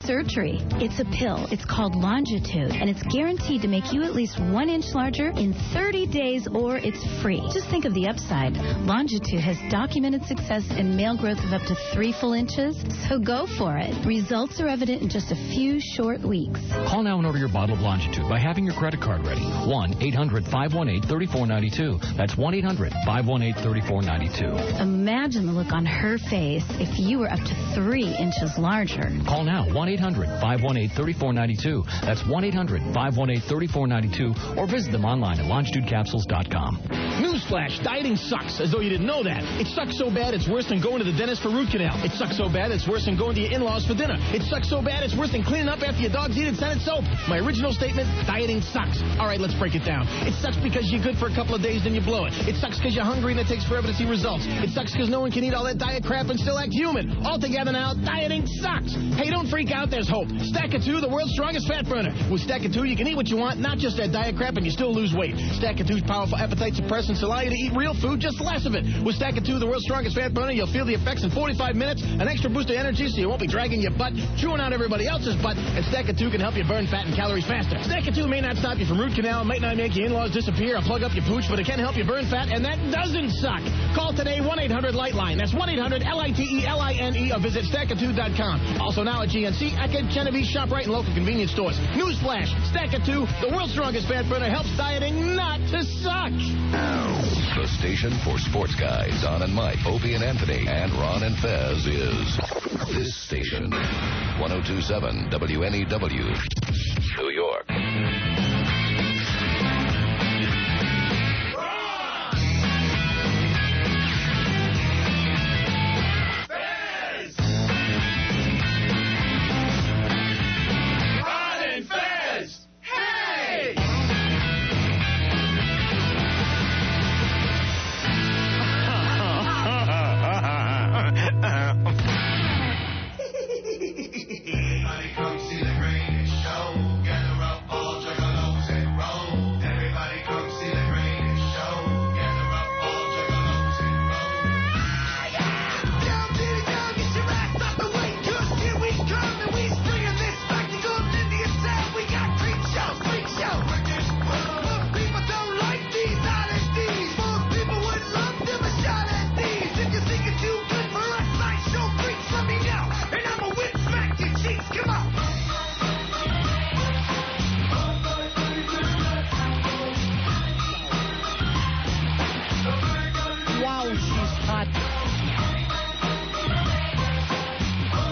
surgery. It's a pill. It's called Longitude, and it's guaranteed to make you at least 1 inch larger in 30 days, or it's free. Just think of the upside. Longitude has documented success in male growth of up to 3 full inches, so go for it. Results are evident in just a few short weeks. Call now and order your bottle of Longitude by having your credit card ready. 1-800-518-3492. That's 1-800-518-3492. Imagine the look on her face if you were up to 3 inches larger. Call now, 1-800-518-3492. That's 1-800-518-3492. Or visit them online at longitudecapsules.com. Newsflash, dieting sucks, as though you didn't know that. It sucks so bad it's worse than going to the dentist for root canal. It sucks so bad it's worse than going to your in-laws for dinner. It sucks so bad it's worse than cleaning up after your dog's eating Senate soap. My original statement, dieting sucks. All right, let's break it down. It sucks because you're good for a couple of days, then you blow it. It sucks because you're hungry and it takes forever to see results. It sucks because no one can eat all that diet crap and still act human. Altogether now, dieting sucks. Hey, don't freak out, there's hope. Stack of 2, the world's strongest fat burner. With Stack of 2, you can eat what you want, not just that diet crap, and you still lose weight. Stack of 2's powerful appetite suppressants allow you to eat real food, just less of it. With Stack of 2, the world's strongest fat burner, you'll feel the effects in 45 minutes, an extra boost of energy so you won't be dragging your butt, chewing out everybody else's butt, and Stack of 2 can help you burn fat and calories faster. Stack of 2 may not stop you from root canal, might not make your in-laws disappear or plug up your pooch, but it can help you burn fat, and that doesn't suck. Call today, 1-800-LIGHTLINE. That's 1-800-LITELINE, or visit stack2.com. Also now at GNC, Eckerd, Genovese, ShopRite, and local convenience stores. Newsflash, Stack of 2, the world's strongest fat burner, helps dieting not to suck. The station for sports guys, Don and Mike, Opie and Anthony, and Ron and Fez is this station, 102.7 WNEW, New York.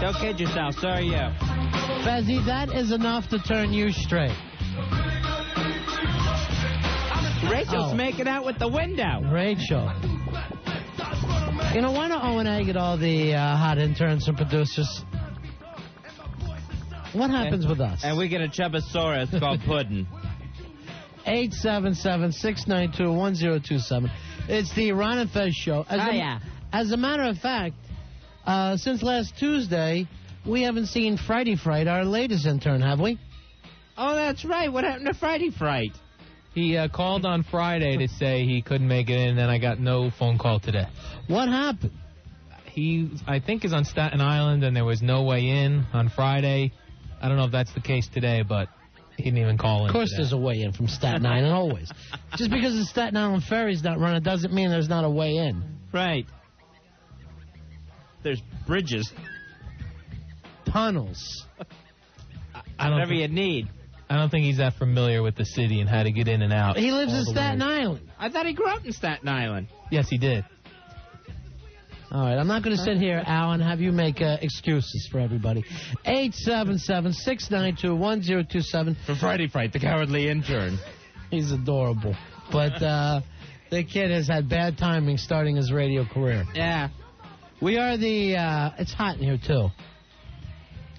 Don't kid yourself, so are you. Fezzy, that is enough to turn you straight. Rachel's making out with the window. Rachel. You know, why don't O&A get all the hot interns and producers? What happens with us? And we get a Chubosaurus called Puddin'. 877-692-1027. It's the Ron and Fez Show. As a matter of fact, since last Tuesday, we haven't seen Friday Fright, our latest intern, have we? Oh, that's right. What happened to Friday Fright? He called on Friday to say he couldn't make it in, and then I got no phone call today. What happened? He, I think, is on Staten Island, and there was no way in on Friday. I don't know if that's the case today, but he didn't even call in. Of course today. There's a way in from Staten Island, always. Just because the Staten Island ferry's not running doesn't mean there's not a way in. Right. There's bridges. Tunnels. Whatever you need. I don't think he's that familiar with the city and how to get in and out. He lives in Staten Island. I thought he grew up in Staten Island. Yes, he did. All right, I'm not going to sit here, Al, and have you make excuses for everybody. 877-692-1027. For Friday Fright, the cowardly intern. He's adorable. But the kid has had bad timing starting his radio career. Yeah. We are the... it's hot in here, too.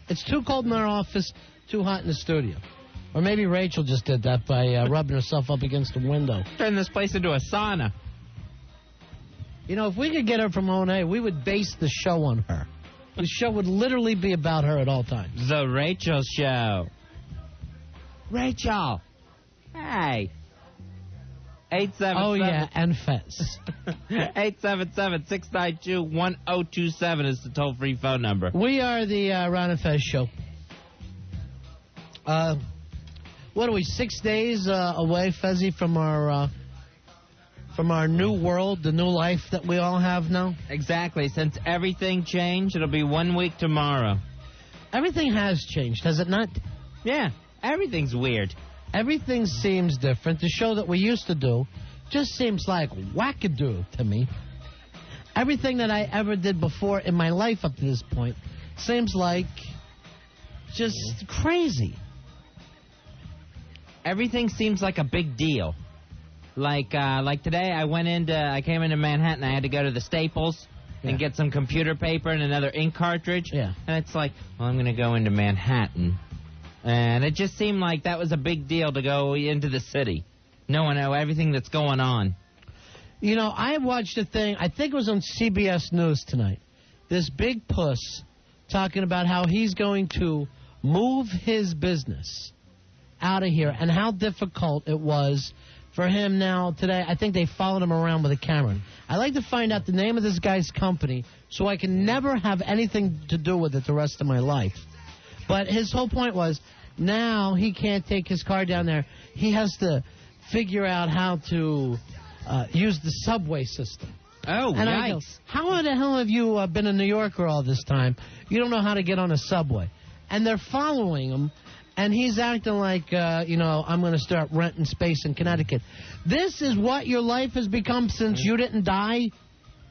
It's too cold in our office, too hot in the studio. Or maybe Rachel just did that by rubbing herself up against the window. Turn this place into a sauna. You know, if we could get her from O&A, we would base the show on her. The show would literally be about her at all times. The Rachel Show. Rachel. Hey. 877. Oh, yeah, and Fez. 877-692-1027 is the toll-free phone number. We are the Ron and Fez Show. What are we, 6 days away, Fezzy, from our new world, the new life that we all have now? Exactly. Since everything changed, it'll be 1 week tomorrow. Everything has changed, has it not? Yeah, everything's weird. Everything seems different. The show that we used to do just seems like wackadoo to me. Everything that I ever did before in my life up to this point seems like just crazy. Everything seems like a big deal. Like today, I came into Manhattan. I had to go to the Staples and get some computer paper and another ink cartridge. Yeah. And it's like, well, I'm going to go into Manhattan. And it just seemed like that was a big deal to go into the city. No one know everything that's going on. You know, I watched a thing, I think it was on CBS News tonight. This big puss talking about how he's going to move his business out of here and how difficult it was for him now today. I think they followed him around with a camera. I'd like to find out the name of this guy's company so I can never have anything to do with it the rest of my life. But his whole point was now he can't take his car down there. He has to figure out how to use the subway system. Oh, and yikes. I go, how the hell have you been a New Yorker all this time? You don't know how to get on a subway. And they're following him. And he's acting like, I'm going to start renting space in Connecticut. This is what your life has become since you didn't die?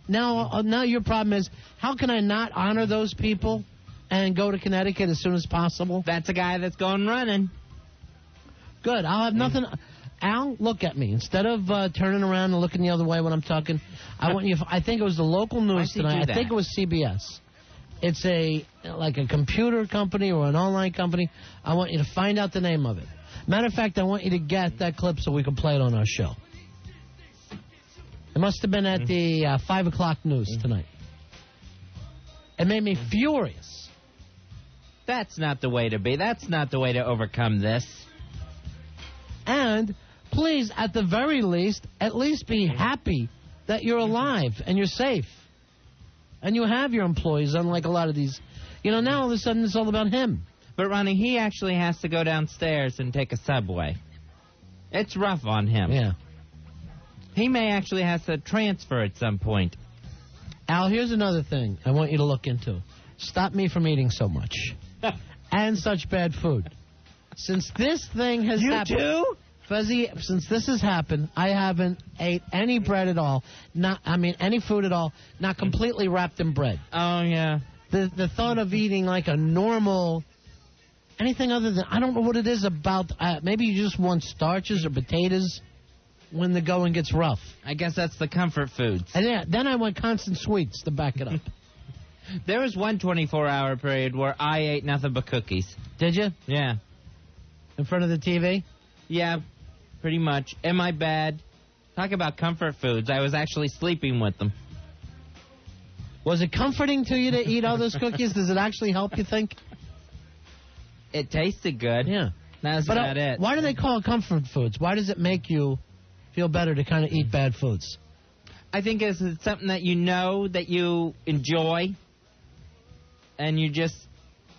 Now your problem is, how can I not honor those people and go to Connecticut as soon as possible? That's a guy that's going running. Good. I'll have nothing. Al, look at me. Instead of turning around and looking the other way when I'm talking, I want you. I think it was the local news tonight. I think it was CBS. It's like a computer company or an online company. I want you to find out the name of it. Matter of fact, I want you to get that clip so we can play it on our show. It must have been at the 5 o'clock news tonight. It made me furious. That's not the way to be. That's not the way to overcome this. And please, at the very least, at least be happy that you're alive and you're safe. And you have your employees, unlike a lot of these. Now all of a sudden it's all about him. But, Ronnie, he actually has to go downstairs and take a subway. It's rough on him. Yeah. He may actually have to transfer at some point. Al, here's another thing I want you to look into. Stop me from eating so much. And such bad food. Since this thing has happened... You too? Fuzzy, since this has happened, I haven't ate any bread at all. Any food at all. Not completely wrapped in bread. Oh, yeah. The thought of eating like a normal... Anything other than... I don't know what it is about... maybe you just want starches or potatoes when the going gets rough. I guess that's the comfort foods. And then I want constant sweets to back it up. There was one 24-hour period where I ate nothing but cookies. Did you? Yeah. In front of the TV? Yeah, pretty much. In my bed. Talk about comfort foods. I was actually sleeping with them. Was it comforting to you to eat all those cookies? Does it actually help, you think? It tasted good. Yeah. That's about it. Why do they call it comfort foods? Why does it make you feel better to kind of eat bad foods? I think it's something that you know that you enjoy. And you just...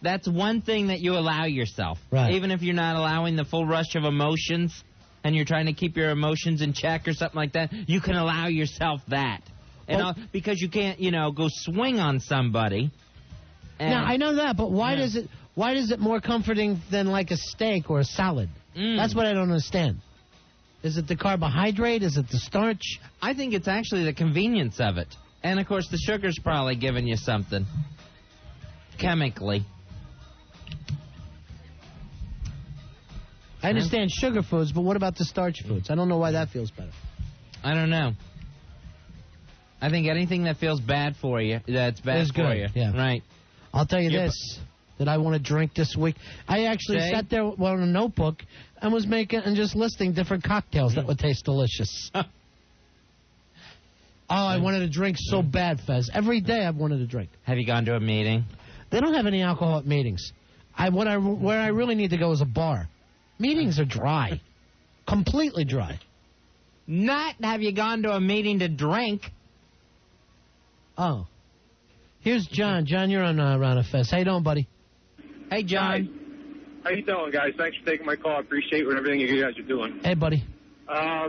That's one thing that you allow yourself. Right. Even if you're not allowing the full rush of emotions and you're trying to keep your emotions in check or something like that, you can allow yourself that. And because you can't, go swing on somebody. Now, I know that, but why does it more comforting than like a steak or a salad? That's what I don't understand. Is it the carbohydrate? Is it the starch? I think it's actually the convenience of it. And, of course, the sugar's probably giving you something. Chemically. I understand sugar foods, but what about the starch foods? I don't know why that feels better. I don't know. I think anything that feels bad for you, that's bad for you. Yeah. Right. I'll tell you this, that I want to drink this week. I actually sat there with a notebook and was making and just listing different cocktails that would taste delicious. I wanted to drink so bad, Fez. Every day I've wanted to drink. Have you gone to a meeting? They don't have any alcohol at meetings. Where I really need to go is a bar. Meetings are dry. Completely dry. Not have you gone to a meeting to drink. Oh. Here's John. John, you're on Ron and Fez. How you doing, buddy? Hey, John. How you doing, guys? Thanks for taking my call. I appreciate everything you guys are doing. Hey, buddy. I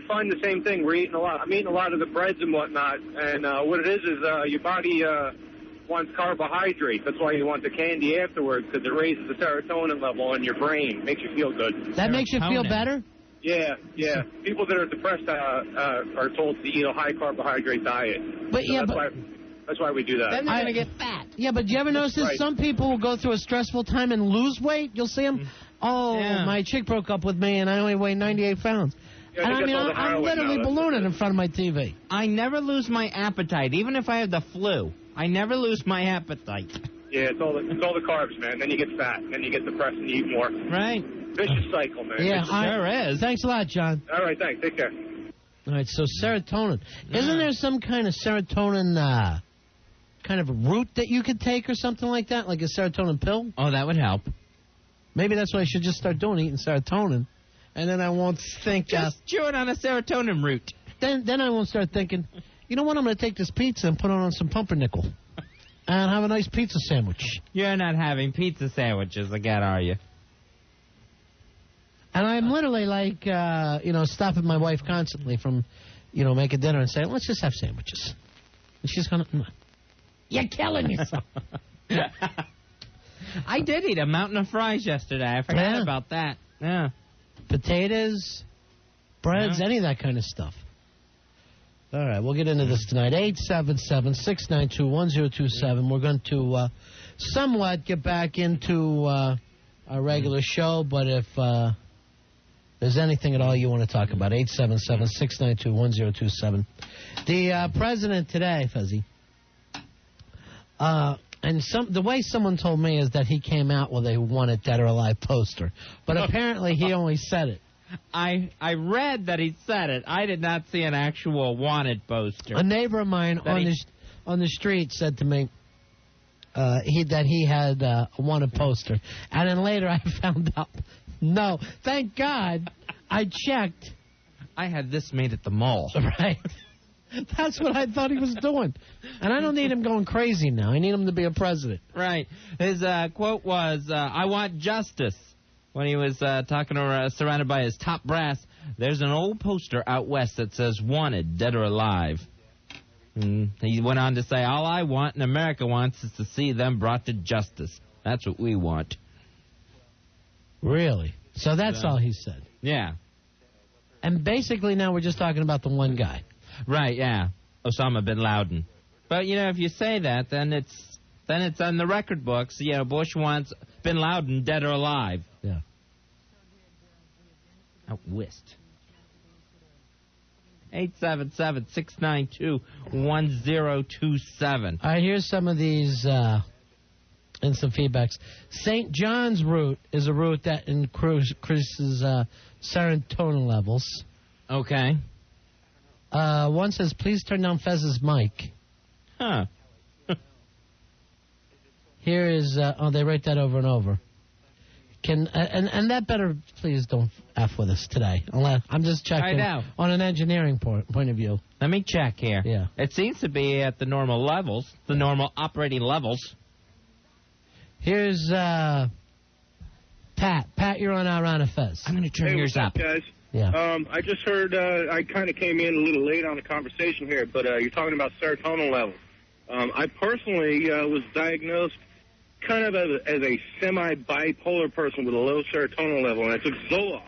find the same thing. We're eating a lot. I'm eating a lot of the breads and whatnot, and what it is your body wants carbohydrates. That's why you want the candy afterwards, because it raises the serotonin level in your brain. Makes you feel good. That makes you feel better? Yeah. People that are depressed are told to eat a high carbohydrate diet. That's why we do that. Then they're going to get fat. Yeah, but do you ever notice this? Some people will go through a stressful time and lose weight. You'll see them. My chick broke up with me, and I only weigh 98 pounds. Yeah, and I'm literally ballooning in front of my TV. I never lose my appetite, even if I have the flu. I never lose my appetite. Yeah, it's all the carbs, man. Then you get fat. Then you get depressed and you eat more. Right. Vicious cycle, man. Yeah, sure is. Thanks a lot, John. All right, thanks. Take care. All right, so serotonin. Isn't there some kind of serotonin kind of root that you could take or something like that, like a serotonin pill? Oh, that would help. Maybe that's what I should just start doing, eating serotonin, and then I won't think. Just chew it on a serotonin root. Then I won't start thinking, you know what, I'm going to take this pizza and put it on some pumpernickel and have a nice pizza sandwich. You're not having pizza sandwiches again, are you? And I'm literally like, stopping my wife constantly from, making dinner and saying, let's just have sandwiches. And she's going to, you're killing yourself. I did eat a mountain of fries yesterday. I forgot about that. Yeah. Potatoes, breads, any of that kind of stuff. All right, we'll get into this tonight. 877-692-1027. We're going to somewhat get back into our regular show, but if there's anything at all you want to talk about, 877-692-1027. The president today, Fezzi, and the way someone told me is that he came out with a wanted dead or alive poster, but apparently he only said it. I read that he said it. I did not see an actual wanted poster. A neighbor of mine on the street said to me that he had a wanted poster, and then later I found out. No, thank God I checked. I had this made at the mall. Right. That's what I thought he was doing. And I don't need him going crazy now. I need him to be a president. Right. His quote was, I want justice. When he was talking or surrounded by his top brass, there's an old poster out west that says, wanted, dead or alive. He went on to say, all I want and America wants is to see them brought to justice. That's what we want. Really? So that's all he said? Yeah. And basically now we're just talking about the one guy. Right, yeah. Osama bin Laden. But, if you say that, then it's on the record books. Bush wants bin Laden dead or alive. Yeah. Out west. 877-692-1027. All right, here's some of these and some feedbacks. St. John's root is a root that increases serotonin levels. Okay. One says, please turn down Fez's mic. Huh. Here is, they write that over and over. And that better, please don't F with us today. I'm just checking on an engineering point of view. Let me check here. Yeah. It seems to be at the normal levels, the normal operating levels. Here's Pat. Pat, you're on Ron and Fez. I'm going to turn yours up. Guys? Yeah. I just heard, I kind of came in a little late on the conversation here, but you're talking about serotonin levels. I personally was diagnosed kind of as a semi-bipolar person with a low serotonin level, and I took Zoloft.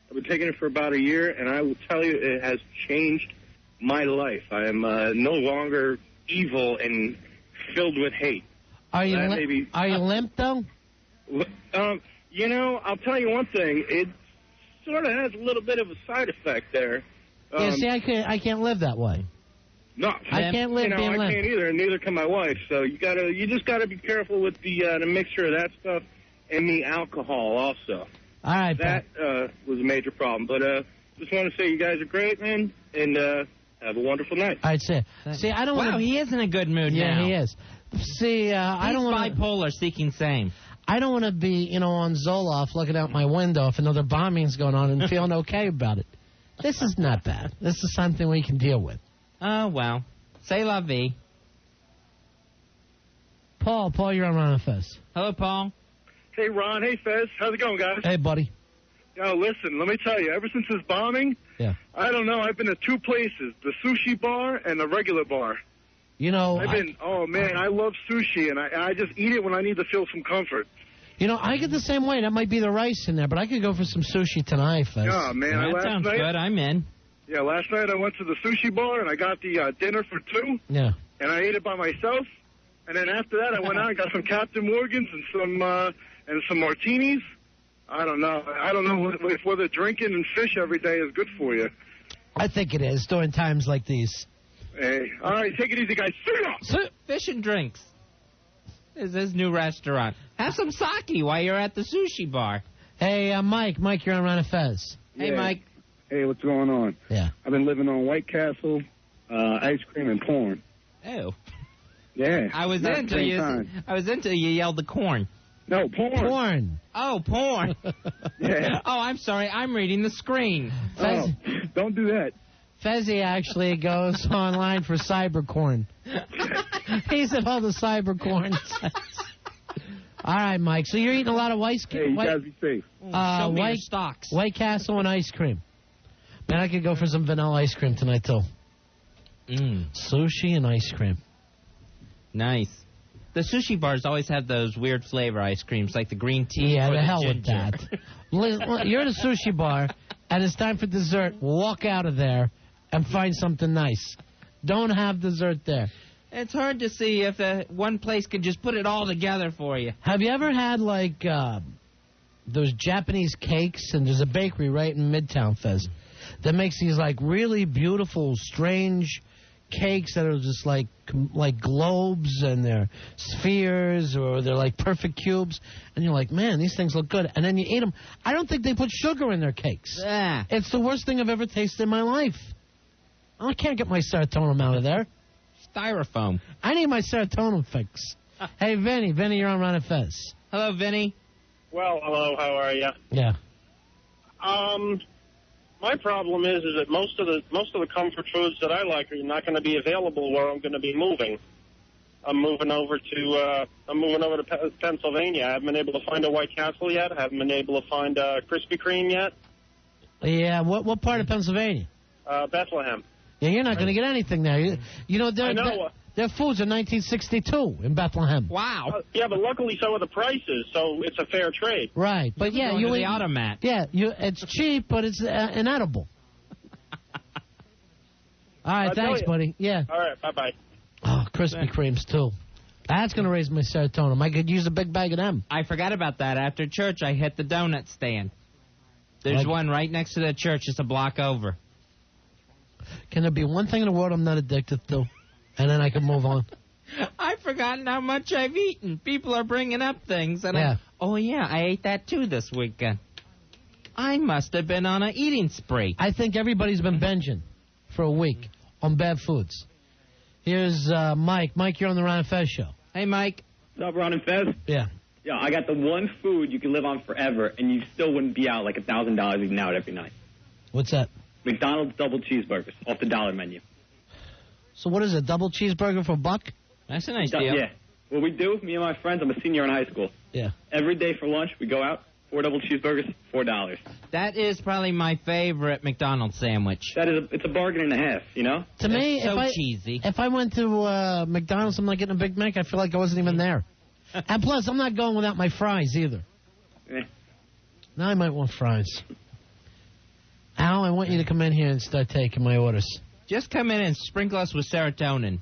I've been taking it for about a year, and I will tell you it has changed my life. I am no longer evil and filled with hate. Are you limp, though? I'll tell you one thing. It sort of has a little bit of a side effect there. See, I can't live that way. No, I can't live being limp. I can't either, and neither can my wife. So you just gotta be careful with the mixture of that stuff and the alcohol also. All right, that was a major problem. But just want to say you guys are great, man, and have a wonderful night. All right, see, I don't. Wow, he is in a good mood now. Yeah, he is. See, I don't want bipolar, seeking same. I don't want to be, on Zoloft looking out my window if another bombing's going on and feeling okay about it. This is not bad. This is something we can deal with. Oh, well. C'est la vie. Paul, you're on Ron and Fez. Hello, Paul. Hey, Ron. Hey, Fez. How's it going, guys? Hey, buddy. Yo, listen, let me tell you, ever since this bombing, I don't know, I've been to two places, the sushi bar and the regular bar. You know, oh, man, I love sushi, and I just eat it when I need to feel some comfort. You know, I get the same way. That might be the rice in there, but I could go for some sushi tonight, Fez. Yeah, man. That sounds good. I'm in. Yeah, last night I went to the sushi bar, and I got the dinner for two. Yeah. And I ate it by myself. And then after that, I went out and got some Captain Morgans and some martinis. I don't know. I don't know if whether drinking and fish every day is good for you. I think it is during times like these. Hey, all right, take it easy, guys. See ya! Fish and drinks. Is this new restaurant? Have some sake while you're at the sushi bar. Hey, Mike. Mike, you're on Ron and Fez. Hey, Mike. Hey, what's going on? Yeah. I've been living on White Castle, ice cream, and porn. Ew. Yeah. I was into you yelled the corn. No, porn. Porn. Oh, porn. Yeah. Oh, I'm sorry. I'm reading the screen. Oh, don't do that. Fezzy actually goes online for cybercorn. He's at all the cybercorn sites. All right, Mike. So you're eating a lot of ice cream? Hey, you gotta be safe. Show me your stocks. White Castle and ice cream. Man, I could go for some vanilla ice cream tonight, too. Sushi and ice cream. Nice. The sushi bars always have those weird flavor ice creams, like the green tea. Yeah, or the hell ginger. with that. You're at a sushi bar, and it's time for dessert. Walk out of there and find something nice. Don't have dessert there. It's hard to see if one place can just put it all together for you. Have you ever had, like, those Japanese cakes? And there's a bakery right in Midtown, Fez, that makes these, like, really beautiful, strange cakes that are just like globes, and they're spheres, or they're like perfect cubes, and you're like, man, these things look good. And then you eat them. I don't think they put sugar in their cakes. It's the worst thing I've ever tasted in my life. I can't get my serotonin out of there. Styrofoam. I need my serotonin fix. Hey, Vinny, you're on Ron and Fez. Hello, Vinny. Well, hello, how are you? Yeah. My problem is that most of the comfort foods that I like are not going to be available where I'm going to be moving. I'm moving over to Pennsylvania. I haven't been able to find a White Castle yet. I haven't been able to find Krispy Kreme yet. Yeah, what part of Pennsylvania? Bethlehem. Yeah, you're not going to get anything there. You know, their foods are 1962 in Bethlehem. Wow. Yeah, but luckily so are the prices, so it's a fair trade. Right, but yeah, you the automat. Yeah, it's cheap, but it's inedible. All right, thanks, buddy. Yeah. All right, bye-bye. Oh, Krispy Kremes, too. That's going to raise my serotonin. I could use a big bag of them. I forgot about that. After church, I hit the donut stand. There's one right next to the church, just a block over. Can there be one thing in the world I'm not addicted to? And then I can move on. I've forgotten how much I've eaten. People are bringing up things. And yeah. I ate that too this weekend. I must have been on an eating spree. I think everybody's been binging for a week on bad foods. Here's Mike. Mike, you're on the Ron and Fez Show. Hey, Mike. What's up, Ron and Fez? Yeah. Yeah, I got the one food you can live on forever, and you still wouldn't be out like $1,000 eating out every night. What's that? McDonald's double cheeseburgers off the dollar menu. So what is it, double cheeseburger for $1? That's a nice deal. Yeah. What we do, me and my friends, I'm a senior in high school. Yeah. Every day for lunch, we go out, 4 double cheeseburgers, $4. That is probably my favorite McDonald's sandwich. It's a bargain and a half, you know? To me, cheesy. If I went to McDonald's, I'm not getting a Big Mac, I feel like I wasn't even there. And plus, I'm not going without my fries either. Now I might want fries. Al, I want you to come in here and start taking my orders. Just come in and sprinkle us with serotonin.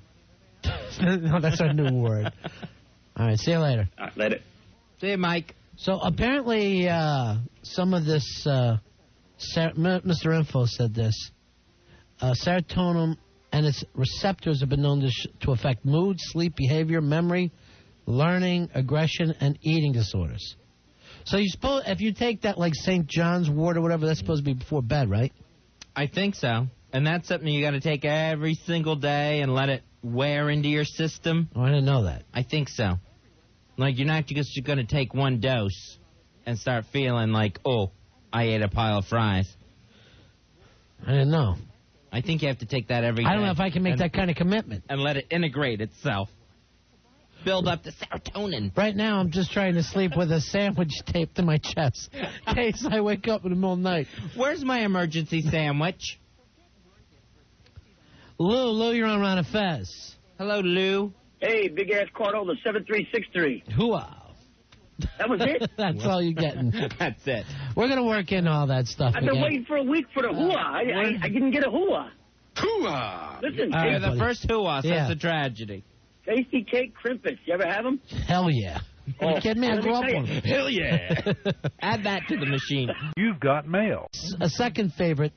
No, that's our new word. All right, see you later. All right, later. See you, Mike. So apparently some of this, Mr. Info said this, serotonin and its receptors have been known to affect mood, sleep, behavior, memory, learning, aggression, and eating disorders. So if you take that like St. John's wort or whatever, that's supposed to be before bed, right? I think so. And that's something you got to take every single day and let it wear into your system. Oh, I didn't know that. I think so. Like, you're not just going to take one dose and start feeling like, oh, I ate a pile of fries. I didn't know. I think you have to take that every day. I don't know if I can make that kind of commitment. And let it integrate itself. build up the serotonin. Right now, I'm just trying to sleep with a sandwich taped to my chest in case I wake up in the middle of the night. Where's my emergency sandwich? Lou, you're on Ron and Fez. Hello, Lou. Hey, big-ass Cardo, the 7363. Hooah. That was it? That's all you're getting. That's it. We're going to work in all that stuff I've been again. waiting for a week for the hooah. I didn't get a hooah. Hooah! Listen, All right, the buddy. first hooah, so Yeah. it's a tragedy. tasty cake crimpets. You ever have them? Hell yeah. Are you kidding me? I grew up on them. Hell yeah! Add that to the machine. You've got mail. A second favorite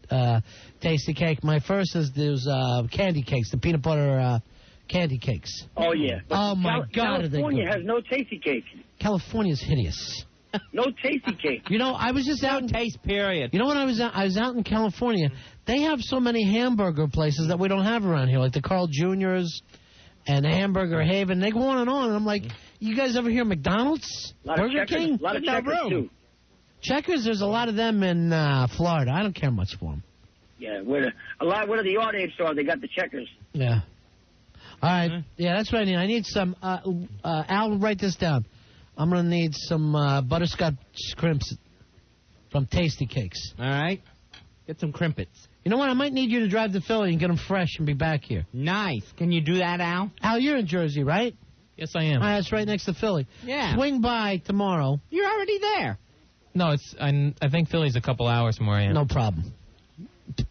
tasty cake. My first is those candy cakes, the peanut butter candy cakes. Oh, yeah. But Oh, my God. are they California good. has no tasty cake. California's hideous. No tasty cake. You know, I was just out in taste, period. You know when I was out in California, they have so many hamburger places that we don't have around here, like the Carl Jr.'s and Hamburger Haven. They go on, and I'm like, you guys ever hear of McDonald's? A lot of Burger checkers, King? A lot of No checkers, room. too. Checkers, there's a lot of them in Florida. I don't care much for them. Yeah, where the Art Apes are, they got the checkers. Yeah. All right. Yeah, that's what I need. I need some. Al, write this down. I'm going to need some butterscotch crimps from Tasty Cakes. All right. Get some crimpets. You know what? I might need you to drive to Philly and get them fresh and be back here. Nice. Can you do that, Al? Al, you're in Jersey, right? Yes, I am. That's right next to Philly. Yeah. Swing by tomorrow. You're already there. No, I think Philly's a couple hours from where I am. No problem.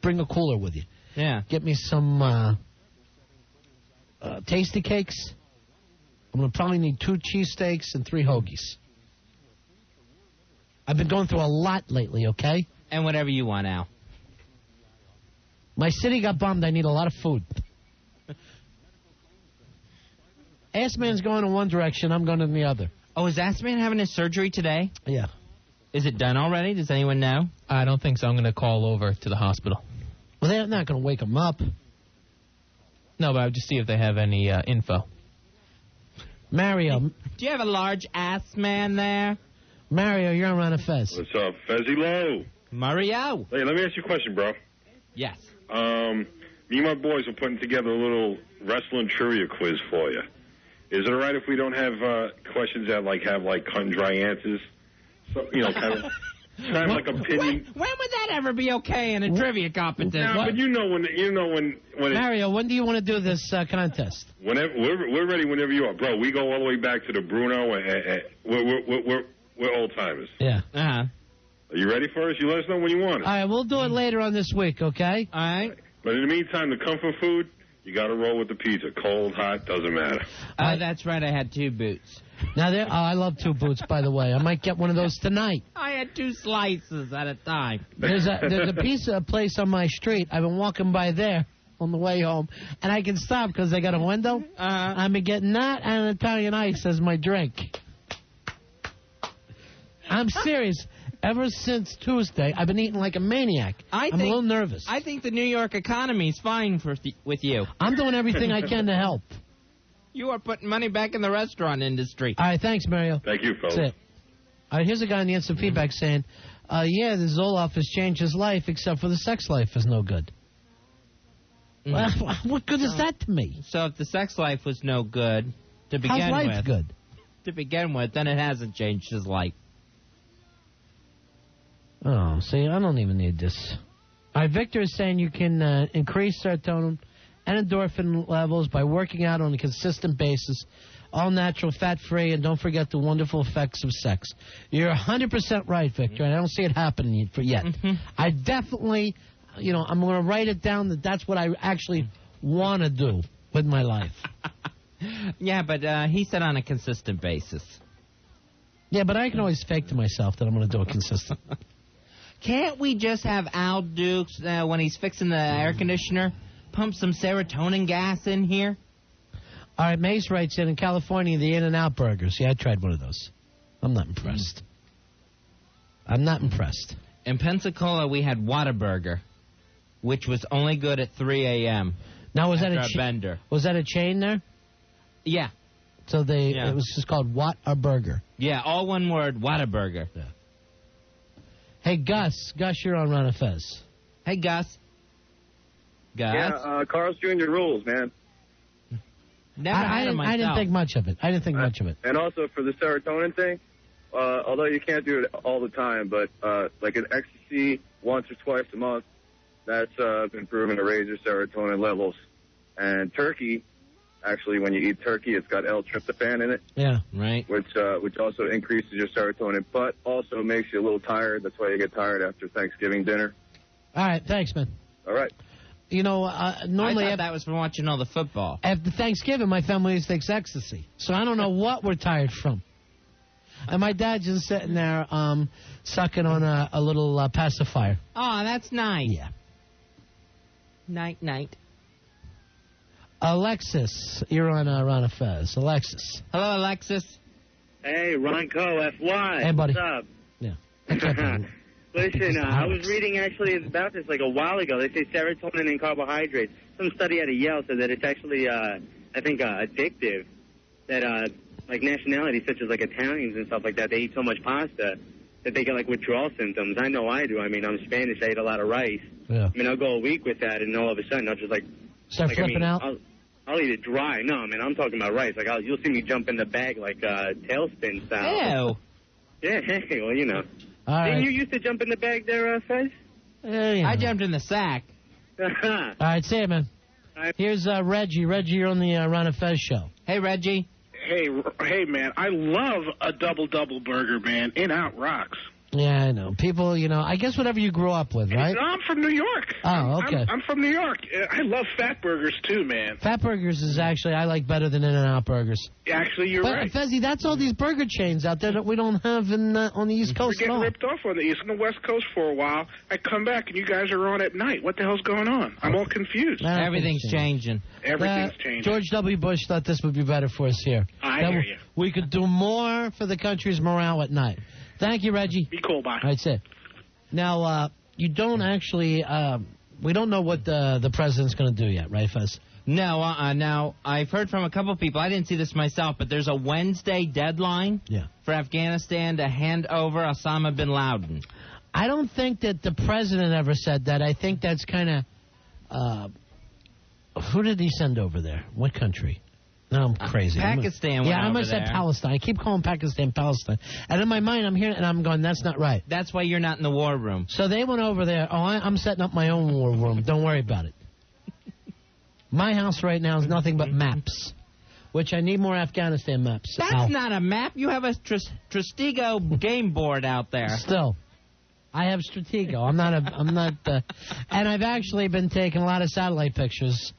Bring a cooler with you. Yeah. Get me some Tasty Cakes. I'm going to probably need 2 cheesesteaks and 3 hoagies. I've been going through a lot lately, okay? And whatever you want, Al. My city got bombed. I need a lot of food. Assman's going in one direction. I'm going in the other. Oh, is Assman having his surgery today? Yeah. Is it done already? Does anyone know? I don't think so. I'm going to call over to the hospital. Well, they're not going to wake him up. No, but I'll just see if they have any info. Mario. Do you have a large ass man there? Mario, you're on Ron and Fez. What's up, Fezzy Low? Mario. Hey, let me ask you a question, bro. Yes. Me and my boys are putting together a little wrestling trivia quiz for you. Is it all right if we don't have questions that have cut and dry answers? So, kind of like opinion. When would that ever be okay in a trivia competition? No, but when Mario, when do you want to do this contest? Whenever we're ready. Whenever you are, bro. We go all the way back to the Bruno. We're old timers. Yeah. Uh-huh. Are you ready for us? You let us know when you want it. All right, we'll do it later on this week, okay? All right. But in the meantime, the comfort food, you got to roll with the pizza. Cold, hot, doesn't matter. That's right. I had 2 boots. Now, I love 2 boots, by the way. I might get one of those tonight. I had 2 slices at a time. There's a pizza place on my street. I've been walking by there on the way home, and I can stop because they got a window. I've been getting that and an Italian ice as my drink. I'm serious. Ever since Tuesday, I've been eating like a maniac. I'm a little nervous. I think the New York economy is fine with you. I'm doing everything I can to help. You are putting money back in the restaurant industry. All right, thanks, Mario. Thank you, fellas. That's it. All right, here's a guy in the instant feedback saying, yeah, the Zoloft has changed his life, except for the sex life is no good. Well, what good is that to me? So if the sex life was no good to begin How's life with, good? To begin with, then it hasn't changed his life. Oh, see, I don't even need this. All right, Victor is saying you can increase serotonin and endorphin levels by working out on a consistent basis, all natural, fat-free, and don't forget the wonderful effects of sex. You're 100% right, Victor, and I don't see it happening yet. I definitely, I'm going to write it down that that's what I actually want to do with my life. Yeah, but he said on a consistent basis. Yeah, but I can always fake to myself that I'm going to do it consistent. Can't we just have Al Dukes, when he's fixing the air conditioner, pump some serotonin gas in here? All right, Mace writes in California, the In-N-Out burgers. Yeah, I tried one of those. I'm not impressed. I'm not impressed. In Pensacola, we had Whataburger, which was only good at 3 a.m. Now, was that a chain there? Yeah. So it was just called Whataburger. Yeah, all one word, Whataburger. Yeah. Hey, Gus. Gus, you're on Ron and Fez. Hey, Gus. Gus? Yeah, Carl's Jr. rules, man. Never had it myself. I didn't think much of it. And also for the serotonin thing, although you can't do it all the time, but like an ecstasy once or twice a month, that's been proven to raise your serotonin levels. And turkey, actually, when you eat turkey, it's got L-tryptophan in it. Yeah, right. Which also increases your serotonin, but also makes you a little tired. That's why you get tired after Thanksgiving dinner. All right, thanks, man. All right. You know, normally... I thought that was from watching all the football. After Thanksgiving, my family always takes ecstasy. So I don't know what we're tired from. And my dad's just sitting there sucking on a little pacifier. Oh, that's nice. Yeah. Night. Alexis, you're on Ron and Fez. Alexis. Hello, Alexis. Hey, Ronco, FY. Hey, buddy. What's up? Yeah. Listen, I was reading actually about this like a while ago. They say serotonin in carbohydrates. Some study out of Yale said that it's actually, I think, addictive. That like nationalities such as like Italians and stuff like that, they eat so much pasta that they get like withdrawal symptoms. I know I do. I mean, I'm Spanish. I eat a lot of rice. Yeah. I mean, I'll go a week with that, and all of a sudden I'll just like start flipping out. I'll eat it dry. No, man, I'm talking about rice. Like you'll see me jump in the bag like tailspin style. Ew. Yeah. Well, you know. All right. Didn't you used to jump in the bag there, Fez? Yeah. I jumped in the sack. All right, see you, man. Here's Reggie. Reggie, you're on the Ron and Fez show. Hey, Reggie. Hey, man, I love a double burger, man. In-Out rocks. Yeah, I know. People, you know, I guess whatever you grew up with, right? No, I'm from New York. Oh, okay. I'm from New York. I love fat burgers, too, man. Fat burgers is actually, I like better than In-N-Out burgers. Actually, you're right. But, Fezzy, that's all these burger chains out there that we don't have on the East Coast We're getting ripped off on the East and the West Coast for a while. I come back, and you guys are on at night. What the hell's going on? I'm all confused. Everything's changing. Everything's changing. George W. Bush thought this would be better for us here. I hear you. We could do more for the country's morale at night. Thank you, Reggie. Be cool, bye. That's it. Now, you don't actually, we don't know what the president's going to do yet, right, Fez? No, now, I've heard from a couple people, I didn't see this myself, but there's a Wednesday deadline for Afghanistan to hand over Osama bin Laden. I don't think that the president ever said that. I think that's kind of, who did he send over there? What country? No, I'm crazy. Pakistan. I almost said Palestine. I keep calling Pakistan Palestine. And in my mind, I'm hearing and I'm going, that's not right. That's why you're not in the war room. So they went over there. Oh, I'm setting up my own war room. Don't worry about it. My house right now is nothing but maps, which I need more Afghanistan maps. That's not a map. You have a Stratego game board out there. Still. I have Stratego. I'm not, and I've actually been taking a lot of satellite pictures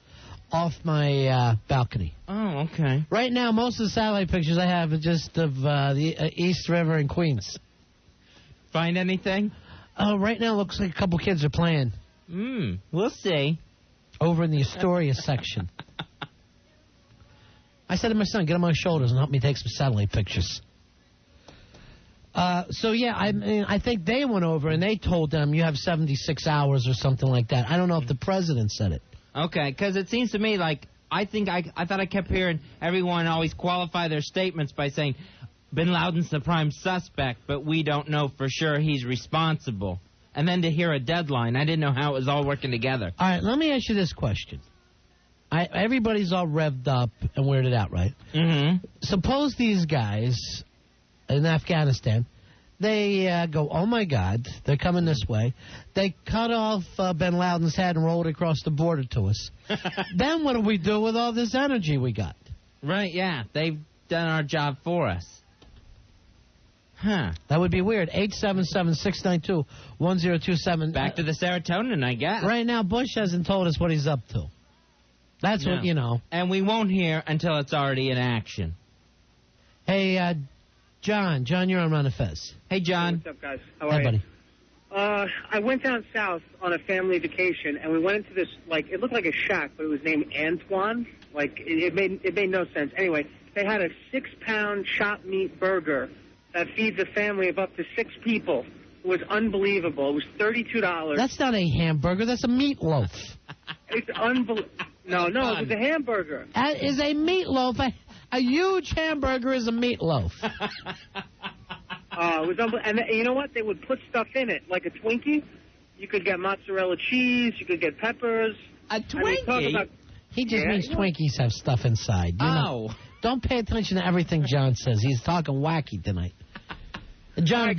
off my balcony. Oh, okay. Right now, most of the satellite pictures I have are just of the East River and Queens. Find anything? Right now, it looks like a couple kids are playing. We'll see. Over in the Astoria section. I said to my son, get on my shoulders and help me take some satellite pictures. I think they went over and they told them you have 76 hours or something like that. I don't know if the president said it. Okay, because it seems to me like I thought I kept hearing everyone always qualify their statements by saying bin Laden's the prime suspect, but we don't know for sure he's responsible. And then to hear a deadline, I didn't know how it was all working together. All right, let me ask you this question. Everybody's all revved up and weirded out, right? Mm-hmm. Suppose these guys in Afghanistan, they go, oh, my God, they're coming this way. They cut off bin Laden's head and rolled it across the border to us. Then what do we do with all this energy we got? Right, yeah. They've done our job for us. Huh. That would be weird. 877-692-1027. Back to the serotonin, I guess. Right now, Bush hasn't told us what he's up to. That's what, you know. And we won't hear until it's already in action. Hey, John. John, you're on Ron and Fez. Hey, John. What's up, guys? How are you? Buddy. I went down south on a family vacation, and we went into this, like, it looked like a shack, but it was named Antoine. Like, it made no sense. Anyway, they had a 6-pound chopped meat burger that feeds a family of up to 6 people. It was unbelievable. It was $32. That's not a hamburger. That's a meatloaf. It's unbelievable. No, it was a hamburger. That is a meatloaf. A huge hamburger is a meatloaf. It was unbelievable. And you know what? They would put stuff in it, like a Twinkie. You could get mozzarella cheese. You could get peppers. A Twinkie? He just means Twinkies have stuff inside. You know? Don't pay attention to everything John says. He's talking wacky tonight. John, have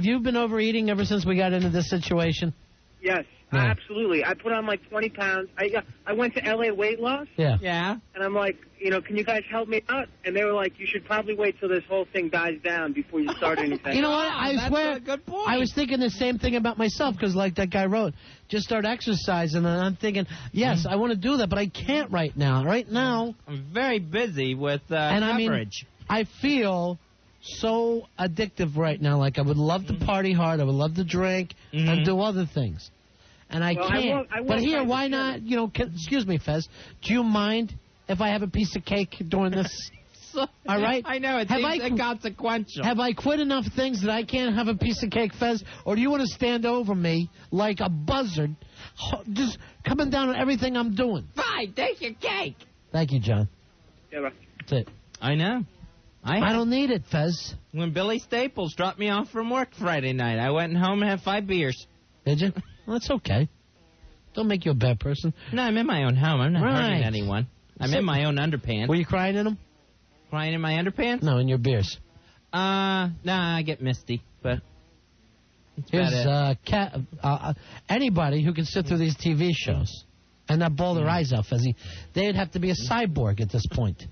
you been overeating ever since we got into this situation? Yes, absolutely. I put on like 20 pounds. I went to L.A. weight loss. Yeah. And I'm like, can you guys help me out? And they were like, you should probably wait till this whole thing dies down before you start anything. You know what? I swear, good point. I was thinking the same thing about myself because, like that guy wrote, just start exercising. And I'm thinking, yes, I want to do that, but I can't right now. Right now, I'm very busy with and coverage. I feel so addictive right now. Like I would love to party hard. I would love to drink and do other things. And I can't. But here, why not? Excuse me, Fez. Do you mind if I have a piece of cake during this? All right? I know. It seems inconsequential. Have I quit enough things that I can't have a piece of cake, Fez? Or do you want to stand over me like a buzzard, just coming down on everything I'm doing? Fine, take your cake. Thank you, John. Yeah, that's it. I know. I don't need it, Fez. When Billy Staples dropped me off from work Friday night, I went home and had 5 beers. Did you? Well, that's okay. Don't make you a bad person. No, I'm in my own home. I'm not hurting anyone. I'm in my own underpants. Were you crying in them? Crying in my underpants? No, in your beers. Nah, I get misty, but here's anybody who can sit through these TV shows and not bawl their eyes out, Fezzy, they'd have to be a cyborg at this point.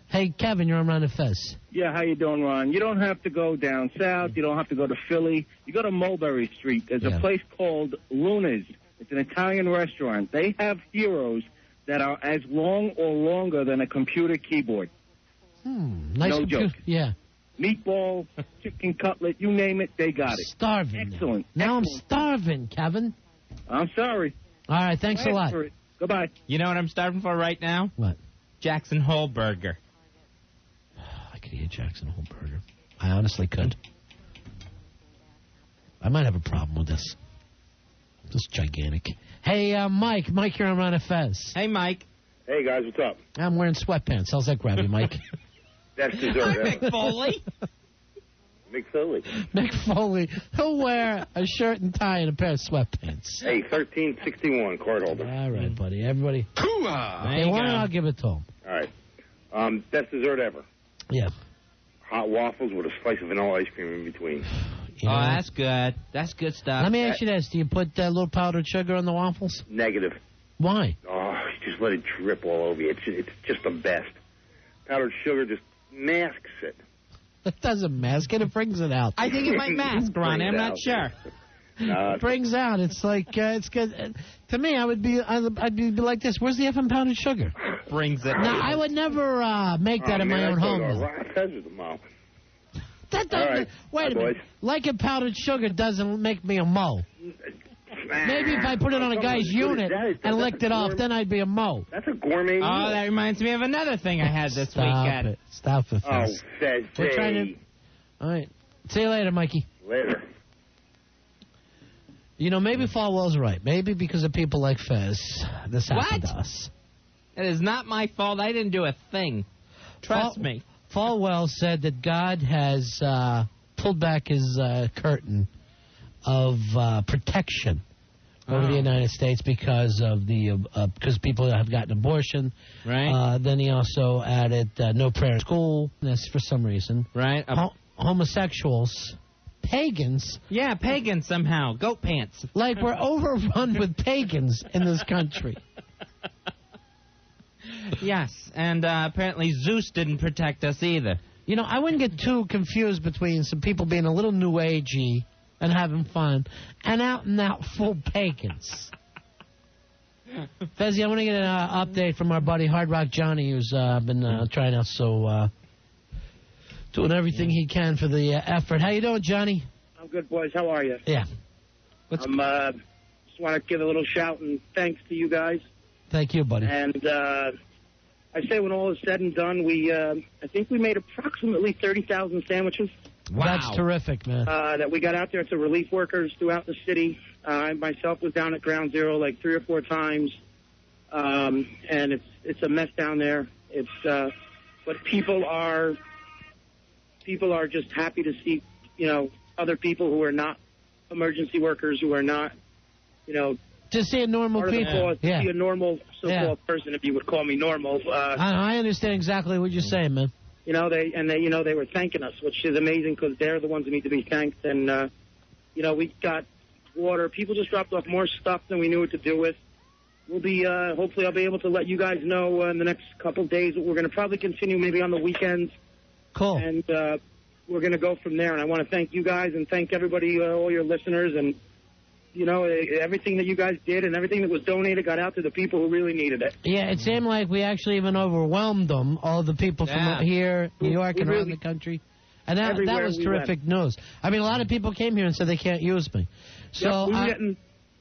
Hey, Kevin, you're on Ron and Fez. Yeah, how you doing, Ron? You don't have to go down south. You don't have to go to Philly. You go to Mulberry Street. There's a place called Luna's. It's an Italian restaurant. They have heroes that are as long or longer than a computer keyboard. Nice no joke. Yeah. Meatball, chicken cutlet, you name it, they got it. Starving. Excellent. Now I'm starving, Kevin. I'm sorry. All right, thanks a lot. Goodbye. You know what I'm starving for right now? What? Jackson Hole Burger. I could eat a Jackson Hole Burger. I honestly could. I might have a problem with this. This is gigantic. Hey, Mike. Mike, you're on Ron and Fez. Hey, Mike. Hey, guys, what's up? I'm wearing sweatpants. How's that grab you, Mike? That's dessert. Mick Foley. Mick Foley. Mick Foley. He'll wear a shirt and tie and a pair of sweatpants. Hey, 1361 cardholder. All right, buddy. Everybody. Hey, why don't I give it to him? All right. Best dessert ever. Yeah. Hot waffles with a slice of vanilla ice cream in between. That's good. That's good stuff. Let me ask you this. Do you put a little powdered sugar on the waffles? Negative. Why? Oh, you just let it drip all over you. It's just the best. Powdered sugar just masks it. It doesn't mask it. It brings it out. I think it might mask, Ron. I'm not sure. It brings out. It's like, it's good. To me, I'd be like this. Where's the effing powdered sugar? Brings it. Now, I would never make that in my own home. That doesn't. Right. Wait a minute. Liking powdered sugar doesn't make me a mo. Maybe if I put it on a guy's unit and licked it off, then I'd be a mo. That's a gourmet meal. Oh, that reminds me of another thing I had this weekend. Stop it, Fez. We're trying to... All right. See you later, Mikey. Later. Maybe Falwell's right. Maybe because of people like Fez, this happened to us. It is not my fault. I didn't do a thing. Trust me. Falwell said that God has pulled back his curtain of protection over the United States because of because people have gotten abortion. Right. Then he also added no prayer in school. That's for some reason. Right. Homosexuals, pagans. Yeah, pagans somehow. Goat pants. Like we're overrun with pagans in this country. Yes, and apparently Zeus didn't protect us either. I wouldn't get too confused between some people being a little new agey and having fun and out and out full pagans. Fezzy, I want to get an update from our buddy Hard Rock Johnny, who's been trying out doing everything he can for the effort. How you doing, Johnny? I'm good, boys. How are you? Yeah. Just want to give a little shout and thanks to you guys. Thank you, buddy. And I say when all is said and done, I think we made approximately 30,000 sandwiches. Wow. That's terrific, man. That we got out there to relief workers throughout the city. I myself was down at Ground Zero like 3 or 4 times. And it's a mess down there. But people are just happy to see, other people who are not emergency workers, who are not, To see a normal part of the people. cause, to see a normal so-called person, if you would call me normal. I understand exactly what you're saying, man. You know, they were thanking us, which is amazing because they're the ones who need to be thanked. And, you know, we got water. People just dropped off more stuff than we knew what to do with. We'll be, hopefully I'll be able to let you guys know in the next couple of days. We're going to probably continue maybe on the weekends. Cool. And we're going to go from there. And I want to thank you guys and thank everybody, all your listeners. And, you know, everything that you guys did and everything that was donated got out to the people who really needed it. Yeah, it seemed like we actually even overwhelmed them, all the people from here, New York, and around the country. And that was terrific news. I mean, a lot of people came here and said they can't use me. So,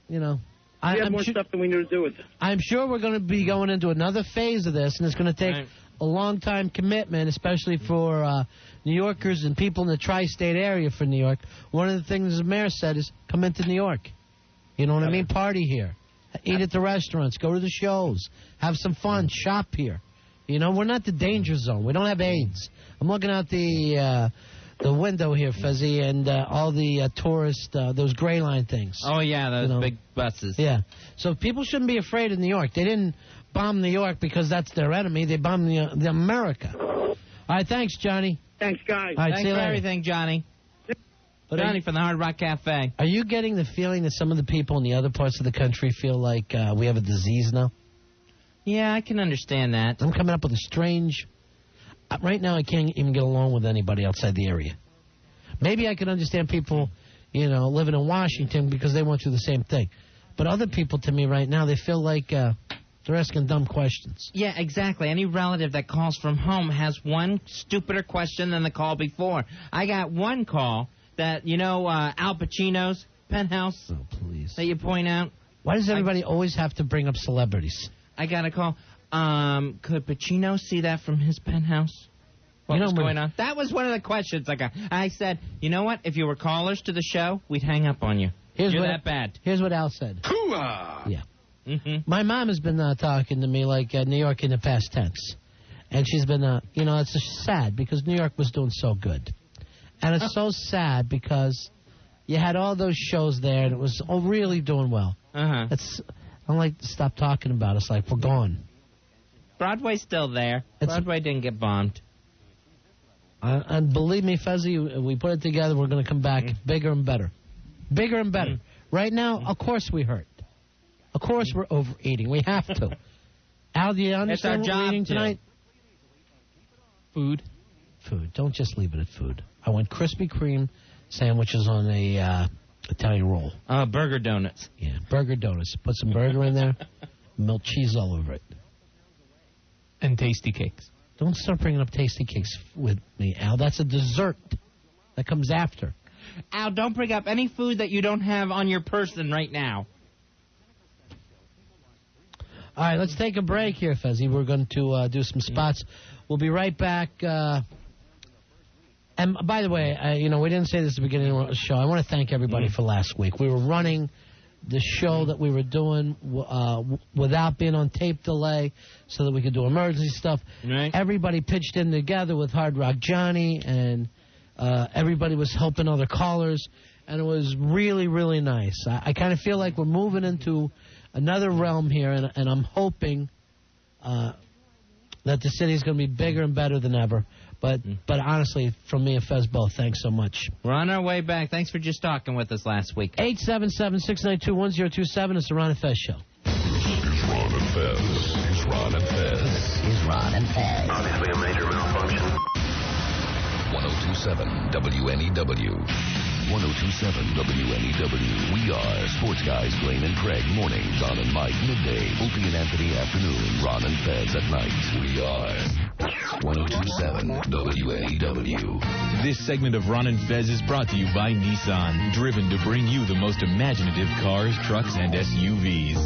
you know. We have more stuff than we knew to do with it. I'm sure we're going to be going into another phase of this, and it's going to take a long-time commitment, especially for New Yorkers and people in the tri-state area for New York. One of the things the mayor said is come into New York. You know what I mean? Party here. Eat at the restaurants. Go to the shows. Have some fun. Shop here. You know, we're not the danger zone. We don't have AIDS. I'm looking out the window here, Fezzy, and all the tourist, those gray line things. Oh, yeah, those big buses. Yeah. So people shouldn't be afraid of New York. They didn't bomb New York because that's their enemy. They bombed the America. All right, thanks, Johnny. Thanks, guys. All right, thanks for everything, Johnny. But Johnny from the Hard Rock Cafe. Are you getting the feeling that some of the people in the other parts of the country feel like we have a disease now? Yeah, I can understand that. I'm coming up with a strange... Right now, I can't even get along with anybody outside the area. Maybe I can understand people, you know, living in Washington because they went through the same thing. But other people, to me, right now, they feel like they're asking dumb questions. Yeah, exactly. Any relative that calls from home has one stupider question than the call before. I got one call that, you know, Al Pacino's penthouse that you point out. Why does everybody always have to bring up celebrities? I got a call. Could Pacino see that from his penthouse? What was going on? That was one of the questions I got. I said, you know what? If you were callers to the show, we'd hang up on you. You're that bad. Here's what Al said. Hoo-ah! Yeah. My mom has been talking to me like New York in the past tense. And she's been, you know, it's just sad because New York was doing so good. And it's so sad because you had all those shows there and it was really doing well. I don't like to stop talking about it. It's like we're gone. Broadway's still there. Broadway didn't get bombed. And believe me, Fezzy, we put it together, we're going to come back bigger and better. Bigger and better. Right now, of course we hurt. Of course we're overeating. We have to. Al, do you understand what we're eating tonight? Food. Food. Don't just leave it at food. I want Krispy Kreme sandwiches on a Italian roll. Burger donuts. Yeah, burger donuts. Put some burger in there, melt cheese all over it. And tasty cakes. Don't start bringing up tasty cakes with me, Al. That's a dessert that comes after. Al, don't bring up any food that you don't have on your person right now. All right, let's take a break here, Fezzy. We're going to do some spots. We'll be right back. And by the way, you know, we didn't say this at the beginning of the show. I want to thank everybody for last week. We were running the show that we were doing without being on tape delay so that we could do emergency stuff. Right. Everybody pitched in together with Hard Rock Johnny, and everybody was helping other callers, and it was really, really nice. I kind of feel like we're moving into another realm here, and I'm hoping that the city's going to be bigger and better than ever. But honestly, from me and Fez both, thanks so much. We're on our way back. Thanks for just talking with us last week. 877-692-1027. It's the Ron and Fez Show. Here's Ron and Fez. Here's Ron and Fez. Here's Ron and Fez. Obviously a major malfunction. 1027 WNEW. 1027 WNEW. We are Sports Guys Blaine and Craig. Mornings, Don and Mike. Midday, Opie and Anthony. Afternoon, Ron and Fez at night. We are 1027 WNEW. This segment of Ron and Fez is brought to you by Nissan, driven to bring you the most imaginative cars, trucks, and SUVs.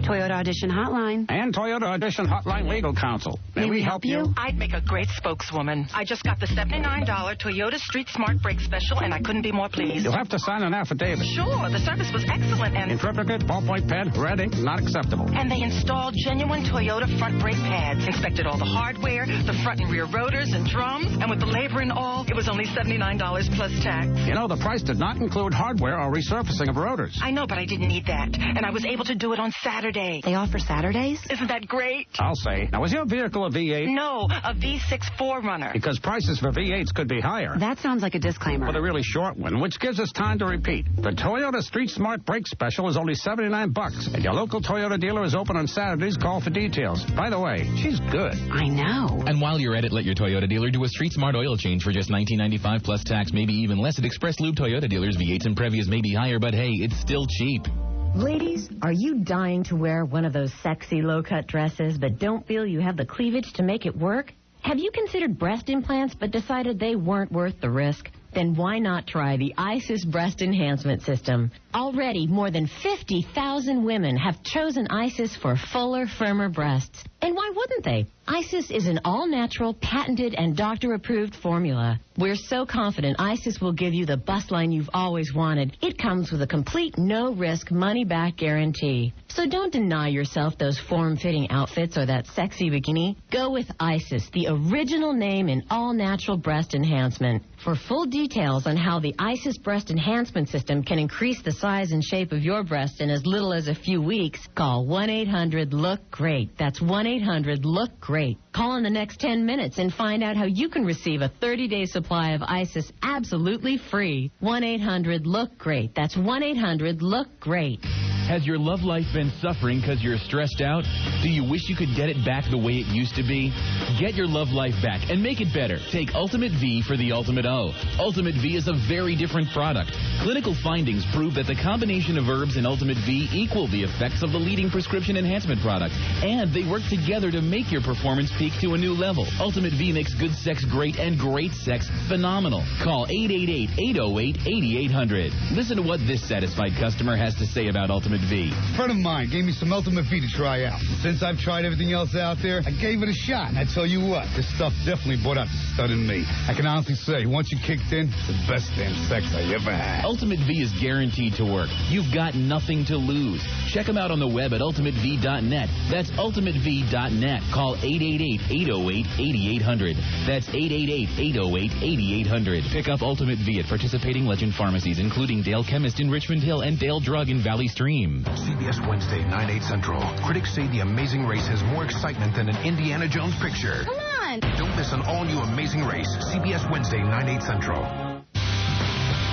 Toyota Audition Hotline. And Toyota Audition Hotline Legal Counsel. May we help you? I'd make a great spokeswoman. I just got the $79 Toyota Street Smart Brake Special, and I couldn't be more pleased. You'll have to sign an affidavit. Sure, the service was excellent, and... In triplicate, ballpoint pen, red ink, not acceptable. And they installed genuine Toyota front brake pads, inspected all the hardware, the front and rear rotors and drums, and with the labor and all, it was only $79 plus tax. You know, the price did not include hardware or resurfacing of rotors. I know, but I didn't need that, and I was able to do it on Saturday. They offer Saturdays? Isn't that great? I'll say. Now, was your vehicle a V8? No, a V6 4Runner. Because prices for V8s could be higher. That sounds like a disclaimer. For the really short one, which gives us time to repeat. The Toyota Street Smart Brake Special is only $79, and your local Toyota dealer is open on Saturdays. Call for details. By the way, she's good. I know. And while you're at it, let your Toyota dealer do a Street Smart oil change for just $19.95 plus tax, maybe even less at Express Lube Toyota dealers. V8s and Previas may be higher, but hey, it's still cheap. Ladies, are you dying to wear one of those sexy low-cut dresses but don't feel you have the cleavage to make it work? Have you considered breast implants but decided they weren't worth the risk? Then why not try the ISIS Breast Enhancement System? Already, more than 50,000 women have chosen ISIS for fuller, firmer breasts. And why wouldn't they? ISIS is an all-natural, patented, and doctor-approved formula. We're so confident ISIS will give you the bust line you've always wanted. It comes with a complete, no-risk, money-back guarantee. So don't deny yourself those form-fitting outfits or that sexy bikini. Go with ISIS, the original name in all-natural breast enhancement. For full details on how the ISIS Breast Enhancement System can increase the size and shape of your breast in as little as a few weeks, call 1-800-LOOK-GREAT. That's 1-800-LOOK-GREAT. Call in the next 10 minutes and find out how you can receive a 30-day supply of ISIS absolutely free. 1-800-LOOK-GREAT. That's 1-800-LOOK-GREAT. Has your love life been suffering because you're stressed out? Do you wish you could get it back the way it used to be? Get your love life back and make it better. Take Ultimate V for the Ultimate O. Ultimate V is a very different product. Clinical findings prove that the combination of herbs in Ultimate V equal the effects of the leading prescription enhancement product. And they work together to make your performance peak to a new level. Ultimate V makes good sex great and great sex phenomenal. Call 888-808-8800. Listen to what this satisfied customer has to say about Ultimate V. A friend of mine gave me some Ultimate V to try out. Since I've tried everything else out there, I gave it a shot. And I tell you what, this stuff definitely brought out the stud in me. I can honestly say, once you kicked in, it's the best damn sex I ever had. Ultimate V is guaranteed to work. You've got nothing to lose. Check them out on the web at ultimatev.net. That's ultimatev.net. Call 888-808-8800. That's 888-808-8800. Pick up Ultimate V at participating Legend pharmacies, including Dale Chemist in Richmond Hill and Dale Drug in Valley Stream. CBS Wednesday, 9/8 Central. Critics say The Amazing Race has more excitement than an Indiana Jones picture. Come on! Don't miss an all-new Amazing Race. CBS Wednesday, 9/8 Central.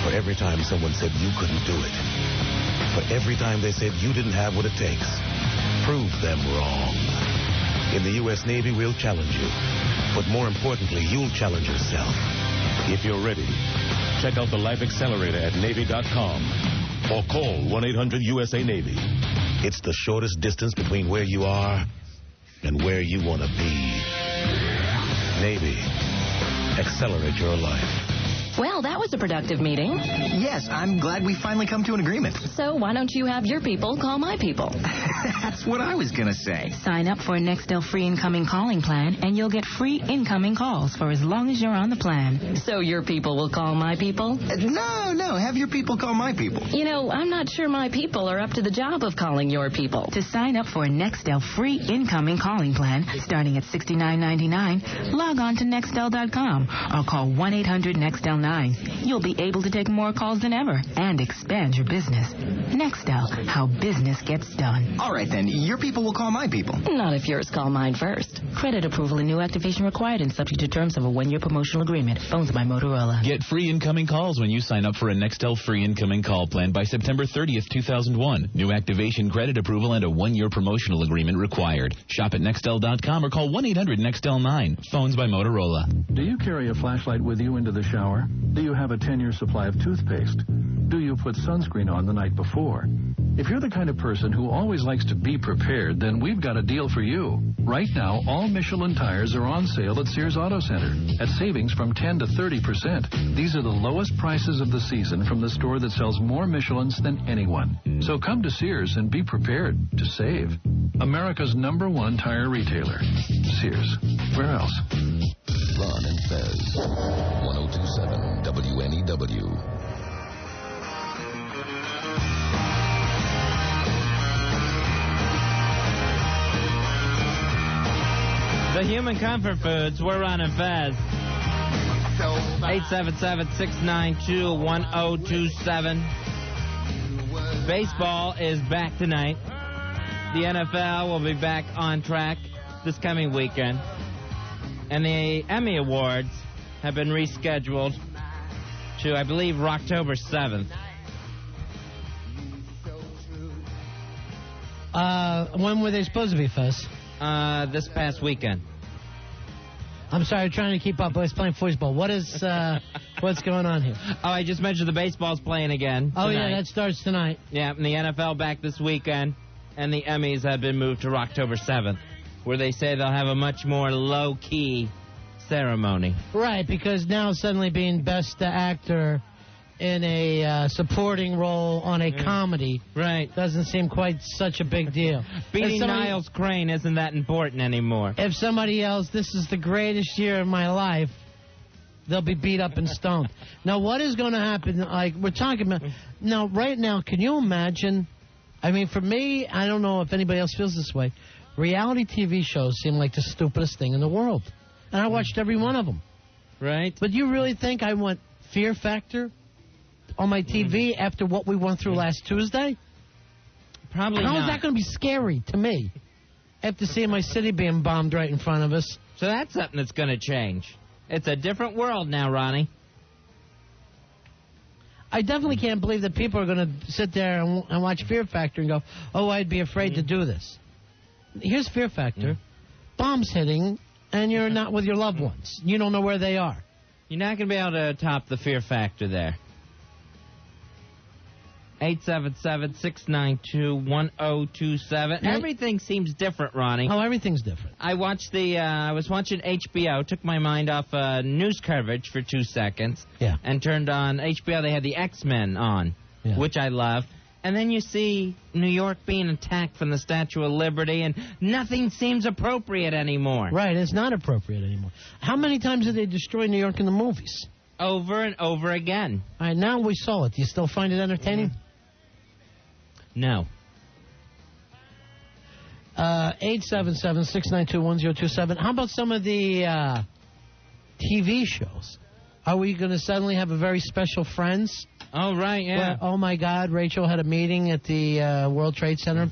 For every time someone said you couldn't do it, for every time they said you didn't have what it takes, prove them wrong. In the U.S. Navy, we'll challenge you. But more importantly, you'll challenge yourself. If you're ready, check out the Life Accelerator at Navy.com or call 1-800-USA-NAVY. It's the shortest distance between where you are and where you want to be. Navy. Accelerate your life. Well, that was a productive meeting. Yes, I'm glad we finally come to an agreement. So why don't you have your people call my people? That's what I was going to say. Sign up for a Nextel free incoming calling plan, and you'll get free incoming calls for as long as you're on the plan. So your people will call my people? No, have your people call my people. You know, I'm not sure my people are up to the job of calling your people. To sign up for a Nextel free incoming calling plan, starting at $69.99, log on to Nextel.com or call 1-800-NEXTEL-9. You'll be able to take more calls than ever and expand your business. Nextel, how business gets done. All right, then. Your people will call my people. Not if yours call mine first. Credit approval and new activation required and subject to terms of a 1-year promotional agreement. Phones by Motorola. Get free incoming calls when you sign up for a Nextel free incoming call plan by September 30th, 2001. New activation, credit approval, and a 1-year promotional agreement required. Shop at Nextel.com or call 1-800-NEXTEL-9. Phones by Motorola. Do you carry a flashlight with you into the shower? Do you have a 10-year supply of toothpaste? Do you put sunscreen on the night before? If you're the kind of person who always likes to be prepared, then we've got a deal for you. Right now, all Michelin tires are on sale at Sears Auto Center at savings from 10 to 30%. These are the lowest prices of the season from the store that sells more Michelins than anyone. So come to Sears and be prepared to save. America's #1 tire retailer. Sears. Where else? Ron and Fez. 1027 WNEW. The Human Comfort Foods. We're Ron and Fez. 877-692-1027. Baseball is back tonight. The NFL will be back on track this coming weekend. And the Emmy Awards have been rescheduled to, I believe, October 7th. When were they supposed to be, Fez? This past weekend. I'm sorry, I'm trying to keep up. I was playing football. What is, what's going on here? Oh, I just mentioned the baseball's playing again tonight. Oh, yeah, that starts tonight. Yeah, and the NFL back this weekend, and the Emmys have been moved to October 7th, where they say they'll have a much more low-key ceremony. Right, because now suddenly being Best Actor in a supporting role on a comedy doesn't seem quite such a big deal. Beating Niles Crane isn't that important anymore. If somebody else, this is the greatest year of my life, they'll be beat up and stoned. Now, what is going to happen? Like, we're talking about... Now, right now, can you imagine... I mean, for me, I don't know if anybody else feels this way. Reality TV shows seem like the stupidest thing in the world. And I watched every one of them. Right. But you really think I want Fear Factor on my TV after what we went through last Tuesday? Probably not. How is not. that going to be scary to me after seeing my city being bombed right in front of us? So that's something that's going to change. It's a different world now, Ronnie. I definitely can't believe that people are going to sit there and watch Fear Factor and go, oh, I'd be afraid to do this. Here's Fear Factor. Bombs hitting, and you're not with your loved ones. You don't know where they are. You're not going to be able to top the Fear Factor there. 877-692-1027. Everything seems different, Ronnie. Oh, everything's different. I was watching HBO, took my mind off news coverage for 2 seconds, and turned on HBO. They had the X-Men on, which I love. And then you see New York being attacked from the Statue of Liberty, and nothing seems appropriate anymore. Right, it's not appropriate anymore. How many times did they destroy New York in the movies? Over and over again. All right, now we saw it. Do you still find it entertaining? No. 877-692-1027. How about some of the TV shows? Are we going to suddenly have a very special Friends? Oh, right, yeah. Where, oh, my God, Rachel had a meeting at the World Trade Center.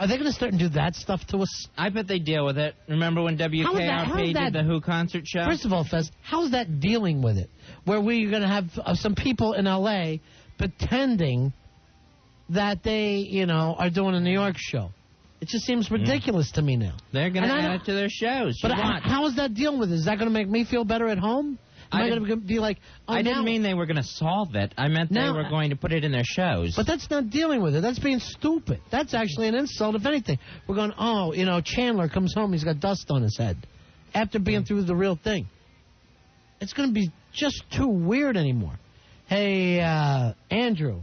Are they going to start and do that stuff to us? I bet they deal with it. Remember when WKRP did the Who concert show? First of all, Fez, how's that dealing with it? Where we're going to have some people in L.A. pretending that they, are doing a New York show. It just seems ridiculous to me now. They're going to add it to their shows. But how is that dealing with it? Is that going to make me feel better at home? Am I going to be like, I didn't mean they were going to solve it. I meant they were going to put it in their shows. But that's not dealing with it. That's being stupid. That's actually an insult, if anything. We're going, Chandler comes home, he's got dust on his head. After being through the real thing. It's going to be just too weird anymore. Hey, Andrew.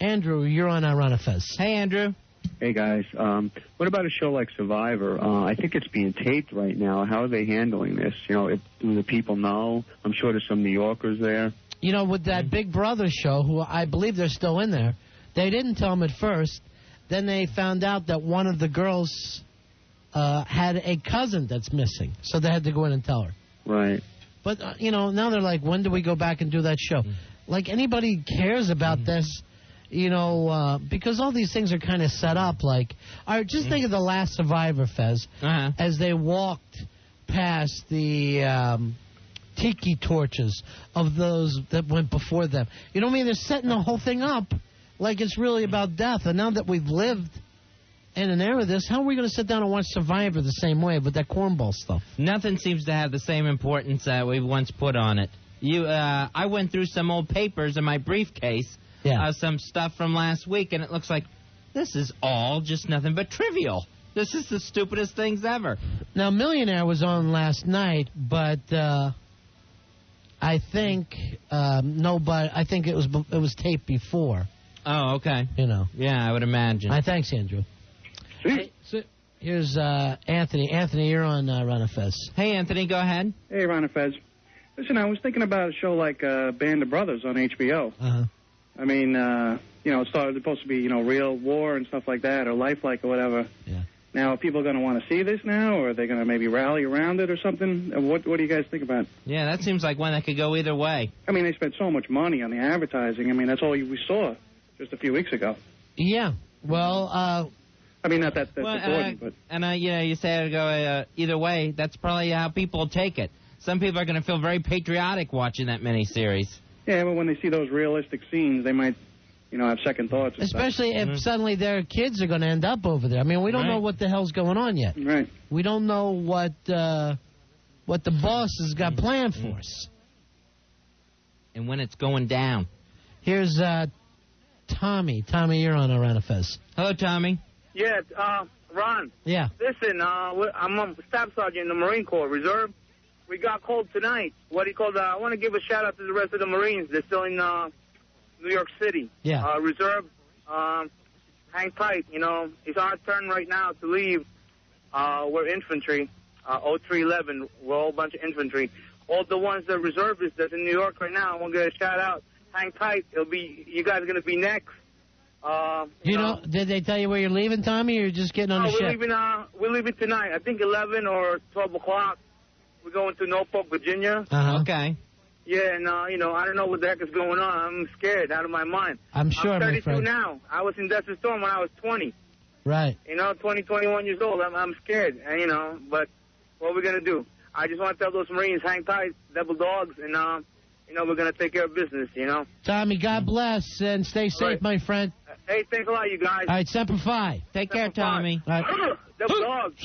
Andrew, you're on Ron and Fez. Hey, Andrew. Hey, guys. What about a show like Survivor? I think it's being taped right now. How are they handling this? Do the people know? I'm sure there's some New Yorkers there. With that Big Brother show, who I believe they're still in there, they didn't tell them at first. Then they found out that one of the girls had a cousin that's missing. So they had to go in and tell her. Right. But, now they're like, when do we go back and do that show? Like, anybody cares about this? Because all these things are kind of set up like... All right, just think of the last Survivor, Fez, as they walked past the tiki torches of those that went before them. You know what I mean? They're setting the whole thing up like it's really about death. And now that we've lived in an era of this, how are we going to sit down and watch Survivor the same way with that cornball stuff? Nothing seems to have the same importance we once put on it. I went through some old papers in my briefcase. Some stuff from last week, and it looks like This is all just nothing but trivial. This is the stupidest things ever. Now, Millionaire was on last night, but I think I think it was taped before. Oh, okay. You know. Yeah, I would imagine. Thanks, Andrew. Hey, here's Anthony. Anthony, you're on Ron and Fez. Hey, Anthony, go ahead. Hey, Ron and Fez. Listen, I was thinking about a show like Band of Brothers on HBO. Uh-huh. I mean, it's supposed to be, real war and stuff like that, or lifelike or whatever. Yeah. Now, are people going to want to see this now, or are they going to maybe rally around it or something? What do you guys think about it? Yeah, that seems like one that could go either way. I mean, they spent so much money on the advertising. I mean, that's all we saw just a few weeks ago. Yeah. Well, I mean, not that's important, but... And, you say it'll go either way. That's probably how people take it. Some people are going to feel very patriotic watching that miniseries. Yeah, but when they see those realistic scenes, they might... have second thoughts. Especially if suddenly their kids are going to end up over there. I mean, we don't know what the hell's going on yet. Right. We don't know what the boss has got planned for us. And when it's going down. Here's Tommy. Tommy, you're on Ron and Fez. Hello, Tommy. Yeah, Ron. Yeah. Listen, I'm a staff sergeant in the Marine Corps Reserve. We got called tonight. I want to give a shout out to the rest of the Marines. They're still in New York City. Yeah. Reserve, hang tight. It's our turn right now to leave. We're infantry, 0311. We're all a bunch of infantry. All the ones that are reservists that's in New York right now, I want to get a shout out. Hang tight. You guys are going to be next. Did they tell you where you're leaving, Tommy, or you're just getting on the ship? We're leaving tonight. I think 11 or 12 o'clock. We're going to Norfolk, Virginia. Okay. Yeah, and, I don't know what the heck is going on. I'm scared out of my mind. I'm sure, I'm 32 my friend. now. I was in Desert Storm when I was 20. Right. 21 years old. I'm scared, and, but what are we going to do? I just want to tell those Marines, hang tight, devil dogs, and, we're going to take care of business, Tommy, God bless, and stay safe, my friend. Hey, thanks a lot, you guys. All right, Semper Fi. Take care, Tommy. All right. Devil dogs.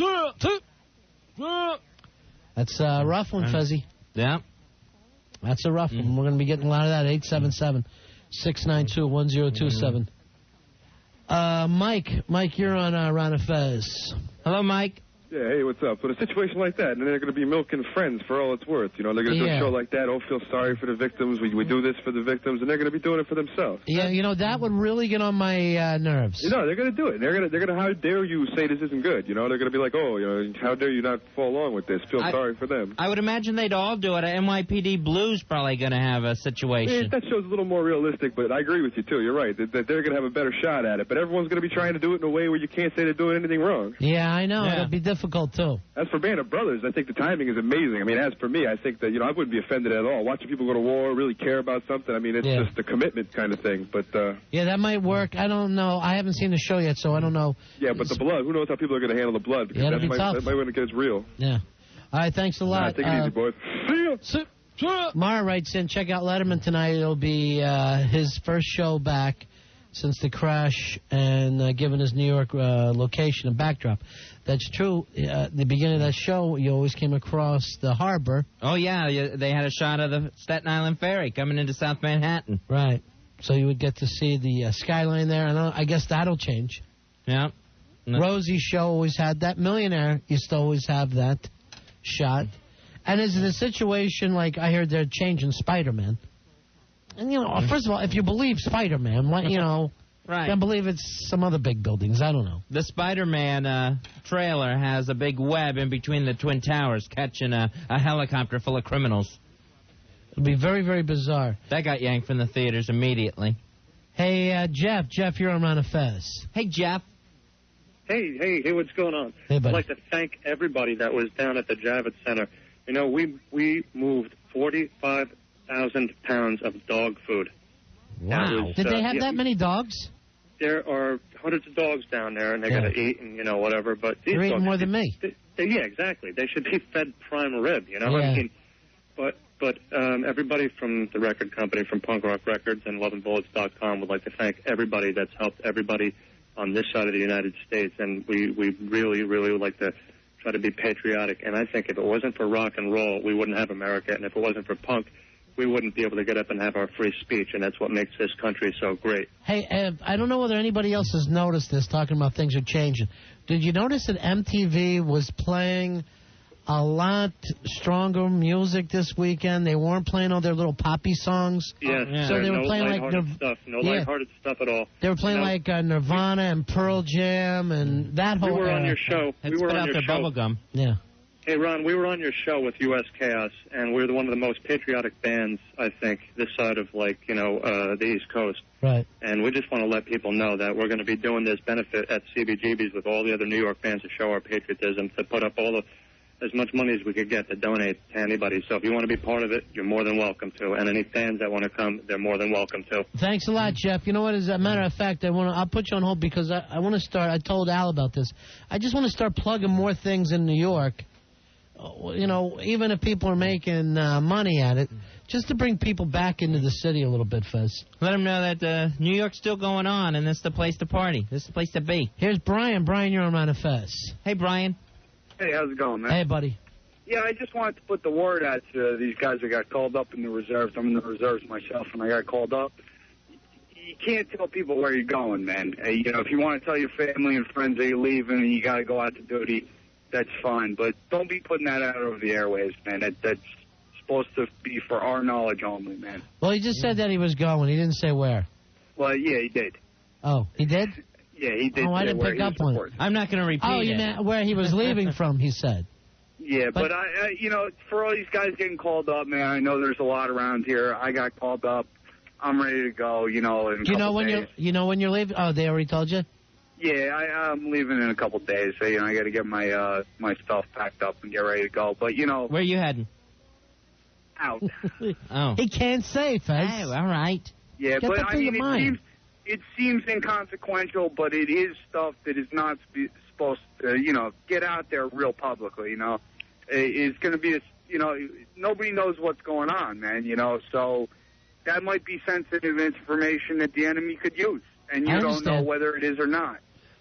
That's a rough one, Fezzy. Yeah. That's a rough one. We're going to be getting a lot of that. 877-692-1027. Mike, you're on Ron and Fez. Hello, Mike. Yeah, hey, what's up? But a situation like that, and they're going to be milking Friends for all it's worth. They're going to do a show like that. Oh, feel sorry for the victims. We do this for the victims, and they're going to be doing it for themselves. Yeah, that would really get on my nerves. They're going to do it. They're going to. How dare you say this isn't good? They're going to be like, how dare you not follow along with this? Feel sorry for them. I would imagine they'd all do it. NYPD Blue's probably going to have a situation. That show's a little more realistic, but I agree with you too. You're right that they're going to have a better shot at it. But everyone's going to be trying to do it in a way where you can't say they're doing anything wrong. Yeah, I know. It'll be difficult too. As for Band of Brothers, I think the timing is amazing. I mean, as for me, I think that, I wouldn't be offended at all. Watching people go to war, really care about something, I mean, it's just a commitment kind of thing. But yeah, that might work. I don't know. I haven't seen the show yet, so I don't know. Yeah, but the blood, who knows how people are going to handle the blood? Because that'll be tough. That might when it gets real. Yeah. All right, thanks a lot. Take it easy, boys. See ya. Mara writes in, check out Letterman tonight. It'll be his first show back since the crash and given his New York location and backdrop. That's true. The beginning of that show, you always came across the harbor. Oh, yeah. They had a shot of the Staten Island ferry coming into South Manhattan. Right. So you would get to see the skyline there, and I guess that'll change. Yeah. Rosie's show always had that. Millionaire used to always have that shot. And is it a situation like I heard they're changing Spider-Man? And, first of all, if you believe Spider-Man, right. Then believe it's some other big buildings. I don't know. The Spider-Man trailer has a big web in between the Twin Towers catching a helicopter full of criminals. It'll be very, very bizarre. That got yanked from the theaters immediately. Hey, Jeff. Jeff, you're on Ron and Fez. Hey, Jeff. Hey, what's going on? Hey, buddy. I'd like to thank everybody that was down at the Javits Center. We moved 45,000 pounds of dog food. Wow. Did they have that many dogs? There are hundreds of dogs down there, and they're going to eat and, whatever. But these They're eating dogs, more than me. Yeah, exactly. They should be fed prime rib, Yeah. I mean, but everybody from the record company, from Punk Rock Records and LoveandBullets.com would like to thank everybody that's helped everybody on this side of the United States. And we really, really would like to try to be patriotic. And I think if it wasn't for rock and roll, we wouldn't have America. And if it wasn't for punk, we wouldn't be able to get up and have our free speech, and that's what makes this country so great. Hey, I don't know whether anybody else has noticed this, talking about things are changing. Did you notice that MTV was playing a lot stronger music this weekend? They weren't playing all their little poppy songs. Yes, So they were playing like stuff. No lighthearted stuff at all. They were playing like Nirvana and Pearl Jam and that whole. We were on your show. We were on your show. Bubble gum. Yeah. Hey, Ron, we were on your show with U.S. Chaos, and we're one of the most patriotic bands, I think, this side of, the East Coast. Right. And we just want to let people know that we're going to be doing this benefit at CBGB's with all the other New York bands to show our patriotism, to put up as much money as we could get to donate to anybody. So if you want to be part of it, you're more than welcome to. And any fans that want to come, they're more than welcome to. Thanks a lot, Jeff. You know what? As a matter of fact, I'll put you on hold because I want to start. I told Al about this. I just want to start plugging more things in New York. You know, even if people are making money at it, just to bring people back into the city a little bit, Fez. Let them know that New York's still going on, and this is the place to party. This is the place to be. Here's Brian. Brian, you're on Ron and Fez. Hey, Brian. Hey, how's it going, man? Hey, buddy. Yeah, I just wanted to put the word out to these guys that got called up in the reserves. I'm in the reserves myself, and I got called up. You can't tell people where you're going, man. You know, if you want to tell your family and friends that you're leaving and you got to go out to duty, that's fine. But don't be putting that out over the airwaves, man. That's supposed to be for our knowledge only, man. Well, he just said that he was going. He didn't say where. Well, yeah, he did. Oh, he did? Yeah, he did. Oh, I didn't pick up on it. I'm not going to repeat it. Oh, you meant where he was leaving from, he said. Yeah, but I, you know, for all these guys getting called up, man, I know there's a lot around here. I got called up. I'm ready to go, you know, in a couple days. You know when you're leaving? Oh, they already told you? Yeah, I'm leaving in a couple days, so, you know, I got to get my my stuff packed up and get ready to go. But, you know. Where are you heading? Out. Oh. He can't say, Fez. Oh, all right. Yeah, Get but, that I through mean, your mind. it seems inconsequential, but it is stuff that is not supposed to, you know, get out there real publicly, you know. It's going to be, you know, nobody knows what's going on, man, you know, so that might be sensitive information that the enemy could use, and you don't know whether it is or not.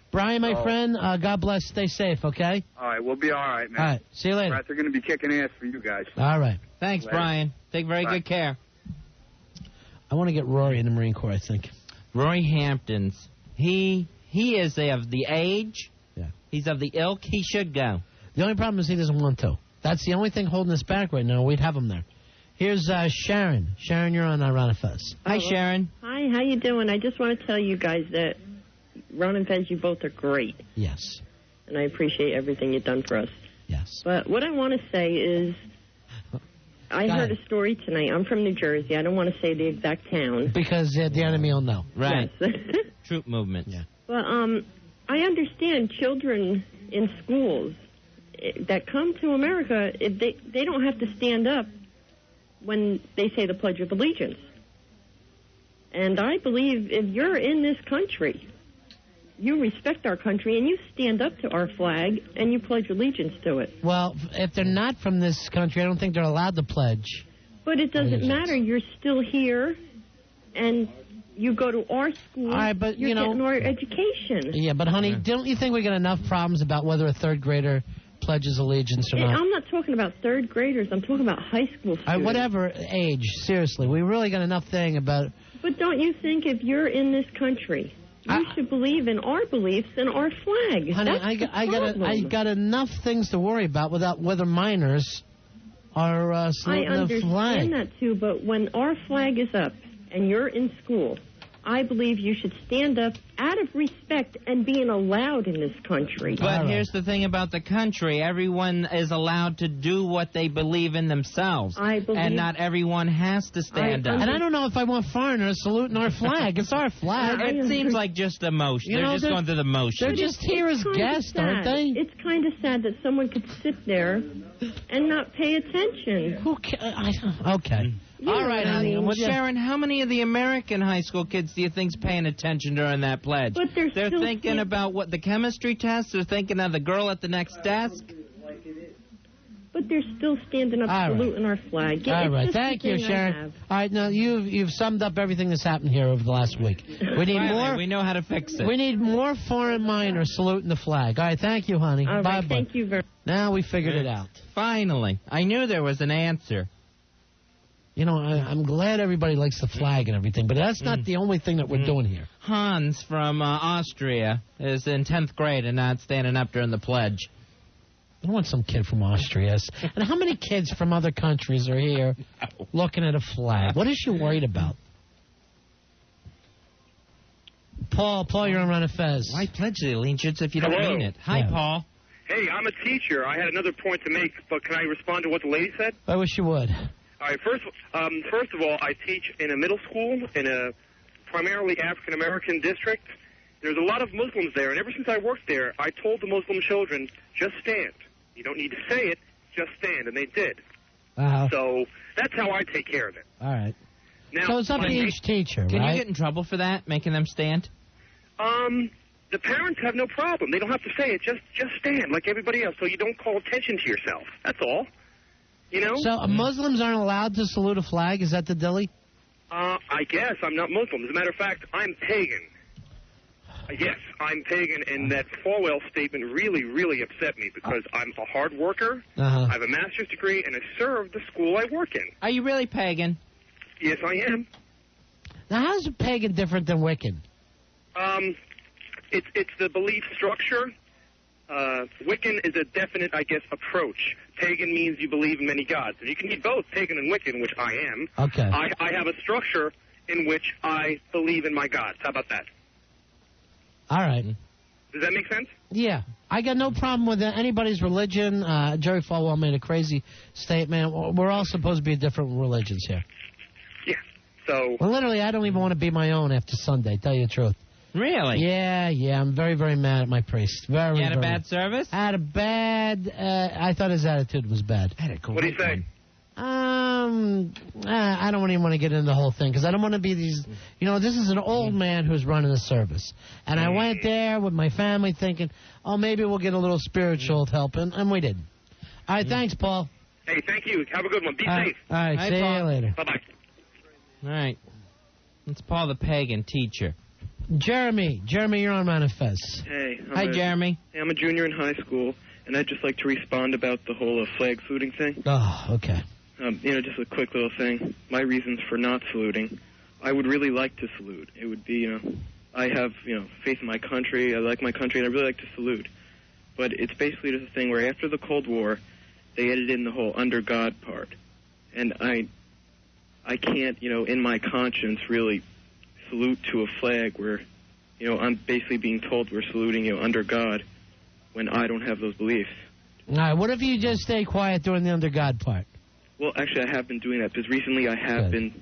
Brian, my friend, God bless. Stay safe, okay? All right, we'll be all right, man. All right, see you later. Rats are going to be kicking ass for you guys. All right. Thanks, Later. Brian. Take very good care. I want to get Rory in the Marine Corps, I think. Rory Hampton's. He is of the age. Yeah. He's of the ilk. He should go. The only problem is he doesn't want to. That's the only thing holding us back right now. We'd have him there. Here's Sharon. Sharon, you're on Ron and Fez. Hi, Sharon. Hi, how you doing? I just want to tell you guys that Ron and Fez, you both are great. Yes. And I appreciate everything you've done for us. Yes. But what I want to say is, I heard a story tonight. I'm from New Jersey. I don't want to say the exact town. Because the enemy will know. Right. Yes. Troop movement. Yeah. But I understand children in schools that come to America, if they don't have to stand up when they say the Pledge of Allegiance. And I believe if you're in this country, you respect our country and you stand up to our flag and you pledge allegiance to it. Well, if they're not from this country, I don't think they're allowed to pledge. But it doesn't matter. You're still here, and you go to our school. All right, but, you're you know, getting our education. Yeah, but, honey, don't you think we got enough problems about whether a third grader pledges allegiance or not? I'm not talking about third graders. I'm talking about high school students. All right, whatever age, seriously. We really got enough thing about... But don't you think if you're in this country, you should believe in our beliefs and our flag? Honey, That's I got enough things to worry about without whether minors are saluting the flag. I understand that, too, but when our flag is up and you're in school, I believe you should stand up out of respect and being allowed in this country. But here's the thing about the country. Everyone is allowed to do what they believe in themselves. I believe... And not everyone has to stand up. And I don't know if I want foreigners saluting our flag. It's our flag. It seems like just a motion. You know, they're just going through the motion. They're just here as guests, aren't they? It's kind of sad that someone could sit there and not pay attention. Okay. All right, Sharon, how many of the American high school kids do you think's paying attention during that pledge? But they're thinking about what the chemistry test. They're thinking of the girl at the next desk. But they're still standing up, saluting our flag. All right, just thank the you, thing I Sharon. have. All right, now you've summed up everything that's happened here over the last week. We need more. We know how to fix it. We need more foreign minors saluting the flag. All right, thank you, honey. All Bye, right, thank you very much. Now we figured it out. Finally, I knew there was an answer. You know, I'm glad everybody likes the flag and everything, but that's not the only thing that we're doing here. Hans from Austria is in 10th grade and not standing up during the pledge. I want some kid from Austria. And how many kids from other countries are here looking at a flag? What is she worried about? Paul, you're on Ron and Fez. Why pledge the allegiance if you don't mean it? Hi, Paul. Hey, I'm a teacher. I had another point to make, but can I respond to what the lady said? I wish you would. All right, first of all, I teach in a middle school in a primarily African-American district. There's a lot of Muslims there, and ever since I worked there, I told the Muslim children, just stand. You don't need to say it, just stand, and they did. Wow. So that's how I take care of it. All right. Now, So it's up to each teacher, Can right? you get in trouble for that, making them stand? The parents have no problem. They don't have to say it. Just stand like everybody else so you don't call attention to yourself. That's all. You know? So Muslims aren't allowed to salute a flag? Is that the dilly? I guess. I'm not Muslim. As a matter of fact, I'm pagan. Yes, I'm pagan, and that Falwell statement really, really upset me because I'm a hard worker, I have a master's degree, and I serve the school I work in. Are you really pagan? Yes, I am. Now, how's a pagan different than Wiccan? It's the belief structure. Wiccan is a definite, I guess, approach. Pagan means you believe in many gods. And you can be both pagan and Wiccan, which I am. Okay. I have a structure in which I believe in my gods. How about that? All right. Does that make sense? Yeah. I got no problem with anybody's religion. Jerry Falwell made a crazy statement. We're all supposed to be different religions here. Yeah. So. Well, literally, I don't even want to be my own after Sunday, tell you the truth. Really? Yeah. I'm very, very mad at my priest. You had a bad service? I had a bad... I thought his attitude was bad. What do you say? I don't even want to get into the whole thing because I don't want to be these... You know, this is an old man who's running the service. And I went there with my family thinking, oh, maybe we'll get a little spiritual help, and we didn't. All right, thanks, Paul. Hey, thank you. Have a good one. Be safe. All right, Hi, see Paul. you later. Bye-bye. All right. It's Paul the pagan teacher. Jeremy, you're on Ron and Fez. Hey. Hi, Jeremy. Hey, I'm a junior in high school, and I'd just like to respond about the whole flag saluting thing. Oh, okay. Just a quick little thing. My reasons for not saluting. I would really like to salute. It would be, I have, faith in my country. I like my country, and I really like to salute. But it's basically just a thing where after the Cold War, they added in the whole under God part. And I can't, in my conscience really salute to a flag where, I'm basically being told we're saluting, under God when I don't have those beliefs. All right, what if you just stay quiet during the under God part? Well, actually, I have been doing that because recently I have been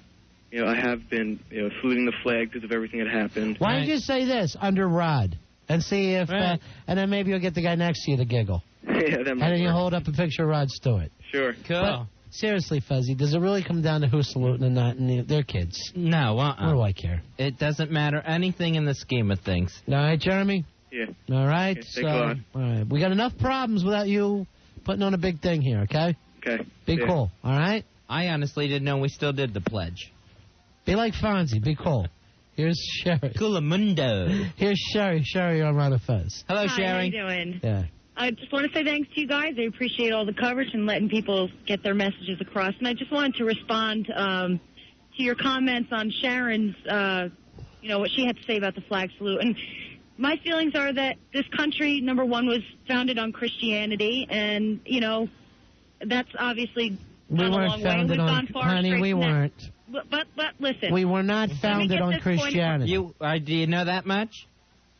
saluting the flag because of everything that happened. Why don't you say this, under Rod, and see if, and then maybe you'll get the guy next to you to giggle. Yeah, that and might then you work. hold up a picture of Rod Stewart. Sure. Cool. But, seriously, Fuzzy, does it really come down to who's saluting and not? And they're kids. No, What do I care? It doesn't matter anything in the scheme of things. All right, Jeremy? Yeah. All right. Okay, thanks a lot. All right. We got enough problems without you putting on a big thing here, okay? Okay. Be cool, all right? I honestly didn't know we still did the pledge. Be like Fonzie. Be cool. Here's Sherry. Coolamundo. Here's Sherry. Sherry on Ron and Fez. Hello, Hi, Sherry. how you doing? Yeah. I just want to say thanks to you guys. I appreciate all the coverage and letting people get their messages across. And I just wanted to respond to your comments on Sharon's, what she had to say about the flag salute. And my feelings are that this country, number one, was founded on Christianity. And, that's obviously gone a long way. We've gone far honey, straight we from that. weren't. But listen. We were not founded on Christianity. Do you know that much?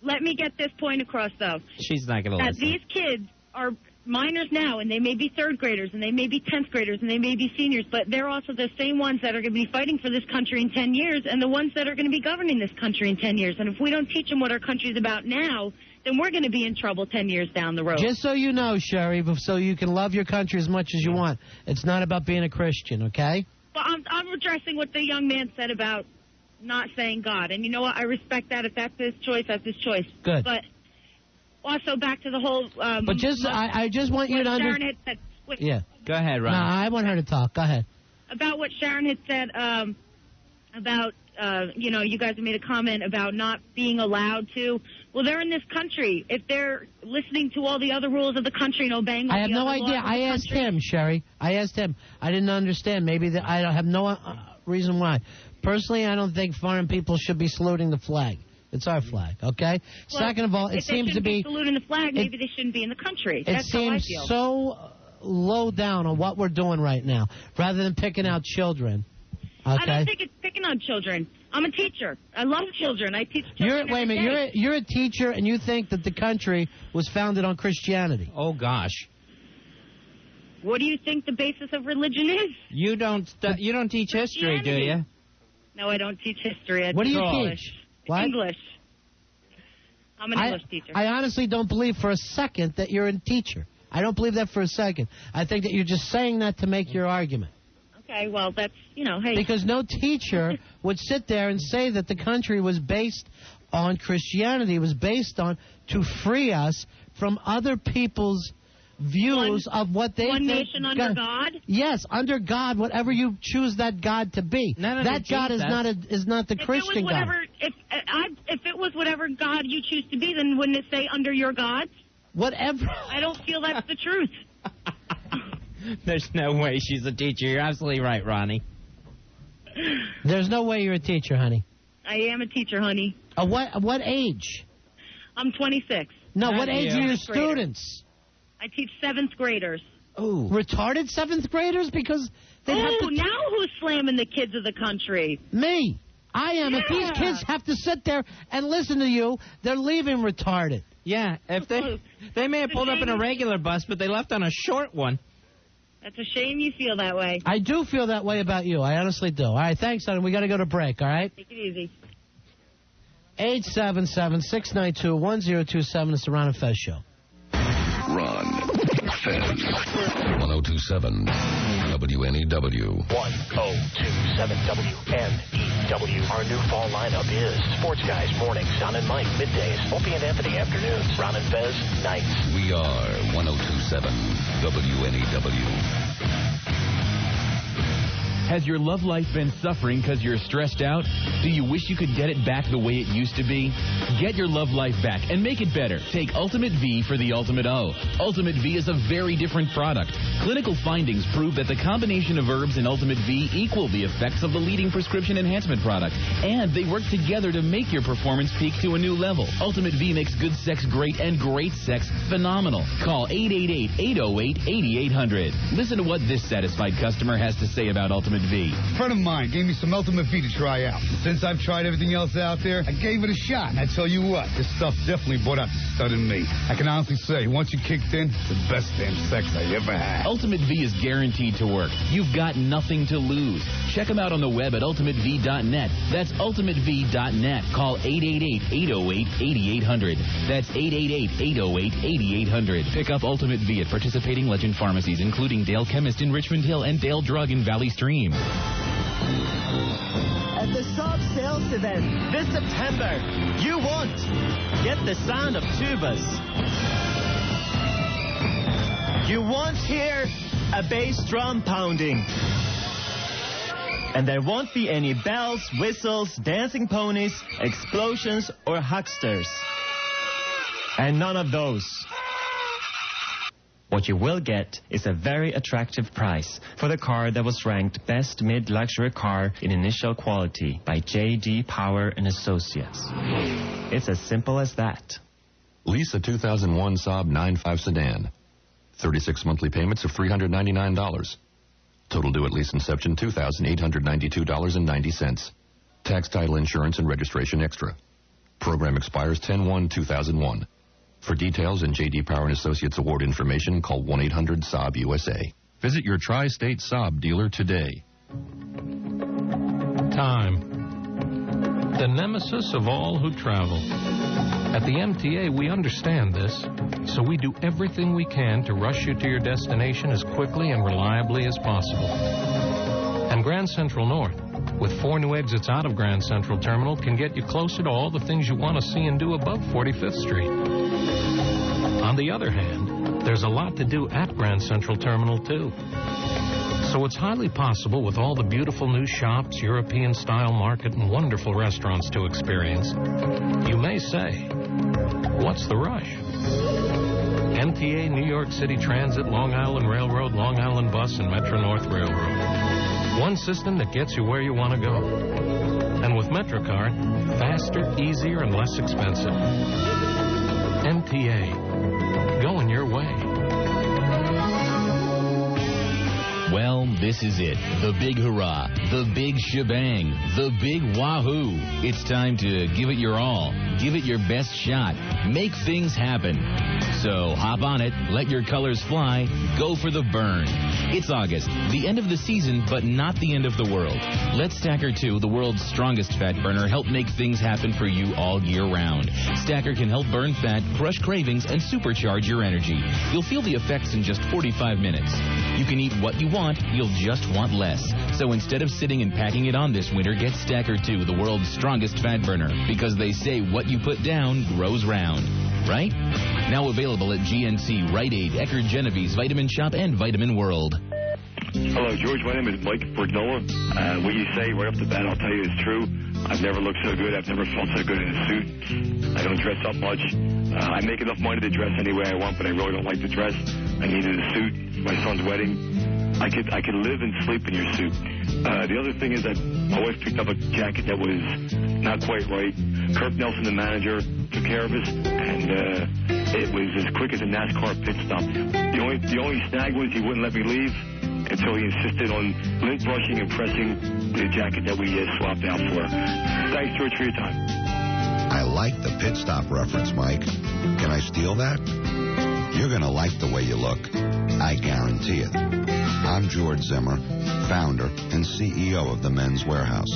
Let me get this point across, though. She's not going to That listen. these kids are minors now, and they may be third graders, and they may be 10th graders, and they may be seniors, but they're also the same ones that are going to be fighting for this country in 10 years and the ones that are going to be governing this country in 10 years. And if we don't teach them what our country's about now, then we're going to be in trouble 10 years down the road. Just so you know, Sherry, so you can love your country as much as you want, it's not about being a Christian, okay? Well, I'm addressing what the young man said about not saying God. And you know what? I respect that. If that's his choice, that's his choice. Good. But also back to the whole... but I just want you to Sharon had said, Yeah. Go ahead, Ron. No, I want her to talk. Go ahead. about what Sharon had said about you guys have made a comment about not being allowed to. Well, they're in this country. If they're listening to all the other rules of the country and obeying all I have the no other idea. laws of I the asked country, him, Sherry. I asked him. I didn't understand. Maybe I have no reason why. Personally, I don't think foreign people should be saluting the flag. It's our flag, okay? Well, Second of all, it if they seems to shouldn't be... saluting the flag, maybe they shouldn't be in the country. It That's how I seems feel. so low down on what we're doing right now, rather than picking out children. Okay? I don't think it's picking on children. I'm a teacher. I love children. I teach children Wait a every minute. day. You're a teacher, and you think that the country was founded on Christianity. Oh, gosh. What do you think the basis of religion is? You don't teach history, do you? No, I don't teach history. I What do teach you English. teach? What? English. I'm an English teacher. I honestly don't believe for a second that you're a teacher. I don't believe that for a second. I think that you're just saying that to make your argument. Okay, well, that's, hey. Because no teacher would sit there and say that the country was based on Christianity. It was based on to free us from other people's views of what they one think. nation under God? Yes, under God, whatever you choose that God to be. That God is not the Christian God. If it was whatever God you choose to be, then wouldn't it say under your gods? Whatever. I don't feel that's the truth. There's no way she's a teacher. You're absolutely right, Ronnie. There's no way you're a teacher, honey. I am a teacher, honey. What age? I'm 26. No, what age are your Seventh graders. students? I teach 7th graders. Oh, retarded 7th graders? Because they have to... now who's slamming the kids of the country? Me. I am. Yeah. If these kids have to sit there and listen to you, they're leaving retarded. Yeah, if they may have pulled up in a regular bus, but they left on a short one. That's a shame you feel that way. I do feel that way about you. I honestly do. All right, thanks, son. We got to go to break, all right? Take it easy. 877-692-1027. It's the Ron and Fez Show. Ron, Fez, 1027 WNEW. 1027 WNEW. Our new fall lineup is Sports Guys mornings, Don and Mike middays, Opie and Anthony afternoons, Ron and Fez nights. We are 1027 WNEW. Has your love life been suffering because you're stressed out? Do you wish you could get it back the way it used to be? Get your love life back and make it better. Take Ultimate V for the Ultimate O. Ultimate V is a very different product. Clinical findings prove that the combination of herbs in Ultimate V equal the effects of the leading prescription enhancement product. And they work together to make your performance peak to a new level. Ultimate V makes good sex great and great sex phenomenal. Call 888-808-8800. Listen to what this satisfied customer has to say about Ultimate V. A friend of mine gave me some Ultimate V to try out. Since I've tried everything else out there, I gave it a shot. And I tell you what, this stuff definitely brought out the stud in me. I can honestly say, once you kicked in, it's the best damn sex I ever had. Ultimate V is guaranteed to work. You've got nothing to lose. Check them out on the web at ultimatev.net. That's ultimatev.net. Call 888-808-8800. That's 888-808-8800. Pick up Ultimate V at participating Legend pharmacies, including Dale Chemist in Richmond Hill and Dale Drug in Valley Stream. At the Saab Sales Event this September, you won't get the sound of tubas. You won't hear a bass drum pounding. And there won't be any bells, whistles, dancing ponies, explosions, or hucksters. And none of those. What you will get is a very attractive price for the car that was ranked Best Mid-Luxury Car in Initial Quality by J.D. Power & Associates. It's as simple as that. Lease a 2001 Saab 9.5 sedan. 36 monthly payments of $399. Total due at lease inception $2,892.90. Tax, title, insurance, and registration extra. Program expires 10/1/2001. For details and J.D. Power & Associates award information, call 1-800-SAAB-USA. Visit your Tri-State Saab dealer today. Time. The nemesis of all who travel. At the MTA, we understand this, so we do everything we can to rush you to your destination as quickly and reliably as possible. And Grand Central North, with 4 new exits out of Grand Central Terminal, can get you closer to all the things you want to see and do above 45th Street. On the other hand, there's a lot to do at Grand Central Terminal, too. So it's highly possible, with all the beautiful new shops, European-style market, and wonderful restaurants to experience, you may say, what's the rush? MTA, New York City Transit, Long Island Railroad, Long Island Bus, and Metro North Railroad. One system that gets you where you want to go. And with MetroCard, faster, easier, and less expensive. MTA, going your way. Well, this is it. The big hurrah. The big shebang. The big wahoo. It's time to give it your all. Give it your best shot. Make things happen. So hop on it. Let your colors fly. Go for the burn. It's August, the end of the season, but not the end of the world. Let Stacker 2, the world's strongest fat burner, help make things happen for you all year round. Stacker can help burn fat, crush cravings, and supercharge your energy. You'll feel the effects in just 45 minutes. You can eat what you want, you'll just want less. So instead of sitting and packing it on this winter, get Stacker 2, the world's strongest fat burner, because they say what you put down grows round. Right? Now available at GNC, Rite Aid, Eckerd Genovese, Vitamin Shop, and Vitamin World. Hello, George. My name is Mike Brignola. What you say right off the bat, I'll tell you, is true. I've never looked so good. I've never felt so good in a suit. I don't dress up much. I make enough money to dress any way I want, but I really don't like to dress. I needed a suit. My son's wedding. I could live and sleep in your suit. The other thing is that my wife picked up a jacket that was not quite right. Kirk Nelson, the manager, took care of us, and it was as quick as a NASCAR pit stop. The only snag was he wouldn't let me leave until he insisted on lint brushing and pressing the jacket that we swapped out for. Thanks, George, for your time. I like the pit stop reference, Mike. Can I steal that? You're going to like the way you look. I guarantee it. I'm George Zimmer, founder and CEO of the Men's Warehouse.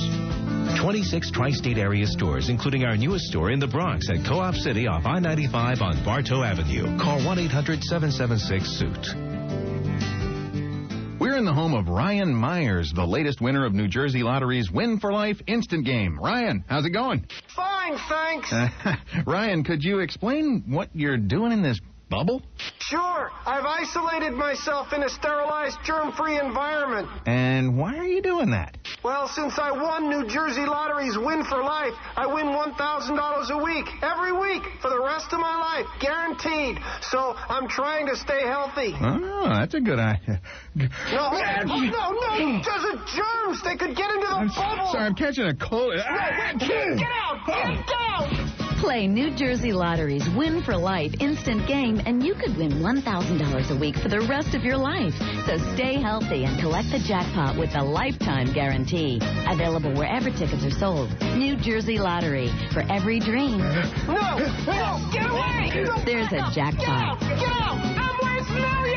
26 tri-state area stores, including our newest store in the Bronx at Co-op City off I-95 on Bartow Avenue. Call 1-800-776-SUIT. We're in the home of Ryan Myers, the latest winner of New Jersey Lottery's Win for Life instant game. Ryan, how's it going? Fine, thanks. Ryan, could you explain what you're doing in this bubble? Sure. I've isolated myself in a sterilized, germ-free environment. And why are you doing that? Well, since I won New Jersey Lottery's Win for Life, I win $1,000 a week, every week, for the rest of my life, guaranteed. So I'm trying to stay healthy. Oh, that's a good idea. No, those are germs. They could get into the bubble. Sorry, I'm catching a cold. Get out! Get out! Play New Jersey Lottery's Win for Life instant game, and you could win $1,000 a week for the rest of your life. So stay healthy and collect the jackpot with a lifetime guarantee. Available wherever tickets are sold. New Jersey Lottery. For every dream. No! Get away! There's a jackpot. Get out! I'm worth millions!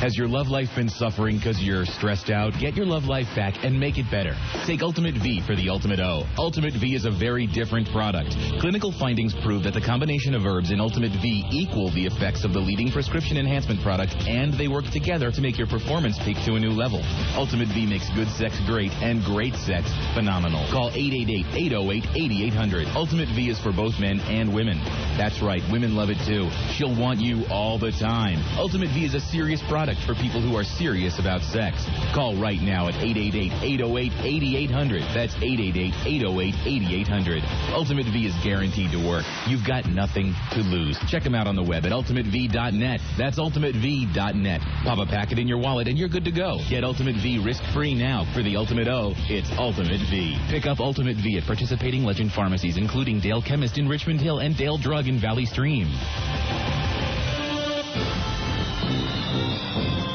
Has your love life been suffering because you're stressed out? Get your love life back and make it better. Take Ultimate V for the Ultimate O. Ultimate V is a very different product. Clinical findings prove that the combination of herbs in Ultimate V equal the effects of the leading prescription enhancement product, and they work together to make your performance peak to a new level. Ultimate V makes good sex great and great sex phenomenal. Call 888-808-8800. Ultimate V is for both men and women. That's right, women love it too. She'll want you all the time. Ultimate V is a serious product for people who are serious about sex. Call right now at 888-808-8800. That's 888-808-8800. Ultimate V is guaranteed to work. You've got nothing to lose. Check them out on the web at ultimatev.net. That's ultimatev.net. Pop a packet in your wallet and you're good to go. Get Ultimate V risk-free now. For the Ultimate O, it's Ultimate V. Pick up Ultimate V at participating Legend pharmacies, including Dale Chemist in Richmond Hill and Dale Drug in Valley Stream.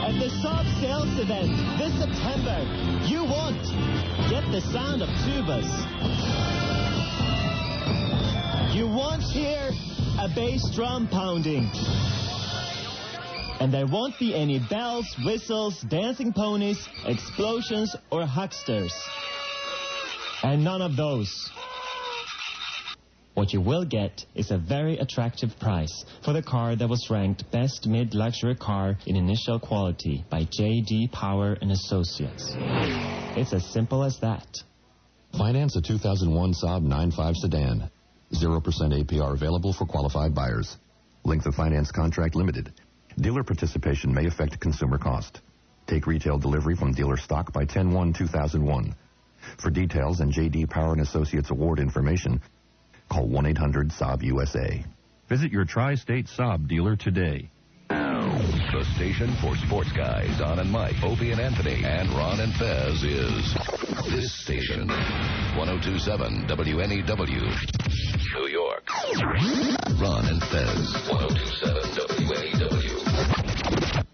At the Saab Sales Event this September, you won't get the sound of tubas. You won't hear a bass drum pounding. And there won't be any bells, whistles, dancing ponies, explosions, or hucksters. And none of those. What you will get is a very attractive price for the car that was ranked best mid-luxury car in initial quality by J.D. Power and Associates. It's as simple as that. Finance a 2001 Saab 9.5 sedan. 0% APR available for qualified buyers. Length of finance contract limited. Dealer participation may affect consumer cost. Take retail delivery from dealer stock by 10/1/2001. For details and J.D. Power & Associates award information, call 1-800-SAAB-USA. Visit your Tri-State Saab dealer today. The station for sports guys, Don and Mike, Opie and Anthony, and Ron and Fez is this station, 102.7 WNEW, New York. Ron and Fez, 102.7 WNEW.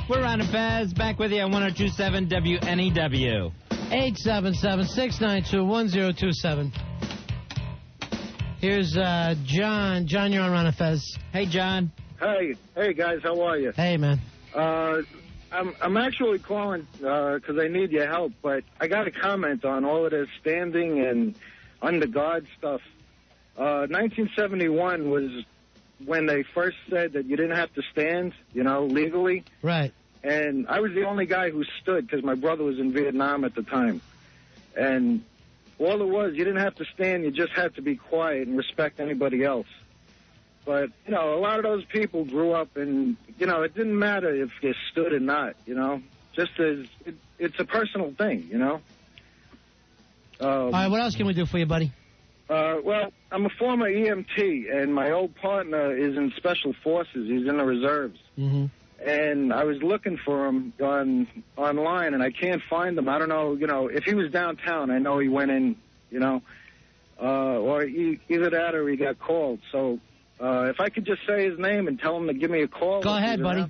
We're Ron and Fez, back with you on 102.7 WNEW. 877-692-1027. Here's John. John, you're on Ron and Fez. Hey, John. Hey guys, how are you? Hey, man. I'm actually calling because I need your help, but I got to comment on all of this standing and under guard stuff. 1971 was when they first said that you didn't have to stand, legally. Right. And I was the only guy who stood because my brother was in Vietnam at the time. And all it was, you didn't have to stand, you just had to be quiet and respect anybody else. But, a lot of those people grew up and, it didn't matter if you stood or not, just as it's a personal thing, All right, what else can we do for you, buddy? Well, I'm a former EMT, and my old partner is in Special Forces. He's in the reserves. Mm-hmm. And I was looking for him online, and I can't find him. I don't know, if he was downtown, I know he went in, or either that or he got called. So if I could just say his name and tell him to give me a call. Go ahead, buddy.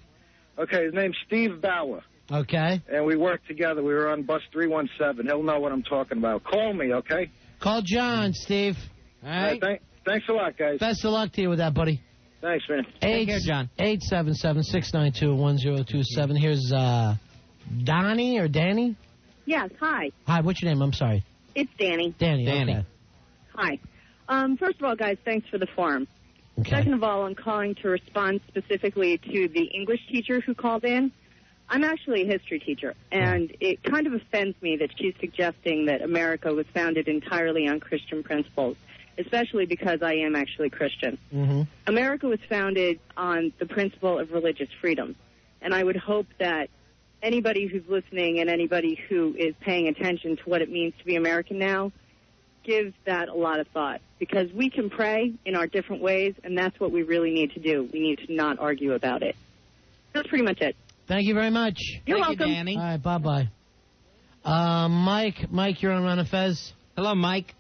Okay, his name's Steve Bauer. Okay. And we worked together. We were on bus 317. He'll know what I'm talking about. Call me, okay? Call John, Steve. All right. Thanks a lot, guys. Best of luck to you with that, buddy. Thanks, man. Take care, John. 877-692-1027. Here's Donnie or Danny? Yes, hi. Hi, what's your name? I'm sorry. It's Danny. Danny. Okay. Hi. First of all, guys, thanks for the forum. Okay. Second of all, I'm calling to respond specifically to the English teacher who called in. I'm actually a history teacher, and it kind of offends me that she's suggesting that America was founded entirely on Christian principles, especially because I am actually Christian. Mm-hmm. America was founded on the principle of religious freedom, and I would hope that anybody who's listening and anybody who is paying attention to what it means to be American now gives that a lot of thought, because we can pray in our different ways, and that's what we really need to do. We need to not argue about it. That's pretty much it. Thank you very much. You're welcome. You, Danny. All right, bye-bye. Mike, you're on Ron and Fez. Hello, Mike.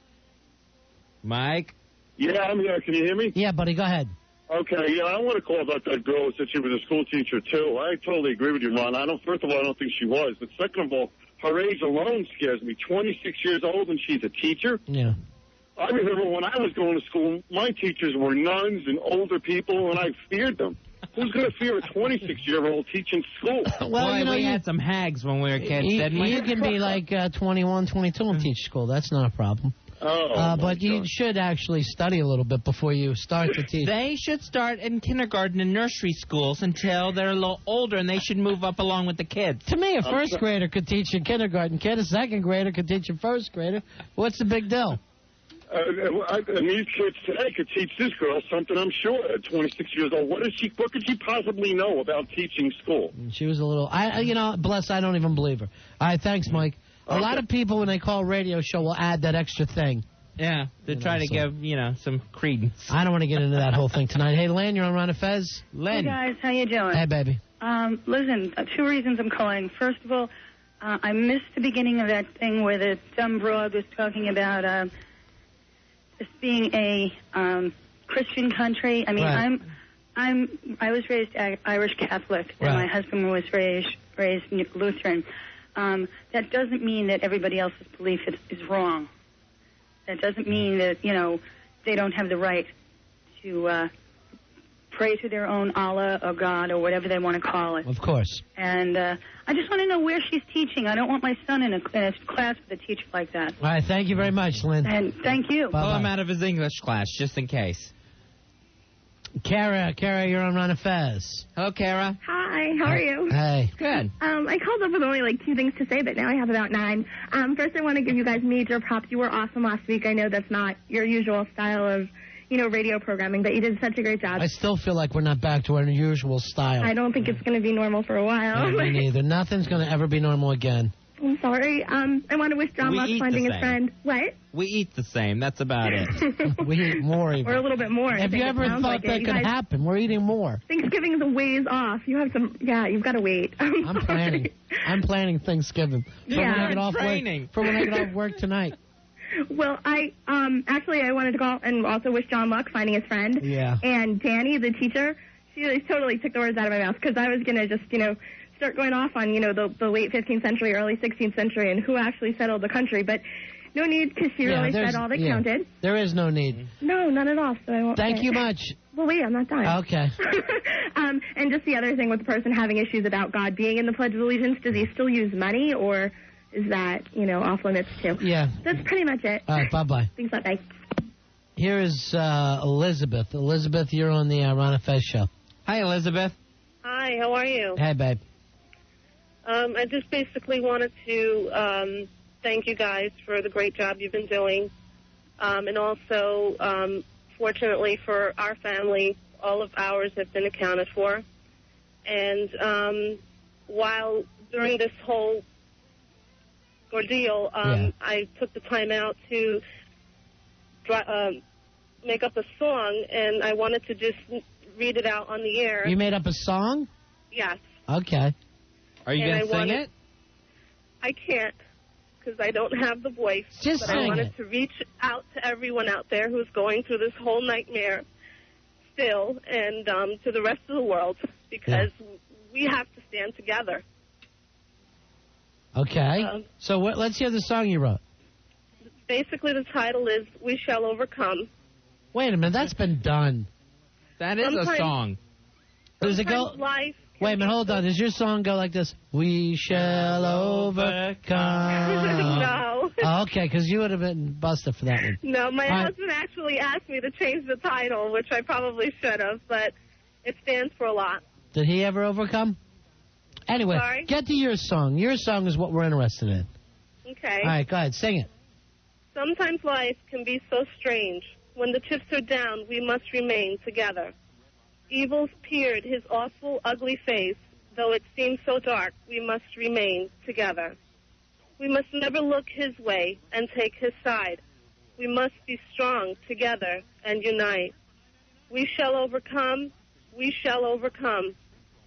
Mike? Yeah, I'm here. Can you hear me? Yeah, buddy, go ahead. Okay, yeah, I want to call about that girl who said she was a school teacher, too. I totally agree with you, Ron. First of all, I don't think she was. But second of all, her age alone scares me. 26 years old and she's a teacher? Yeah. I remember when I was going to school, my teachers were nuns and older people, and I feared them. Who's going to fear a 26-year-old teaching school? Well, we had some hags when we were kids, didn't we? You can be like 21, 22 and teach school. That's not a problem. But you should actually study a little bit before you start to teach. They should start in kindergarten and nursery schools until they're a little older, and they should move up along with the kids. To me, a first grader could teach a kindergarten kid. A second grader could teach a first grader. What's the big deal? And these kids today could teach this girl something, I'm sure, at 26 years old. What could she possibly know about teaching school? She was a little, bless, I don't even believe her. All right, thanks, Mike. A lot of people, when they call a radio show, will add that extra thing. Yeah, to try to give, some credence. I don't want to get into that whole thing tonight. Hey, Len, you're on Ron and Fez. Hey, Len. guys, how you doing? Hey, baby. Listen, 2 reasons I'm calling. First of all, I missed the beginning of that thing where the dumb broad was talking about this being a Christian country. I mean, right. I was raised Irish Catholic, and my husband was raised Lutheran. That doesn't mean that everybody else's belief is wrong. That doesn't mean that, they don't have the right to pray to their own Allah or God or whatever they want to call it. Of course. And I just want to know where she's teaching. I don't want my son in a class with a teacher like that. All right, thank you very much, Lynn. And thank you. Pull him out of his English class, just in case. Kara, you're on Ron and Fez. Hello, Kara. Hi, how are you? Hey. Good. I called up with only 2 things to say, but now I have about 9. First, I want to give you guys major props. You were awesome last week. I know that's not your usual style of, radio programming, but you did such a great job. I still feel like we're not back to our usual style. I don't think it's going to be normal for a while. No, me neither. Nothing's going to ever be normal again. I'm sorry. I want to wish John Locke finding his friend. What? We eat the same. That's about it. We eat more. Even. Or a little bit more. Have you ever thought that could happen? We're eating more. Thanksgiving is a ways off. You have some. Yeah, you've got to wait. I'm planning. I'm planning Thanksgiving. For when I get off work tonight. Well, I wanted to call and also wish John Locke finding his friend. Yeah. And Danny, the teacher, she totally took the words out of my mouth because I was gonna just start going off on the late 15th century, early 16th century, and who actually settled the country, but. No need, because she really said all that counted. There is no need. No, none at all, so I won't Thank say. you much. Well, wait, I'm not done. Okay. And just the other thing with the person having issues about God being in the Pledge of Allegiance, does he still use money, or is that, off limits too? Yeah. That's pretty much it. All right, bye-bye. Thanks a lot, bye. Here is Elizabeth. Elizabeth, you're on the Ron and Fez Show. Hi, Elizabeth. Hi, how are you? Hey, babe. I just basically wanted to thank you guys for the great job you've been doing. And also, fortunately for our family, all of ours have been accounted for. And while during this whole ordeal, I took the time out to make up a song, and I wanted to just read it out on the air. You made up a song? Yes. Okay. Are you going to sing it? I can't, because I don't have the voice. Just but I wanted to reach out to everyone out there who's going through this whole nightmare still, and to the rest of the world, because we have to stand together. Okay. So let's hear the song you wrote. Basically, the title is We Shall Overcome. Wait a minute. That's been done. That is a song. Does it go... Life Wait a minute, hold on. Does your song go like this? We shall overcome. No. Oh, okay, because you would have been busted for that one. No, my husband actually asked me to change the title, which I probably should have, but it stands for a lot. Did he ever overcome? Anyway, Sorry? Get to your song. Your song is what we're interested in. Okay. All right, go ahead. Sing it. Sometimes life can be so strange. When the chips are down, we must remain together. Evil's peered his awful, ugly face. Though it seems so dark, we must remain together. We must never look his way and take his side. We must be strong together and unite. We shall overcome. We shall overcome.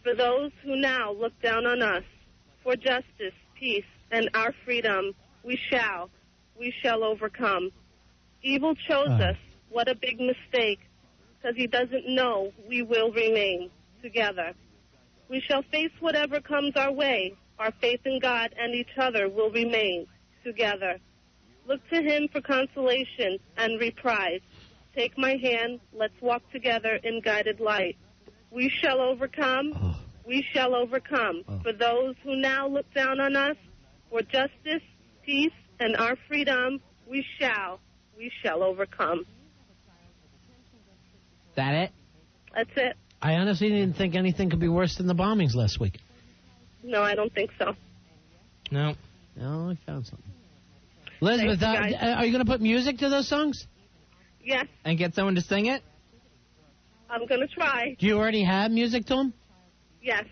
For those who now look down on us, for justice, peace, and our freedom, we shall overcome. Evil chose us. What a big mistake. Because he doesn't know we will remain together. We shall face whatever comes our way. Our faith in God and each other will remain together. Look to him for consolation and reprise. Take my hand, let's walk together in guided light. We shall overcome. We shall overcome. For those who now look down on us, for justice, peace, and our freedom, we shall overcome. That it? That's it. I honestly didn't think anything could be worse than the bombings last week. No, I don't think so. No. No, I found something. Elizabeth, are you going to put music to those songs? Yes. And get someone to sing it? I'm going to try. Do you already have music to them? Yes.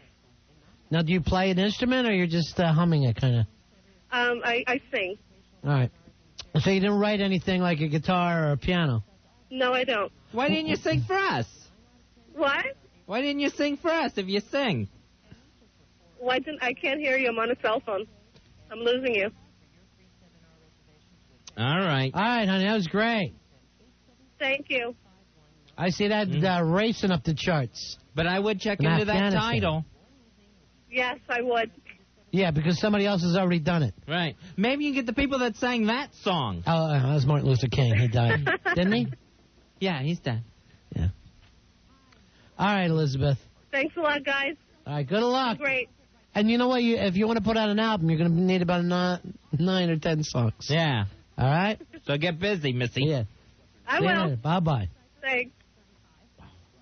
Now, do you play an instrument, or you're just humming it, kind of? I sing. All right. So you didn't write anything like a guitar or a piano? No, I don't. Why didn't you sing for us? What? Why didn't you sing for us if you sing? I can't hear you. I'm on a cell phone. I'm losing you. All right. All right, honey. That was great. Thank you. I see that racing up the charts. But I would check into that title. Yes, I would. Yeah, because somebody else has already done it. Right. Maybe you can get the people that sang that song. Oh, that was Martin Luther King. He died. Didn't he? Yeah, he's dead. Yeah. All right, Elizabeth. Thanks a lot, guys. All right, good luck. Great. And you know what? If you want to put out an album, you're going to need about 9 or 10 songs. Yeah. All right? So get busy, Missy. Yeah. I will. Bye-bye. Thanks.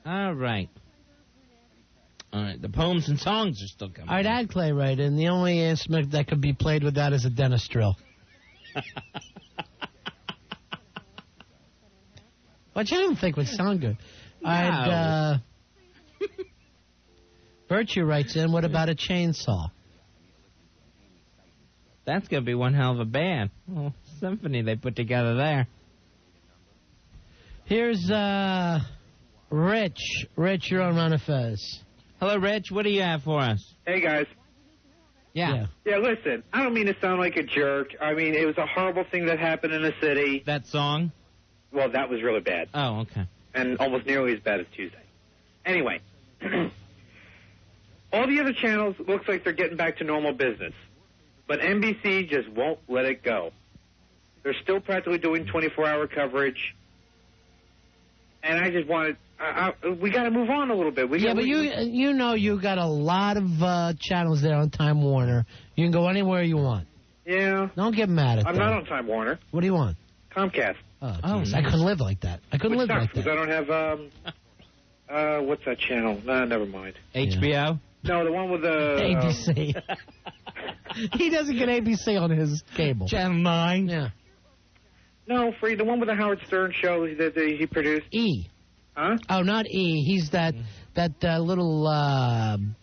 All right. All right, the poems and songs are still coming. All right, add Clay right in. The only instrument that could be played with that is a dentist drill. Which I don't think would sound good. No. And Virtue writes in, what about a chainsaw? That's going to be one hell of a band. Well, symphony they put together there. Here's Rich. Rich, you're on Ron and Fez. Hello, Rich. What do you have for us? Hey, guys. Yeah. Yeah, listen, I don't mean to sound like a jerk. I mean, it was a horrible thing that happened in the city. That song? Well, that was really bad. Oh, okay. And almost nearly as bad as Tuesday. Anyway, all the other channels looks like they're getting back to normal business. But NBC just won't let it go. They're still practically doing 24-hour coverage. And I just wanted... we got to move on a little bit. But you know you got a lot of channels there on Time Warner. You can go anywhere you want. Yeah. Don't get mad at I'm them. not on Time Warner. What do you want? Comcast. Oh, geez. I couldn't live like that. I couldn't live like that. Because I don't have, what's that channel? Nah, never mind. HBO? No, the one with the... ABC. He doesn't get ABC on his cable. Channel 9? Yeah. No, free. The one with the Howard Stern show that he produced. E. Huh? Oh, not E. He's that little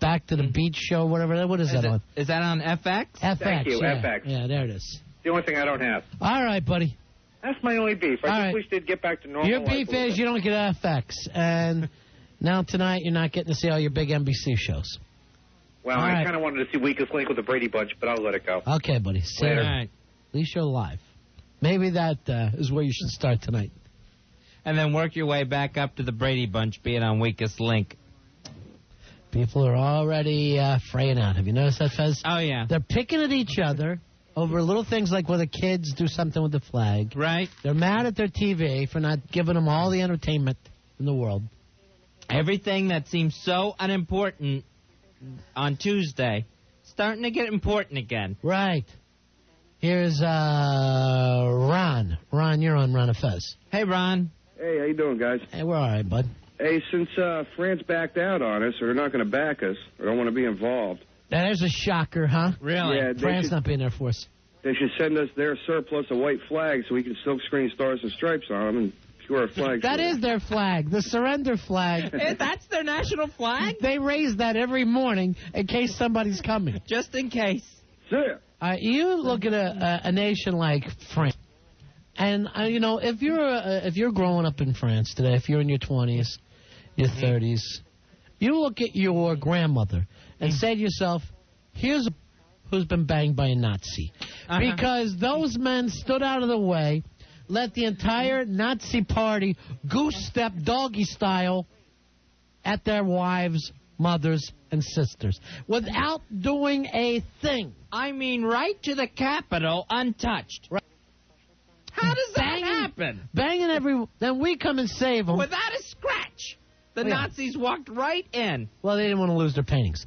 Back to the Beach show, whatever. What is that on? Is that on FX? FX. Thank you, yeah. FX. Yeah, there it is. The only thing I don't have. All right, buddy. That's my only beef. I just wish they'd get back to normal. Your beef is you don't get FX. And now tonight you're not getting to see all your big NBC shows. Well, I kind of wanted to see Weakest Link with the Brady Bunch, but I'll let it go. Okay, buddy. See Later. you. All right. At least you're live. Maybe that is where you should start tonight. And then work your way back up to the Brady Bunch, being on Weakest Link. People are already fraying out. Have you noticed that, Fez? Oh, yeah. They're picking at each other over little things like when the kids do something with the flag. Right. They're mad at their TV for not giving them all the entertainment in the world. Everything that seems so unimportant on Tuesday, starting to get important again. Right. Here's Ron. Ron, you're on Ron and Fez. Hey, Ron. Hey, how you doing, guys? Hey, we're all right, bud. Hey, since France backed out on us, or they're not going to back us, or don't want to be involved. There's a shocker, huh? Really? Yeah, France not being there for us. They should send us their surplus of white flags so we can silk screen stars and stripes on them and secure our flags. That is their flag, the surrender flag. That's their national flag? They raise that every morning in case somebody's coming. Just in case. Sir. You look at a nation like France, and you know if you're growing up in France today, if you're in your 20s, your 30s, you look at your grandmother and say to yourself, "Here's who's been banged by a Nazi," because those men stood out of the way, let the entire Nazi party goose step doggy style at their wives, mothers, and sisters without doing a thing. I mean, right to the Capitol, untouched. Right. How does that happen? Banging then we come and save them. Without a scratch. The Nazis walked right in. Well, they didn't want to lose their paintings.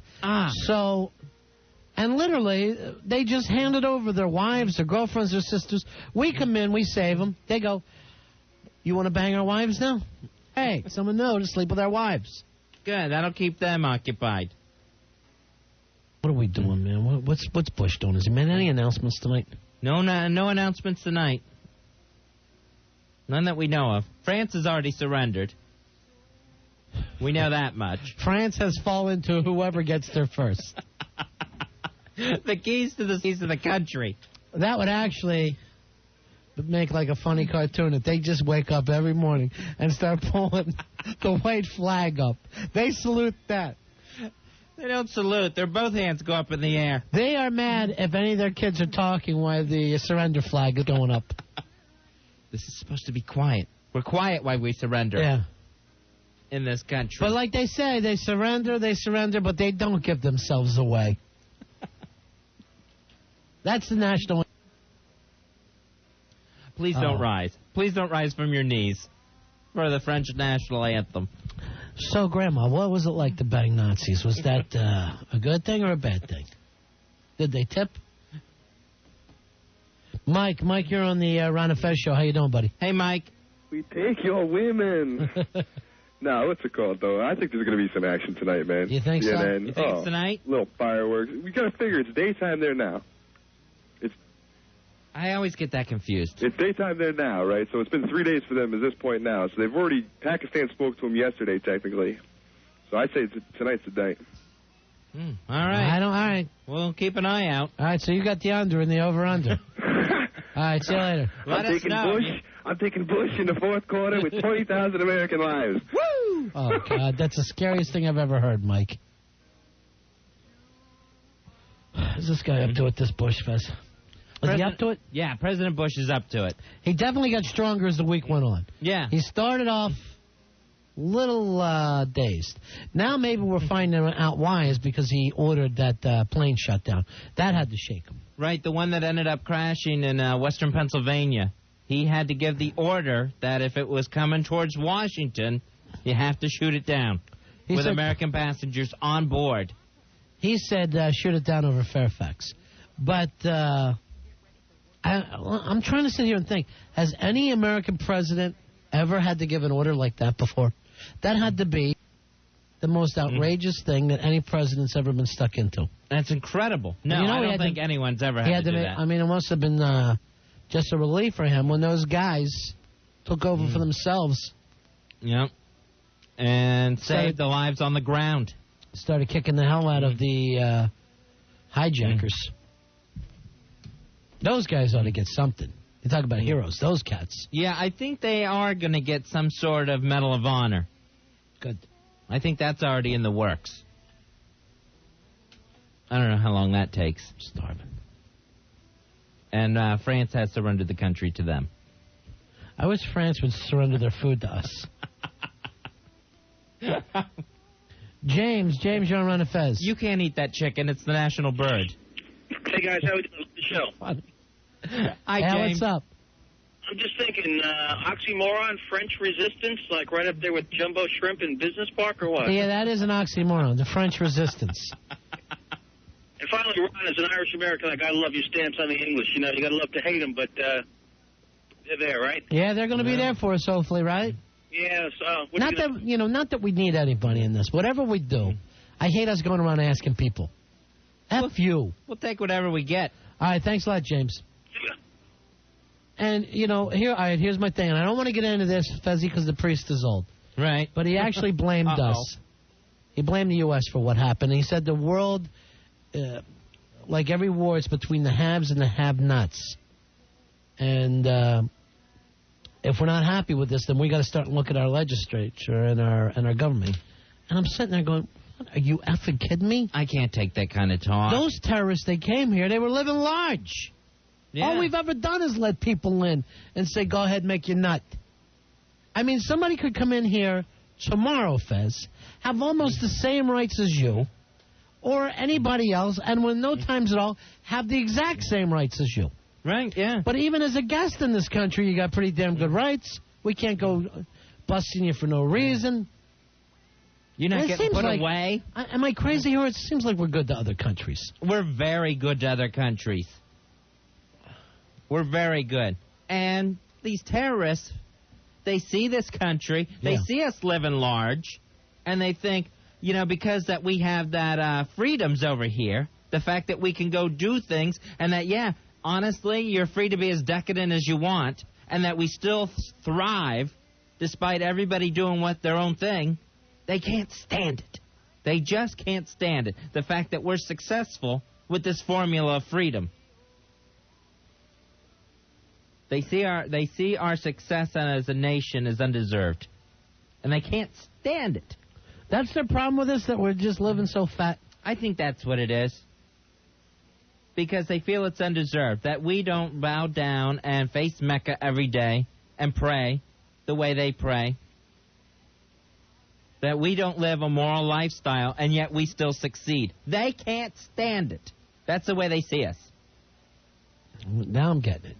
So, and literally, they just handed over their wives, their girlfriends, their sisters. We come in, we save them. They go, you want to bang our wives now? Hey, someone know to sleep with our wives. Good, that'll keep them occupied. What are we doing, man? What's Bush doing? Has he made any announcements tonight? No announcements tonight. None that we know of. France has already surrendered. We know that much. France has fallen to whoever gets there first. The keys to the country. That would actually make like a funny cartoon if they just wake up every morning and start pulling the white flag up. They salute that. They don't salute. Their both hands go up in the air. They are mad if any of their kids are talking while the surrender flag is going up. This is supposed to be quiet. We're quiet while we surrender. Yeah. In this country. But like they say, they surrender, but they don't give themselves away. That's the national... Please don't rise. Please don't rise from your knees for the French national anthem. So, Grandma, what was it like to bang Nazis? Was that a good thing or a bad thing? Did they tip? Mike, you're on the Ron and Fez Show. How you doing, buddy? Hey, Mike. We take your women. No, what's it called, though? I think there's going to be some action tonight, man. You think so? CNN. You think it's tonight? Little fireworks. We got to figure it's daytime there now. I always get that confused. It's daytime there now, right? So it's been 3 days for them at this point now. So they've already, Pakistan spoke to them yesterday, technically. So I'd say tonight's the night. All right. All right. We'll keep an eye out. All right, so you got the under and the over-under. All right, see you later. I'm taking Bush in the fourth quarter with 20,000 American lives. Woo! Oh, God, that's the scariest thing I've ever heard, Mike. Is this guy up to it, this Bush, Fez? Is he up to it? Yeah, President Bush is up to it. He definitely got stronger as the week went on. Yeah. He started off little dazed. Now maybe we're finding out why is because he ordered that plane shut down. That had to shake him. Right, the one that ended up crashing in western Pennsylvania. He had to give the order that if it was coming towards Washington, you have to shoot it down with American passengers on board. He said shoot it down over Fairfax. But I'm trying to sit here and think, has any American president ever had to give an order like that before? That had to be the most outrageous thing that any president's ever been stuck into. That's incredible. No, I don't think anyone's ever had to do that. I mean, it must have been just a relief for him when those guys took over for themselves. Yep. And saved the lives on the ground. Started kicking the hell out of the hijackers. Those guys ought to get something. You talk about heroes, those cats. Yeah, I think they are going to get some sort of Medal of Honor. Good. I think that's already in the works. I don't know how long that takes. Starving. And France has surrendered the country to them. I wish France would surrender their food to us. James, you're on Ron and Fez. You can't eat that chicken. It's the national bird. Hey, guys, how are we doing with the show? Hi, James. What's up? I'm just thinking, oxymoron, French resistance, like right up there with Jumbo Shrimp in Business Park, or what? Yeah, that is an oxymoron, the French resistance. And finally, Ron, as an Irish American, I gotta love your stance on the English. You know, you gotta love to hate them, but they're there, right? Yeah, they're going to be there for us, hopefully, right? Yeah. So not that we need anybody in this. Whatever we do, I hate us going around asking people. F you. We'll take whatever we get. All right, thanks a lot, James. And, here's my thing. And I don't want to get into this, Fezzy, because the priest is old. Right. But he actually blamed us. He blamed the U.S. for what happened. He said the world, like every war, it's between the haves and the have-nots. And if we're not happy with this, then we got to start and look at our legislature and our government. And I'm sitting there going, what, are you effing kidding me? I can't take that kind of talk. Those terrorists, they came here, they were living large. Yeah. All we've ever done is let people in and say, go ahead, make your nut. I mean, somebody could come in here tomorrow, Fez, have almost the same rights as you or anybody else, and with no times at all, have the exact same rights as you. Right, yeah. But even as a guest in this country, you got pretty damn good rights. We can't go busting you for no reason. You're not getting put away. Am I crazy here? It seems like we're good to other countries. We're very good to other countries. We're very good. And these terrorists, they see this country, they see us living large, and they think, because that we have that freedoms over here, the fact that we can go do things, and that, honestly, you're free to be as decadent as you want, and that we still thrive despite everybody doing their own thing, they can't stand it. They just can't stand it. The fact that we're successful with this formula of freedom. They see our success as a nation as undeserved, and they can't stand it. That's the problem with us, that we're just living so fat. I think that's what it is. Because they feel it's undeserved, that we don't bow down and face Mecca every day and pray the way they pray. That we don't live a moral lifestyle, and yet we still succeed. They can't stand it. That's the way they see us. Now I'm getting it.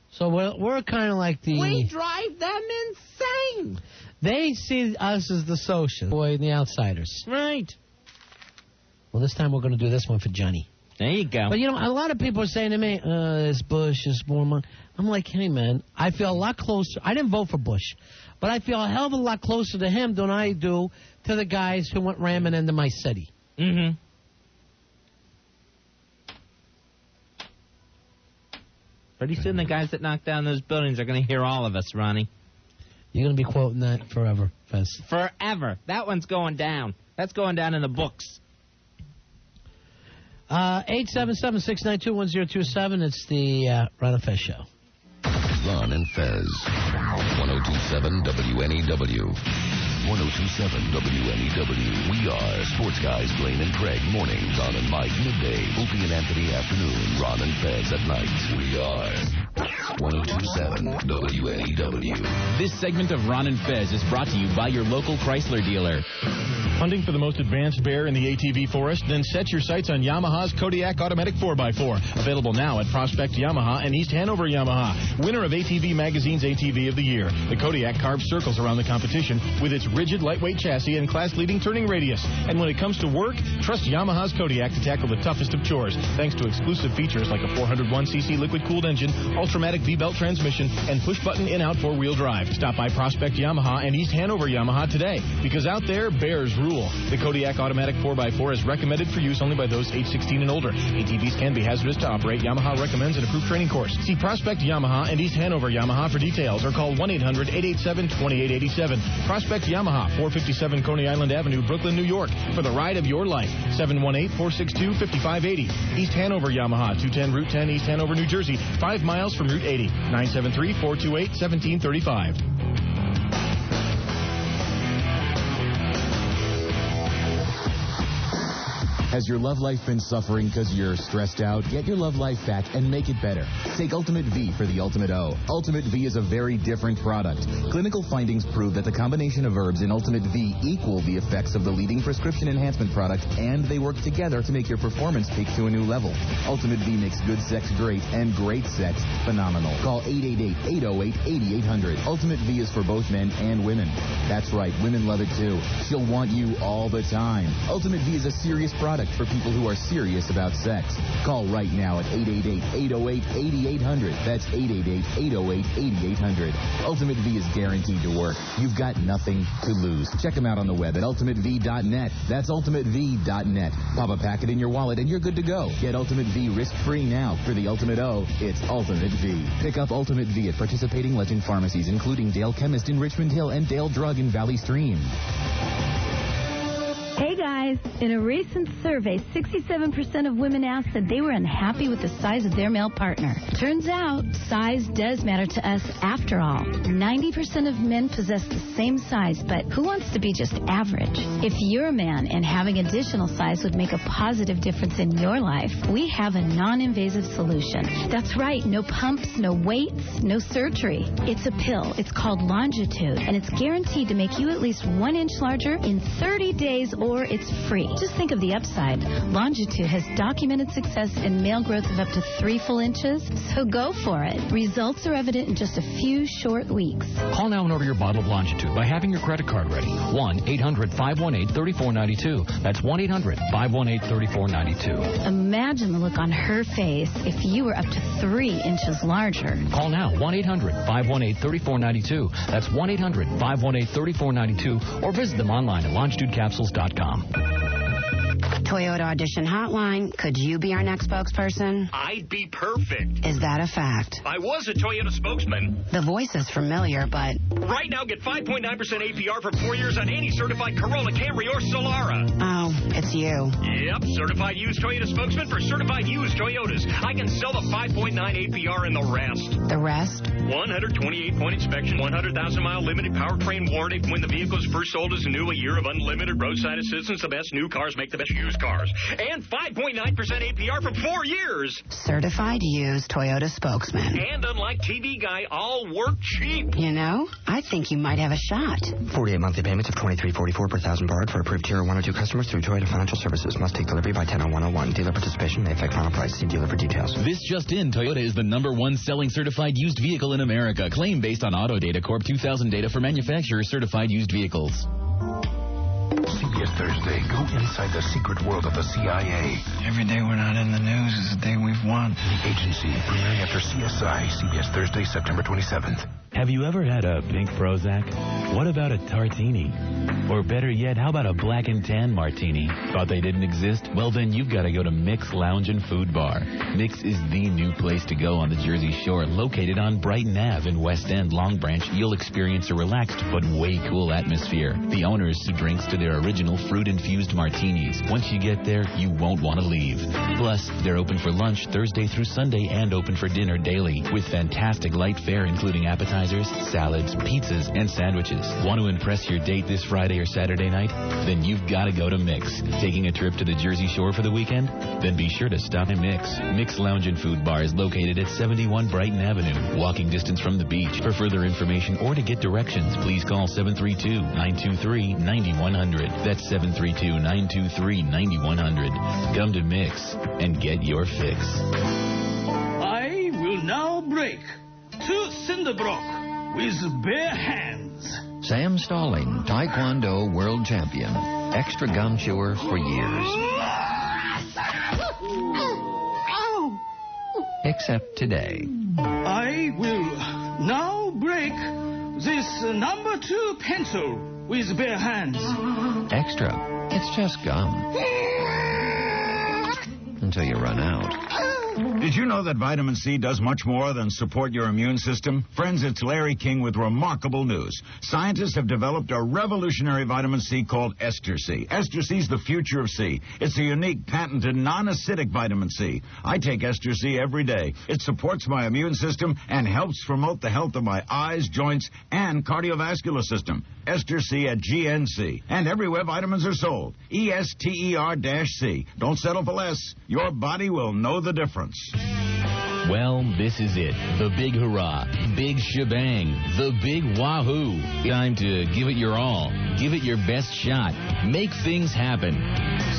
So we're kind of like the... We drive them insane. They see us as the social boy and the outsiders. Right. Well, this time we're going to do this one for Johnny. There you go. But, a lot of people are saying to me, this Bush is more money. I'm like, hey, man, I feel a lot closer. I didn't vote for Bush, but I feel a hell of a lot closer to him than I do to the guys who went ramming into my city. Mm-hmm. Pretty soon the guys that knock down those buildings are going to hear all of us, Ronnie. You're going to be quoting that forever, Fez. Forever. That one's going down. That's going down in the books. 877-692-1027. It's the Ron and Fez Show. Ron and Fez. 1027 WNEW. 1027 WNEW. We are Sports Guys Blaine and Craig. Mornings on and Mike. Midday. Opie and Anthony afternoon. Ron and Fez at night. We are 1027 WNEW. This segment of Ron and Fez is brought to you by your local Chrysler dealer. Hunting for the most advanced bear in the ATV forest? Then set your sights on Yamaha's Kodiak Automatic 4x4. Available now at Prospect Yamaha and East Hanover Yamaha. Winner of ATV Magazine's ATV of the Year. The Kodiak carves circles around the competition with its rigid, lightweight chassis and class-leading turning radius. And when it comes to work, trust Yamaha's Kodiak to tackle the toughest of chores. Thanks to exclusive features like a 401cc liquid-cooled engine, Ultramatic V-belt transmission, and push-button in-out four-wheel drive. Stop by Prospect Yamaha and East Hanover Yamaha today, because out there, bears rule. The Kodiak Automatic 4x4 is recommended for use only by those age 16 and older. ATVs can be hazardous to operate. Yamaha recommends an approved training course. See Prospect Yamaha and East Hanover Yamaha for details, or call 1-800-887-2887. Prospect Yamaha, 457 Coney Island Avenue, Brooklyn, New York, for the ride of your life. 718-462-5580. East Hanover Yamaha, 210 Route 10, East Hanover, New Jersey, 5 miles from Route 80. 973-428-1735. Has your love life been suffering because you're stressed out? Get your love life back and make it better. Take Ultimate V for the Ultimate O. Ultimate V is a very different product. Clinical findings prove that the combination of herbs in Ultimate V equal the effects of the leading prescription enhancement product, and they work together to make your performance peak to a new level. Ultimate V makes good sex great and great sex phenomenal. Call 888-808-8800. Ultimate V is for both men and women. That's right, women love it too. She'll want you all the time. Ultimate V is a serious product for people who are serious about sex. Call right now at 888-808-8800. That's 888-808-8800. Ultimate V is guaranteed to work. You've got nothing to lose. Check them out on the web at ultimatev.net. That's ultimatev.net. Pop a packet in your wallet and you're good to go. Get Ultimate V risk-free now. For the Ultimate O, it's Ultimate V. Pick up Ultimate V at participating Legend pharmacies, including Dale Chemist in Richmond Hill and Dale Drug in Valley Stream. Hey guys, in a recent survey, 67% of women asked that they were unhappy with the size of their male partner. Turns out, size does matter to us after all. 90% of men possess the same size, but who wants to be just average? If you're a man and having additional size would make a positive difference in your life, we have a non-invasive solution. That's right, no pumps, no weights, no surgery. It's a pill. It's called Longitude, and it's guaranteed to make you at least 1 inch larger in 30 days or it's free. Just think of the upside. Longitude has documented success in male growth of up to 3 full inches, so go for it. Results are evident in just a few short weeks. Call now and order your bottle of Longitude by having your credit card ready. 1-800-518-3492. That's 1-800-518-3492. Imagine the look on her face if you were up to 3 inches larger. Call now, 1-800-518-3492. That's 1-800-518-3492, or visit them online at longitudecapsules.com. Toyota Audition Hotline. Could you be our next spokesperson? I'd be perfect. Is that a fact? I was a Toyota spokesman. The voice is familiar, but... Right now, get 5.9% APR for 4 years on any certified Corolla, Camry, or Solara. Oh, it's you. Yep, certified used Toyota spokesman for certified used Toyotas. I can sell the 5.9 APR and the rest. The rest? 128-point inspection, 100,000-mile limited powertrain warranty when the vehicle's first sold as new, a year of unlimited roadside assistance. The best new cars make the best used cars. And 5.9% APR for 4 years. Certified used Toyota spokesman. And unlike TV Guy, all work cheap. You know, I think you might have a shot. 48 monthly payments of $23.44 per thousand borrowed for approved Tier 1 or 2 customers through Toyota Financial Services. Must take delivery by 10/01/01. Dealer participation may affect final price. See dealer for details. This just in, Toyota is the #1 selling certified used vehicle in America. Claim based on Auto Data Corp 2000 data for manufacturers certified used vehicles. CBS Thursday. Go inside the secret world of the CIA. Every day we're not in the news is the day we've won. The Agency, premiering after CSI. CBS Thursday, September 27th. Have you ever had a pink Prozac? What about a tartini? Or better yet, how about a black and tan martini? Thought they didn't exist? Well, then you've got to go to Mix Lounge and Food Bar. Mix is the new place to go on the Jersey Shore, located on Brighton Ave in West End, Long Branch. You'll experience a relaxed but way cool atmosphere. The owners serve drinks to their original fruit-infused martinis. Once you get there, you won't want to leave. Plus, they're open for lunch Thursday through Sunday and open for dinner daily, with fantastic light fare including appetizers, salads, pizzas, and sandwiches. Want to impress your date this Friday or Saturday night? Then you've got to go to Mix. Taking a trip to the Jersey Shore for the weekend? Then be sure to stop at Mix. Mix Lounge and Food Bar is located at 71 Brighton Avenue, walking distance from the beach. For further information or to get directions, please call 732-923-9100. That's 732-923-9100. Come to Mix and get your fix. I will now break 2 Cinderbrook with bare hands. Sam Stalling, Taekwondo world champion. Extra gum chewer for years. Except today. I will now break this number 2 pencil with bare hands. Extra. It's just gum. Until you run out. Did you know that vitamin C does much more than support your immune system? Friends, it's Larry King with remarkable news. Scientists have developed a revolutionary vitamin C called Ester C. Ester C is the future of C. It's a unique, patented, non-acidic vitamin C. I take Ester C every day. It supports my immune system and helps promote the health of my eyes, joints, and cardiovascular system. Ester C at GNC. And everywhere vitamins are sold. ESTER-C. Don't settle for less. Your body will know the difference. Well, this is it. The big hurrah. Big shebang. The big wahoo. Time to give it your all. Give it your best shot. Make things happen.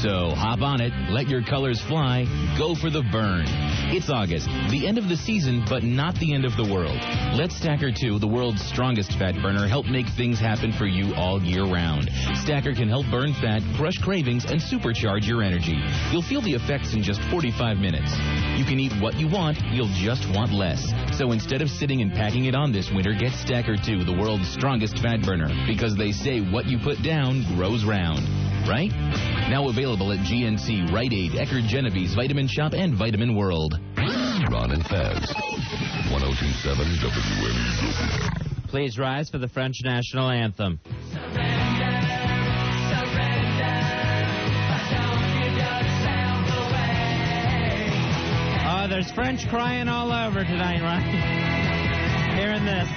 So hop on it. Let your colors fly. Go for the burn. It's August. The end of the season, but not the end of the world. Let Stacker 2, the world's strongest fat burner, help make things happen for you all year round. Stacker can help burn fat, crush cravings, and supercharge your energy. You'll feel the effects in just 45 minutes. You can eat what you want. You'll just want less. So instead of sitting and packing it on this winter, get Stacker 2, the world's strongest fat burner. Because they say what you put down grows round. Right? Now available at GNC, Rite Aid, Eckerd Genevieve's, Vitamin Shop, and Vitamin World. Ron and Fez, 1027 WNEW. Please rise for the French national anthem. Oh, there's French crying all over tonight, right? Hearing this.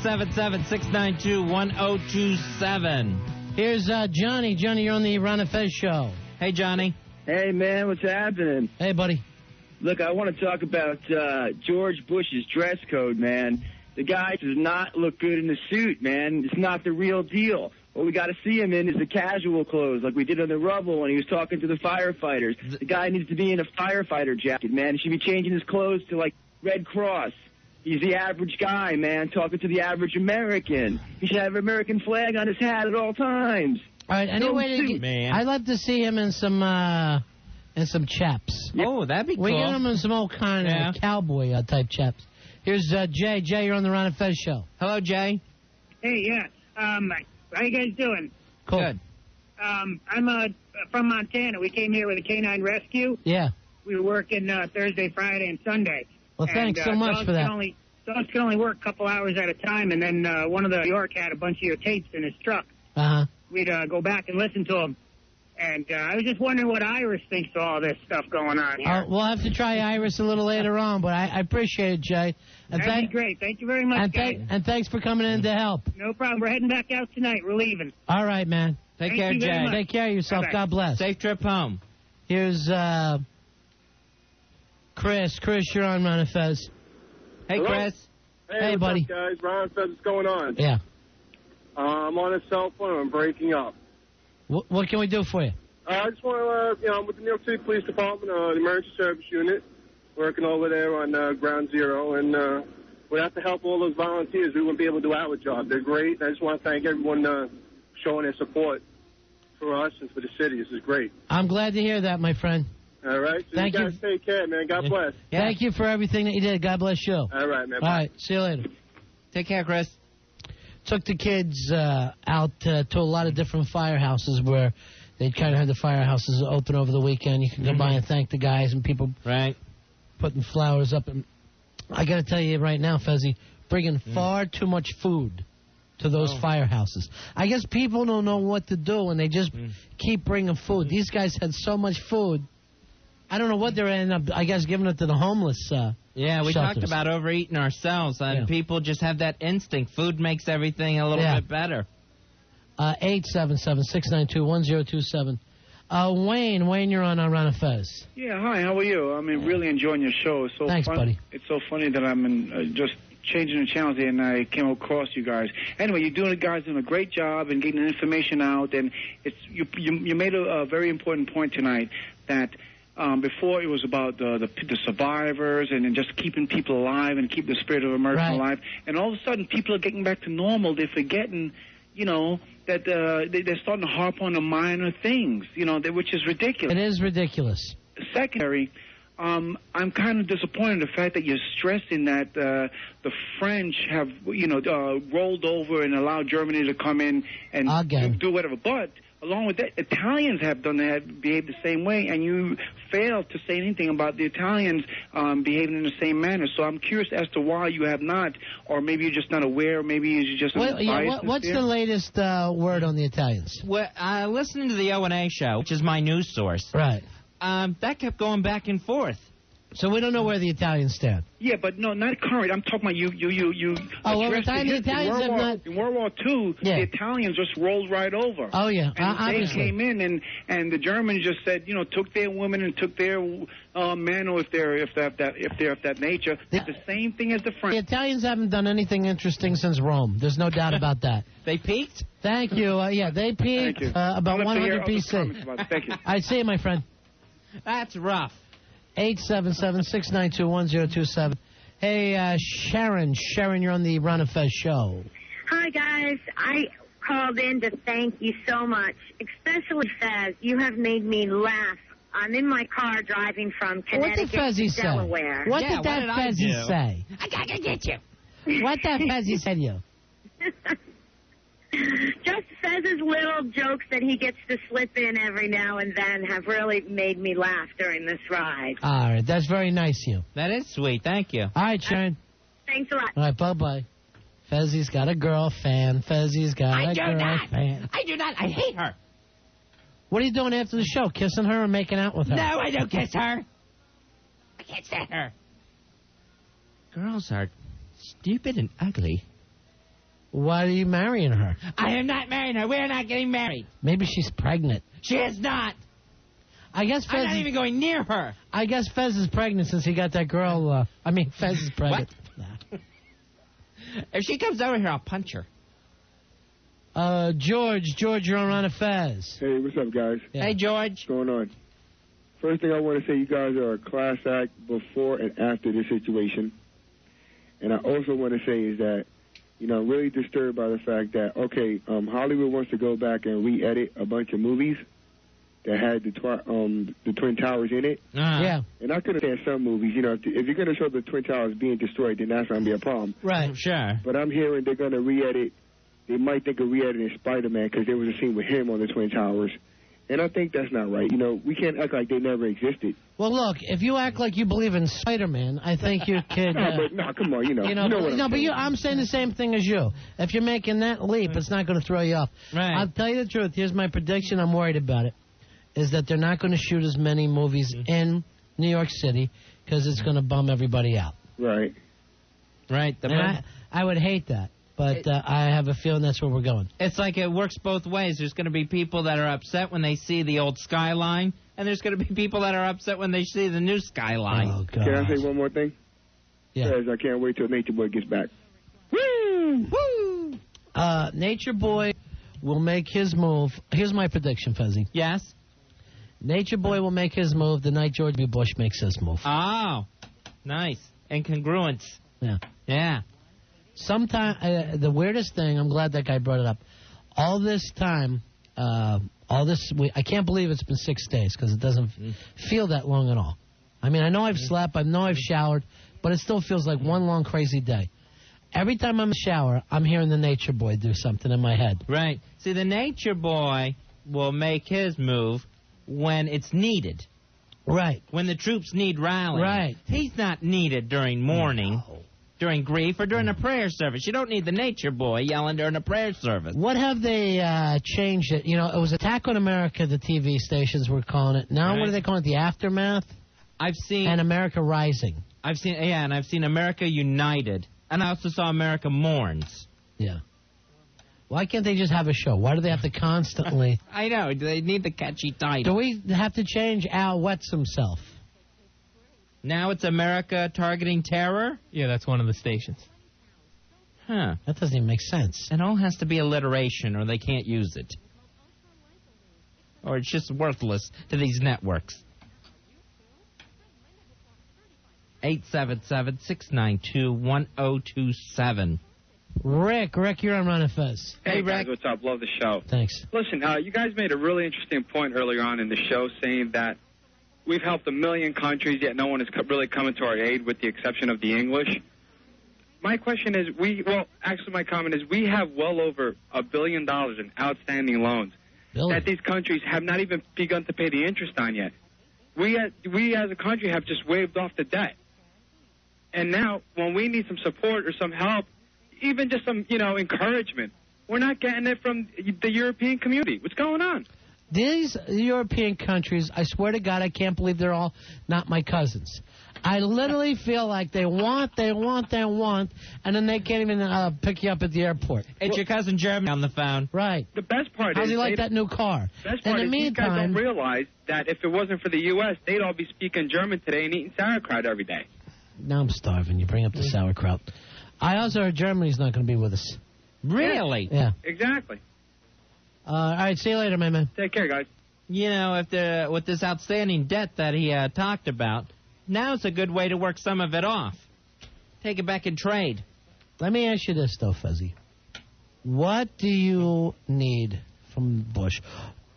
877-692-1027. Here's Johnny. Johnny, you're on the Ron and Fez Show. Hey, Johnny. Hey, man, what's happening? Hey, buddy. Look, I want to talk about George Bush's dress code, man. The guy does not look good in the suit, man. It's not the real deal. What we got to see him in is the casual clothes, like we did on the rubble when he was talking to the firefighters. The guy needs to be in a firefighter jacket, man. He should be changing his clothes to, like, Red Cross. He's the average guy, man, talking to the average American. He should have an American flag on his hat at all times. All right, anyway, I'd like to see him in some chaps. Oh, that'd be cool. We get him in some old kind of cowboy type chaps. Here's Jay. Jay, you're on the Ron and Fez Show. Hello, Jay. Hey, yeah. How you guys doing? Cool. Good. I'm from Montana. We came here with a canine rescue. Yeah. We were working Thursday, Friday, and Sunday. Well, thanks so much for that. Dogs can only work a couple hours at a time, and then one of the New York had a bunch of your tapes in his truck. Uh-huh. We'd go back and listen to them. And I was just wondering what Iris thinks of all this stuff going on here. We'll have to try Iris a little later on, but I appreciate it, Jay. And That'd be great. Thank you very much, guys. And thanks for coming in to help. No problem. We're heading back out tonight. We're leaving. All right, man. Take care, Jay. Take care of yourself. Bye-bye. God bless. Safe trip home. Here's Chris. Chris, you're on Ron and Fez. Hey, Hello? Chris. Hey, what's buddy. up, guys? Ron and Fez, what's going on? Yeah. I'm on a cell phone. I'm breaking up. What can we do for you? I just want to, I'm with the New York City Police Department, the Emergency Service Unit, working over there on Ground Zero, and without the help of all those volunteers, we wouldn't be able to do our job. They're great. I just want to thank everyone showing their support for us and for the city. This is great. I'm glad to hear that, my friend. All right. So Thank you guys take care, man. God bless. Yeah. Thank you for everything that you did. God bless you. All right, man. All right. See you later. Take care, Chris. Took the kids out to a lot of different firehouses where they kind of had the firehouses open over the weekend. You can go by and thank the guys and people putting flowers up. And I got to tell you right now, Fezzi, bringing far too much food to those firehouses. I guess people don't know what to do and they just keep bringing food. These guys had so much food. I don't know what they're ending up, I guess, giving it to the homeless Yeah, we shelters. talked about overeating ourselves, and people just have that instinct. Food makes everything a little bit better. 877-692-1027. Wayne, you're on Ron and Fez. Yeah, hi, how are you? I'm really enjoying your show. It's so Thanks, fun. buddy. It's so funny that I'm just changing the channels here, and I came across you guys. Anyway, you guys doing a great job and getting information out, and it's you made a very important point tonight that before it was about the survivors and just keeping people alive and keep the spirit of America alive, and all of a sudden people are getting back to normal. They're forgetting, that they're starting to harp on the minor things, which is ridiculous. It is ridiculous. Secondary, I'm kind of disappointed in the fact that you're stressing that the French have, rolled over and allowed Germany to come in and do whatever. But along with that, Italians have behaved the same way, and you failed to say anything about the Italians behaving in the same manner. So I'm curious as to why you have not, or maybe you're just not aware, or maybe you're just what's the latest word on the Italians? Well, listening to the O&A show, which is my news source, right? That kept going back and forth. So we don't know where the Italians stand. Yeah, but no, not current. I'm talking about you. Oh, well, addressed the Italians have not. In World War II, the Italians just rolled right over. Oh yeah, and they obviously. came in, and the Germans just said, took their women and took their men, or if they're of that nature. Did the same thing as the French. The Italians haven't done anything interesting since Rome. There's no doubt about that. They peaked. Thank you. Yeah, they peaked about 100 BC. Thank you. I see you, my friend. That's rough. 877-692-1027. Hey, Sharon. Sharon, you're on the Ron and Fez show. Hi, guys. I called in to thank you so much, especially Fez. You have made me laugh. I'm in my car driving from Connecticut to Delaware. What did that Fezzy say? I gotta get you. What that Fezzy said to you? Just Fez's little jokes that he gets to slip in every now and then have really made me laugh during this ride. All right, that's very nice of you. That is sweet. Thank you. All right, Sharon. Thanks a lot. All right, bye-bye. Fezzy's got a girlfriend. Fezzy's got a girlfriend. I do not. I hate her. What are you doing after the show? Kissing her or making out with her? No, I don't kiss her. I can't stand her. Girls are stupid and ugly. Why are you marrying her? I am not marrying her. We're not getting married. Maybe she's pregnant. She is not. I guess Fez I'm not even going near her. I guess Fez is pregnant since he got that girl. Fez is pregnant. If she comes over here, I'll punch her. George, you're on Ron and Fez. Hey, what's up, guys? Yeah. Hey, George. What's going on? First thing I want to say, you guys are a class act before and after this situation. And I also want to say is that, I'm really disturbed by the fact that, Hollywood wants to go back and re-edit a bunch of movies that had the Twin Towers in it. Yeah. And I could understand some movies, if you're going to show the Twin Towers being destroyed, then that's going to be a problem. Right. Sure. But I'm hearing they're going to re-edit. They might think of re-editing Spider-Man because there was a scene with him on the Twin Towers. And I think that's not right. We can't act like they never existed. Well, look, if you act like you believe in Spider-Man, I think you could... No, come on, I'm saying the same thing as you. If you're making that leap, it's not going to throw you off. Right. I'll tell you the truth. Here's my prediction. I'm worried about it. Is that they're not going to shoot as many movies in New York City because it's going to bum everybody out. Right. Right. I would hate that. But I have a feeling that's where we're going. It's like it works both ways. There's going to be people that are upset when they see the old skyline, and there's going to be people that are upset when they see the new skyline. Oh, God. Can I say one more thing? Yeah. Because I can't wait till Nature Boy gets back. Woo! Woo! Nature Boy will make his move. Here's my prediction, Fezzi. Yes? Nature Boy will make his move the night George W. Bush makes his move. Oh, nice. Incongruence. Yeah. Yeah. Sometimes, the weirdest thing, I'm glad that guy brought it up. All this time, all this. I can't believe it's been 6 days because it doesn't feel that long at all. I mean, I know I've slept, I know I've showered, but it still feels like one long crazy day. Every time I'm in the shower, I'm hearing the nature boy do something in my head. Right. See, the nature boy will make his move when it's needed. Right. When the troops need rallying. Right. He's not needed during mourning, during grief, or during a prayer service. You don't need the nature boy yelling during a prayer service. What have they changed it? You know, it was Attack on America, the TV stations were calling it. Now what are they calling it? The Aftermath? I've seen... And America Rising. I've seen America United. And I also saw America Mourns. Yeah. Why can't they just have a show? Why do they have to constantly... I know. They need the catchy title. Do we have to change Al Wets himself? Now it's America Targeting Terror? Yeah, that's one of the stations. Huh. That doesn't even make sense. It all has to be alliteration or they can't use it. Or it's just worthless to these networks. 877-692-1027. Rick, you're on Ron and Fez. Hey, guys, what's up? Love the show. Thanks. Listen, you guys made a really interesting point earlier on in the show saying that we've helped 1 million countries, yet no one is really coming to our aid with the exception of the English. My question is, my comment is we have well over $1 billion in outstanding loans that these countries have not even begun to pay the interest on yet. We as a country have just waived off the debt. And now, when we need some support or some help, even just some, encouragement, we're not getting it from the European community. What's going on? These European countries, I swear to God, I can't believe they're all not my cousins. I literally feel like they want, and then they can't even pick you up at the airport. It's your cousin Jeremy on the phone. Right. The best part How's is... he like that new car? The best part is these guys don't realize that if it wasn't for the U.S., they'd all be speaking German today and eating sauerkraut every day. Now I'm starving. You bring up the sauerkraut. I also heard Germany's not going to be with us. Really? Yeah. Exactly. All right, see you later, my man. Take care, guys. With this outstanding debt that he talked about, now's a good way to work some of it off. Take it back in trade. Let me ask you this, though, Fuzzy. What do you need from Bush?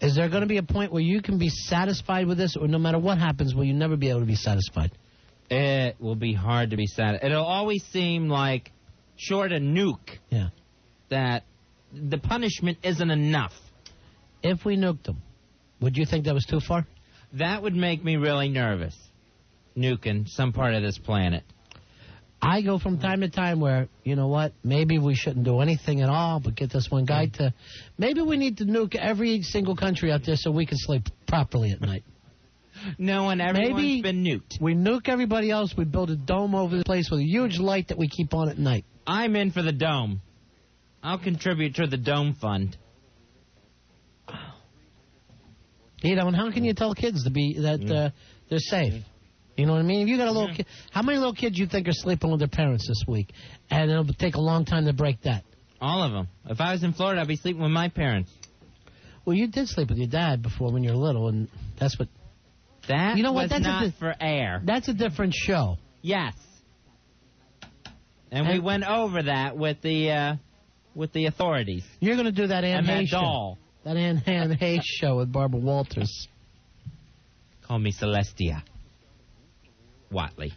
Is there going to be a point where you can be satisfied with this, or no matter what happens, will you never be able to be satisfied? It will be hard to be satisfied. It'll always seem like, short a nuke, that the punishment isn't enough. If we nuked them, would you think that was too far? That would make me really nervous, nuking some part of this planet. I go from time to time where, you know what, maybe we shouldn't do anything at all, but get this one guy to, maybe we need to nuke every single country out there so we can sleep properly at night. No one, everyone's been nuked. We nuke everybody else, we build a dome over the place with a huge light that we keep on at night. I'm in for the dome. I'll contribute to the dome fund. And how can you tell kids that they're safe? You know what I mean? If you got a little kid, how many little kids you think are sleeping with their parents this week? And it'll take a long time to break that. All of them. If I was in Florida, I'd be sleeping with my parents. Well, you did sleep with your dad before when you were little, and that's what... That you know what? was That's not for air. That's a different show. Yes. And we went over that with the authorities. You're going to do that Anne Hayes doll. That Anne Hayes show with Barbara Walters. Call me Celestia Watley.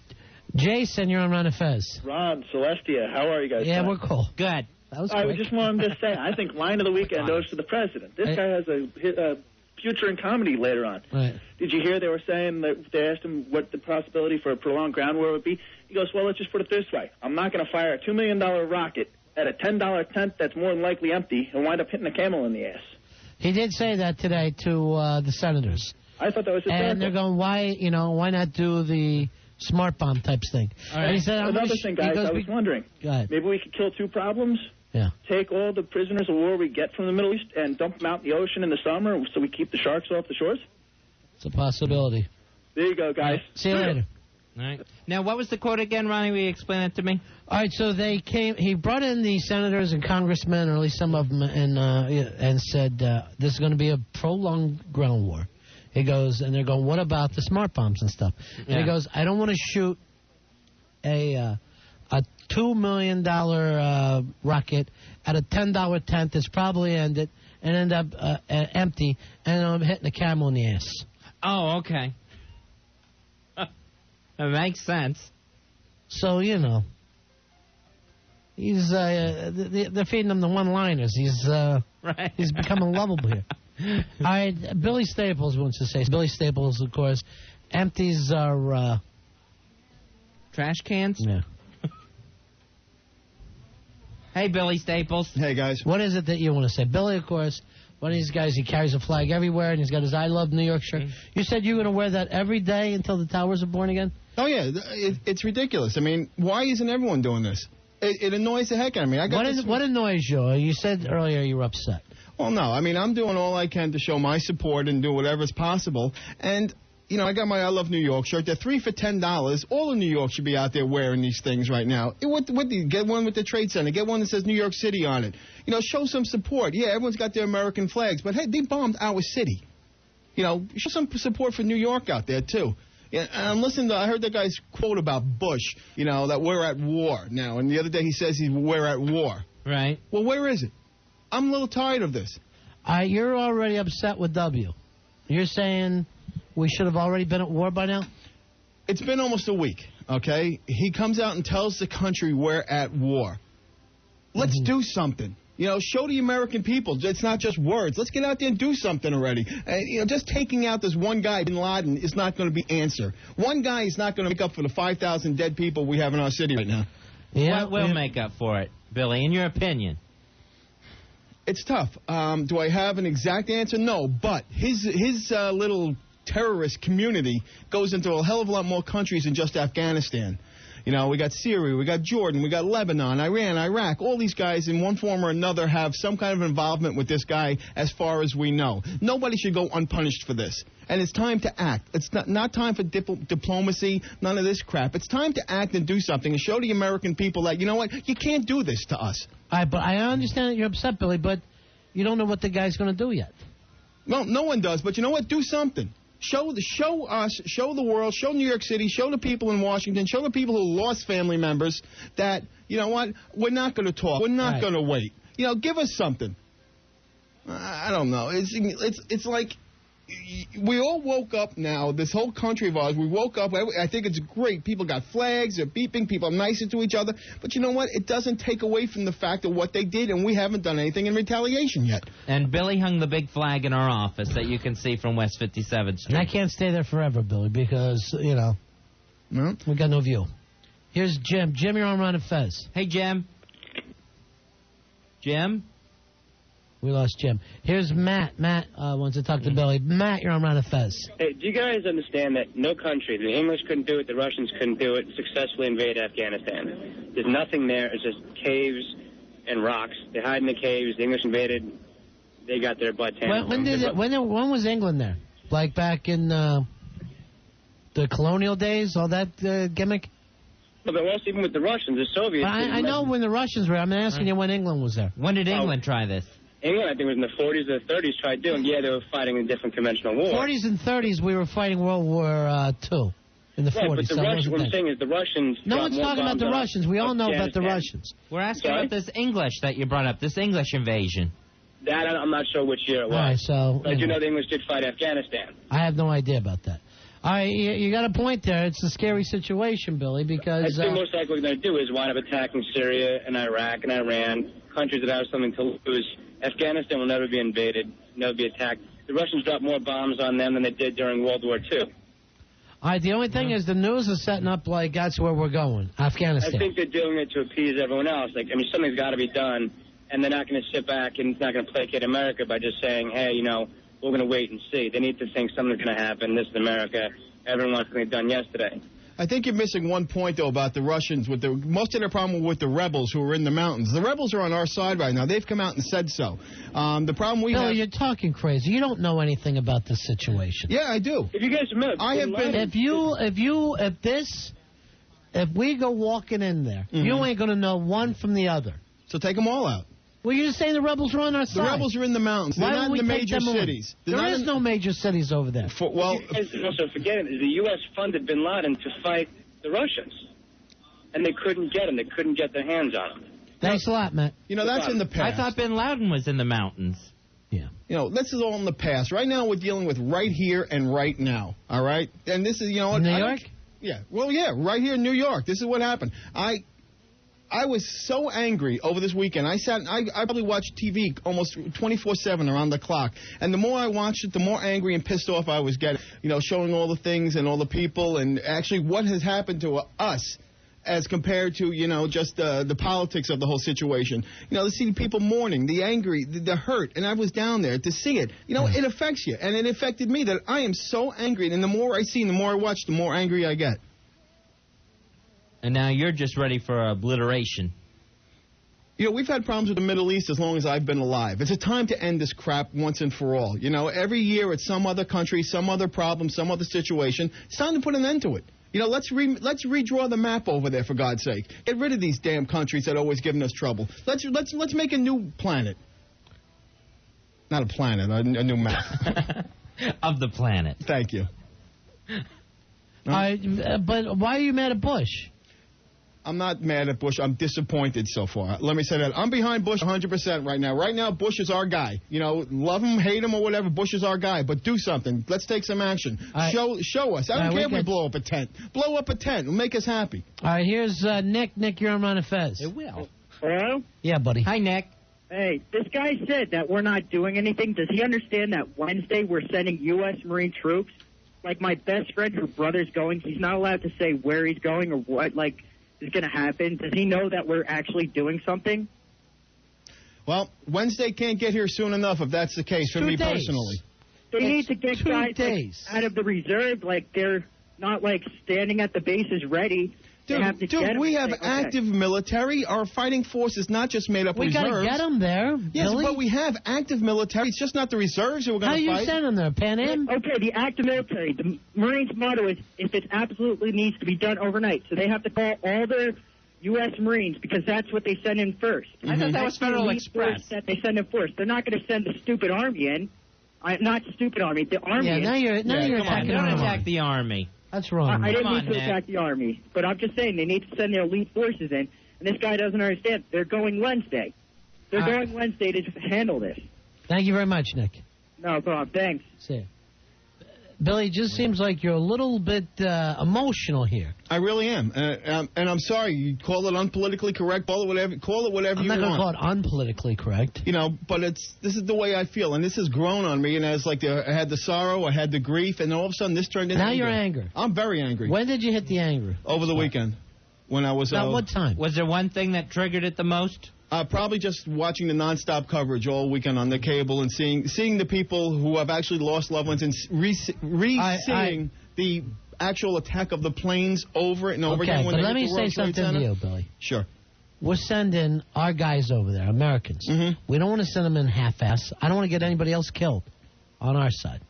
Jason, you're on Ron and Fez. Ron, Celestia, how are you guys? Yeah, we're cool. Good. That was I just wanted to say, I think line of the weekend goes to the president. This guy has a future in comedy later on. Right. Did you hear they were saying that they asked him what the possibility for a prolonged ground war would be? He goes, well, let's just put it this way. I'm not going to fire a $2 million rocket at a $10 tent that's more than likely empty and wind up hitting a camel in the ass. He did say that today to the senators. I thought that was hysterical. And they're going, why not do the smart bomb types thing? Right. And he said, another thing, guys, I was wondering, maybe we could kill two problems. Yeah. Take all the prisoners of war we get from the Middle East and dump them out in the ocean in the summer so we keep the sharks off the shores? It's a possibility. There you go, guys. See you later. All right. Now, what was the quote again, Ronnie? Will you explain it to me? All right, so they came. He brought in the senators and congressmen, or at least some of them, and said this is going to be a prolonged ground war. He goes, and they're going, what about the smart bombs and stuff? And he goes, I don't want to shoot a $2 million rocket at a $10 tent that's probably ended, and end up empty and end up hitting the camel in the ass. Oh, okay. That makes sense. So, you know, he's they're feeding him the one-liners. He's right. He's becoming lovable here. All right, Billy Staples wants to say. Billy Staples, of course, empties are trash cans. Yeah. Hey, Billy Staples. Hey, guys. What is it that you want to say? Billy, of course, one of these guys, he carries a flag everywhere, and he's got his I Love New York shirt. You said you were going to wear that every day until the towers are born again? Oh, yeah. It's ridiculous. I mean, why isn't everyone doing this? It annoys the heck out of me. What annoys you? You said earlier you were upset. Well, no. I mean, I'm doing all I can to show my support and do whatever's possible. And, you know, I got my I Love New York shirt. They're 3 for $10. All of New York should be out there wearing these things right now. Get one with the Trade Center. Get one that says New York City on it. You know, show some support. Yeah, everyone's got their American flags. But, hey, they bombed our city. You know, show some support for New York out there, too. Yeah, and I'm listening to, I heard that guy's quote about Bush, you know, that we're at war now. And the other day he says we're at war. Right. Well, where is it? I'm a little tired of this. You're already upset with W. You're saying we should have already been at war by now? It's been almost a week, okay? He comes out and tells the country we're at war. Let's do something. You know, show the American people. It's not just words. Let's get out there and do something already. You know, just taking out this one guy, Bin Laden, is not going to be answer. One guy is not going to make up for the 5,000 dead people we have in our city right now. Yeah, we'll make up for it, Billy. In your opinion? It's tough. Do I have an exact answer? No, but his little terrorist community goes into a hell of a lot more countries than just Afghanistan. You know, we got Syria, we got Jordan, we got Lebanon, Iran, Iraq. All these guys in one form or another have some kind of involvement with this guy as far as we know. Nobody should go unpunished for this. And it's time to act. It's not time for diplomacy, none of this crap. It's time to act and do something and show the American people that, you know what, you can't do this to us. All right, but I understand that you're upset, Billy, but you don't know what the guy's going to do yet. Well, no one does, but you know what? Do something. Show us, show the world, show New York City, show the people in Washington, show the people who lost family members that, you know what, we're not going to talk. We're not going to wait. You know, give us something. I don't know. It's like we all woke up now, this whole country of ours, we woke up. I think it's great. People got flags, they're beeping, people are nicer to each other. But you know what? It doesn't take away from the fact of what they did, and we haven't done anything in retaliation yet. And Billy hung the big flag in our office that you can see from West 57th Street. And I can't stay there forever, Billy, because, you know, we got no view. Here's Jim. Jim, you're on Ron and Fez. Hey, Jim. Jim? We lost Jim. Here's Matt. Matt wants to talk to Billy. Matt, you're on Ron and Fez. Hey, do you guys understand that no country, the English couldn't do it, the Russians couldn't do it, successfully invade Afghanistan? There's nothing there. It's just caves and rocks. They hide in the caves. The English invaded. They got their butt handed. When was England there? Like back in the colonial days, all that gimmick? Well, but also even with the Russians, the Soviets. But I know when the Russians were. I'm asking you when England was there. When did England try this? England, I think, was in the 40s or 30s, tried doing. Yeah, they were fighting a different conventional war. 40s and 30s, we were fighting World War II in the 40s. But the Russians, what I'm saying is the Russians. No one's talking about the Russians. We all know about the Russians. We're asking about this English that you brought up, this English invasion. That, I'm not sure which year it was. All right, so. But you know the English did fight Afghanistan. I have no idea about that. All right, you got a point there. It's a scary situation, Billy, because... I think most likely what they're going to do is wind up attacking Syria and Iraq and Iran, countries that have something to lose. Afghanistan will never be invaded, never be attacked. The Russians dropped more bombs on them than they did during World War II. All right, the only thing is the news is setting up like that's where we're going, Afghanistan. I think they're doing it to appease everyone else. Like, I mean, something's got to be done, and they're not going to sit back and it's not going to placate America by just saying, hey, you know, we're going to wait and see. They need to think something's going to happen. This is America. Everyone wants something done yesterday. I think you're missing one point, though, about the Russians. Most of their problem with the rebels who are in the mountains. The rebels are on our side right now. They've come out and said so. The problem we Billy, have... you're talking crazy. You don't know anything about this situation. Yeah, I do. If you guys remember... I have been... If we go walking in there, you ain't going to know one from the other. So take them all out. Well, you're just saying the rebels are on our side. The rebels are in the mountains. They're not in the major cities. There is no major cities over there. Well, you guys also forgetting the U.S. funded Bin Laden to fight the Russians, and they couldn't get him. They couldn't get their hands on him. Thanks a lot, Matt. You know, that's in the past. I thought Bin Laden was in the mountains. Yeah. You know, this is all in the past. Right now, we're dealing with right here and right now. All right? And this is, you know... New York? Yeah. Well, yeah, right here in New York. This is what happened. I was so angry over this weekend. I probably watched TV almost 24/7 around the clock. And the more I watched it, the more angry and pissed off I was getting. You know, showing all the things and all the people and actually what has happened to us as compared to, you know, just the politics of the whole situation. You know, to see people mourning, the angry, the hurt. And I was down there to see it. You know, it affects you. And it affected me that I am so angry. And the more I see and the more I watch, the more angry I get. And now you're just ready for obliteration. You know, we've had problems with the Middle East as long as I've been alive. It's a time to end this crap once and for all. You know, every year it's some other country, some other problem, some other situation. It's time to put an end to it. You know, let's redraw the map over there, for God's sake. Get rid of these damn countries that are always giving us trouble. Let's make a new planet. Not a planet, a new map. Of the planet. Thank you. But why are you mad at Bush? I'm not mad at Bush. I'm disappointed so far. Let me say that. I'm behind Bush 100% right now. Right now, Bush is our guy. You know, love him, hate him, or whatever. Bush is our guy. But do something. Let's take some action. Show us. I don't care if we blow up a tent. Blow up a tent. It'll make us happy. All right, here's Nick. Nick, you're on Ron and Fez. It will. Hello? Yeah, buddy. Hi, Nick. Hey, this guy said that we're not doing anything. Does he understand that Wednesday we're sending U.S. Marine troops? Like, my best friend, her brother's going. He's not allowed to say where he's going or what, like, is going to happen. Does he know that we're actually doing something? Well, Wednesday can't get here soon enough if that's the case for me personally. They need to get guys like, out of the reserve. Like, they're not, like, standing at the bases ready. Dude, we have active military. Our fighting force is not just made up of reserves. We got to get them there. Yes, Billy? but we have active military. It's just not the reserves that we're going to fight. How you send them there, Pan Am? Okay, the active military. The Marines' motto is if it absolutely needs to be done overnight. So they have to call all their U.S. Marines because that's what they send in first. I thought that was Federal Express. That they send in first. They're not going to send the stupid Army in. Not stupid Army, the Army. Yeah, now you're attacking Don't attack the Army. That's wrong. I didn't mean to attack the Army, but I'm just saying they need to send their elite forces in, and this guy doesn't understand. They're going Wednesday. They're going Wednesday to handle this. Thank you very much, Nick. No problem. Thanks. See you. Billy, it just seems like you're a little bit emotional here. I really am. And I'm sorry. You call it unpolitically correct, call it whatever you want. I'm not going to call it unpolitically correct. You know, but this is the way I feel. And this has grown on me. And as like I had the sorrow, I had the grief, and all of a sudden this turned into Now anger. you're angry. I'm very angry. When did you hit the anger? Over the weekend. When I was... At what time? Was there one thing that triggered it the most? Probably just watching the nonstop coverage all weekend on the cable and seeing the people who have actually lost loved ones and seeing the actual attack of the planes over and over again. Okay, but let me say something to you, Billy. Sure. We're sending our guys over there, Americans. Mm-hmm. We don't want to send them in half-ass. I don't want to get anybody else killed on our side.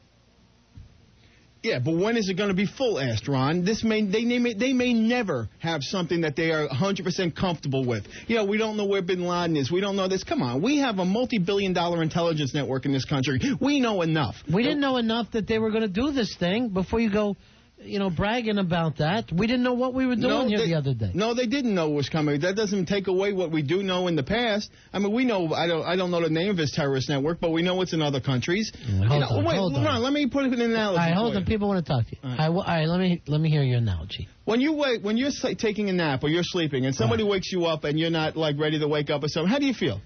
Yeah, but when is it going to be full-assed, Ron? They may never have something that they are 100% comfortable with. You know, we don't know where Bin Laden is. We don't know this. Come on. We have a multi-billion-dollar intelligence network in this country. We know enough. We didn't know enough that they were going to do this thing before you go, you know, bragging about that. We didn't know what we were doing here the other day. No, they didn't know it was coming. That doesn't take away what we do know in the past. I mean, we know, I don't know the name of his terrorist network, but we know it's in other countries. Hold on. Ron, let me put it in an analogy. All right, hold on. People want to talk to you. All right, let me hear your analogy. When you're taking a nap or you're sleeping and somebody wakes you up and you're not like ready to wake up or something, how do you feel?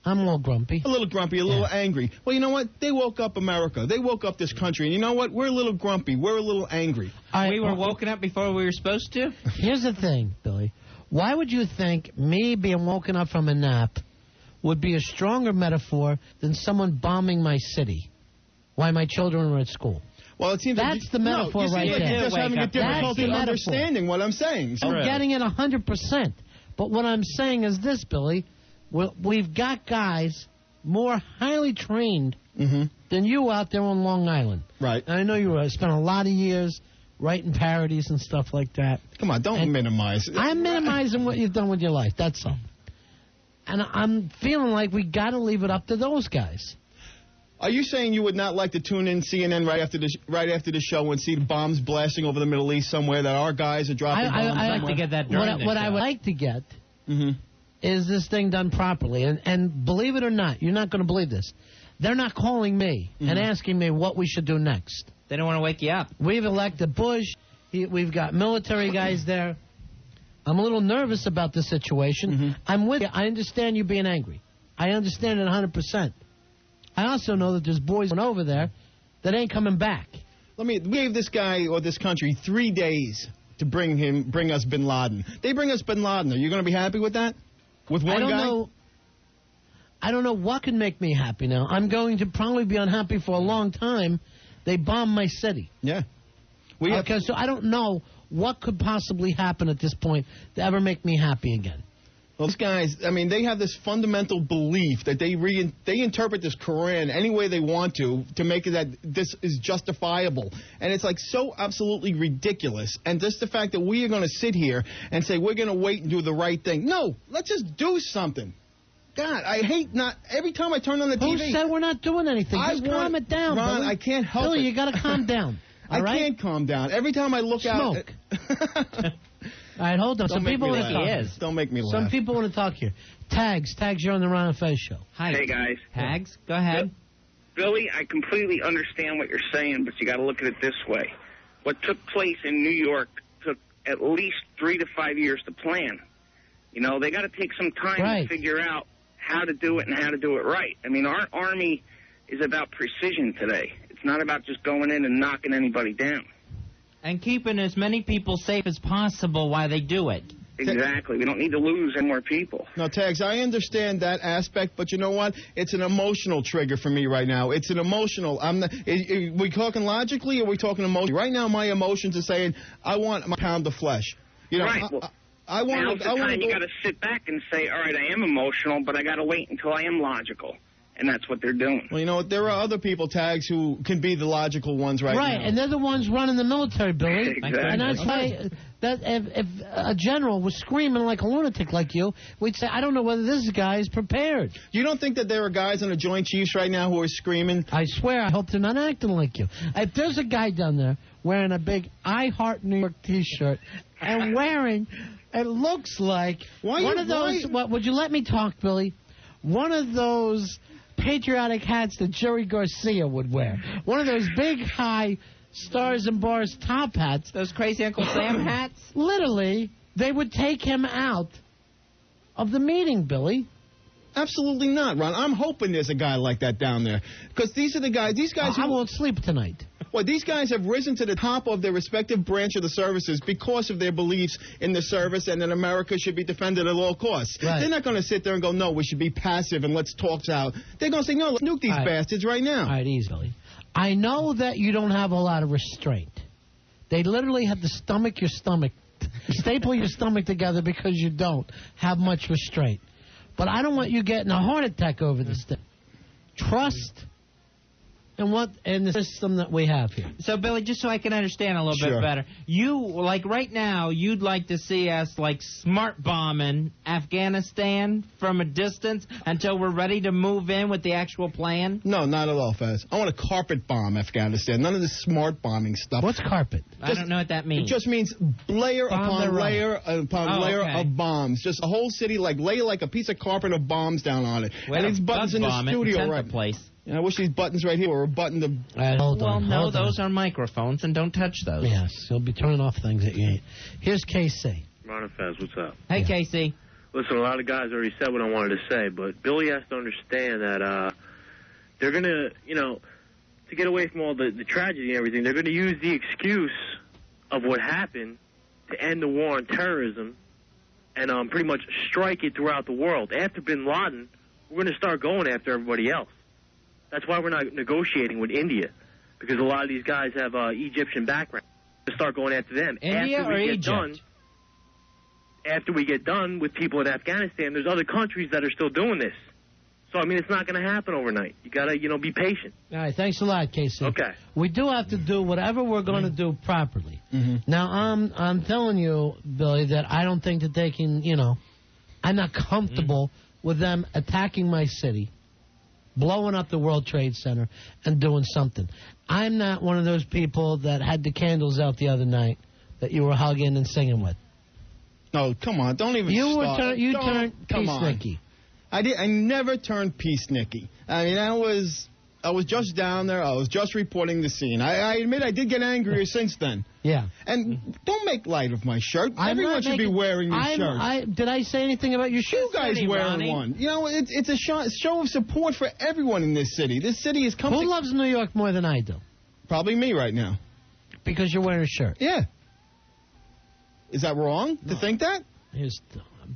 I'm a little grumpy. A little grumpy, a little angry. Well, you know what? They woke up America. They woke up this country. And you know what? We're a little grumpy. We're a little angry. We were woken up before we were supposed to? Here's the thing, Billy. Why would you think me being woken up from a nap would be a stronger metaphor than someone bombing my city while my children were at school? Well, it seems that's the metaphor right there. You're just having a difficulty understanding what I'm saying. I'm getting it 100%. But what I'm saying is this, Billy. We've got guys more highly trained than you out there on Long Island. Right. And I know you spent a lot of years writing parodies and stuff like that. Come on, don't minimize. I'm minimizing what you've done with your life. That's all. And I'm feeling like we got to leave it up to those guys. Are you saying you would not like to tune in CNN right after the show and see the bombs blasting over the Middle East somewhere that our guys are dropping bombs? I'd like to get that during What I would like to get is this thing done properly. And believe it or not, you're not going to believe this. They're not calling me and asking me what we should do next. They don't want to wake you up. We've elected Bush. We've got military guys there. I'm a little nervous about the situation. I'm with you. I understand you being angry. I understand it 100%. I also know that there's boys over there that ain't coming back. We gave this guy or this country 3 days to bring us Bin Laden. They bring us Bin Laden. Are you going to be happy with that? With one guy? I don't know what could make me happy now. I'm going to probably be unhappy for a long time. They bombed my city. Yeah. So I don't know what could possibly happen at this point to ever make me happy again. Well, these guys, they have this fundamental belief that they interpret this Quran any way they want to make it that this is justifiable. And it's like so absolutely ridiculous. And just the fact that we are going to sit here and say we're going to wait and do the right thing. No, let's just do something. God, I hate not... Every time I turn on the TV... Who said we're not doing anything? Just calm it down, Ron, Billy. I can't help it. Billy, you got to calm down. I can't calm down. Every time I look out... Smoke. All right, hold on. Some people want to talk. Don't make me laugh. Some people want to talk here. Tags, you're on the Ron and Fez Show. Hi. Hey, guys. Tags, go ahead. Billy, I completely understand what you're saying, but you got to look at it this way. What took place in New York took at least 3 to 5 years to plan. They got to take some time to figure out how to do it and how to do it right. Our Army is about precision today. It's not about just going in and knocking anybody down. And keeping as many people safe as possible while they do it. Exactly. We don't need to lose any more people. No, Tags, I understand that aspect, but you know what? It's an emotional trigger for me right now. It's an emotional... Are we talking logically or are we talking emotionally? Right now, my emotions are saying, I want my pound of flesh. Right. Now's the time you got to sit back and say, all right, I am emotional, but I got to wait until I am logical. And that's what they're doing. Well, you know what? There are other people, Tags, who can be the logical ones right now. Right, and they're the ones running the military, Billy. Exactly. And that's why that if a general was screaming like a lunatic like you, we'd say, I don't know whether this guy is prepared. You don't think that there are guys in the Joint Chiefs right now who are screaming? I swear, I hope they're not acting like you. If there's a guy down there wearing a big I Heart New York T-shirt and wearing... It looks like one of those... Would you let me talk, Billy? One of those patriotic hats that Jerry Garcia would wear. One of those big, high Stars and Bars top hats. Those crazy Uncle Sam hats? Literally, they would take him out of the meeting, Billy. Absolutely not, Ron. I'm hoping there's a guy like that down there. Because these are the guys... I won't sleep tonight. Well, these guys have risen to the top of their respective branch of the services because of their beliefs in the service and that America should be defended at all costs. Right. They're not going to sit there and go, no, we should be passive and let's talk out. They're going to say, no, let's nuke these bastards right now. All right, easily. I know that you don't have a lot of restraint. They literally have to staple your stomach together because you don't have much restraint. But I don't want you getting a heart attack over this thing. Trust in the system that we have here. So, Billy, just so I can understand a little bit better, right now, you'd like to see us, smart bombing Afghanistan from a distance until we're ready to move in with the actual plan? No, not at all, Fez. I want to carpet bomb Afghanistan. None of this smart bombing stuff. What's carpet? I don't know what that means. It just means layer upon layer upon layer of bombs. Just a whole city, lay like a piece of carpet of bombs down on it. Well, and these buttons in the studio right place. I wish these buttons right here were a button to... Hold on. Those are microphones, and don't touch those. Yes, you'll be turning off things that you hate. Here's KC. Ron and Fez, what's up? Hey, KC. Listen, a lot of guys already said what I wanted to say, but Billy has to understand that they're going to, to get away from all the tragedy and everything, they're going to use the excuse of what happened to end the war on terrorism and pretty much strike it throughout the world. After Bin Laden, we're going to start going after everybody else. That's why we're not negotiating with India, because a lot of these guys have Egyptian background. To start going after them. India or Egypt? After we get done with people in Afghanistan, there's other countries that are still doing this. So, it's not going to happen overnight. You got to, be patient. All right, thanks a lot, Casey. Okay. We do have to do whatever we're going to do properly. Mm-hmm. Now, I'm telling you, Billy, that I don't think that they can, I'm not comfortable with them attacking my city, blowing up the World Trade Center, and doing something. I'm not one of those people that had the candles out the other night that you were hugging and singing with. No, come on. Don't even You start. turned peacenicky. I never turned peace, Nicky. I mean, I was just down there. I was just reporting the scene. I admit I did get angrier since then. Yeah. And don't make light of my shirt. Everyone should be wearing these shirts. Did I say anything about your shirt? You guys wearing one. You know, it's a show of support for everyone in this city. This city has come. Who loves New York more than I do? Probably me right now. Because you're wearing a shirt. Yeah. Is that wrong to think that?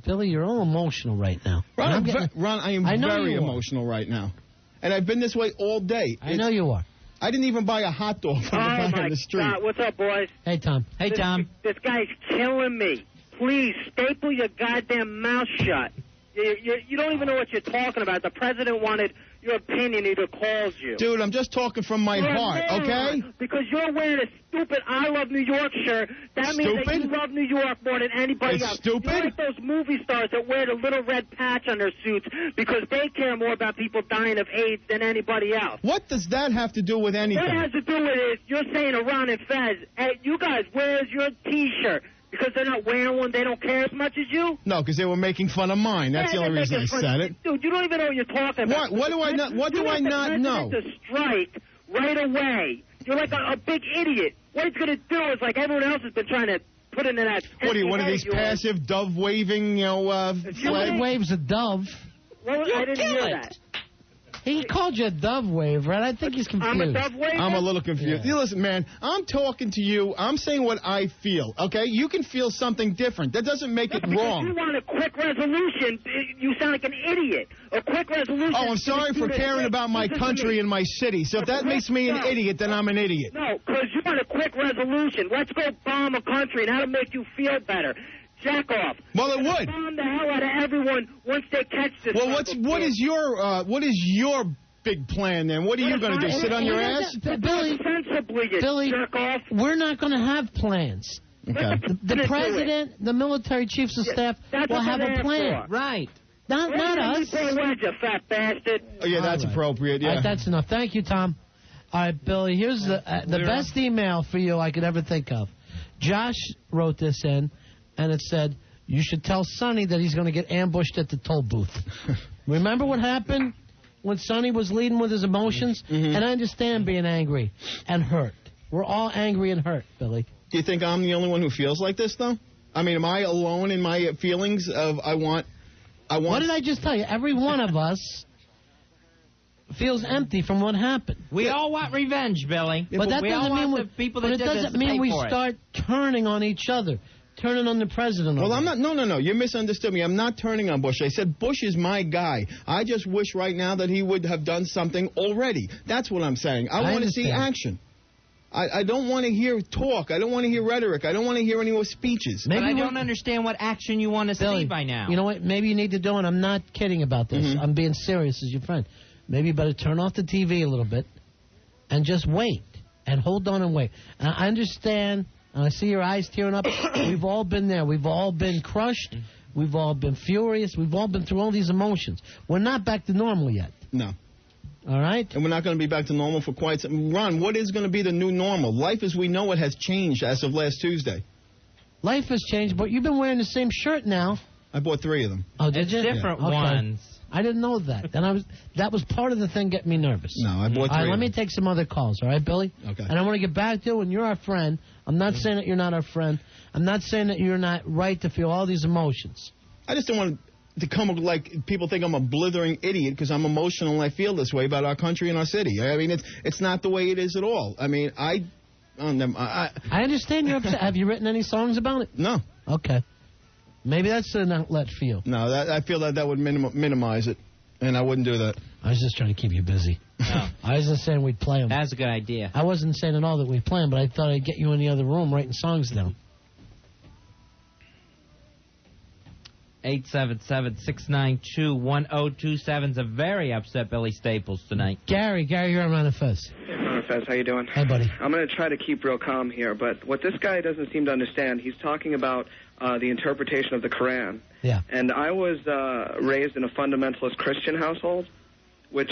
Billy, you're all emotional right now. Ron, I am very emotional right now. And I've been this way all day. I know you are. I didn't even buy a hot dog from the back of the street. God, what's up, boys? Hey, Tom. Hey, Tom. This guy's killing me. Please, staple your goddamn mouth shut. You don't even know what you're talking about. The president wanted your opinion. He calls you. Dude, I'm just talking from my heart, okay? Because you're wearing a stupid I Love New York shirt. That means that you love New York more than anybody else. Stupid? You're like those movie stars that wear the little red patch on their suits because they care more about people dying of AIDS than anybody else. What does that have to do with anything? What it has to do with is you're saying to Ron and Fez, hey, you guys, where's your T-shirt? Because they're not wearing one, they don't care as much as you? No, because they were making fun of mine. That's the only reason I said it. Dude, you don't even know what you're talking about. What do I not? What do I not know? To strike right away. You're like a big idiot. What he's going to do is like everyone else has been trying to put into that. What are you, one of these passive dove waving, flag? Waves a dove. Well, I didn't hear that. He called you a dove waver, and I think he's confused. I'm a dove waver? I'm a little confused. Yeah. Listen, man, I'm talking to you. I'm saying what I feel, okay? You can feel something different. That doesn't make it wrong. You want a quick resolution. You sound like an idiot. A quick resolution. Oh, I'm sorry for caring about my country and my city. So if that makes me an idiot, then I'm an idiot. No, because you want a quick resolution. Let's go bomb a country, and that'll make you feel better. Jack off. Well, it would. Bomb the hell out of everyone once they catch this. Well, what is your big plan then? What are you going to do? Sit on your ass? Billy, jerk off. We're not going to have plans. Okay. The president, the military chiefs of staff will have a plan. Right. Not us. You fat bastard. Oh, yeah, that's appropriate. Yeah. All right, that's enough. Thank you, Tom. All right, Billy, here's the best email for you I could ever think of. Josh wrote this in, and it said, you should tell Sonny that he's going to get ambushed at the toll booth. Remember what happened when Sonny was leading with his emotions? Mm-hmm. And I understand being angry and hurt. We're all angry and hurt, Billy. Do you think I'm the only one who feels like this, though? I mean, am I alone in my feelings of I want... What did I just tell you? Every one of us feels empty from what happened. We all want revenge, Billy. But that doesn't mean we start start turning on each other. Turning on the president. Well, I'm not. No. You misunderstood me. I'm not turning on Bush. I said Bush is my guy. I just wish right now that he would have done something already. That's what I'm saying. I want to see action. I don't want to hear talk. I don't want to hear rhetoric. I don't want to hear any more speeches. But I don't understand what action you want to see by now. You know what? Maybe you need to do, and I'm not kidding about this. Mm-hmm. I'm being serious as your friend. Maybe you better turn off the TV a little bit and just wait and hold on and wait. And I understand. And I see your eyes tearing up. We've all been there. We've all been crushed. We've all been furious. We've all been through all these emotions. We're not back to normal yet. No. All right? And we're not going to be back to normal for quite some... Ron, what is going to be the new normal? Life as we know it has changed as of last Tuesday. Life has changed, but you've been wearing the same shirt now. I bought 3 of them. Oh, did you? Different ones. I didn't know that. And that was part of the thing getting me nervous. No, I bought 3 All right, let me take some other calls, all right, Billy? Okay. And I want to get back to you, and you're our friend. I'm not saying that you're not our friend. I'm not saying that you're not right to feel all these emotions. I just don't want to come like people think I'm a blithering idiot because I'm emotional and I feel this way about our country and our city. I mean, it's not the way it is at all. I mean, I understand you're upset. Have you written any songs about it? No. Okay. Maybe that's an outlet for you. No, I feel that would minimize it, and I wouldn't do that. I was just trying to keep you busy. No. I wasn't saying we'd play them. That's a good idea. I wasn't saying at all that we'd play them, but I thought I'd get you in the other room writing songs down. 877-692-1027 is a very upset Billy Staples tonight. Gary, you're on Ron and Fez. Hey, Ron and Fez, how you doing? Hey, buddy. I'm going to try to keep real calm here, but what this guy doesn't seem to understand, he's talking about the interpretation of the Quran. Yeah. And I was raised in a fundamentalist Christian household, which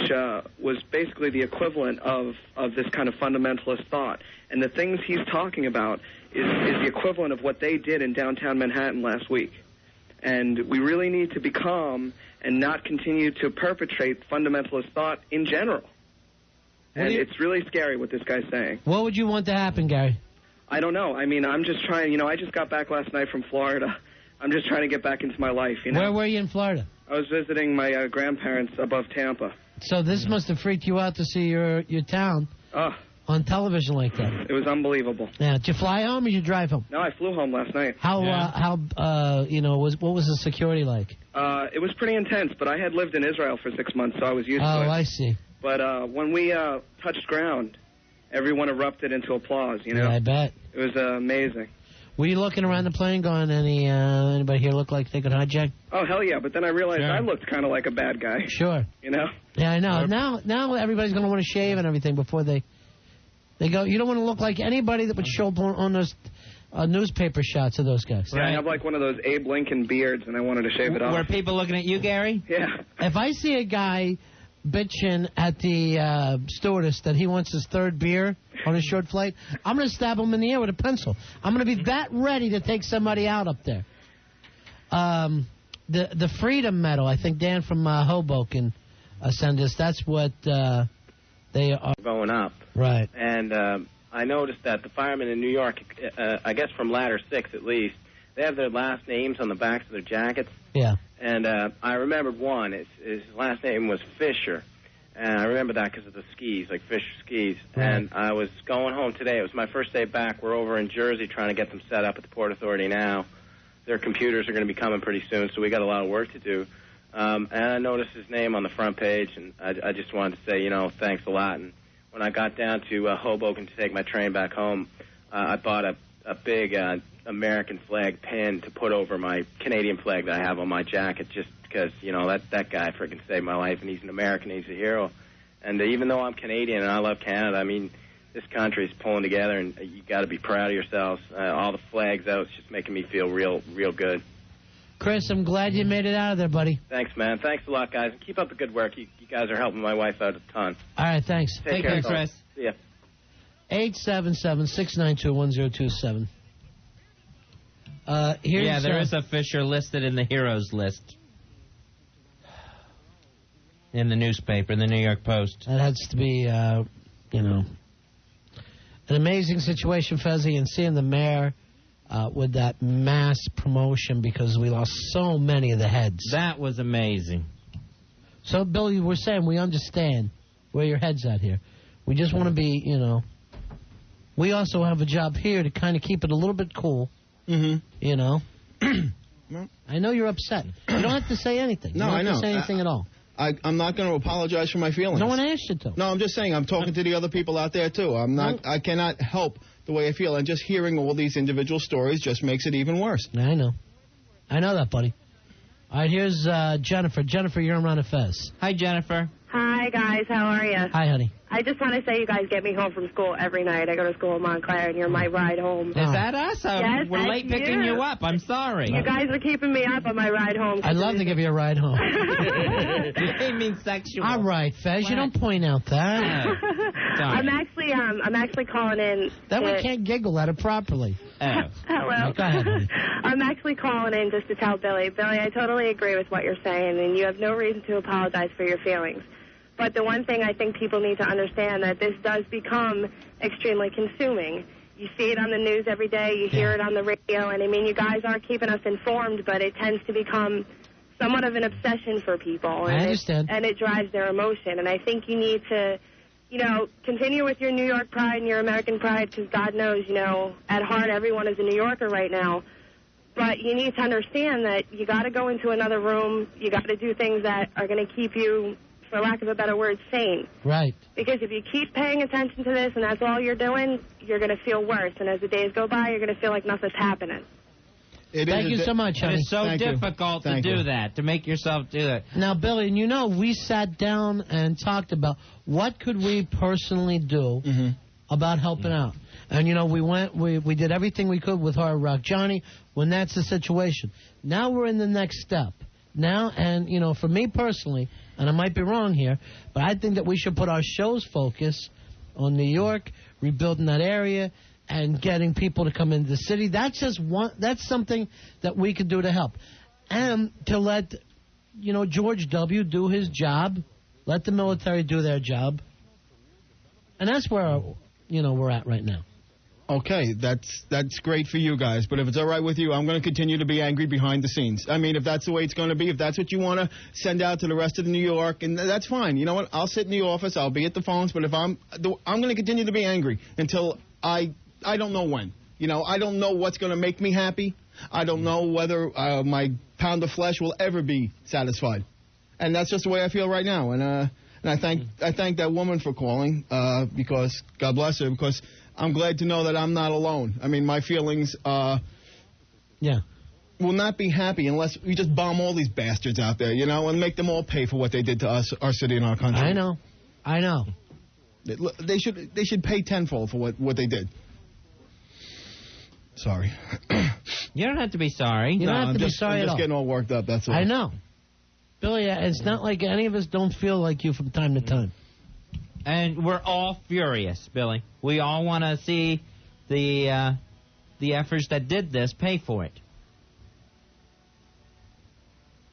was basically the equivalent of this kind of fundamentalist thought. And the things he's talking about is the equivalent of what they did in downtown Manhattan last week. And we really need to be calm and not continue to perpetrate fundamentalist thought in general. And it's really scary what this guy's saying. What would you want to happen, Gary? I don't know. I mean, I'm just trying, I just got back last night from Florida. I'm just trying to get back into my life, Where were you in Florida? I was visiting my grandparents above Tampa. So this must have freaked you out to see your town on television like that. It was unbelievable. Yeah, did you fly home or did you drive home? No, I flew home last night. What was the security like? It was pretty intense, but I had lived in Israel for 6 months, so I was used to it. Oh, I see. But when we touched ground, everyone erupted into applause, Yeah, I bet. It was amazing. Were you looking around the plane going, anybody here look like they could hijack? Oh, hell yeah, but then I realized I looked kind of like a bad guy. Sure. Yeah, I know. Now everybody's going to want to shave and everything before they go. You don't want to look like anybody that would show up on those newspaper shots of those guys. Yeah, I have like one of those Abe Lincoln beards, and I wanted to shave it off. Were people looking at you, Gary? Yeah. If I see a guy bitching at the stewardess that he wants his third beer on a short flight, I'm going to stab him in the ear with a pencil. I'm going to be that ready to take somebody out up there. The Freedom Medal, I think Dan from Hoboken sent us. That's what they are going up. Right. And I noticed that the firemen in New York, I guess from Ladder 6 at least, they have their last names on the backs of their jackets. Yeah. And I remembered one. His last name was Fisher. And I remember that because of the skis, like Fisher skis. Right. And I was going home today. It was my first day back. We're over in Jersey trying to get them set up at the Port Authority now. Their computers are going to be coming pretty soon, so we got a lot of work to do. And I noticed his name on the front page, and I just wanted to say, thanks a lot. And when I got down to Hoboken to take my train back home, I bought a big American flag pin to put over my Canadian flag that I have on my jacket, just because, that guy freaking saved my life, and he's an American, he's a hero. And even though I'm Canadian and I love Canada, I mean, this country is pulling together, and you got to be proud of yourselves. All the flags out, it's just making me feel real good. Chris, I'm glad you made it out of there, buddy. Thanks, man. Thanks a lot, guys. Keep up the good work. You guys are helping my wife out a ton. All right, thanks. Take care, Chris. See ya. 877-692-1027. There is a Fisher listed in the heroes list in the newspaper, in the New York Post. That has to be, an amazing situation, Fezzi, and seeing the mayor with that mass promotion because we lost so many of the heads. That was amazing. So, Billy, we're saying we understand where your head's at here. We just want to be, we also have a job here to kind of keep it a little bit cool. Mm-hmm. I know you're upset. You don't have to say anything. No, you don't I know. have to say anything at all. I'm not going to apologize for my feelings. No one asked you to. No, I'm just saying I'm talking to the other people out there, too. I cannot help the way I feel. And just hearing all these individual stories just makes it even worse. I know. I know that, buddy. All right, here's Jennifer. Jennifer, you're on Ron and Fez. Hi, Jennifer. Hi, guys. How are you? Hi, honey. I just want to say you guys get me home from school every night. I go to school in Montclair, and you're my ride home. Is that us? Yes, we're late picking you up. I'm sorry. You guys are keeping me up on my ride home. I'd love to give you a ride home. It means sexual. All right, Fez, you don't point out that. I'm actually calling in. That way can't giggle at it properly. Oh. Hello. Go ahead, honey. I'm actually calling in just to tell Billy, I totally agree with what you're saying, and you have no reason to apologize for your feelings. But the one thing I think people need to understand that this does become extremely consuming. You see it on the news every day. You hear it on the radio. And, I mean, you guys are keeping us informed, but it tends to become somewhat of an obsession for people. And I understand. And it drives their emotion. And I think you need to, continue with your New York pride and your American pride because God knows, at heart everyone is a New Yorker right now. But you need to understand that you got to go into another room. You got to do things that are going to keep you, for lack of a better word, sane. Right. Because if you keep paying attention to this and that's all you're doing, you're going to feel worse. And as the days go by, you're going to feel like nothing's happening. Thank you so much, honey. It is so difficult to do that, to make yourself do that. Now, Billy, we sat down and talked about what could we personally do about helping out. And, we did everything we could with Hard Rock Johnny when that's the situation. Now we're in the next step. Now, and, for me personally, and I might be wrong here, but I think that we should put our show's focus on New York, rebuilding that area, and getting people to come into the city. That's something that we could do to help. and to let, George W. do his job, let the military do their job. And that's where, we're at right now. Okay, that's great for you guys, but if it's all right with you, I'm going to continue to be angry behind the scenes. I mean, if that's the way it's going to be, if that's what you want to send out to the rest of New York, and that's fine. You know what? I'll sit in the office, I'll be at the phones, but if I'm going to continue to be angry until I don't know when. I don't know what's going to make me happy. I don't know whether my pound of flesh will ever be satisfied, and that's just the way I feel right now. And I thank that woman for calling because God bless her, because I'm glad to know that I'm not alone. I mean, my feelings will not be happy unless we just bomb all these bastards out there, and make them all pay for what they did to us, our city, and our country. I know. They should pay tenfold for what they did. Sorry. You don't have to be sorry. You don't have to be sorry I'm at just all. getting all worked up, that's all. I know. Billy, it's not like any of us don't feel like you from time to time. And we're all furious, Billy. We all want to see the efforts that did this pay for it.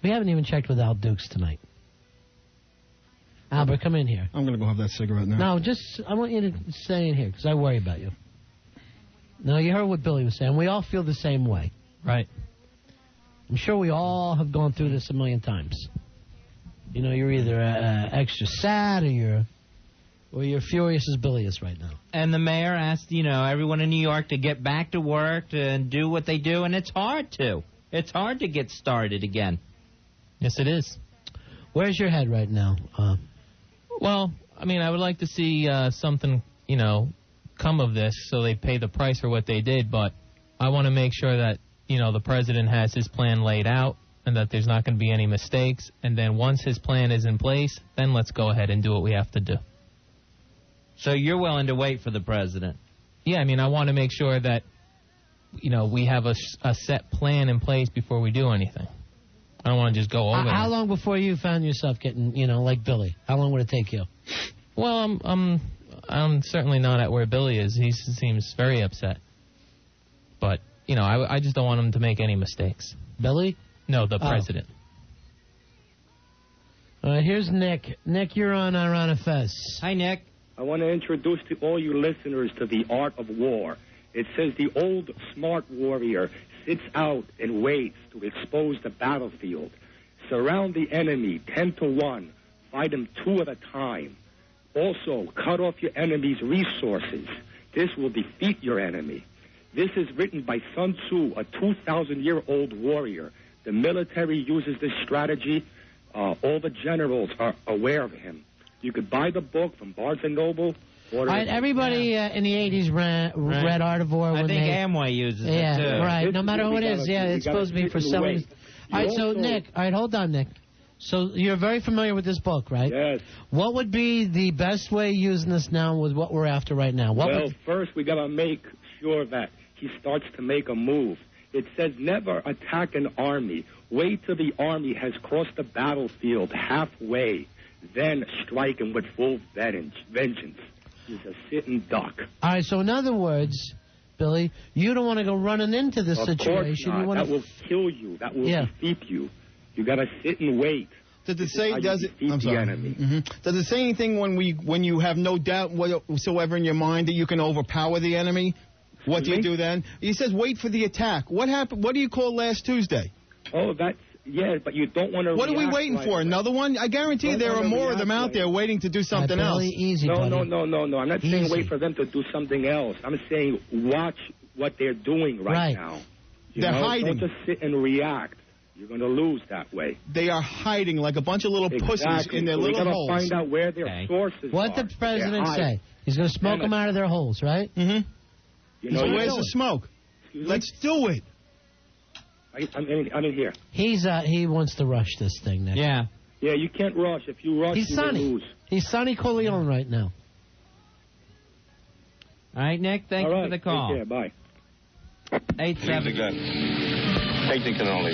We haven't even checked with Al Dukes tonight. Albert, come in here. I'm going to go have that cigarette now. No, I want you to stay in here because I worry about you. No, you heard what Billy was saying. We all feel the same way. Right. I'm sure we all have gone through this a million times. You're either extra sad or you're furious as Billy is right now. And the mayor asked, everyone in New York to get back to work and do what they do, and it's hard to. It's hard to get started again. Yes, it is. Where's your head right now? Well, I mean, I would like to see something, come of this so they pay the price for what they did, but I want to make sure that, the president has his plan laid out and that there's not going to be any mistakes, and then once his plan is in place, then let's go ahead and do what we have to do. So you're willing to wait for the president? Yeah, I mean, I want to make sure that, we have a set plan in place before we do anything. I don't want to just go over How long before you found yourself getting, like Billy? How long would it take you? Well, I'm certainly not at where Billy is. He seems very upset. But, I just don't want him to make any mistakes. Billy? No, the president. All right, here's Nick. Nick, you're on Ron and Fez. Hi, Nick. I want to introduce to all you listeners to the art of war. It says the old smart warrior sits out and waits to expose the battlefield. Surround the enemy 10 to 1. Fight them 2 at a time. Also, cut off your enemy's resources. This will defeat your enemy. This is written by Sun Tzu, a 2,000-year-old warrior. The military uses this strategy. All the generals are aware of him. You could buy the book from Barnes & Noble. All right, everybody in the 80s read Art of War. I think Amway uses it, too. Yeah, right. No matter who it is, it's supposed to be for selling. All right, so, Nick, hold on, Nick. So you're very familiar with this book, right? Yes. What would be the best way using this now with what we're after right now? First we got to make sure that he starts to make a move. It says never attack an army. Wait till the army has crossed the battlefield halfway. Then strike him with full vengeance. He's a sitting duck. All right, so in other words, Billy, you don't want to go running into this situation. Of course not. That will kill you. That will defeat you. You got to sit and wait. Does it say? Does it? I'm sorry. Enemy. Does it say anything when you have no doubt whatsoever in your mind that you can overpower the enemy? What do you do then? He says wait for the attack. What happened? What do you call last Tuesday? Oh, that's but you don't want to. What are we waiting for? Another one? I guarantee there are more of them out there waiting to do something else. Easy, no. I'm not saying wait for them to do something else. I'm saying watch what they're doing right now. They're hiding. Don't just sit and react. You're going to lose that way. They are hiding like a bunch of little pussies in their little holes. We got to find out where their sources What did the president say? He's going to smoke them out of their holes, right? Mm-hmm. So where's the smoke? Let's do it. I'm in here. He wants to rush this thing, Nick. Yeah. Yeah, you can't rush. If you rush, He's you Sonny. will lose. He's Sonny Corleone right now. All right, Nick, thank you for the call. Take care. Bye. 8-7. Technical only.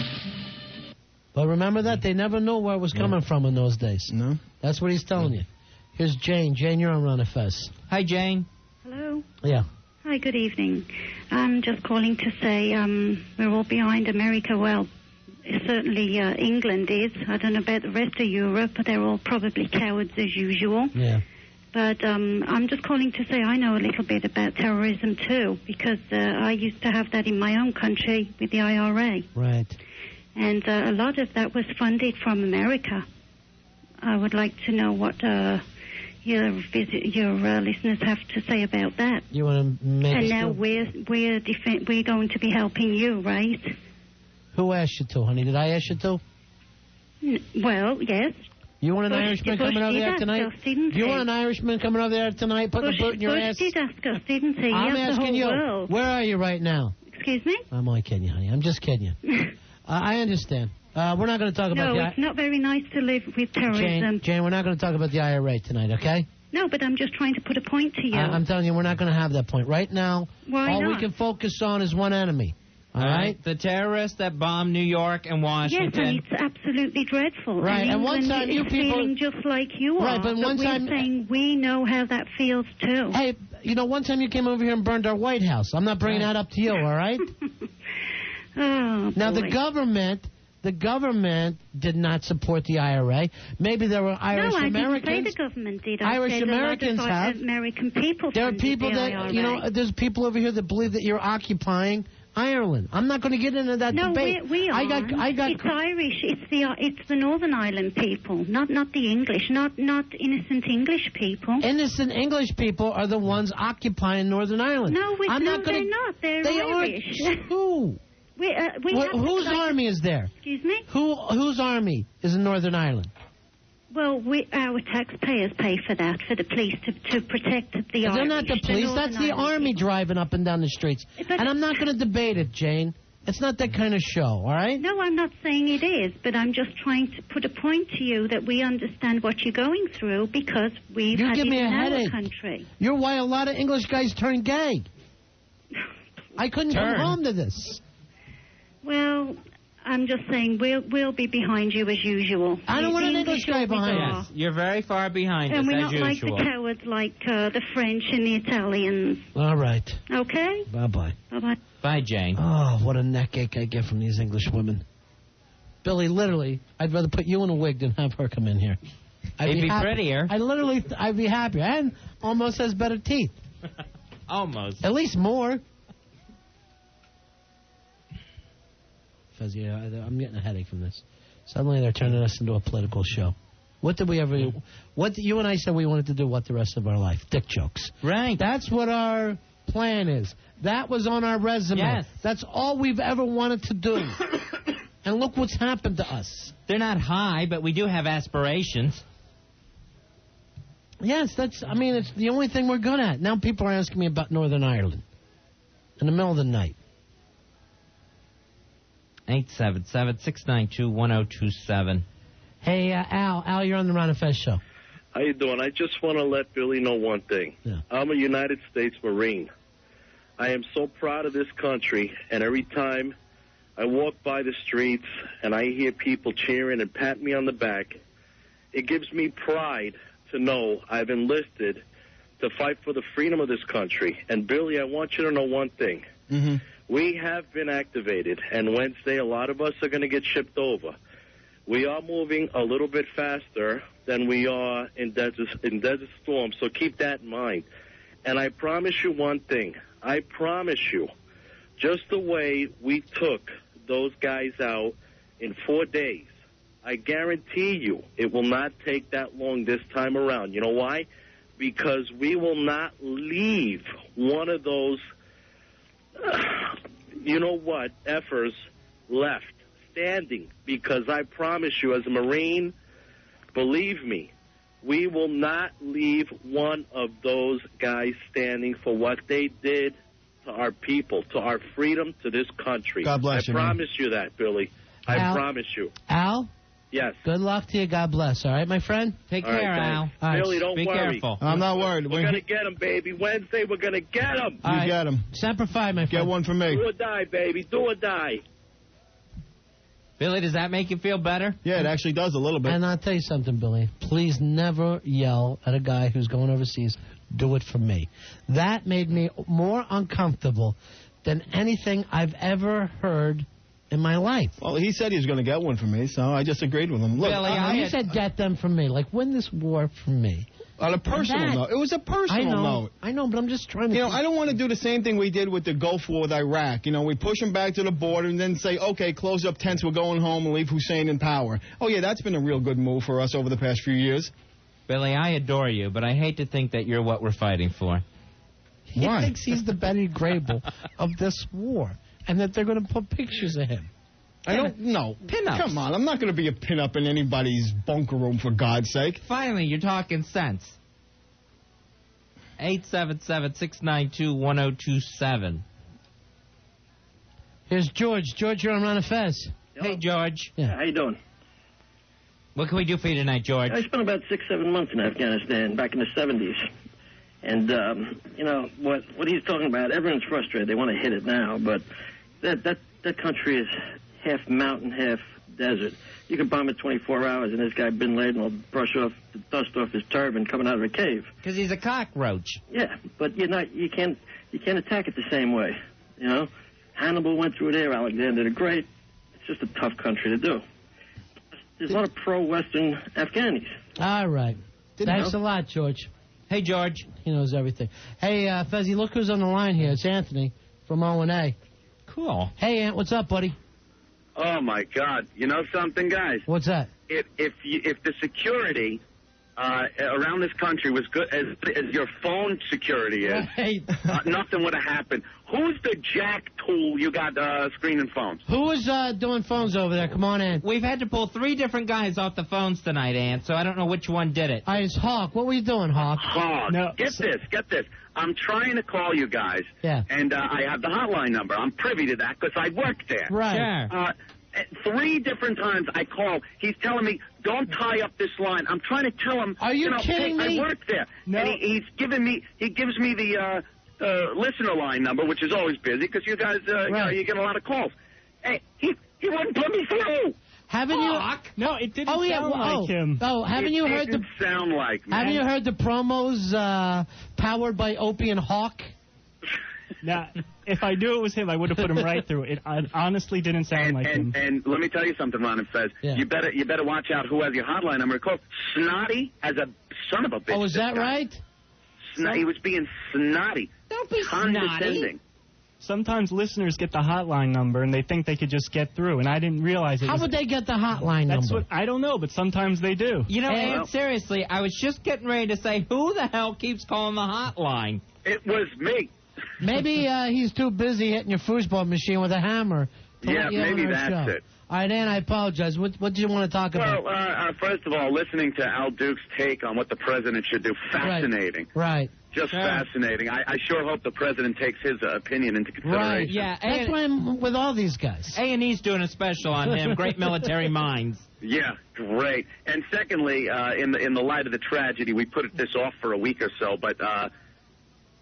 But remember that? They never knew where it was coming from in those days. No. That's what he's telling you. Here's Jane. Jane, you're on Ron and Fez. Hi, Jane. Hello. Yeah. Hi, good evening. I'm just calling to say we're all behind America. Well, certainly England is. I don't know about the rest of Europe, but they're all probably cowards as usual. Yeah. But I'm just calling to say I know a little bit about terrorism too, because I used to have that in my own country with the IRA. Right. And a lot of that was funded from America. I would like to know what your listeners have to say about that. You want to make? And now we're going to be helping you, right? Who asked you to, honey? Did I ask you to? Well, yes. You want an Irishman coming over there tonight? Do you want an Irishman coming over there tonight, putting a boot in your ass? Bush did ask us, didn't he? I'm asking you. World. Where are you right now? Excuse me? I'm only kidding you, honey. I'm just kidding you. I understand. We're not going to talk about No, it's not very nice to live with terrorism. Jane, we're not going to talk about the IRA tonight, okay? No, but I'm just trying to put a point to you. I'm telling you, we're not going to have that point. Right now, Why all not? we can focus on is one enemy. All right? The terrorists that bombed New York and Washington. Yes, and it's absolutely dreadful. Right, and one time you people... feeling just like you are. Right, but one time... we're saying we know how that feels, too. Hey, you know, one time you came over here and burned our White House. I'm not bringing that up to you, all right? Oh, now, boy. the government did not support the IRA. Maybe there were Irish Americans. No, I didn't say the government did. Irish Americans have. American people. There are people the that, IRA. you know, there's people over here that believe that you're occupying Ireland. I'm not going to get into that debate. No, we are. I got. It's Irish. It's the Northern Ireland people, not the English, not innocent English people. Innocent English people are the ones occupying Northern Ireland. No, they're not. They're Irish. Who? Whose army is there? Excuse me? Whose army is in Northern Ireland? Well, our taxpayers pay for that, for the police to protect the Irish. They're not the police. That's the army driving up and down the streets. And I'm not going to debate it, Jane. It's not that kind of show, all right? No, I'm not saying it is, but I'm just trying to put a point to you that we understand what you're going through because we've had it in our country. You're why a lot of English guys turn gay. I couldn't come home to this. Well, I'm just saying we'll be behind you as usual. I don't want an English guy behind us. Yes, you're very far behind us, and we're as not usual. like the cowards like the French and the Italians. All right. Okay? Bye-bye. Bye-bye. Bye, Jane. Oh, what a neck ache I get from these English women. Billy, literally, I'd rather put you in a wig than have her come in here. It'd be prettier. I'd be happier. And almost has better teeth. Almost. At least more. Fez, yeah, I'm getting a headache from this. Suddenly they're turning us into a political show. What did we ever... you and I said we wanted to do the rest of our life? Dick jokes. Right. That's what our plan is. That was on our resume. Yes. That's all we've ever wanted to do. And look what's happened to us. They're not high, but we do have aspirations. Yes, it's the only thing we're good at. Now people are asking me about Northern Ireland. In the middle of the night. 877-692-1027. Hey, Al, you're on the Ron and Fez Show. How you doing? I just want to let Billy know one thing. Yeah. I'm a United States Marine. I am so proud of this country, and every time I walk by the streets and I hear people cheering and patting me on the back, it gives me pride to know I've enlisted to fight for the freedom of this country. And, Billy, I want you to know one thing. Mm-hmm. We have been activated, and Wednesday a lot of us are going to get shipped over. We are moving a little bit faster than we are in Desert Storm, so keep that in mind. And I promise you one thing. I promise you, just the way we took those guys out in 4 days, I guarantee you it will not take that long this time around. You know why? Because we will not leave one of those effers left standing, because I promise you, as a Marine, believe me, we will not leave one of those guys standing for what they did to our people, to our freedom, to this country. God bless you, I promise you that, Billy. I promise you. Al? Yes. Good luck to you. God bless. All right, my friend? Take care, Al. All right. Billy, don't Be worry. careful. I'm not worried. We're going to get him, baby. Wednesday, we're going to get him. You get him. Semper Fi, my friend. Get one for me. Do or die, baby. Do or die. Billy, does that make you feel better? Yeah, it actually does a little bit. And I'll tell you something, Billy. Please never yell at a guy who's going overseas, do it for me. That made me more uncomfortable than anything I've ever heard in my life. Well, he said he was going to get one for me, so I just agreed with him. Look, you said get them from me. Like, win this war from me. On a personal note. It was a personal note. I know, but I'm just trying to... I don't want to do the same thing we did with the Gulf War with Iraq. We push them back to the border and then say, okay, close up tents, we're going home and leave Hussein in power. Oh, yeah, that's been a real good move for us over the past few years. Billy, I adore you, but I hate to think that you're what we're fighting for. He thinks he's the Benny Grable of this war, and that they're going to put pictures of him. I don't know. Pin-ups. Come on, I'm not going to be a pin-up in anybody's bunker room, for God's sake. Finally, you're talking sense. 877-692-1027. Here's George. George, you're on Ron and Fez. Hey, George. Yeah. How you doing? What can we do for you tonight, George? I spent about 6-7 months in Afghanistan back in the 70s. And, what he's talking about, everyone's frustrated. They want to hit it now. But that country is half mountain, half desert. You can bomb it 24 hours, and this guy Bin Laden will brush off the dust off his turban coming out of a cave. Because he's a cockroach. Yeah, but you can't attack it the same way. Hannibal went through there, Alexander the Great. It's just a tough country to do. There's a lot of pro-Western Afghanis. All right. Thanks a lot, George. Hey, George. He knows everything. Hey, Fezzy, look who's on the line here. It's Anthony from O&A. Cool. Hey, Ant, what's up, buddy? Oh, my God. You know something, guys? What's that? If the security around this country was good as your phone security is, nothing would have happened. Who's the jack tool you got screening phones? Who was doing phones over there? Come on in. We've had to pull 3 different guys off the phones tonight, Ant, so I don't know which one did it. All right, it's Hawk. What were you doing, Hawk? Hawk. No. Get this. I'm trying to call you guys. Yeah. And I have the hotline number. I'm privy to that because I work there. Right. Sure. 3 different times I call. He's telling me, don't tie up this line. I'm trying to tell him. Are you kidding me? I work there. No. And he gives me the listener line number, which is always busy because you guys, you get a lot of calls. Hey, he wouldn't put me through. Haven't you? No, it didn't sound like him. Oh, haven't you heard didn't sound like me. Haven't you heard the promos powered by Opie and Hawk? Now, if I knew it was him, I would have put him right through it. It honestly didn't sound like him. And let me tell you something, Ron and Fez. Yeah. You better watch out who has your hotline number. Call Snotty as a son of a bitch. Oh, is that right? He was being snotty. Don't be condescending. snotty. Sometimes listeners get the hotline number and they think they could just get through, and I didn't realize it. How would they get the hotline That's number? I don't know, but sometimes they do. You know, Ant, seriously, I was just getting ready to say, who the hell keeps calling the hotline? It was me. Maybe he's too busy hitting your foosball machine with a hammer. Yeah, maybe that's it. All right, Ann, I apologize. What do you want to talk about? Well, first of all, listening to Al Duke's take on what the president should do, fascinating. Right. Just fascinating. I sure hope the president takes his opinion into consideration. Right. Yeah. That's why I'm with all these guys. A&E's doing a special on him. Great military minds. Yeah, great. And secondly, in the light of the tragedy, we put this off for a week or so, but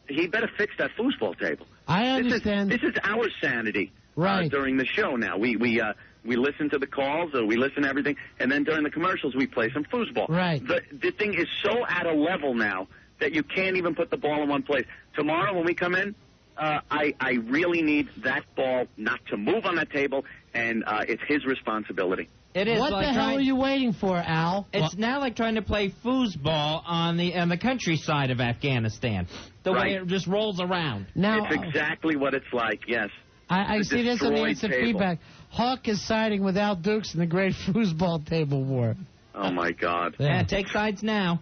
he better fix that foosball table. I understand. This is our sanity during the show now. We listen to the calls, we listen to everything, and then during the commercials we play some foosball. Right. The thing is so out of level now that you can't even put the ball in one place. Tomorrow when we come in, I really need that ball not to move on that table, and it's his responsibility. It is. What like the hell are you waiting for, Al? It's now like trying to play foosball on the countryside of Afghanistan. The way it just rolls around. Now, it's exactly what it's like, yes. I see this in the instant feedback. Hawk is siding with Al Dukes in the great foosball table war. Oh, my God. Yeah, take sides now.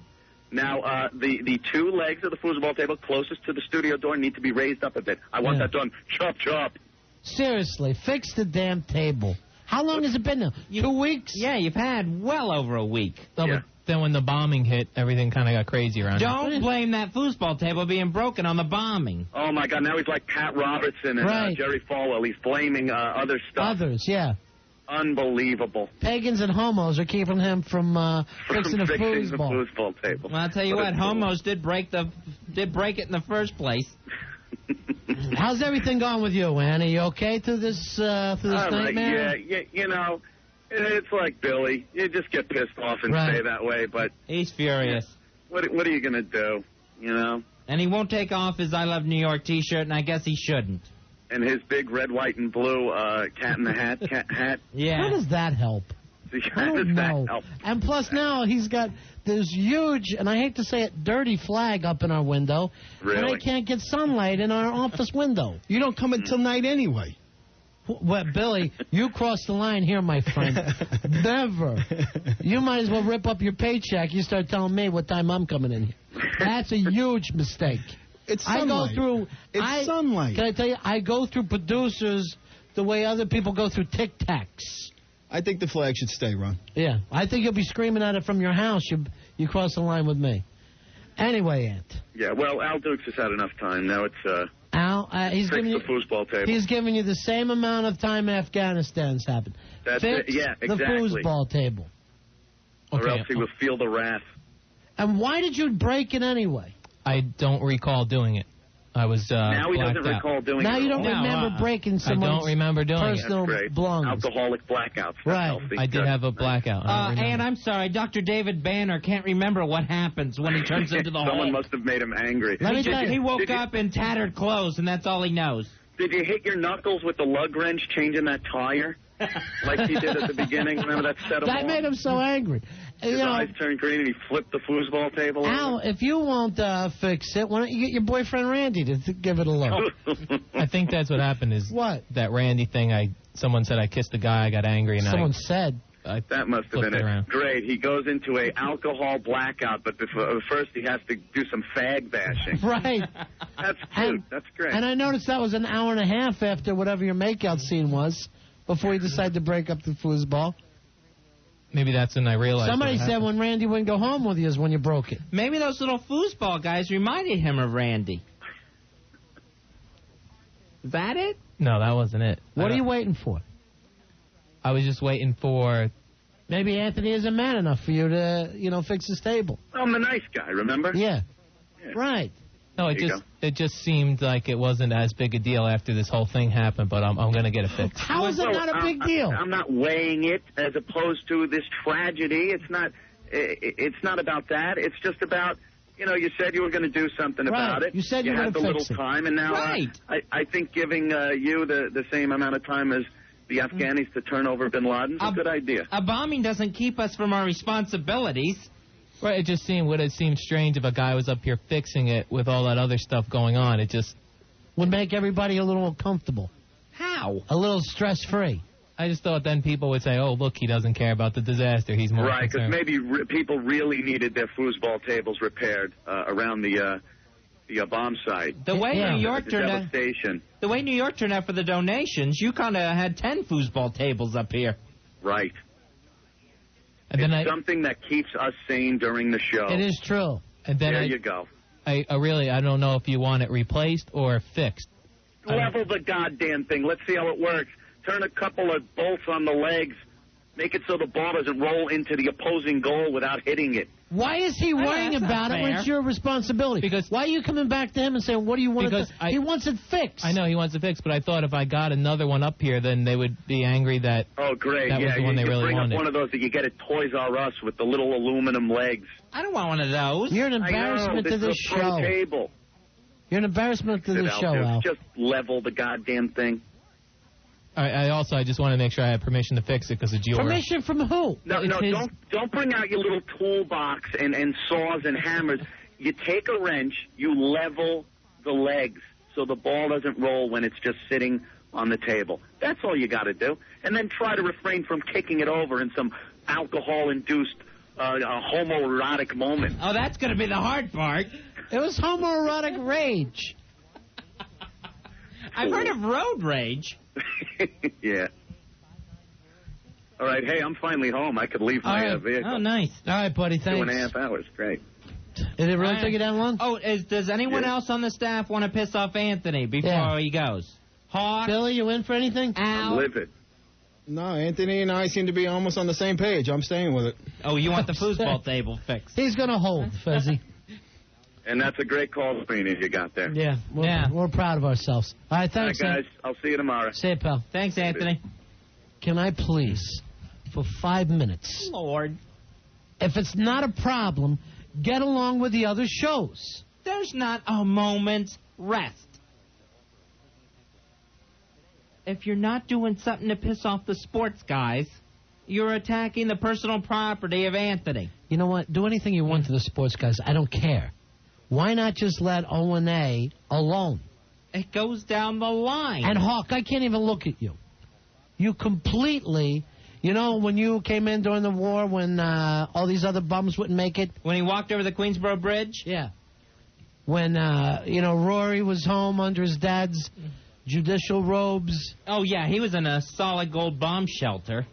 Now, the 2 legs of the foosball table closest to the studio door need to be raised up a bit. I want that done. Chop, chop. Seriously, fix the damn table. How long has it been now? 2 weeks? Yeah, you've had well over a week. No, but then when the bombing hit, everything kind of got crazy around Don't blame that foosball table being broken on the bombing. Oh, my God. Now he's like Pat Robertson and Jerry Falwell. He's blaming other stuff. Others, yeah. Unbelievable. Pagans and homos are keeping him from fixing the foosball table. Well, I'll tell you what, homos did break it in the first place. How's everything going with you, Ann? Are you okay through this nightmare? Yeah, you know, it's like Billy. You just get pissed off and say that way, but he's furious. What are you gonna do? You know? And he won't take off his "I Love New York" T-shirt, and I guess he shouldn't. And his big red, white, and blue cat in the hat. How does that help? I don't know. And plus now he's got this huge, and I hate to say it, dirty flag up in our window. Really? And I can't get sunlight in our office window. You don't come until night anyway. Well, Billy, you crossed the line here, my friend. Never. You might as well rip up your paycheck. You start telling me what time I'm coming in here. That's a huge mistake. It's sunlight. It's sunlight. Can I tell you, I go through producers the way other people go through Tic Tacs. I think the flag should stay, Ron. Yeah. I think you'll be screaming at it from your house. You cross the line with me. Anyway, Ant. Yeah, well, Al Dukes has had enough time. Now it's Al, he's giving you the foosball table. He's giving you the same amount of time Afghanistan's happened. That's Fix it. Yeah, exactly. the foosball table. Or else he will feel the wrath. And why did you break it anyway? I don't recall doing it. I was now he doesn't blacked out. recall doing it. Now you don't at all. remember breaking someone's I don't remember doing personal it. belongings. Alcoholic blackouts. Right. I did have a blackout. And I'm sorry, Dr. David Banner can't remember what happens when he turns into the Someone Hulk. must have made him angry. He woke up in tattered clothes, and that's all he knows. Did you hit your knuckles with the lug wrench changing that tire? Like he did at the beginning? Remember that set him That off? made him so angry. His eyes turned green and he flipped the foosball table Al, over. if you won't fix it, why don't you get your boyfriend Randy to give it a look? I think that's what happened is what? That Randy thing. Someone said I kissed the guy, I got angry, and Someone said. That must have been it. Around. Great. He goes into a alcohol blackout, but first he has to do some fag bashing. Right. That's cute. That's great. And I noticed that was an hour and a half after whatever your makeout scene was, before you decided to break up the foosball. Maybe that's when I realized. Somebody what said happened. when Randy wouldn't go home with you is when you broke it. Maybe those little foosball guys reminded him of Randy. Is that it? No, that wasn't it. What are you waiting for? I was just waiting for. Maybe Anthony isn't man enough for you to, fix his table. I'm the nice guy, remember? Yeah. Right. No, it just seemed like it wasn't as big a deal after this whole thing happened, but I'm going to get it fixed. How is it not a big deal? I'm not weighing it as opposed to this tragedy. It's not about that. It's just about, you said you were going to do something about it. You said you were had going the to little fix it. time, and now I think giving you the same amount of time as the Afghanis to turn over bin Laden's a good idea. A bombing doesn't keep us from our responsibilities. Right, it would seem strange if a guy was up here fixing it with all that other stuff going on. It just would make everybody a little comfortable. How? A little stress-free. I just thought then people would say, oh, look, he doesn't care about the disaster. He's more right, because concerned. maybe people really needed their foosball tables repaired around the bomb site. The way New York turned out, devastation. the way New York turned out for the donations, you kind of had 10 foosball tables up here. Right. And then it's something that keeps us sane during the show. It is true. And then there you go. I don't know if you want it replaced or fixed. Level the goddamn thing. Let's see how it works. Turn a couple of bolts on the legs. Make it so the ball doesn't roll into the opposing goal without hitting it. Why is he worrying about it when it's your responsibility? Because why are you coming back to him and saying, what do you want to do? He wants it fixed. I know he wants it fixed, but I thought if I got another one up here, then they would be angry that oh, great. that was the one they really bring wanted. Up one of those that you get at Toys R Us with the little aluminum legs. I don't want one of those. You're an embarrassment to this show. Pro table. You're an embarrassment to the show, Al. Just level the goddamn thing. I just want to make sure I have permission to fix it because it's yours. Permission from who? No, don't bring out your little toolbox and saws and hammers. You take a wrench, you level the legs so the ball doesn't roll when it's just sitting on the table. That's all you got to do. And then try to refrain from kicking it over in some alcohol-induced homoerotic moment. Oh, that's going to be the hard part. It was homoerotic rage. I've heard of road rage. Yeah. All right. Hey, I'm finally home. I could leave my vehicle. Oh, nice. All right, buddy. Thanks. 2.5 hours. Great. Did it really take you that long? Oh, does anyone else on the staff want to piss off Anthony before he goes? Hawk? Billy, you in for anything? Al? I'm livid. No, Anthony and I seem to be almost on the same page. I'm staying with it. Oh, you want the foosball table fixed? He's going to hold, Fezzy. And that's a great call screening you got there. Yeah, we're proud of ourselves. All right, thanks, all right, guys. I'll see you tomorrow. See you, pal. Thanks, Anthony. Can I please, for 5 minutes, Lord, if it's not a problem, get along with the other shows? There's not a moment's rest. if you're not doing something to piss off the sports guys, you're attacking the personal property of Anthony. You know what? Do anything you want to the sports guys. I don't care. Why not just let O&A alone? It goes down the line. And Hawk, I can't even look at you. You completely... You know, when you came in during the war, when all these other bums wouldn't make it? When he walked over the Queensboro Bridge? Yeah. When, Rory was home under his dad's judicial robes. Oh, yeah, he was in a solid gold bomb shelter.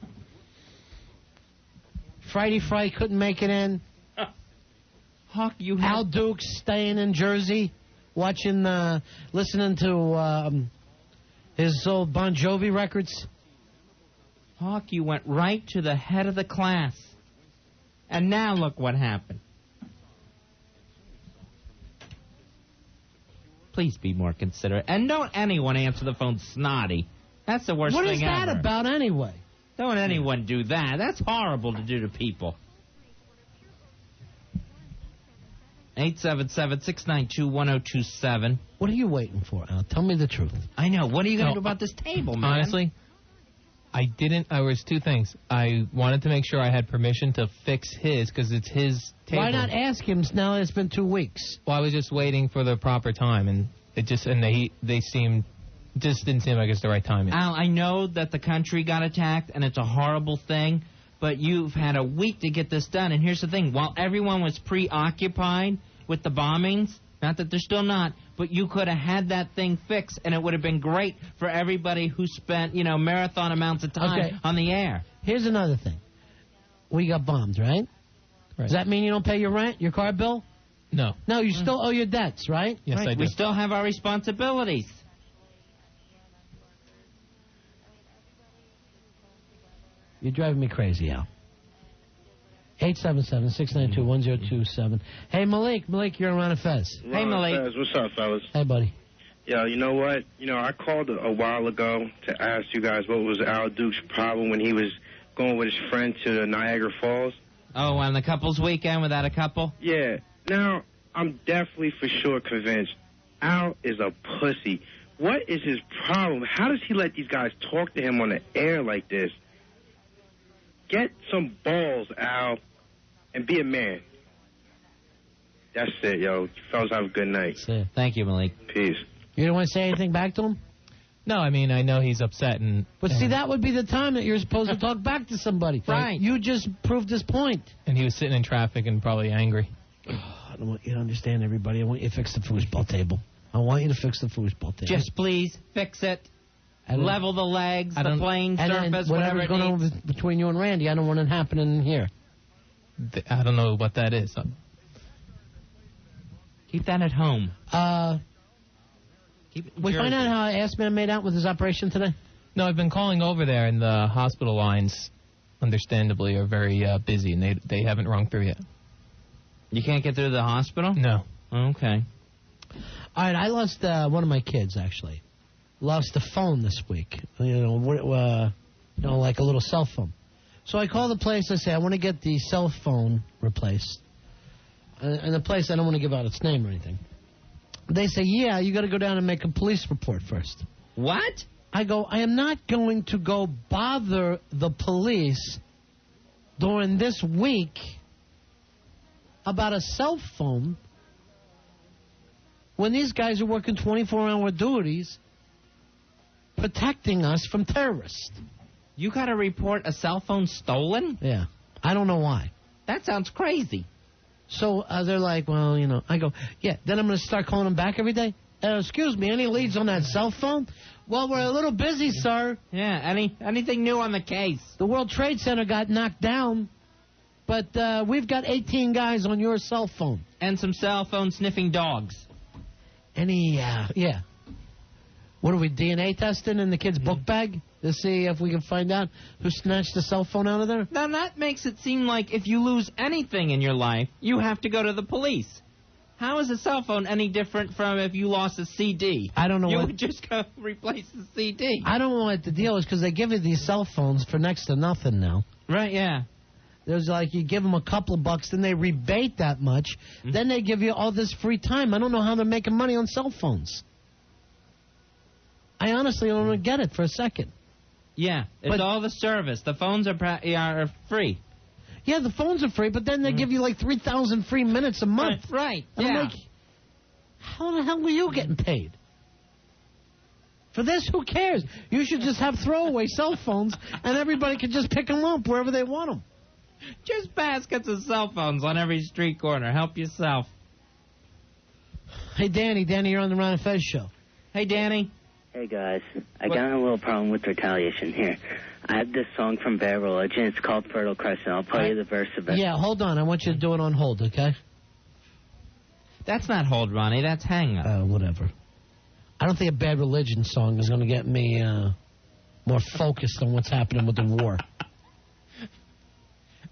Friday Fry couldn't make it in. Hawk, you Al Dukes staying in Jersey, listening to his old Bon Jovi records. Hawk, you went right to the head of the class. And now look what happened. Please be more considerate. And don't anyone answer the phone snotty. That's the worst thing ever. What is that about anyway? Don't anyone do that. That's horrible to do to people. 877-692-1027. What are you waiting for, Al? Tell me the truth. I know. What are you going to do about this table, man? Honestly, I was two things. I wanted to make sure I had permission to fix his, because it's his table. Why not ask him now it's been 2 weeks? Well, I was just waiting for the proper time, and they didn't seem like it's the right time yet. Al, I know that the country got attacked, and it's a horrible thing, but you've had a week to get this done. And here's the thing. While everyone was preoccupied with the bombings, not that they're still not, but you could have had that thing fixed, and it would have been great for everybody who spent, marathon amounts of time on the air. Here's another thing. We got bombed, right? Does that mean you don't pay your rent, your car bill? No. No, you still owe your debts, right? Yes, I do. We still have our responsibilities. You're driving me crazy, Al. 877-692-1027. Hey, Malik, you're on Ron and Fez. Hey, Malik. Fez. What's up, fellas? Hey, buddy. Yeah, you know what? I called a while ago to ask you guys what was Al Duke's problem when he was going with his friend to the Niagara Falls. Oh, on the couple's weekend without a couple? Yeah. Now, I'm definitely for sure convinced Al is a pussy. What is his problem? How does he let these guys talk to him on the air like this? Get some balls, Al, and be a man. That's it, yo. Fellas, have a good night. That's it. Thank you, Malik. Peace. You don't want to say anything back to him? No, I mean, I know he's upset. But see, that would be the time that you're supposed to talk back to somebody. Right. You just proved his point. And he was sitting in traffic and probably angry. I don't want you to understand, everybody. I want you to fix the foosball table. I want you to fix the foosball table. Just please fix it. Level the legs, the plane surface, whatever whatever's going on between you and Randy, I don't want it happening here. I don't know what that is. Keep that at home. We find out how Assman made out with his operation today? No, I've been calling over there, and the hospital lines, understandably, are very busy, and they haven't rung through yet. You can't get through the hospital? No. Okay. All right, I lost one of my kids, actually. Lost a phone this week. Like a little cell phone. So I call the place. I say, I want to get the cell phone replaced. And the place, I don't want to give out its name or anything. They say, yeah, you got to go down and make a police report first. What? I go, I am not going to go bother the police during this week about a cell phone when these guys are working 24-hour duties protecting us from terrorists. You got to report a cell phone stolen? Yeah. I don't know why. That sounds crazy. So they're like, well, I go, yeah, then I'm going to start calling them back every day. Excuse me, any leads on that cell phone? Well, we're a little busy, sir. Yeah, anything new on the case? The World Trade Center got knocked down, but we've got 18 guys on your cell phone. And some cell phone sniffing dogs. Yeah. What are we, DNA testing in the kid's book bag to see if we can find out who snatched the cell phone out of there? Now, that makes it seem like if you lose anything in your life, you have to go to the police. How is a cell phone any different from if you lost a CD? I don't know. You would just go replace the CD. I don't know what the deal is, because they give you these cell phones for next to nothing now. Right, yeah. There's like, you give them a couple of bucks, then they rebate that much. Then they give you all this free time. I don't know how they're making money on cell phones. I honestly don't get it for a second. Yeah, it's all the service. The phones are free. Yeah, the phones are free, but then they give you like 3,000 free minutes a month. Right. And I'm like, how the hell were you getting paid? For this, who cares? You should just have throwaway cell phones, and everybody can just pick them up wherever they want them. Just baskets of cell phones on every street corner. Help yourself. Hey, Danny. Danny, you're on the Ron and Fez Show. Hey, Danny. Hey, guys. I got a little problem with retaliation here. I have this song from Bad Religion. It's called Fertile Crescent. I'll play you the verse of it. Yeah, hold on. I want you to do it on hold, okay? That's not hold, Ronnie. That's hang up. Whatever. I don't think a Bad Religion song is going to get me more focused on what's happening with the war.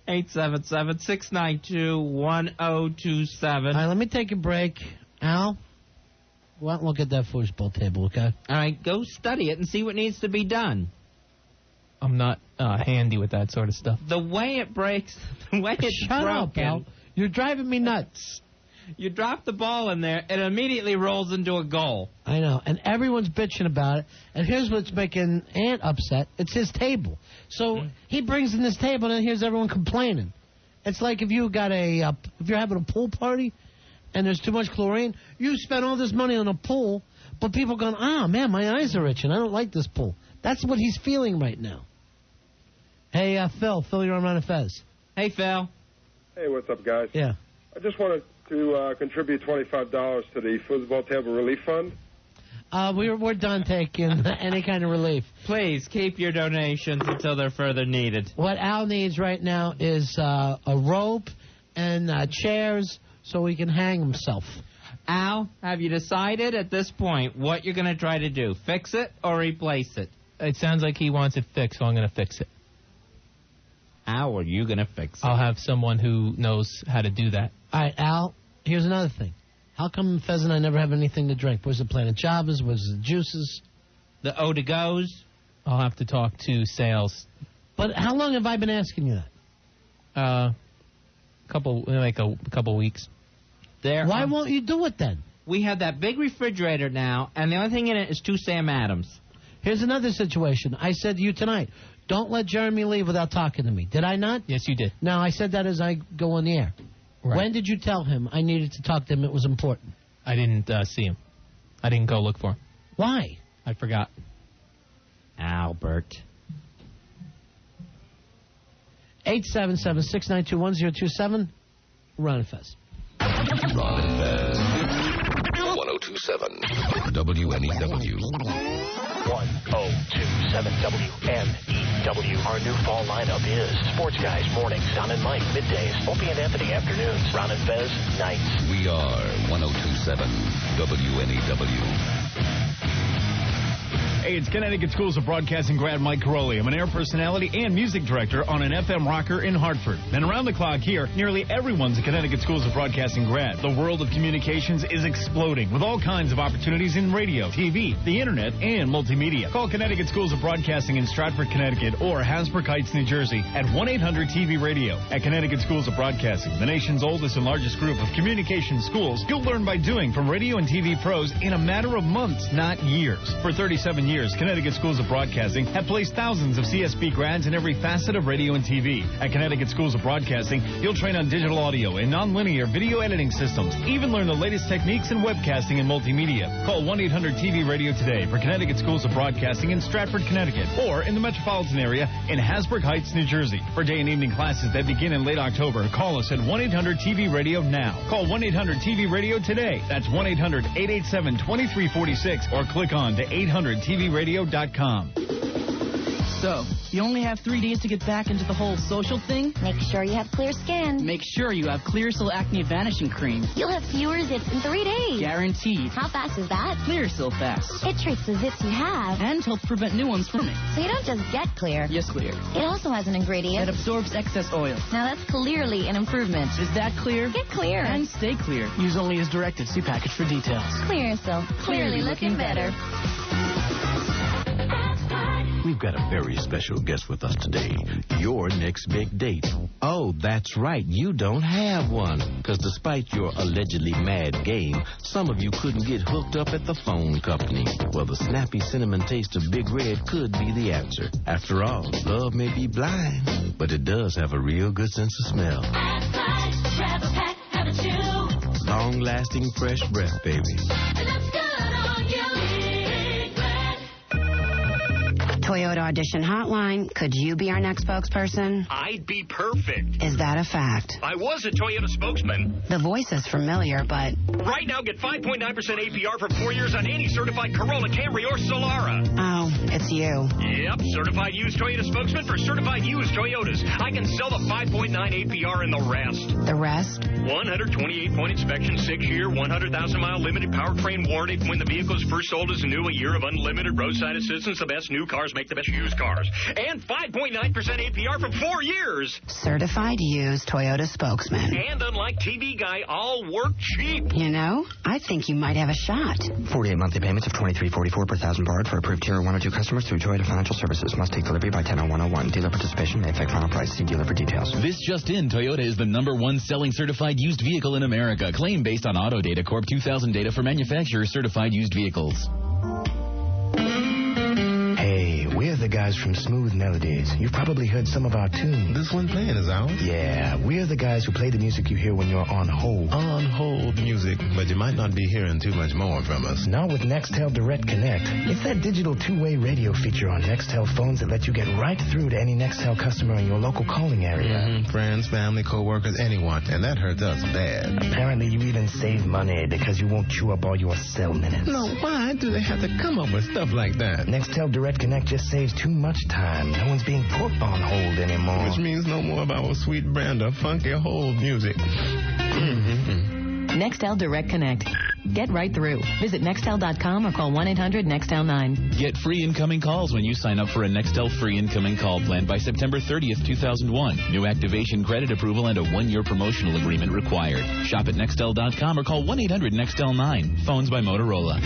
877-692-1027. All right, let me take a break. Al, go out and look at that foosball table, okay? All right, go study it and see what needs to be done. I'm not handy with that sort of stuff. The way it breaks, the way it's Shut broken. up, Al. You're driving me nuts. You drop the ball in there, it immediately rolls into a goal. I know, and everyone's bitching about it. And here's what's making Ant upset. It's his table. So he brings in this table, and here's everyone complaining. It's like if you got if you're having a pool party, and there's too much chlorine, you spend all this money on a pool, but people going, man, my eyes are itching. I don't like this pool. That's what he's feeling right now. Hey, Phil. Phil, you're on Ron and Fez. Hey, Phil. Hey, what's up, guys? Yeah. I just wanted to contribute $25 to the foosball table relief fund. We're done taking any kind of relief. Please keep your donations until they're further needed. What Al needs right now is a rope and chairs so he can hang himself. Al, have you decided at this point what you're going to try to do? Fix it or replace it? It sounds like he wants it fixed, so I'm going to fix it. How are you going to fix it? I'll have someone who knows how to do that. All right, Al, here's another thing. How come Fez and I never have anything to drink? Was it Planet Java's? Was it juices? The O-to-goes? I'll have to talk to sales. But how long have I been asking you that? A couple weeks. Why won't you do it then? We have that big refrigerator now, and the only thing in it is 2 Sam Adams. Here's another situation. I said to you tonight, don't let Jeremy leave without talking to me. Did I not? Yes, you did. No, I said that as I go on the air. Right. When did you tell him I needed to talk to him? It was important. I didn't see him. I didn't go look for him. Why? I forgot. Albert. 877-692-1027. Ron and Fez. Ron and Fez. 1027 WNEW. 1027 WNEW. Our new fall lineup is Sports Guys mornings, Don and Mike middays, Opie and Anthony afternoons, Ron and Fez nights. We are 1027 WNEW. Hey, it's Connecticut Schools of Broadcasting grad Mike Caroli. I'm an air personality and music director on an FM rocker in Hartford. And around the clock here, nearly everyone's a Connecticut Schools of Broadcasting grad. The world of communications is exploding with all kinds of opportunities in radio, TV, the internet, and multimedia. Call Connecticut Schools of Broadcasting in Stratford, Connecticut, or Hasbrook Heights, New Jersey at 1-800-TV-RADIO. At Connecticut Schools of Broadcasting, the nation's oldest and largest group of communication schools, you'll learn by doing from radio and TV pros in a matter of months, not years. For 37 years, Connecticut Schools of Broadcasting have placed thousands of CSB grads in every facet of radio and TV. At Connecticut Schools of Broadcasting, you'll train on digital audio and nonlinear video editing systems. Even learn the latest techniques in webcasting and multimedia. Call 1-800-TV-RADIO today for Connecticut Schools of Broadcasting in Stratford, Connecticut, or in the metropolitan area in Hasbrook Heights, New Jersey. For day and evening classes that begin in late October, call us at 1-800-TV-RADIO now. Call 1-800-TV-RADIO today. That's 1-800-887-2346 or click on to 800TVRadio.com. So, you only have 3 days to get back into the whole social thing? Make sure you have clear skin. Make sure you have Clearasil Acne Vanishing Cream. You'll have fewer zits in 3 days. Guaranteed. How fast is that? Clearasil fast. It treats the zits you have. And helps prevent new ones forming. So you don't just get clear. Yes, clear. It also has an ingredient that absorbs excess oil. Now that's clearly an improvement. Is that clear? Get clear. And stay clear. Use only as directed. See package for details. Clearasil. Clearly looking better. We've got a very special guest with us today. Your next big date. Oh, that's right. You don't have one. Because despite your allegedly mad game, some of you couldn't get hooked up at the phone company. Well, the snappy cinnamon taste of Big Red could be the answer. After all, love may be blind, but it does have a real good sense of smell. Grab a pack, have a chew. Long-lasting fresh breath, baby. It looks good on you. Big Red. Toyota Audition Hotline. Could you be our next spokesperson? I'd be perfect. Is that a fact? I was a Toyota spokesman. The voice is familiar, but... Right now, get 5.9% APR for 4 years on any certified Corolla, Camry, or Solara. Oh, it's you. Yep, certified used Toyota spokesman for certified used Toyotas. I can sell the 5.9 APR and the rest. The rest? 128-point inspection, 6-year, 100,000-mile limited powertrain warranty when the vehicle is first sold as new, a year of unlimited roadside assistance. The best new cars make the best used cars. And 5.9% APR for 4 years. Certified used Toyota spokesman. And unlike TV Guy, all work cheap. You know, I think you might have a shot. 48 monthly payments of $23.44 per thousand borrowed for approved tier 1 or 2 customers through Toyota Financial Services. Must take delivery by 10/01/01. Dealer participation may affect final price. See dealer for details. This just in, Toyota is the #1 selling certified used vehicle in America. Claim based on Auto Data Corp 2000 data for manufacturer certified used vehicles. Hey, we're the guys from Smooth Melodies. You've probably heard some of our tunes. This one playing is ours? Yeah, we're the guys who play the music you hear when you're on hold. On hold music, but you might not be hearing too much more from us. Not with Nextel Direct Connect. It's that digital two-way radio feature on Nextel phones that lets you get right through to any Nextel customer in your local calling area. Mm-hmm. Friends, family, co-workers, anyone. And that hurts us bad. Apparently you even save money because you won't chew up all your cell minutes. No, why do they have to come up with stuff like that? Nextel Direct Connect just saves too much time. No one's being put on hold anymore. Which means no more of our sweet brand of funky hold music. Nextel Direct Connect. Get right through. Visit Nextel.com or call 1-800-NEXTEL9. Get free incoming calls when you sign up for a Nextel free incoming call plan by September 30th, 2001. New activation credit approval and a 1-year promotional agreement required. Shop at Nextel.com or call 1-800-NEXTEL9. Phones by Motorola.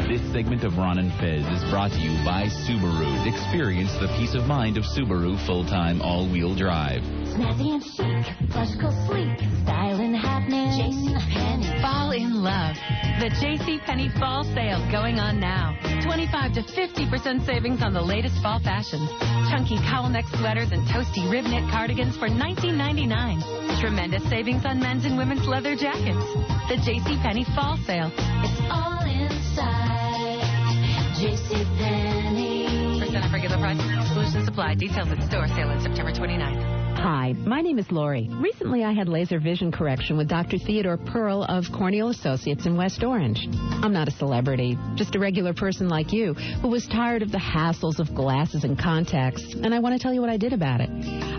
This segment of Ron and Fez is brought to you by Subaru. Experience the peace of mind of Subaru full-time all-wheel drive. Snazzy and chic, plush, cool, sleek, styling happening. JCPenney. Fall in love. The JCPenney Fall Sale going on now. 25 to 50% savings on the latest fall fashions. Chunky cowl neck sweaters and toasty rib knit cardigans for $19.99. Tremendous savings on men's and women's leather jackets. The JCPenney Fall Sale. It's all inside. JCPenney. Percent of regular price. Exclusion supply. Details at store. Sale on September 29th. Hi, my name is Lori. Recently, I had laser vision correction with Dr. Theodore Pearl of Corneal Associates in West Orange. I'm not a celebrity, just a regular person like you who was tired of the hassles of glasses and contacts, and I want to tell you what I did about it.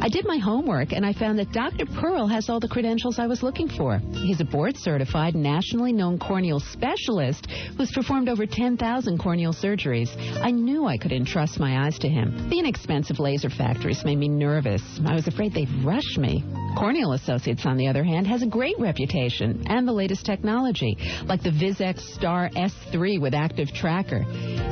I did my homework, and I found that Dr. Pearl has all the credentials I was looking for. He's a board-certified, nationally known corneal specialist who's performed over 10,000 corneal surgeries. I knew I could entrust my eyes to him. The inexpensive laser factories made me nervous. I was afraid they'd rush me. Corneal Associates, on the other hand, has a great reputation and the latest technology, like the VisX Star S3 with active tracker.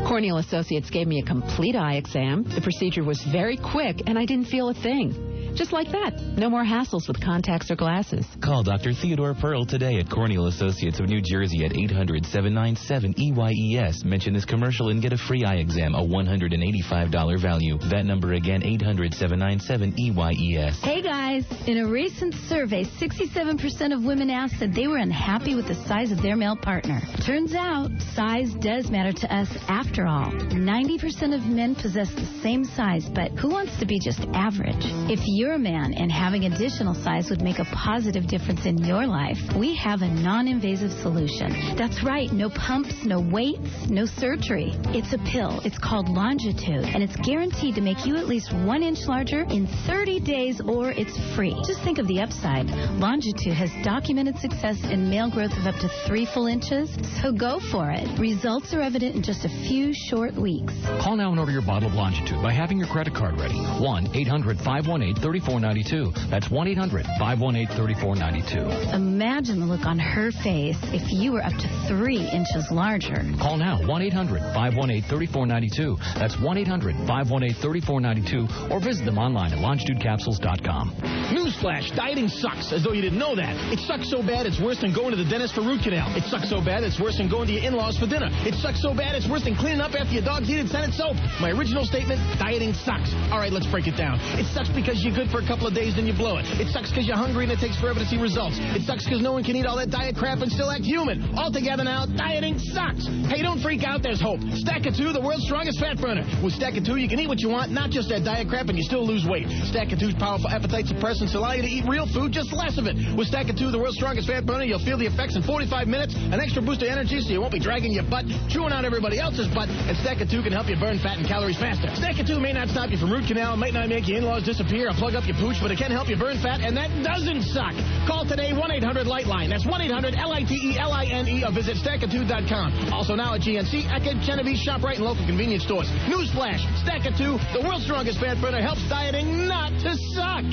Corneal Associates gave me a complete eye exam. The procedure was very quick, and I didn't feel a thing. Just like that. No more hassles with contacts or glasses. Call Dr. Theodore Pearl today at Corneal Associates of New Jersey at 800-797-EYES. Mention this commercial and get a free eye exam, a $185 value. That number again, 800-797-EYES. Hey guys, in a recent survey, 67% of women asked that they were unhappy with the size of their male partner. Turns out, size does matter to us after all. 90% of men possess the same size, but who wants to be just average? If you're a man and having additional size would make a positive difference in your life, we have a non-invasive solution. That's right, no pumps, no weights, no surgery. It's a pill. It's called Longitude, and it's guaranteed to make you at least 1 inch larger in 30 days, or it's free. Just think of the upside. Longitude has documented success in male growth of up to 3 full inches, so go for it. Results are evident in just a few short weeks. Call now and order your bottle of Longitude by having your credit card ready. 1-800-518-30 518-3492. That's 1-800-518-3492. Imagine the look on her face if you were up to 3 inches larger. Call now, 1-800-518-3492. That's 1-800-518-3492. Or visit them online at longitudecapsules.com. Newsflash, dieting sucks, as though you didn't know that. It sucks so bad it's worse than going to the dentist for root canal. It sucks so bad it's worse than going to your in-laws for dinner. It sucks so bad it's worse than cleaning up after your dog's eaten Senate soap. My original statement, dieting sucks. All right, let's break it down. It sucks because you're good for a couple of days, then you blow it. It sucks because you're hungry and it takes forever to see results. It sucks because no one can eat all that diet crap and still act human. All together now, dieting sucks. Hey, don't freak out, there's hope. Stack of 2, the world's strongest fat burner. With Stack of 2, you can eat what you want, not just that diet crap, and you still lose weight. Stack of 2's powerful appetite suppressants allow you to eat real food, just less of it. With Stack of 2, the world's strongest fat burner, you'll feel the effects in 45 minutes, an extra boost of energy so you won't be dragging your butt, chewing out everybody else's butt, and Stack of 2 can help you burn fat and calories faster. Stack of 2 may not stop you from root canal, might not make your in-laws disappear or plug up your pooch, but it can help you burn fat, and that doesn't suck. Call today, 1-800-LIGHTLINE. That's 1-800-LITELINE, or visit stack2.com. Also now at GNC, Eckerd, Genevieve, ShopRite, and local convenience stores. Newsflash, Stack of 2, the world's strongest fat burner, helps dieting not to suck.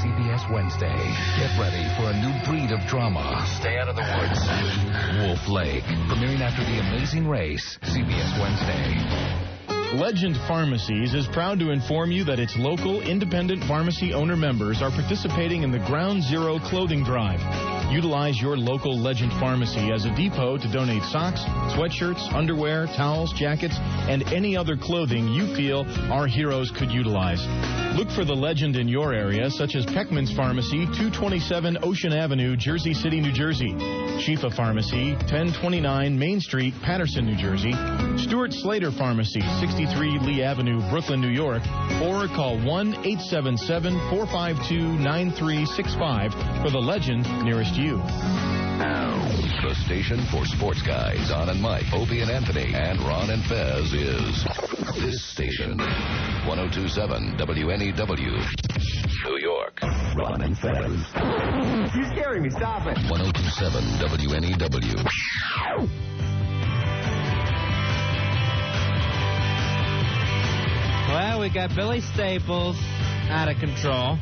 CBS Wednesday. Get ready for a new breed of drama. Stay out of the woods. Wolf Lake. Premiering after The Amazing Race. CBS Wednesday. Legend Pharmacies is proud to inform you that its local independent pharmacy owner members are participating in the Ground Zero clothing drive. Utilize your local Legend Pharmacy as a depot to donate socks, sweatshirts, underwear, towels, jackets, and any other clothing you feel our heroes could utilize. Look for the Legend in your area, such as Peckman's Pharmacy, 227 Ocean Avenue, Jersey City, New Jersey. Shifa Pharmacy, 1029 Main Street, Patterson, New Jersey. Stuart Slater Pharmacy, 63 Lee Avenue, Brooklyn, New York. Or call 1-877-452-9365 for the Legend nearest you. The station for sports guys, Don and Mike, Opie and Anthony, and Ron and Fez is this station. 102.7 WNEW, New York. Ron and Fez. You're scaring me. Stop it. 102.7 WNEW. Well, we got Billy Staples out of control.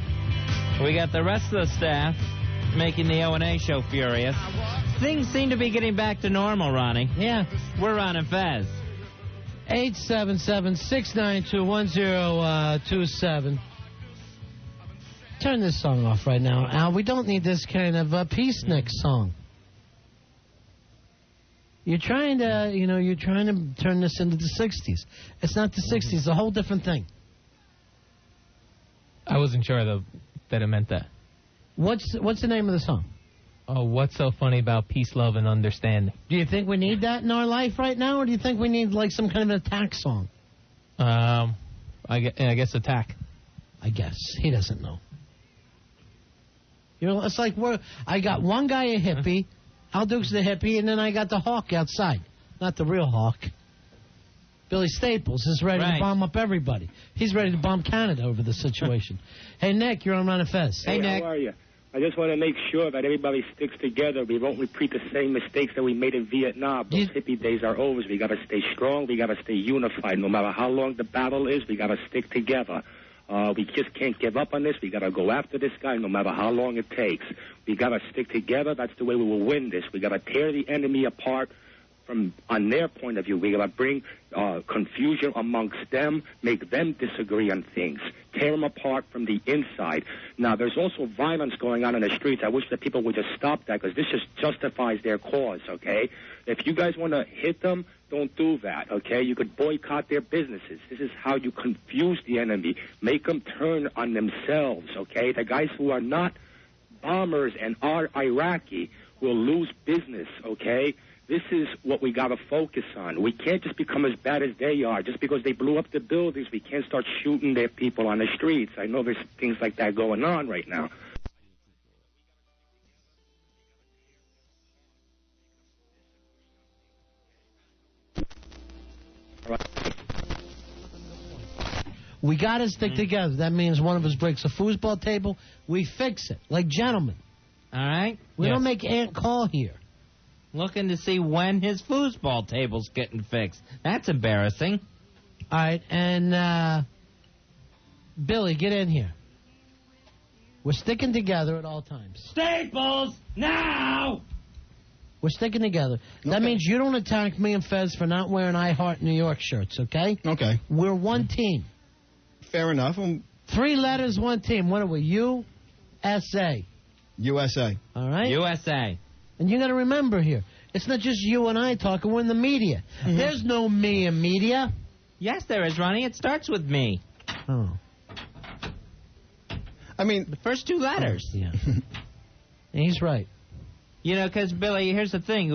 We got the rest of the staff making the O&A show furious. Things seem to be getting back to normal, Ronnie. Yeah. We're Ron and Fez. 877-692-1027. Turn this song off right now, Al. We don't need this kind of peacenik song. You're trying to turn this into the 60s. It's not the 60s. It's a whole different thing. I wasn't sure that it meant that. What's the name of the song? Oh, what's so funny about peace, love, and understanding? Do you think we need that in our life right now, or do you think we need like some kind of an attack song? I guess attack. I guess he doesn't know. You know, it's like I got one guy a hippie, Al Duke's the hippie, and then I got the hawk outside, not the real hawk. Billy Staples is ready to bomb up everybody. He's ready to bomb Canada over the situation. Hey, Nick, you're on Ron and Fez. Hey, Nick. How are you? I just want to make sure that everybody sticks together. We won't repeat the same mistakes that we made in Vietnam. Those hippie days are over. We got to stay strong. We got to stay unified. No matter how long the battle is, we got to stick together. We just can't give up on this. We got to go after this guy no matter how long it takes. We got to stick together. That's the way we will win this. We got to tear the enemy apart. On their point of view, we got to bring confusion amongst them, make them disagree on things, tear them apart from the inside. Now, there's also violence going on in the streets. I wish that people would just stop that because this just justifies their cause, okay? If you guys want to hit them, don't do that, okay? You could boycott their businesses. This is how you confuse the enemy. Make them turn on themselves, okay? The guys who are not bombers and are Iraqi will lose business, okay? This is what we got to focus on. We can't just become as bad as they are. Just because they blew up the buildings, we can't start shooting their people on the streets. I know there's things like that going on right now. We got to stick together. That means one of us breaks a foosball table, we fix it, like gentlemen. All right? We don't make Ant call here. Looking to see when his foosball table's getting fixed. That's embarrassing. All right, and Billy, get in here. We're sticking together at all times. Staples, now! We're sticking together. That means you don't attack me and Fez for not wearing I Heart New York shirts, okay? Okay. We're one team. Fair enough. 3 letters, one team. What are we? USA. USA. All right? USA. And you got to remember here, it's not just you and I talking. We're in the media. Mm-hmm. There's no me in media. Yes, there is, Ronnie. It starts with me. Oh. I mean, the first 2 letters. Yeah. He's right. You know, because, Billy, here's the thing.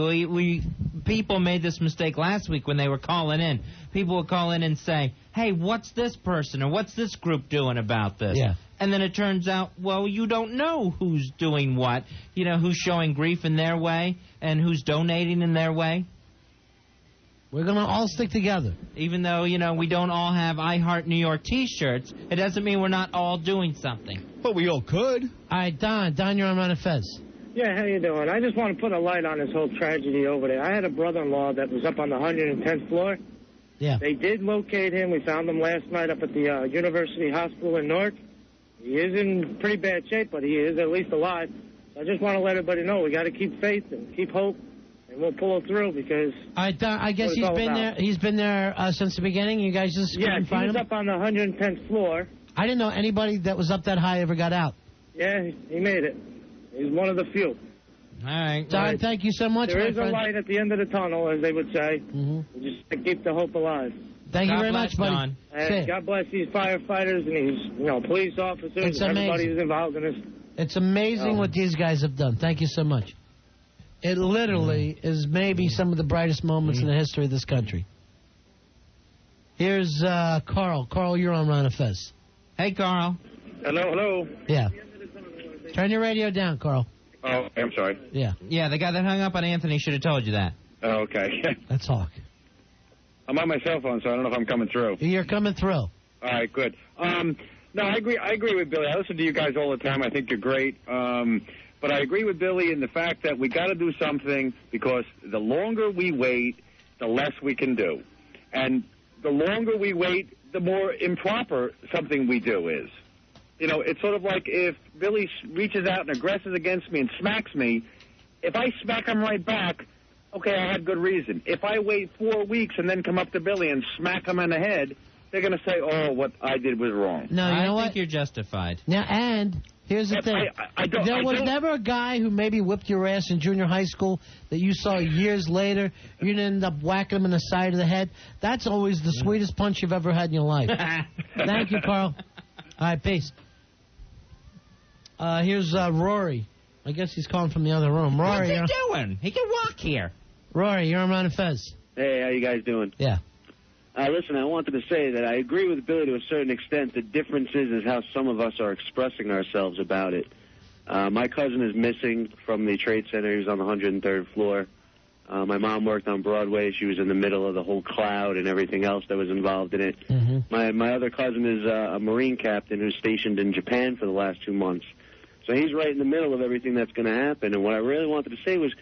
People made this mistake last week when they were calling in. People would call in and say, hey, what's this person or what's this group doing about this? Yeah. And then it turns out, well, you don't know who's doing what. You know, who's showing grief in their way and who's donating in their way. We're going to all stick together. Even though, you know, we don't all have I Heart New York T-shirts, it doesn't mean we're not all doing something. But we all could. All right, Don, you're on Ron and Fez. Yeah, how you doing? I just want to put a light on this whole tragedy over there. I had a brother-in-law that was up on the 110th floor. Yeah. They did locate him. We found him last night up at the University Hospital in Newark. He is in pretty bad shape, but he is at least alive. So I just want to let everybody know we got to keep faith and keep hope, and we'll pull it through because. All right, Don, I guess he's been there. He's been there since the beginning. You guys just couldn't find him. He was up on the 110th floor. I didn't know anybody that was up that high ever got out. Yeah, he made it. He's one of the few. All right. Don, thank you so much, There my is friend. a light at the end of the tunnel, as they would say. Mm-hmm. We just keep the hope alive. Thank you very much, buddy. Don. And God bless these firefighters and these, police officers It's and everybody amazing. who's involved in this. It's amazing what these guys have done. Thank you so much. It literally is maybe some of the brightest moments in the history of this country. Here's Carl. Carl, you're on Ron and Fez. Hey, Carl. Hello. Yeah. Turn your radio down, Carl. Oh, I'm sorry. Yeah. Yeah, the guy that hung up on Anthony should have told you that. Oh, okay. Let's talk. I'm on my cell phone, so I don't know if I'm coming through. You're coming through. All right, good. No, I agree with Billy. I listen to you guys all the time. I think you're great. But I agree with Billy in the fact that we got to do something because the longer we wait, the less we can do. And the longer we wait, the more improper something we do is. You know, it's sort of like if Billy reaches out and aggresses against me and smacks me, if I smack him right back, okay, I had good reason. If I wait 4 weeks and then come up to Billy and smack him in the head, they're going to say, oh, what I did was wrong. No, you know I what? think you're justified. Now, and here's the thing. There was never a guy who maybe whipped your ass in junior high school that you saw years later. You didn't end up whacking him in the side of the head. That's always the sweetest punch you've ever had in your life. Thank you, Carl. All right, peace. Here's Rory. I guess he's calling from the other room. Rory, What's he doing? He can walk here. Rory, you're on Ron and Fez. Hey, how you guys doing? Yeah. Listen, I wanted to say that I agree with Billy to a certain extent. The difference is how some of us are expressing ourselves about it. My cousin is missing from the Trade Center. He was on the 103rd floor. My mom worked on Broadway. She was in the middle of the whole cloud and everything else that was involved in it. Mm-hmm. My other cousin is a Marine captain who's stationed in Japan for the last 2 months. So he's right in the middle of everything that's going to happen. And what I really wanted to say was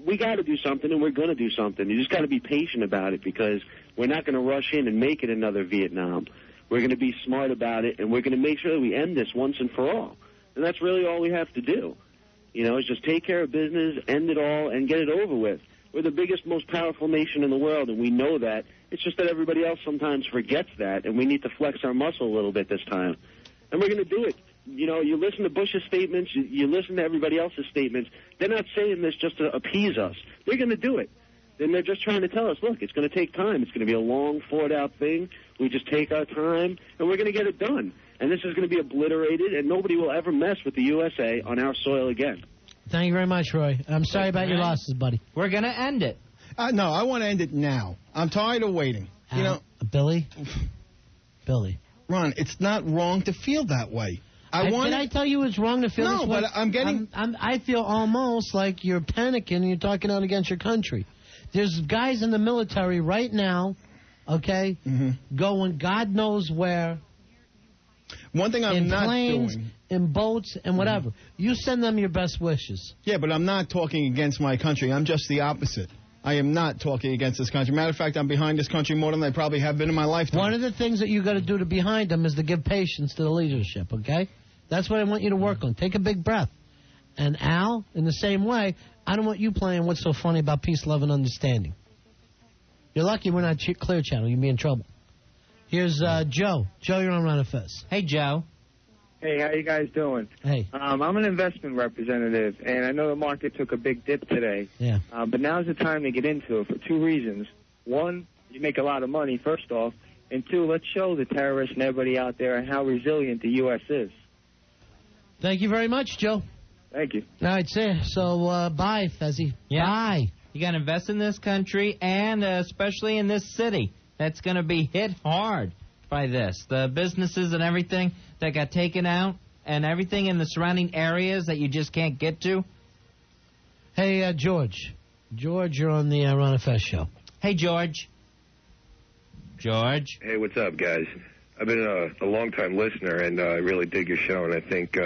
we got to do something, and we're going to do something. You just got to be patient about it because we're not going to rush in and make it another Vietnam. We're going to be smart about it, and we're going to make sure that we end this once and for all. And that's really all we have to do. You know, is just take care of business, end it all, and get it over with. We're the biggest, most powerful nation in the world, and we know that. It's just that everybody else sometimes forgets that, and we need to flex our muscle a little bit this time. And we're going to do it. You know, you listen to Bush's statements, you listen to everybody else's statements. They're not saying this just to appease us. They're going to do it. And they're just trying to tell us, look, it's going to take time. It's going to be a long, thought-out thing. We just take our time, and we're going to get it done. And this is going to be obliterated, and nobody will ever mess with the USA on our soil again. Thank you very much, Roy. I'm sorry about your losses, buddy. We're going to end it. No, I want to end it now. I'm tired of waiting. You know, Billy? Ron, it's not wrong to feel that way. Did I tell you it's wrong to feel this way? No, but I'm getting... I feel almost like you're panicking and you're talking out against your country. There's guys in the military right now, okay, going God knows where. One thing I'm not planes, doing... in boats, and whatever. You send them your best wishes. Yeah, but I'm not talking against my country. I'm just the opposite. I am not talking against this country. Matter of fact, I'm behind this country more than I probably have been in my lifetime. One of the things that you got to do to behind them is to give patience to the leadership, okay? That's what I want you to work on. Take a big breath. And Al, in the same way, I don't want you playing What's So Funny About Peace, Love, and Understanding. You're lucky we're not Clear Channel. You'd be in trouble. Here's Joe. Joe, you're on Ron and Fez. Hey, Joe. Hey, how you guys doing? Hey. I'm an investment representative, and I know the market took a big dip today. Yeah. But now's the time to get into it for two reasons. One, you make a lot of money, first off. And two, let's show the terrorists and everybody out there how resilient the U.S. is. Thank you very much, Joe. Thank you. All right, so bye, Fezzy. Yeah. Bye. You got to invest in this country and especially in this city. That's going to be hit hard by this. The businesses and everything that got taken out and everything in the surrounding areas that you just can't get to. Hey, George. George, you're on the Ron and Fez Show. Hey, George. George. Hey, what's up, guys? I've been a long-time listener, and I really dig your show, and I think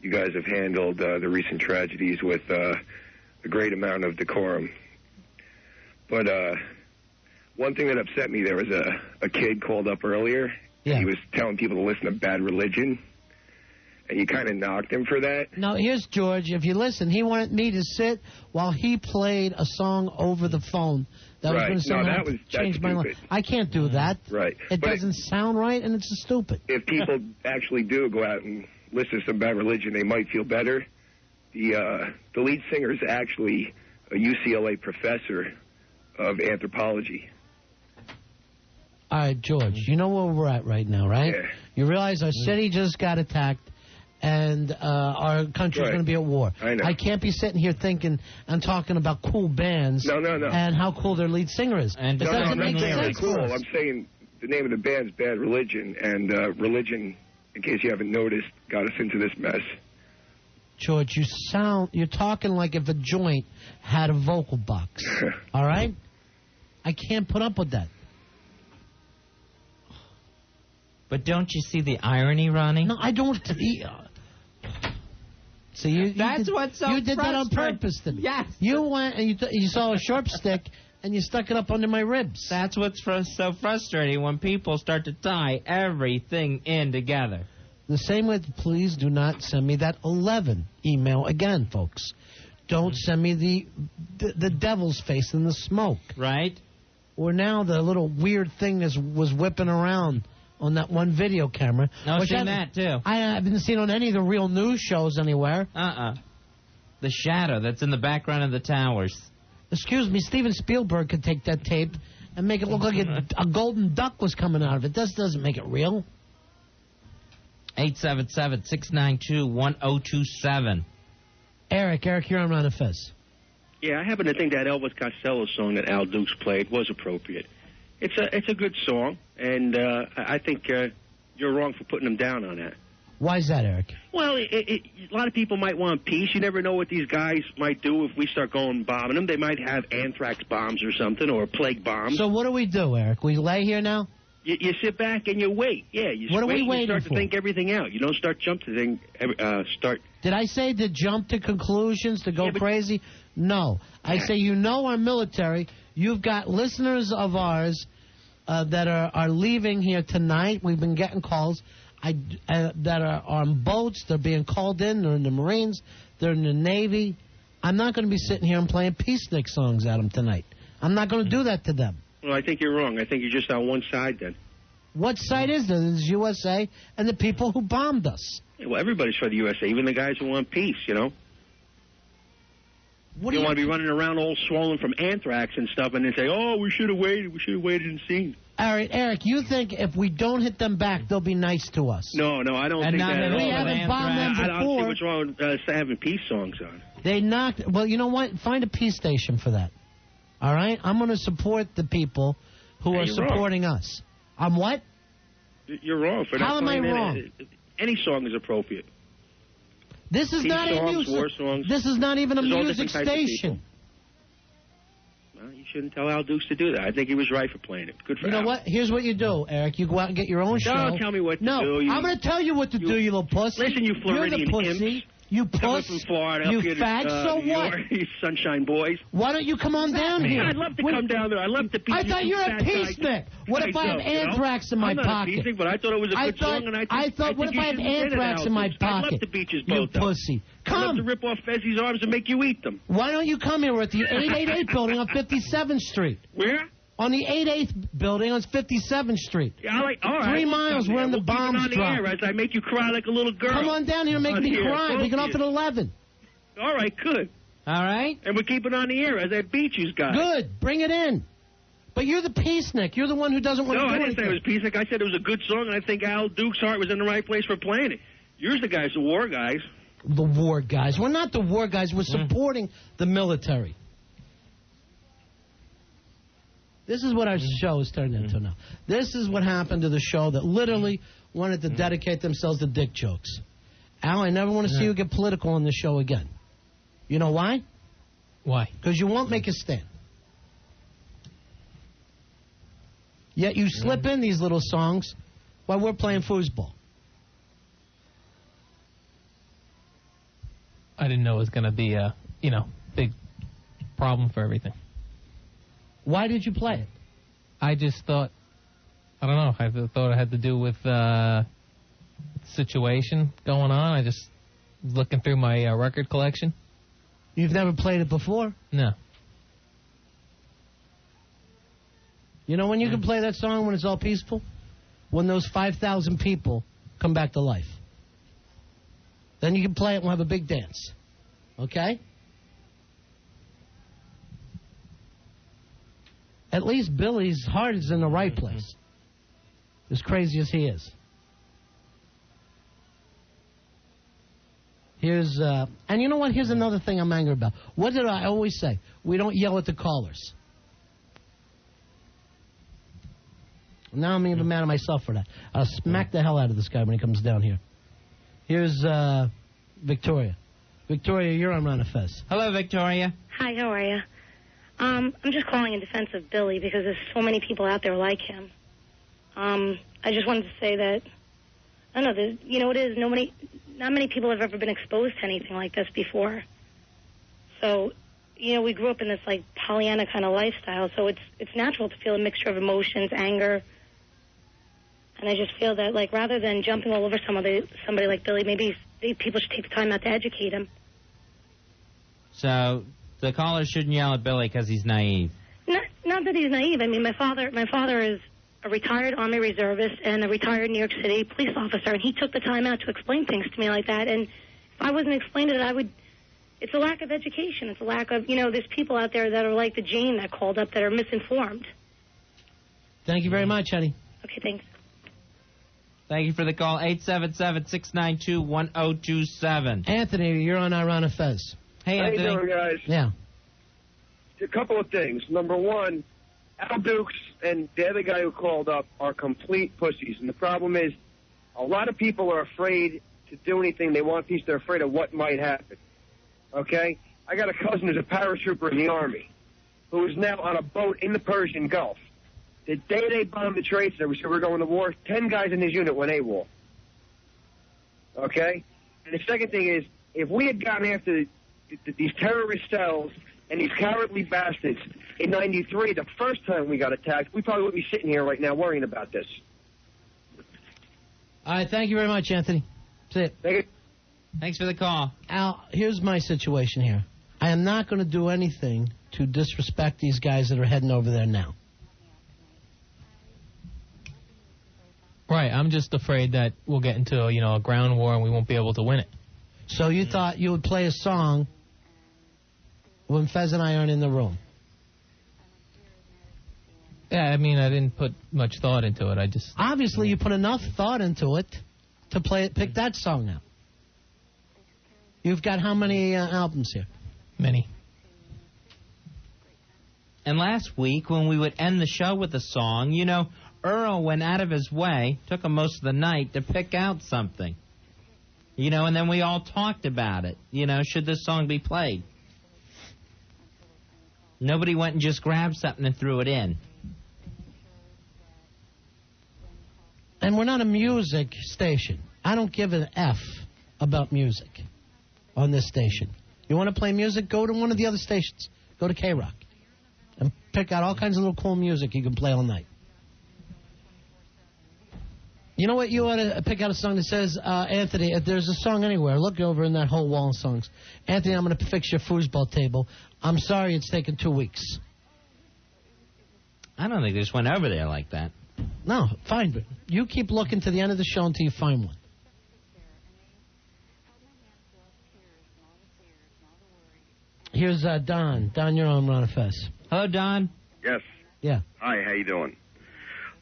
you guys have handled the recent tragedies with a great amount of decorum. But one thing that upset me, there was a kid called up earlier. Yeah. He was telling people to listen to Bad Religion, and you kind of knocked him for that. No, here's George. If you listen, he wanted me to sit while he played a song over the phone. That was going to somehow change my life. I can't do that. Right. It doesn't sound right, and it's stupid. If people actually do go out and listen to some Bad Religion, they might feel better. The lead singer is actually a UCLA professor of anthropology. All right, George, you know where we're at right now, right? Yeah. You realize our city just got attacked, and our country's going to be at war. I know. I can't be sitting here thinking and talking about cool bands and how cool their lead singer is. And it doesn't make saying sense they're for cool. us. I'm saying the name of the band's Bad Religion, and religion, in case you haven't noticed, got us into this mess. George, you're talking like if a joint had a vocal box. All right? I can't put up with that. But don't you see the irony, Ronnie? No, I don't. See, you did that on purpose to me. Yes. You went and you saw a sharp stick and you stuck it up under my ribs. That's what's so frustrating when people start to tie everything in together. The same way, please do not send me that 11 email again, folks. Don't send me the devil's face in the smoke. Right. Or now the little weird thing was whipping around on that one video camera. No, I've seen that, too. I haven't seen on any of the real news shows anywhere. The shadow that's in the background of the towers. Excuse me, Steven Spielberg could take that tape and make it look like a golden duck was coming out of it. That doesn't make it real. 877-692-1027. Eric, you're on Ron and Fez. Yeah, I happen to think that Elvis Costello song that Al Dukes played was appropriate. It's a good song, and I think you're wrong for putting him down on that. Why is that, Eric? Well, a lot of people might want peace. You never know what these guys might do if we start going bombing them. They might have anthrax bombs or something, or plague bombs. So what do we do, Eric? We lay here now? You sit back and you wait. Yeah, you what are wait we waiting and you start for? to think everything out. You don't start jumping to start. Did I say to jump to conclusions, to go crazy? No. I say our military. You've got listeners of ours that are leaving here tonight. We've been getting calls that are on boats. They're being called in. They're in the Marines. They're in the Navy. I'm not going to be sitting here and playing peacenik songs at them tonight. I'm not going to do that to them. Well, I think you're wrong. I think you're just on one side then. What side is there? There's USA and the people who bombed us. Yeah, well, everybody's for the USA, even the guys who want peace, you know. You don't want to be running around all swollen from anthrax and stuff and then say, oh, we should have waited and seen. All right, Eric, you think if we don't hit them back, they'll be nice to us? No, I don't think that. We haven't bombed them before. I don't see what's wrong with having peace songs on. They knocked... Well, you know what? Find a peace station for that. All right? I'm going to support the people who are supporting us. I'm what? You're wrong for that. How am I wrong? Any song is appropriate. This is not a music. War songs. This is not even a There's music station. Well, you shouldn't tell Al Dukes to do that. I think he was right for playing it. Good for You know Al. what? Here's what you do, Eric. You go out and get your own show. Don't tell me what to do. No, I'm going to tell you what to do, you little puss. Listen, you Floridian You're the pussy. You Coming puss. from Florida, You up here to, fag, so New what? York, you Sunshine Boys. Why don't you come on down here? I'd love to come down there. I love the I thought you were a peacenik. What if I have anthrax in my I'm not pocket? a peacenik, but I thought it was a good song, and I thought what if I have anthrax in my pocket? I'd love to beat you You both up. pussy. I'd love Come. to rip off Fezzi's arms and make you eat them. Why don't you come here? We're at the 888 building on 57th Street. Where? On the 88th building on 57th Street. Yeah, all right. 3 miles We'll where the keep it bombs on the drop. air as I make you cry like a little girl. Come on down here and make On me the air. cry. We get off at 11. All right, good. All right. And we're keeping on the air as I beat you guys. Good. Bring it in. But you're the peacenik. You're the one who doesn't want to do No, I anything. didn't say it was peacenik. I said it was a good song, and I think Al Duke's heart was in the right place for playing it. You're the guys, the war guys. The war guys. We're not the war guys. We're supporting the military. This is what our show has turned into now. This is what happened to the show that literally wanted to dedicate themselves to dick jokes. Al, I never want to see you get political on the show again. You know why? Why? Because you won't make a stand. Yet you slip in these little songs while we're playing foosball. I didn't know it was going to be a, big problem for everything. Why did you play it? I just thought, I don't know, I thought it had to do with situation going on. I just was looking through my record collection. You've never played it before? No. You know when you can play that song when it's all peaceful? When those 5,000 people come back to life. Then you can play it and we'll have a big dance. Okay? At least Billy's heart is in the right place. As crazy as he is. Here's, and you know what? Here's another thing I'm angry about. What did I always say? We don't yell at the callers. Now I'm even mad at myself for that. I'll smack the hell out of this guy when he comes down here. Here's Victoria. Victoria, you're on Ron and Fez. Hello, Victoria. Hi, how are you? I'm just calling in defense of Billy because there's so many people out there like him. I just wanted to say that, I don't know, you know what it is? Not many people have ever been exposed to anything like this before. So, we grew up in this, like, Pollyanna kind of lifestyle, so it's natural to feel a mixture of emotions, anger. And I just feel that, like, rather than jumping all over somebody like Billy, maybe people should take the time out to educate him. So the callers shouldn't yell at Billy because he's naive. Not that he's naive. I mean, my father is a retired Army reservist and a retired New York City police officer, and he took the time out to explain things to me like that. And if I wasn't explaining it, it's a lack of education. It's a lack of, there's people out there that are like the Jane that called up that are misinformed. Thank you very much, honey. Okay, thanks. Thank you for the call. 877-692-1027. Anthony, you're on Ron and Fez. Hey, How Anthony. you doing, guys? Yeah. A couple of things. Number one, Al Dukes and the other guy who called up are complete pussies. And the problem is a lot of people are afraid to do anything. They want peace. They're afraid of what might happen. Okay? I got a cousin who's a paratrooper in the Army who is now on a boat in the Persian Gulf. The day they bombed the Trade Center, we said we're going to war, 10 guys in his unit went AWOL. Okay? And the second thing is, if we had gotten after these terrorist cells and these cowardly bastards in 93, the first time we got attacked, we probably wouldn't be sitting here right now worrying about this. All right, thank you very much, Anthony. That's it. Thank you. Thanks for the call. Al, here's my situation here. I am not going to do anything to disrespect these guys that are heading over there now. Right, I'm just afraid that we'll get into a ground war and we won't be able to win it. So you thought you would play a song when Fez and I aren't in the room? Yeah, I mean, I didn't put much thought into it. I just... Obviously, you put enough thought into it to pick that song out. You've got how many albums here? Many. And last week, when we would end the show with a song, Earl went out of his way, took him most of the night to pick out something. And then we all talked about it. Should this song be played? Nobody went and just grabbed something and threw it in. And we're not a music station. I don't give an F about music. on this station. You want to play music? Go to one of the other stations. Go to K-Rock. And pick out all kinds of little cool music you can play all night. You know what? You ought to pick out a song that says, Anthony, if there's a song anywhere, look over in that whole wall of songs. Anthony, I'm going to fix your foosball table. I'm sorry it's taken 2 weeks. I don't think they just went over there like that. No, fine. But you keep looking to the end of the show until you find one. Here's Don. Don, you're on Ron and Fez. Hello, Don. Yes. Yeah. Hi, how you doing?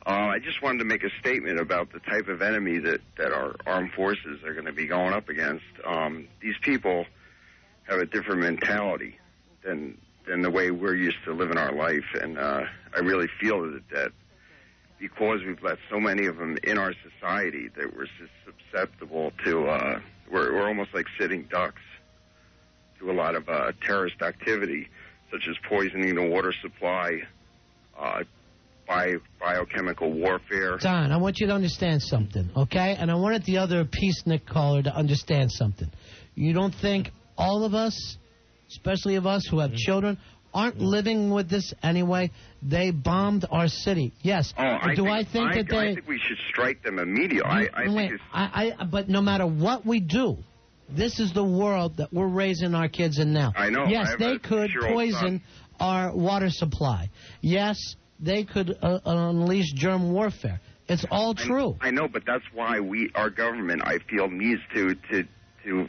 I just wanted to make a statement about the type of enemy that our armed forces are going to be going up against. These people have a different mentality than the way we're used to living our life, and I really feel that because we've let so many of them in our society that we're susceptible to, we're almost like sitting ducks to a lot of terrorist activity, such as poisoning the water supply, biochemical warfare. Don, I want you to understand something, okay? And I wanted the other peacenik caller to understand something. You don't think all of us, especially of us who have children, aren't living with this anyway? They bombed our city. Yes. I think we should strike them immediately. But no matter what we do, this is the world that we're raising our kids in now. I know. Yes, they could poison our water supply. Yes, they could unleash germ warfare. It's all true. I know, but that's why our government, I feel, needs to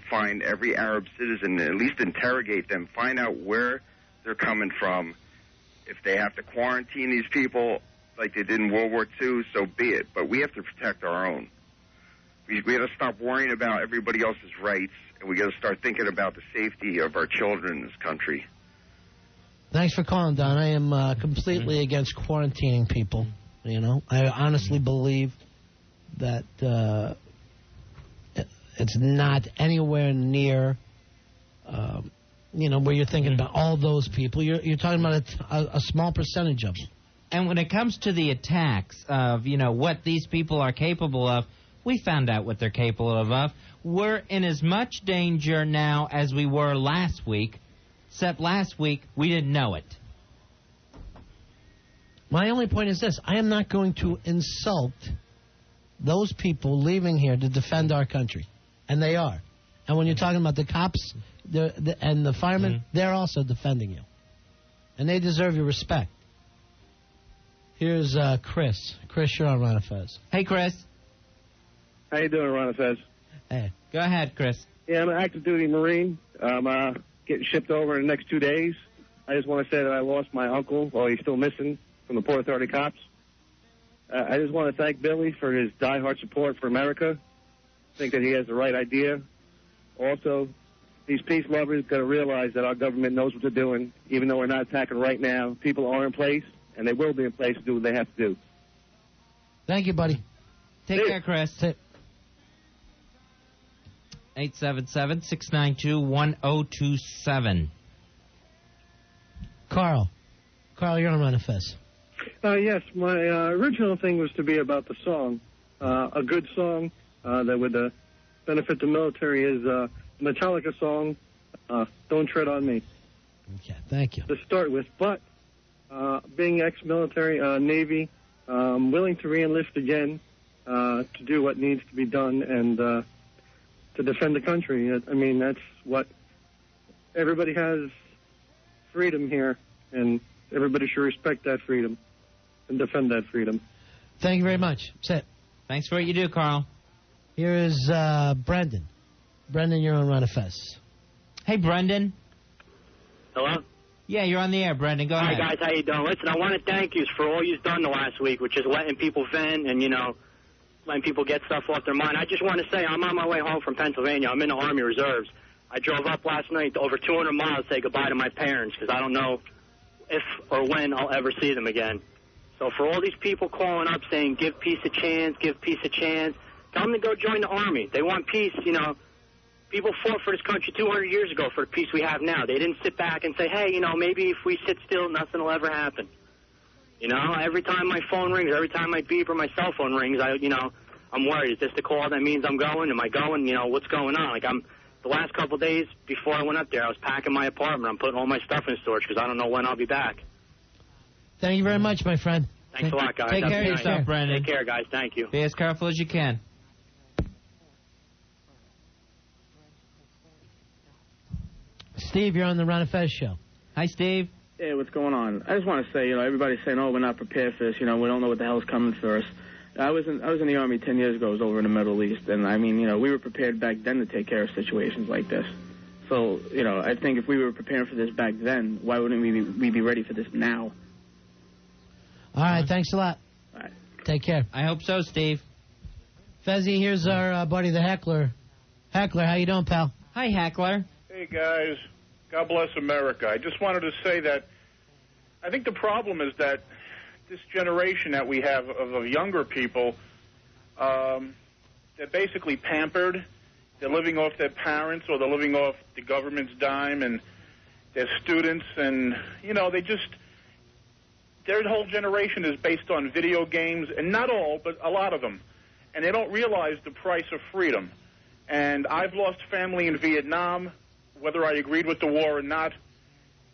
find every Arab citizen, and at least interrogate them, find out where they're coming from. If they have to quarantine these people like they did in World War II, so be it. But we have to protect our own. We got to stop worrying about everybody else's rights, and we got to start thinking about the safety of our children in this country. Thanks for calling, Don. I am completely against quarantining people. You know, I honestly believe that it's not anywhere near, where you're thinking about all those people. You're talking about a small percentage of them. And when it comes to the attacks of, what these people are capable of, we found out what they're capable of. We're in as much danger now as we were last week, except last week we didn't know it. My only point is this. I am not going to insult those people leaving here to defend our country. And they are. And when you're talking about the cops and the firemen, they're also defending you. And they deserve your respect. Here's Chris. Chris, you're on Ron and Fez. Hey, Chris. How you doing, Ron and Fez? Hey. Go ahead, Chris. Yeah, I'm an active duty Marine. I'm getting shipped over in the next 2 days. I just want to say that I lost my uncle, while he's still missing from the Port Authority cops. I just want to thank Billy for his diehard support for America. I think that he has the right idea. Also, these peace lovers got to realize that our government knows what they're doing. Even though we're not attacking right now, people are in place, and they will be in place to do what they have to do. Thank you, buddy. Take care, Chris. 877-692-1027. Carl, you're on Ron and Fez. Yes, my original thing was to be about the song. A good song that would benefit the military is a Metallica song, Don't Tread on Me. Okay, thank you. To start with, but being ex-military, Navy, willing to re-enlist again to do what needs to be done and to defend the country. I mean, that's what everybody has freedom here, and everybody should respect that freedom and defend that freedom. Thank you very much. That's it. Thanks for what you do, Carl. Here is Brendan. Brendan, you're on Ron and Fez. Hey, Brendan. Hello? Yeah, you're on the air, Brendan. Go ahead. Hi, guys. How you doing? Listen, I want to thank you for all you've done the last week, which is letting people vent and, letting people get stuff off their mind. I just want to say I'm on my way home from Pennsylvania. I'm in the Army Reserves. I drove up last night to over 200 miles to say goodbye to my parents because I don't know if or when I'll ever see them again. So for all these people calling up saying give peace a chance, give peace a chance, tell them to go join the Army. They want peace, People fought for this country 200 years ago for the peace we have now. They didn't sit back and say, hey, maybe if we sit still, nothing will ever happen. Every time my phone rings, every time my beep or my cell phone rings, I'm worried. Is this the call that means I'm going? Am I going? What's going on? I'm the last couple of days before I went up there, I was packing my apartment. I'm putting all my stuff in storage because I don't know when I'll be back. Thank you very much, my friend. Thanks a lot, guys. Take care of yourself, Brandon. Take care, guys. Thank you. Be as careful as you can. Steve, you're on the Ron and Fez Show. Hi, Steve. Hey, what's going on? I just want to say, everybody's saying, oh, we're not prepared for this. We don't know what the hell's coming for us. I was in the Army 10 years ago. I was over in the Middle East. And, we were prepared back then to take care of situations like this. So, I think if we were preparing for this back then, why wouldn't we be ready for this now? All right, thanks a lot. All right. Take care. I hope so, Steve. Fezzy, here's our buddy the Heckler. Heckler, how you doing, pal? Hi, Heckler. Hey, guys. God bless America. I just wanted to say that I think the problem is that this generation that we have of younger people, they're basically pampered. They're living off their parents or they're living off the government's dime, and they're students, and, their whole generation is based on video games, and not all, but a lot of them. And they don't realize the price of freedom. And I've lost family in Vietnam. Whether I agreed with the war or not,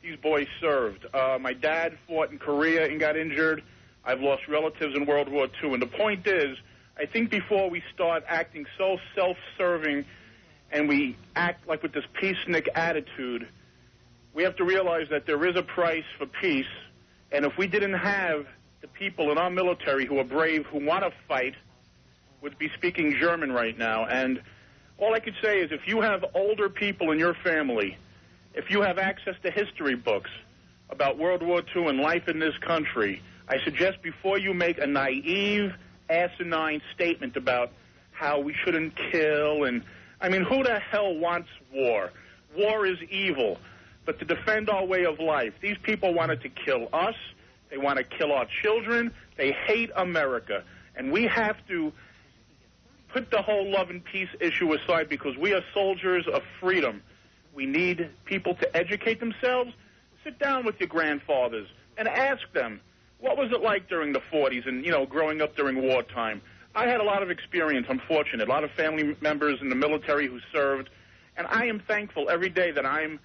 these boys served. My dad fought in Korea and got injured. I've lost relatives in World War II. And the point is, I think before we start acting so self-serving and we act like with this peacenik attitude, we have to realize that there is a price for peace. And if we didn't have the people in our military who are brave, who want to fight, would be speaking German right now. And all I could say is if you have older people in your family, if you have access to history books about World War II and life in this country, I suggest before you make a naive, asinine statement about how we shouldn't kill, and, who the hell wants war? War is evil. But to defend our way of life, these people wanted to kill us. They want to kill our children. They hate America. And we have to put the whole love and peace issue aside because we are soldiers of freedom. We need people to educate themselves. Sit down with your grandfathers and ask them, what was it like during the 40s and, growing up during wartime? I had a lot of experience, I'm fortunate, a lot of family members in the military who served, and I am thankful every day that I'm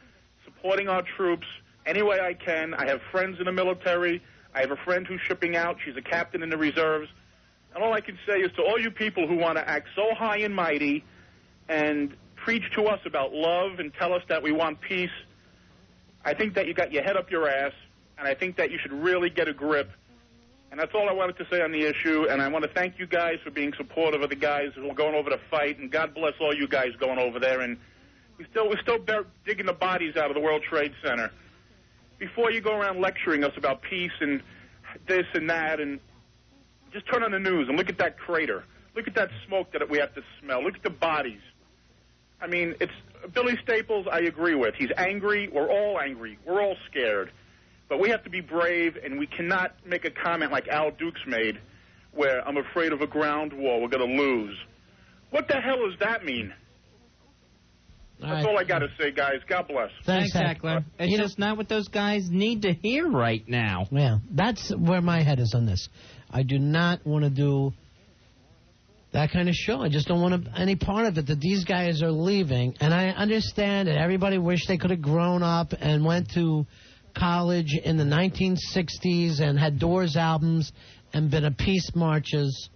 supporting our troops any way I can. I have friends in the military. I have a friend who's shipping out. She's a captain in the reserves. And all I can say is to all you people who want to act so high and mighty and preach to us about love and tell us that we want peace, I think that you got your head up your ass, and I think that you should really get a grip. And that's all I wanted to say on the issue, and I want to thank you guys for being supportive of the guys who are going over to fight, and God bless all you guys going over there. And we're still digging the bodies out of the World Trade Center. Before you go around lecturing us about peace and this and that, and just turn on the news and look at that crater. Look at that smoke that we have to smell. Look at the bodies. It's Billy Staples, I agree with. He's angry. We're all angry. We're all scared. But we have to be brave, and we cannot make a comment like Al Dukes made, where I'm afraid of a ground war. We're going to lose. What the hell does that mean? That's all I got to say, guys. God bless. Thanks, Heckler. It's just not what those guys need to hear right now. Yeah, that's where my head is on this. I do not want to do that kind of show. I just don't want any part of it that these guys are leaving. And I understand that everybody wished they could have grown up and went to college in the 1960s and had Doors albums and been at peace marches,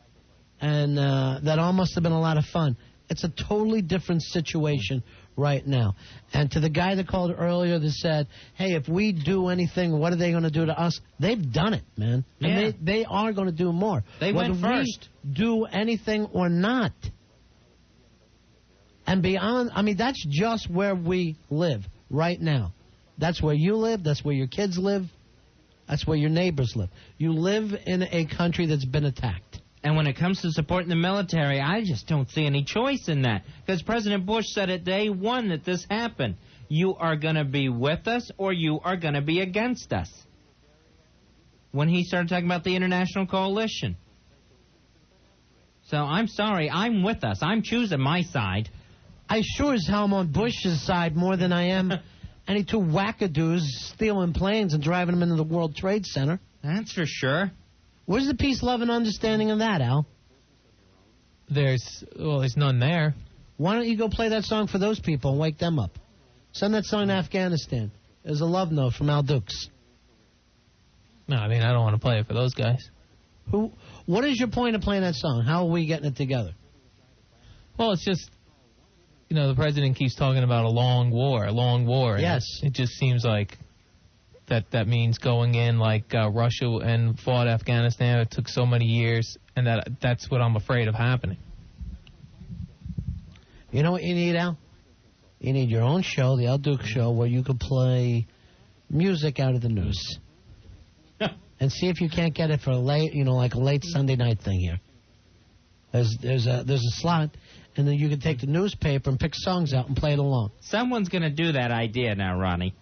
and that all must have been a lot of fun. It's a totally different situation right now. And to the guy that called earlier that said, hey, if we do anything, what are they going to do to us? They've done it, man. Yeah. And they are going to do more. They went first. We do anything or not. And beyond, that's just where we live right now. That's where you live. That's where your kids live. That's where your neighbors live. You live in a country that's been attacked. And when it comes to supporting the military, I just don't see any choice in that. Because President Bush said at day one that this happened. You are going to be with us or you are going to be against us. When he started talking about the international coalition. So I'm sorry, I'm with us. I'm choosing my side. I sure as hell am on Bush's side more than I am any two wackadoos stealing planes and driving them into the World Trade Center. That's for sure. Where's the peace, love, and understanding of that, Al? There's none there. Why don't you go play that song for those people and wake them up? Send that song to Afghanistan. There's a love note from Al Dukes. No, I mean, I don't want to play it for those guys. What is your point of playing that song? How are we getting it together? Well, it's just, the president keeps talking about a long war. Yes. It just seems like that means going in like Russia and fought Afghanistan. It took so many years, and that's what I'm afraid of happening. You know what you need, Al? You need your own show, the Al Duke Show, where you could play music out of the news. And see if you can't get it for a late Sunday night thing here. There's a slot, and then you can take the newspaper and pick songs out and play it along. Someone's going to do that idea now, Ronnie.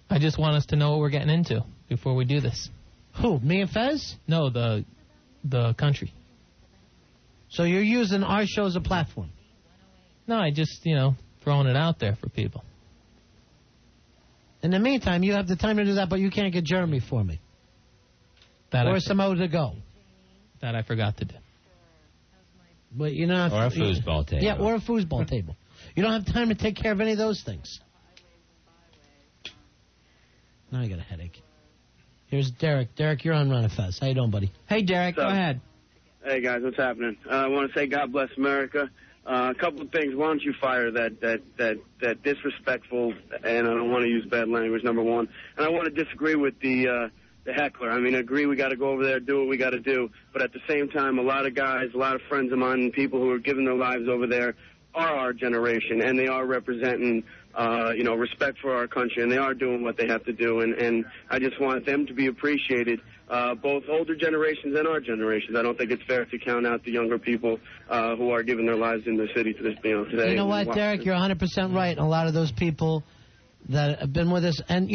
I just want us to know what we're getting into before we do this. Who, me and Fez? No, the country. So you're using our show as a platform? No, I just, throwing it out there for people. In the meantime, you have the time to do that, but you can't get Jeremy for me. Or some other to go. That I forgot to do. But you know, or a foosball table. Yeah, or a foosball table. You don't have time to take care of any of those things. Now I got a headache. Here's Derek. Derek, you're on Ron and Fez. How you doing, buddy? Hey, Derek, go ahead. Hey, guys, what's happening? I want to say God bless America. A couple of things. Why don't you fire that disrespectful, and I don't want to use bad language, number one. And I want to disagree with the heckler. I mean, I agree we got to go over there, do what we got to do. But at the same time, a lot of guys, a lot of friends of mine, and people who are giving their lives over there are our generation, and they are representing, respect for our country, and they are doing what they have to do. And I just want them to be appreciated, both older generations and our generations. I don't think it's fair to count out the younger people who are giving their lives in the city to this today. You know what, Derek? You're 100% right. And a lot of those people that have been with us, and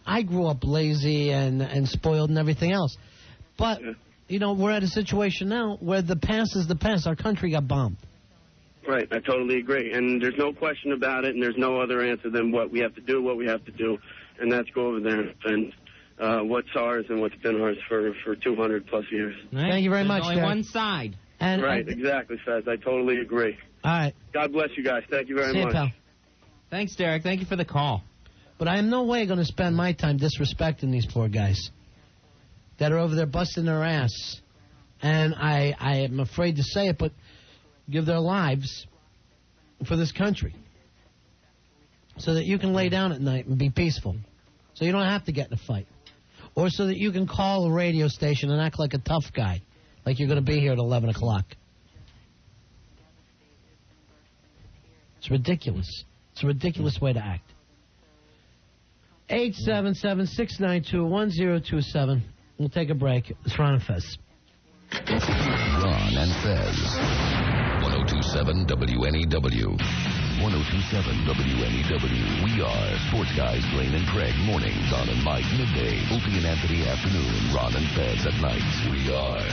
I grew up lazy and spoiled and everything else. But, we're at a situation now where the past is the past. Our country got bombed. Right, I totally agree. And there's no question about it, and there's no other answer than what we have to do, and that's go over there and defend what's ours and what's been ours for 200-plus years. Right. Thank you very much, only Derek. one side. Right, exactly, Fez. I totally agree. All right. God bless you guys. Thank you very See much. you, pal. Thanks, Derek. Thank you for the call. But I am no way going to spend my time disrespecting these poor guys that are over there busting their ass. And I am afraid to say it, but give their lives for this country so that you can lay down at night and be peaceful, so you don't have to get in a fight, or so that you can call a radio station and act like a tough guy, like you're going to be here at 11 o'clock. It's ridiculous. It's a ridiculous way to act. 877-692-1027. We'll take a break. It's Ron and Fez. Ron and Fez. 1027 WNEW. 1027 WNEW. We are Sports Guys Blaine and Craig mornings on and Mike midday. Opie and Anthony afternoon. Ron and Fez at night. We are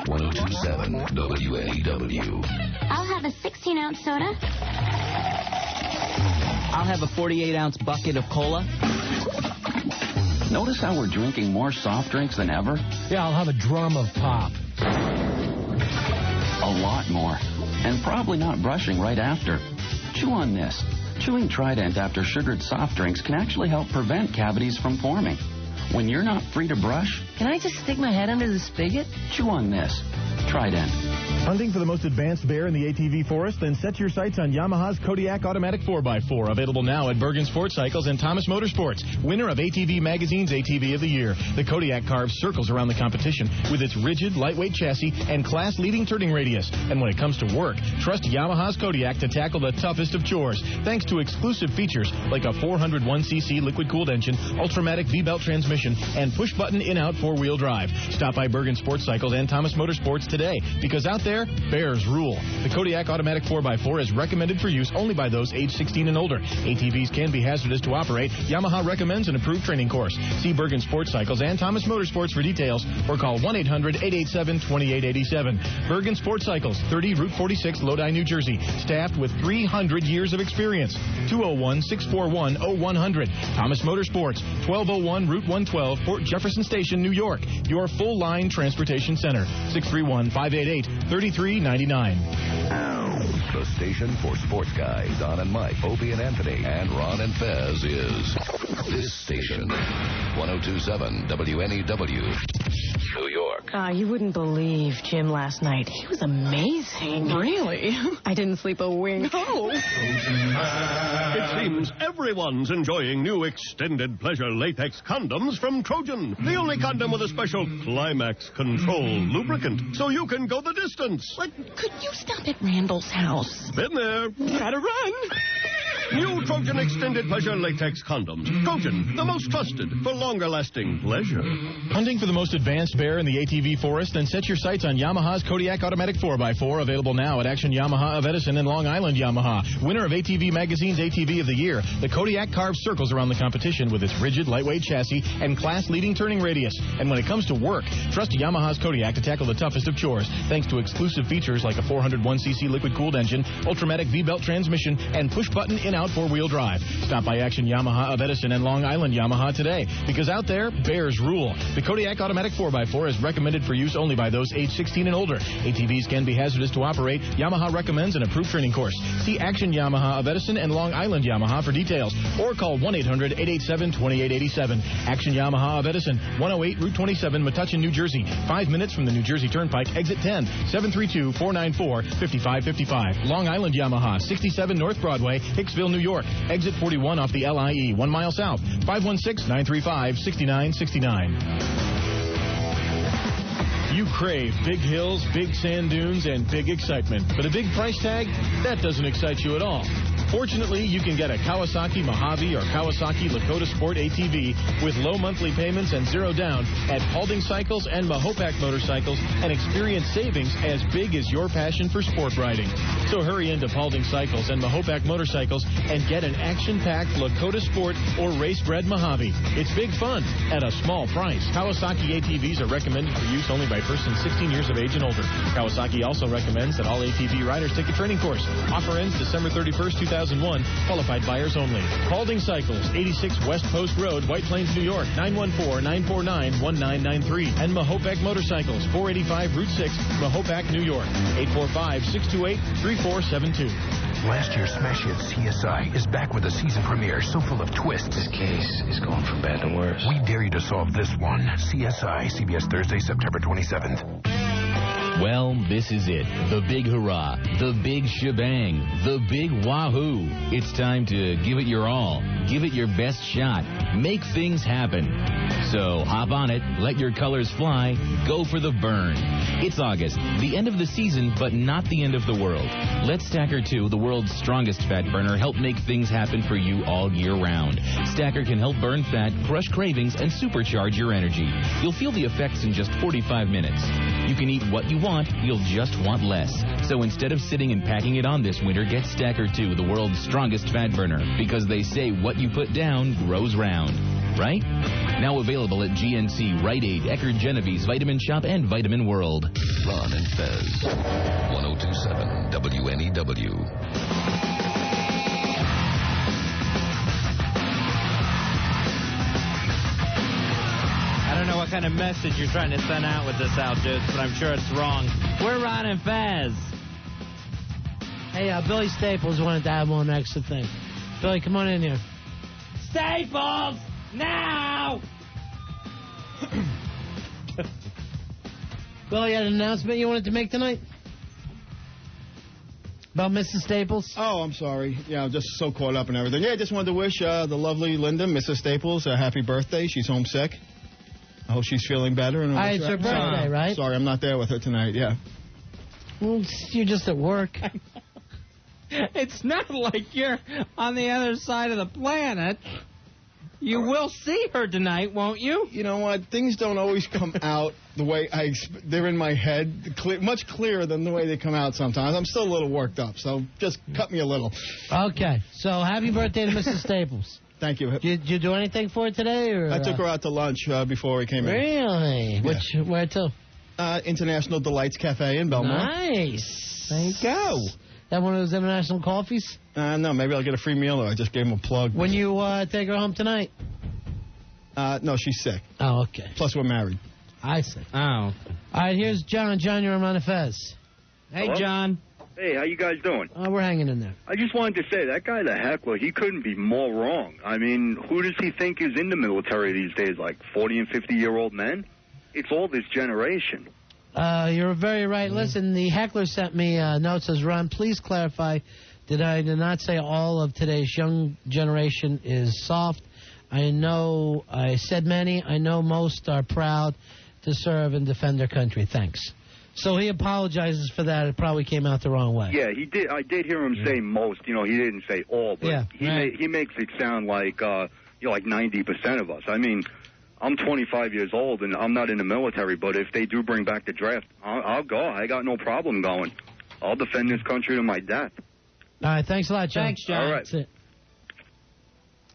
1027 WNEW. I'll have a 16-ounce soda. I'll have a 48-ounce bucket of cola. Notice how we're drinking more soft drinks than ever? Yeah, I'll have a drum of pop. A lot more. And probably not brushing right after. Chew on this. Chewing Trident after sugared soft drinks can actually help prevent cavities from forming. When you're not free to brush... Can I just stick my head under the spigot? Chew on this. Trident. Hunting for the most advanced bear in the ATV forest? Then set your sights on Yamaha's Kodiak Automatic 4x4, available now at Bergen Sports Cycles and Thomas Motorsports. Winner of ATV Magazine's ATV of the Year. The Kodiak carves circles around the competition with its rigid, lightweight chassis and class-leading turning radius. And when it comes to work, trust Yamaha's Kodiak to tackle the toughest of chores, thanks to exclusive features like a 401cc liquid-cooled engine, Ultramatic V-belt transmission, and push-button in-out four-wheel drive. Stop by Bergen Sports Cycles and Thomas Motorsports today, because out there, bears rule. The Kodiak Automatic 4x4 is recommended for use only by those age 16 and older. ATVs can be hazardous to operate. Yamaha recommends an approved training course. See Bergen Sports Cycles and Thomas Motorsports for details, or call 1-800-887-2887. Bergen Sports Cycles, 30 Route 46, Lodi, New Jersey. Staffed with 300 years of experience. 201-641-0100. Thomas Motorsports, 1201 Route 112, Fort Jefferson Station, New York. Your full-line transportation center. 631-588-5700. $33.99. The station for sports guys, Don and Mike, Opie and Anthony, and Ron and Fez is this station, 102.7 WNEW, New York. You wouldn't believe Jim last night. He was amazing. Really? I didn't sleep a wink. No. It seems everyone's enjoying new extended pleasure latex condoms from Trojan. The only condom with a special climax control lubricant, so you can go the distance. But could you stop at Randall's house? Been there. Gotta run. New Trojan extended pleasure latex condoms. Trojan, the most trusted for longer lasting pleasure. Hunting for the most advanced bear in the ATV forest? Then set your sights on Yamaha's Kodiak Automatic 4x4, available now at Action Yamaha of Edison and Long Island Yamaha. Winner of ATV Magazine's ATV of the Year, the Kodiak carves circles around the competition with its rigid, lightweight chassis and class-leading turning radius. And when it comes to work, trust Yamaha's Kodiak to tackle the toughest of chores, thanks to exclusive features like a 401cc liquid-cooled engine, Ultramatic V-belt transmission, and push-button in-out four-wheel drive. Stop by Action Yamaha of Edison and Long Island Yamaha today, because out there, bears rule. The Kodiak Automatic 4x4 is recommended for use only by those age 16 and older. ATVs can be hazardous to operate. Yamaha recommends an approved training course. See Action Yamaha of Edison and Long Island Yamaha for details, or call 1-800-887-2887. Action Yamaha of Edison, 108 Route 27, Metuchen, New Jersey. 5 minutes from the New Jersey Turnpike, exit 10, 732-494-5555. Long Island Yamaha, 67 North Broadway, Hicksville, New York. Exit 41 off the LIE, 1 mile south. 516-935-6969. You crave big hills, big sand dunes, and big excitement. But a big price tag? That doesn't excite you at all. Fortunately, you can get a Kawasaki Mojave or Kawasaki Lakota Sport ATV with low monthly payments and zero down at Paulding Cycles and Mahopac Motorcycles and experience savings as big as your passion for sport riding. So hurry into Paulding Cycles and Mahopac Motorcycles and get an action-packed Lakota Sport or race-bred Mojave. It's big fun at a small price. Kawasaki ATVs are recommended for use only by persons 16 years of age and older. Kawasaki also recommends that all ATV riders take a training course. Offer ends December 31st, 2001. Qualified buyers only. Paulding Cycles, 86 West Post Road, White Plains, New York, 914-949-1993. And Mahopac Motorcycles, 485 Route 6, Mahopac, New York, 845-628-3472. Last year's smash hit CSI is back with a season premiere so full of twists. This case is going from bad to worse. We dare you to solve this one. CSI, CBS Thursday, September 27th. Well, this is it. The big hurrah. The big shebang. The big wahoo. It's time to give it your all. Give it your best shot. Make things happen. So hop on it. Let your colors fly. Go for the burn. It's August. The end of the season, but not the end of the world. Let Stacker 2, the world's strongest fat burner, help make things happen for you all year round. Stacker can help burn fat, crush cravings, and supercharge your energy. You'll feel the effects in just 45 minutes. You can eat what you want, you'll just want less. So instead of sitting and packing it on this winter, get Stacker 2, the world's strongest fat burner, because they say what you put down grows round. Right? Now available at GNC, Rite Aid, Eckerd Genovese, Vitamin Shop, and Vitamin World. Ron and Fez, 102.7 WNEW. I don't know what kind of message you're trying to send out with this, Al Dukes, but I'm sure it's wrong. We're Ron and Fez. Hey, Billy Staples wanted to add one extra thing. Billy, come on in here. Staples! Now! Billy, you had an announcement you wanted to make tonight? About Mrs. Staples? Oh, I'm sorry. Yeah, I'm just so caught up in everything. Yeah, I just wanted to wish the lovely Linda, Mrs. Staples, a happy birthday. She's homesick. I hope she's feeling better. And it's her birthday, right? Sorry, I'm not there with her tonight, yeah. Well, you're just at work. It's not like you're on the other side of the planet. You will see her tonight, won't you? You know what? Things don't always come out the way they're in my head, much clearer than the way they come out sometimes. I'm still a little worked up, so just cut me a little. Okay, so happy birthday to Mrs. Staples. Thank you. Did you do anything for her today? Or I took her out to lunch before we came in. Really? Yeah. Where to? International Delights Cafe in Belmont. Nice. There you go. That one of those international coffees? No, maybe I'll get a free meal, or I just gave him a plug. When you take her home tonight? No, she's sick. Oh, okay. Plus, we're married. I see. Oh. All right, here's John. John, you're on Ron and Fez. Hey, Hello? John. Hey, how you guys doing? We're hanging in there. I just wanted to say, that guy, the heckler, he couldn't be more wrong. I mean, who does he think is in the military these days, like 40 and 50-year-old men? It's all this generation. You're very right. Listen, the heckler sent me a note, says, Ron, please clarify, did I not say all of today's young generation is soft? I know I said many. I know most are proud to serve and defend their country. Thanks. So he apologizes for that. It probably came out the wrong way. Yeah, he did. I did hear him say most. You know, he didn't say all, but he makes it sound like like 90% of us. I mean, I'm 25 years old and I'm not in the military, but if they do bring back the draft, I'll go. I got no problem going. I'll defend this country to my death. All right, thanks a lot, John. Thanks, John. All right. That's it.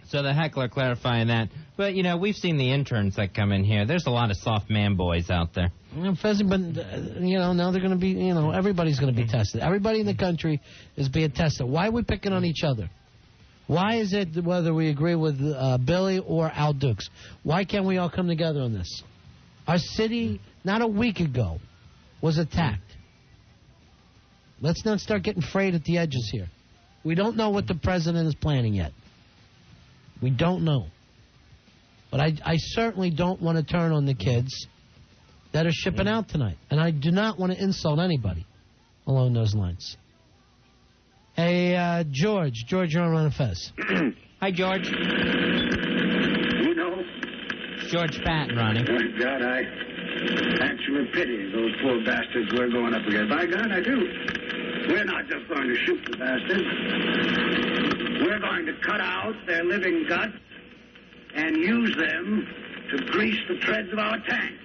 So the heckler clarifying that. But, you know, we've seen the interns that come in here. There's a lot of soft man boys out there. But, now they're going to be, everybody's going to be tested. Everybody in the country is being tested. Why are we picking on each other? Why is it whether we agree with Billy or Al Dukes? Why can't we all come together on this? Our city, not a week ago, was attacked. Let's not start getting frayed at the edges here. We don't know what the president is planning yet. We don't know. But I certainly don't want to turn on the kids that are shipping out tonight. And I do not want to insult anybody along those lines. Hey, George. George, you're on Ron and Fez. Hi, George. You know, George Patton, Ronnie. by God, I actually pity those poor bastards we're going up against. By God, I do. We're not just going to shoot the bastards. We're going to cut out their living guts and use them to grease the treads of our tanks.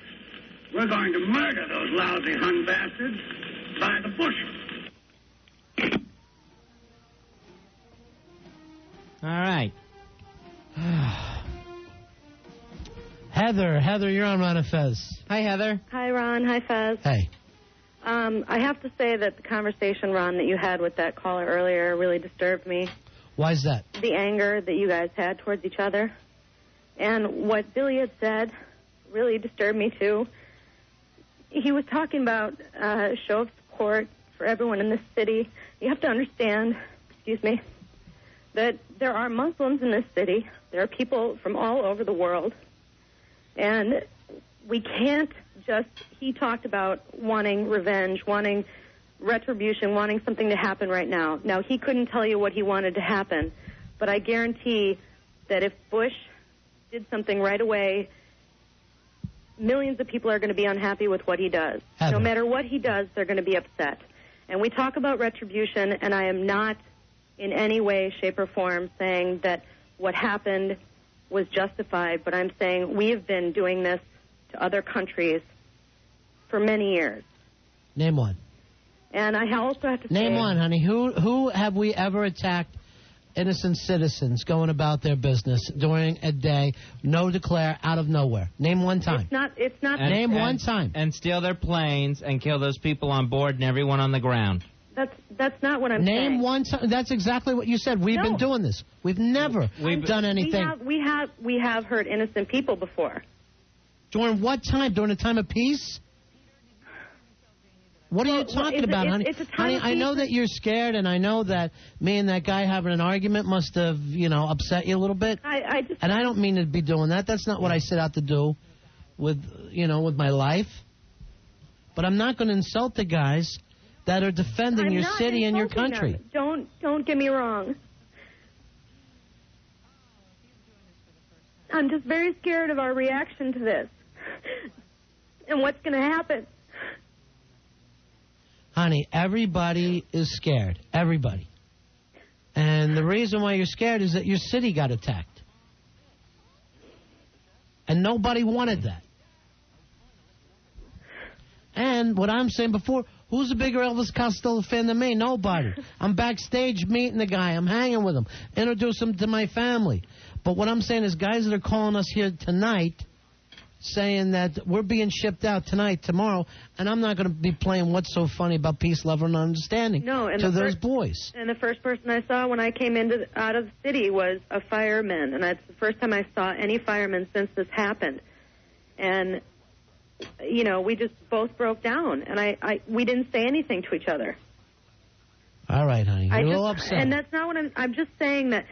We're going to murder those lousy Hun bastards by the bushel. All right. Heather, you're on Ron and Fez. Hi, Heather. Hi, Ron. Hi, Fez. Hey. I have to say that the conversation, Ron, that you had with that caller earlier really disturbed me. Why is that? The anger that you guys had towards each other. And what Billy had said really disturbed me, too. He was talking about a show of support for everyone in this city. You have to understand, that there are Muslims in this city. There are people from all over the world. And we can't just, he talked about wanting revenge, wanting retribution, wanting something to happen right now. Now, he couldn't tell you what he wanted to happen, but I guarantee that if Bush did something right away, millions of people are going to be unhappy with what he does. Heather. No matter what he does, they're going to be upset. And we talk about retribution, and I am not in any way, shape, or form saying that what happened was justified, but I'm saying we have been doing this to other countries for many years. Name one. And I also have to Name say... one, honey. Who have we ever attacked innocent citizens going about their business during a day, no declare, out of nowhere? Name one time. It's not... Name one time. And steal their planes and kill those people on board and everyone on the ground. That's not what I'm saying. Name one time. That's exactly what you said. We've been doing this. We've never done anything. We have hurt innocent people before. During what time? During a time of peace? What are you talking about, honey? It's a time Honey, of I know peace. that you're scared, and I know that me and that guy having an argument must have, upset you a little bit. And I don't mean to be doing that. That's not what I set out to do with my life. But I'm not going to insult the guys that are defending your city and your country. Don't get me wrong. I'm just very scared of our reaction to this and what's going to happen. Honey, everybody is scared. Everybody. And the reason why you're scared is that your city got attacked. And nobody wanted that. And what I'm saying before, who's a bigger Elvis Costello fan than me? Nobody. I'm backstage meeting the guy. I'm hanging with him. Introduce him to my family. But what I'm saying is guys that are calling us here tonight saying that we're being shipped out tonight, tomorrow, and I'm not going to be playing What's So Funny About Peace, Love, and Understanding to those boys. And the first person I saw when I came out of the city was a fireman, and that's the first time I saw any firemen since this happened. And we just both broke down, and we didn't say anything to each other. All right, honey. You're a little upset. And that's not what I'm just saying that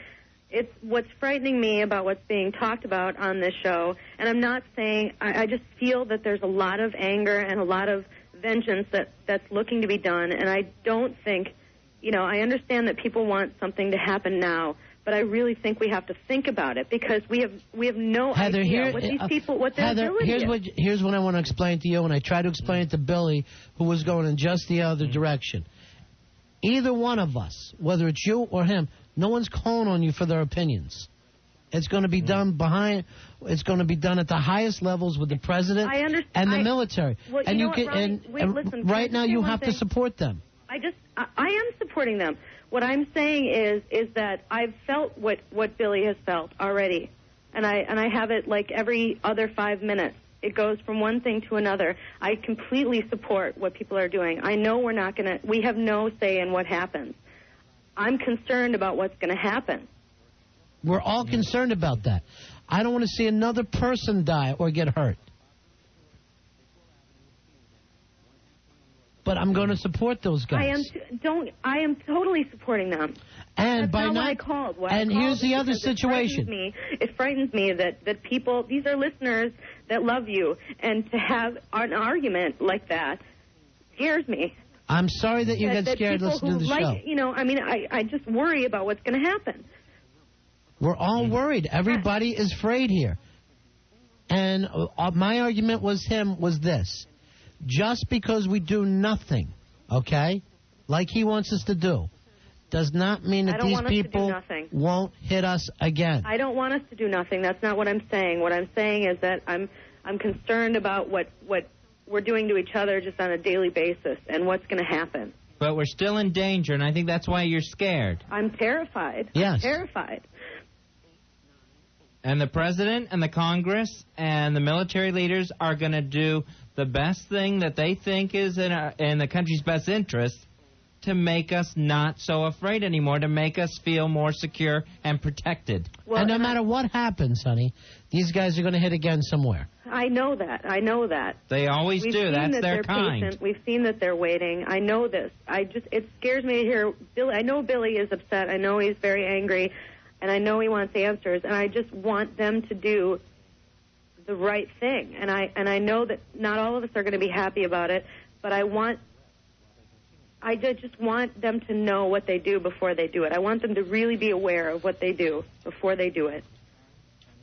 it's what's frightening me about what's being talked about on this show. And I'm not saying, I just feel that there's a lot of anger and a lot of vengeance that's looking to be done. And I don't think, I understand that people want something to happen now, but I really think we have to think about it because we have no Heather, idea what these people, what their ability is. Here's what I want to explain to you, and I tried to explain it to Billy, who was going in just the other direction. Either one of us, whether it's you or him, no one's calling on you for their opinions. It's going to be done it's going to be done at the highest levels with the president and the military. Well, and listen, right now you have to support them. I am supporting them. What I'm saying is that I've felt what Billy has felt already, and I have it like every other 5 minutes. It goes from one thing to another. I completely support what people are doing. I know we have no say in what happens. I'm concerned about what's going to happen. We're all concerned about that. I don't want to see another person die or get hurt. But I'm going to support those guys. I am totally supporting them. And that's by not what I called. Here's the other situation. It frightens me that people, these are listeners that love you, and to have an argument like that scares me. I'm sorry that you get scared listening to the show. I just worry about what's going to happen. We're all worried. Everybody is afraid here. And my argument was this. Just because we do nothing, okay, like he wants us to do, does not mean that these people won't hit us again. I don't want us to do nothing. That's not what I'm saying. What I'm saying is that I'm concerned about what we're doing to each other just on a daily basis and what's going to happen. But we're still in danger, and I think that's why you're scared. I'm terrified. Yes. I'm terrified. And the president and the Congress and the military leaders are going to do the best thing that they think is in the country's best interest to make us not so afraid anymore, to make us feel more secure and protected. Well, and no matter what happens, honey, these guys are going to hit again somewhere. I know that. They always do. That's their kind. Patient. We've seen that they're waiting. I know this. It scares me to hear Billy. I know Billy is upset. I know he's very angry, and I know he wants answers. And I just want them to do the right thing. And I know that not all of us are going to be happy about it, but I just want them to know what they do before they do it. I want them to really be aware of what they do before they do it.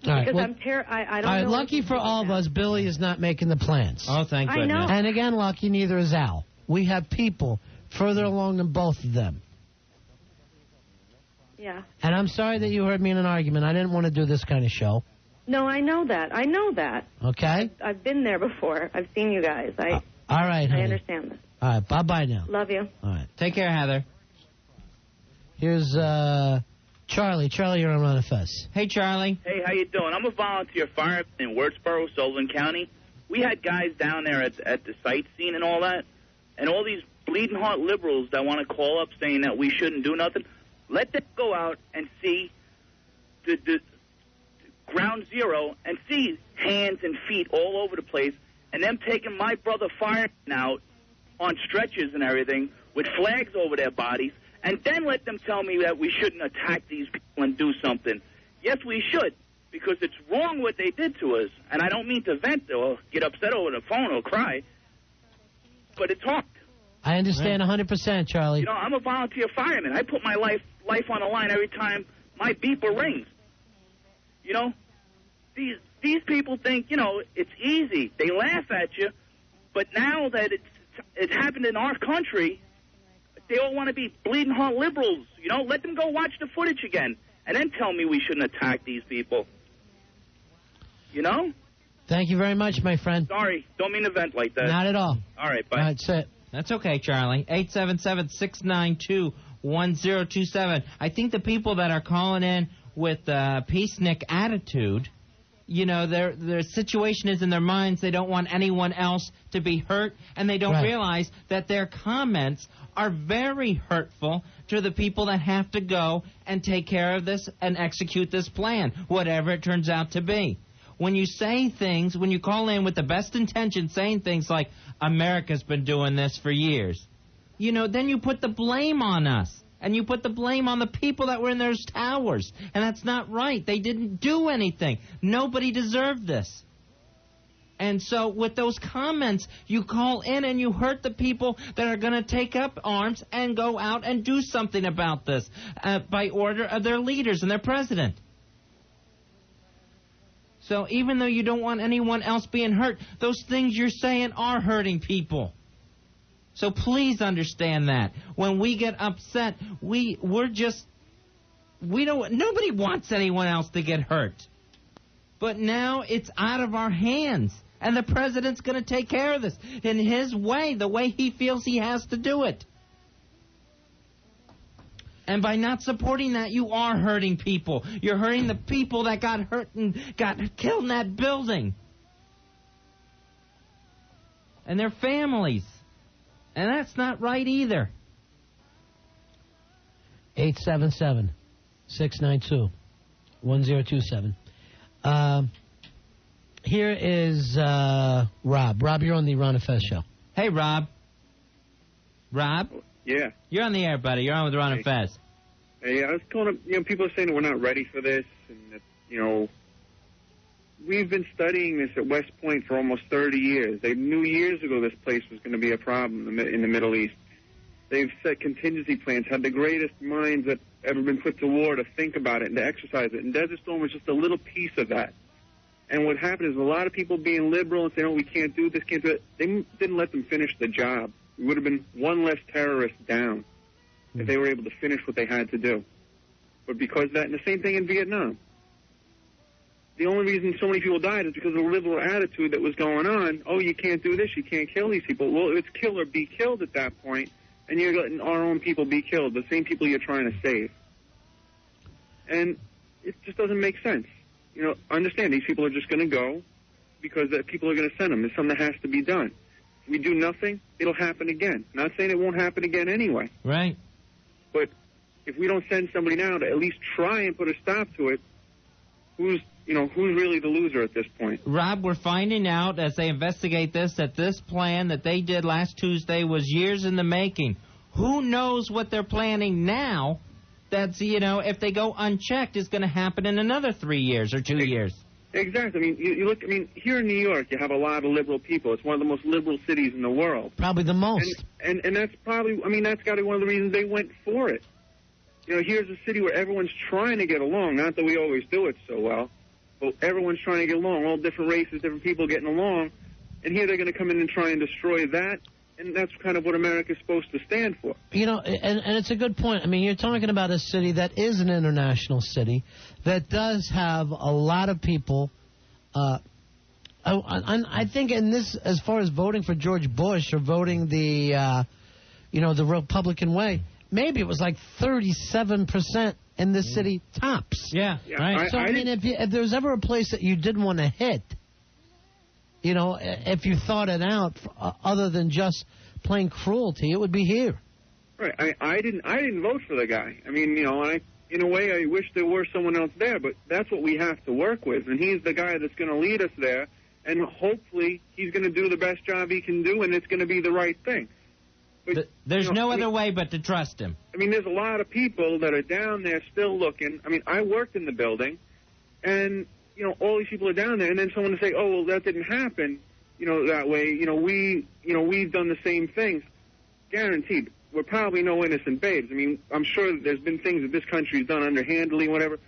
All right, because well, I don't know. Lucky for all of us, Billy is not making the plans. Oh, thank goodness. I know. And again, lucky, neither is Al. We have people further along than both of them. Yeah. And I'm sorry that you heard me in an argument. I didn't want to do this kind of show. No, I know that. Okay? I've been there before. I've seen you guys. All right, honey. I understand this. All right, bye-bye now. Love you. All right. Take care, Heather. Here's Charlie. Charlie, you're on Ron and Fez. Hey, Charlie. Hey, how you doing? I'm a volunteer fireman in Wurtsboro, Sullivan County. We had guys down there at the site scene and all that, and all these bleeding heart liberals that want to call up saying that we shouldn't do nothing. Let them go out and see the ground zero and see hands and feet all over the place, and them taking my brother fireman out on stretchers and everything with flags over their bodies, and then let them tell me that we shouldn't attack these people and do something. Yes, we should, because it's wrong what they did to us, and I don't mean to vent or get upset over the phone or cry, but it's hard. I understand 100%, Charlie. You know, I'm a volunteer fireman. I put my life on the line every time my beeper rings. You know, these people think, you know, it's easy. They laugh at you, but now that it's happened in our country, they all want to be bleeding heart liberals. You know, let them go watch the footage again, and then tell me we shouldn't attack these people. You know? Thank you very much, my friend. Sorry, don't mean to vent like that. Not at all. All right, bye. That's it. That's okay, Charlie. 877-692-1027. I think the people that are calling in with peacenik attitude, you know, their situation is in their minds. They don't want anyone else to be hurt, and they don't realize that their comments are very hurtful to the people that have to go and take care of this and execute this plan, whatever it turns out to be. when you say things, when you call in with the best intention, saying things like, America's been doing this for years, then you put the blame on us. And you put the blame on the people that were in those towers. And that's not right. They didn't do anything. Nobody deserved this. And so with those comments, you call in and you hurt the people that are going to take up arms and go out and do something about this by order of their leaders and their president. So even though you don't want anyone else being hurt, those things you're saying are hurting people. So please understand that. When we get upset, nobody wants anyone else to get hurt. But now it's out of our hands. And the president's going to take care of this in his way, the way he feels he has to do it. And by not supporting that, you are hurting people. You're hurting the people that got hurt and got killed in that building. And their families. And that's not right either. 877-692-1027. Here is Rob. Rob, you're on the Ron and Fez Show. Hey, Rob. Rob? Yeah. You're on the air, buddy. You're on with Ron and Fez. Hey, I was calling up, people are saying that we're not ready for this, and that, we've been studying this at West Point for almost 30 years. They knew years ago this place was going to be a problem in the Middle East. They've set contingency plans, had the greatest minds that ever been put to war to think about it and to exercise it. And Desert Storm was just a little piece of that. And what happened is a lot of people being liberal and saying, oh, we can't do this, can't do it. They didn't let them finish the job. It would have been one less terrorist down if they were able to finish what they had to do. But because of that, and the same thing in Vietnam. The only reason so many people died is because of the liberal attitude that was going on. Oh, you can't do this, you can't kill these people. Well, it's kill or be killed at that point, and you're letting our own people be killed, the same people you're trying to save. And it just doesn't make sense. Understand, these people are just going to go because the people are going to send them. There's something that has to be done. If we do nothing, it'll happen again. Not saying it won't happen again anyway. Right. But if we don't send somebody now to at least try and put a stop to it, who's really the loser at this point? Rob, we're finding out as they investigate this that this plan that they did last Tuesday was years in the making. Who knows what they're planning now that's, if they go unchecked, is going to happen in another 3 years or 2 years. Exactly. You look, here in New York, you have a lot of liberal people. It's one of the most liberal cities in the world. Probably the most. And that's probably, that's got to be one of the reasons they went for it. Here's a city where everyone's trying to get along. Not that we always do it so well, but everyone's trying to get along. All different races, different people getting along. And here they're going to come in and try and destroy that. And that's kind of what America's supposed to stand for. And it's a good point. You're talking about a city that is an international city that does have a lot of people. I think in this, as far as voting for George Bush or voting the Republican way, maybe it was like 37% in this city tops. Yeah, right. So, if there was ever a place that you didn't want to hit, if you thought it out, other than just plain cruelty, it would be here. Right. I didn't vote for the guy. In a way, I wish there were someone else there, but that's what we have to work with, and he's the guy that's going to lead us there, and hopefully he's going to do the best job he can do, and it's going to be the right thing. But, there's no other way but to trust him. There's a lot of people that are down there still looking. I worked in the building, and all these people are down there, and then someone will say, "Oh, well, that didn't happen, that way. We've done the same things." Guaranteed, we're probably no innocent babes. I'm sure there's been things that this country's done underhandedly, whatever,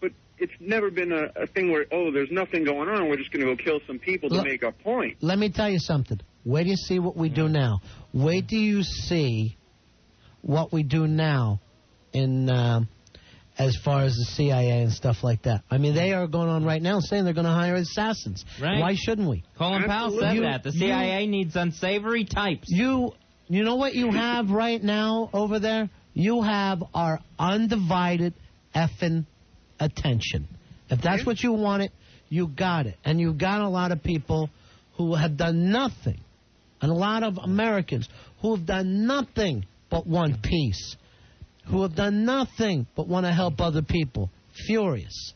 but it's never been a thing where, oh, there's nothing going on. We're just going to go kill some people to make a point. Let me tell you something. Wait till you see what we do now. Wait till you see what we do now in as far as the CIA and stuff like that. They are going on right now saying they're going to hire assassins. Right. Why shouldn't we? Colin Powell said that. The CIA needs unsavory types. You know what you have right now over there? You have our undivided effing attention. If that's what you wanted, you got it. And you've got a lot of people who have done nothing, and a lot of Americans who have done nothing but want peace, who have done nothing but want to help other people. Furious.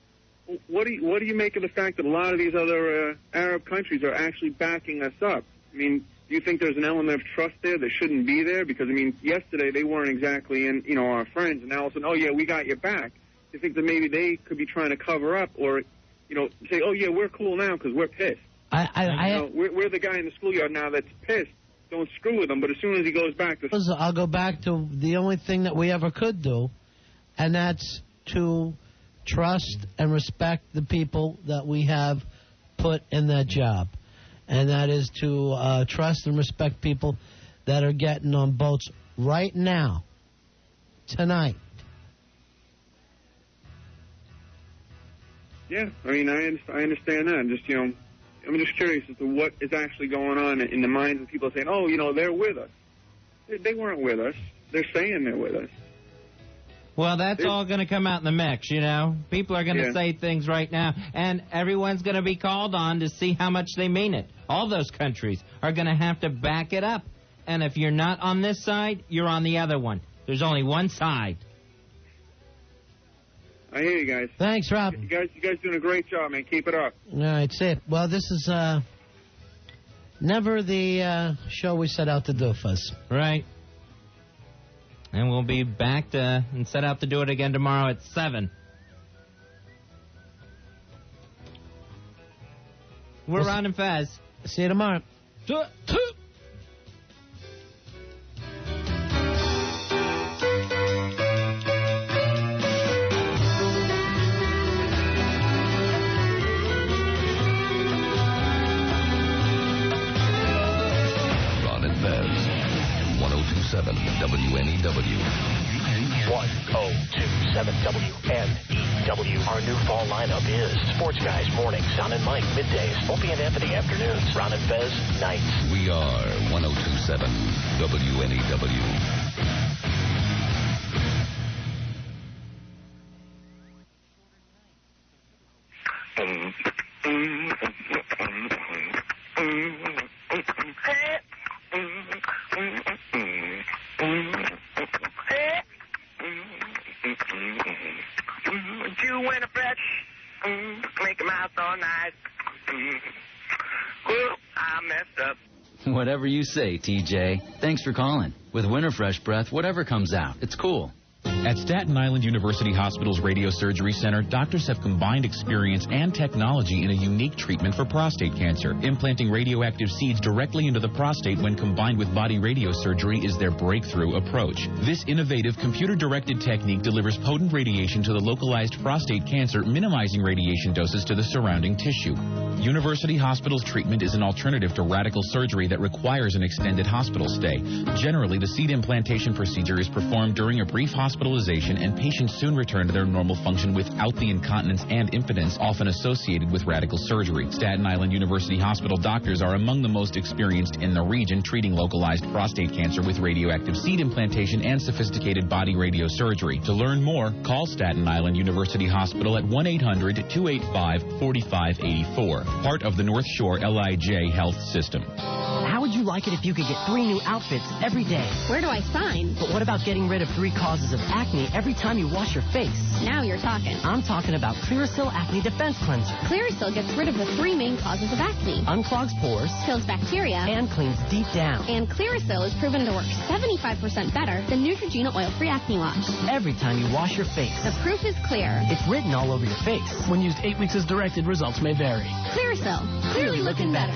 what do you make of the fact that a lot of these other Arab countries are actually backing us up? I mean, do you think there's an element of trust there that shouldn't be there? Because, I mean, yesterday they weren't exactly our friends, and now all of a sudden, oh, yeah, we got your back. Do you think that maybe they could be trying to cover up or, say, oh, yeah, we're cool now because we're pissed? We're the guy in the schoolyard now that's pissed. Don't screw with him, but as soon as he goes back to... I'll go back to the only thing that we ever could do, and that's to trust and respect the people that we have put in that job. And that is to trust and respect people that are getting on boats right now, tonight. Yeah, I mean, I understand that. I'm just curious as to what is actually going on in the minds of people saying, oh, they're with us. They weren't with us. They're saying they're with us. Well, that's all going to come out in the mix, People are going to say things right now, and everyone's going to be called on to see how much they mean it. All those countries are going to have to back it up. And if you're not on this side, you're on the other one. There's only one side. I hear you guys. Thanks, Rob. You guys doing a great job, man. Keep it up. All right, see it. Well, this is never the show we set out to do, Fuzz. Right. And we'll be back and set out to do it again tomorrow at 7. We're Ron and Fez. See you tomorrow. WNEW. 1027 WNEW. Our new fall lineup is Sports Guys mornings, Ron and Mike middays, Opie and Anthony afternoons, Ron and Fez nights. We are 1027 WNEW. You went a fresh, make your mouth all nice. Well, I messed up. Whatever you say, TJ. Thanks for calling. With Winter Fresh Breath, whatever comes out, it's cool. At Staten Island University Hospital's Radio Surgery Center, doctors have combined experience and technology in a unique treatment for prostate cancer. Implanting radioactive seeds directly into the prostate when combined with body radiosurgery is their breakthrough approach. This innovative computer-directed technique delivers potent radiation to the localized prostate cancer, minimizing radiation doses to the surrounding tissue. University Hospital's treatment is an alternative to radical surgery that requires an extended hospital stay. Generally, the seed implantation procedure is performed during a brief hospitalization, and patients soon return to their normal function without the incontinence and impotence often associated with radical surgery. Staten Island University Hospital doctors are among the most experienced in the region treating localized prostate cancer with radioactive seed implantation and sophisticated body radiosurgery. To learn more, call Staten Island University Hospital at 1-800-285-4584, part of the North Shore LIJ Health System. How would you like it if you could get 3 new outfits every day? Where do I sign? But what about getting rid of 3 causes of acne every time you wash your face? Now you're talking. I'm talking about Clearasil Acne Defense Cleanser. Clearasil gets rid of the 3 main causes of acne. Unclogs pores, kills bacteria, and cleans deep down. And Clearasil is proven to work 75% better than Neutrogena oil-free acne wash. Every time you wash your face. The proof is clear. It's written all over your face. When used 8 weeks as directed, results may vary. Clearasil. Clearly looking better.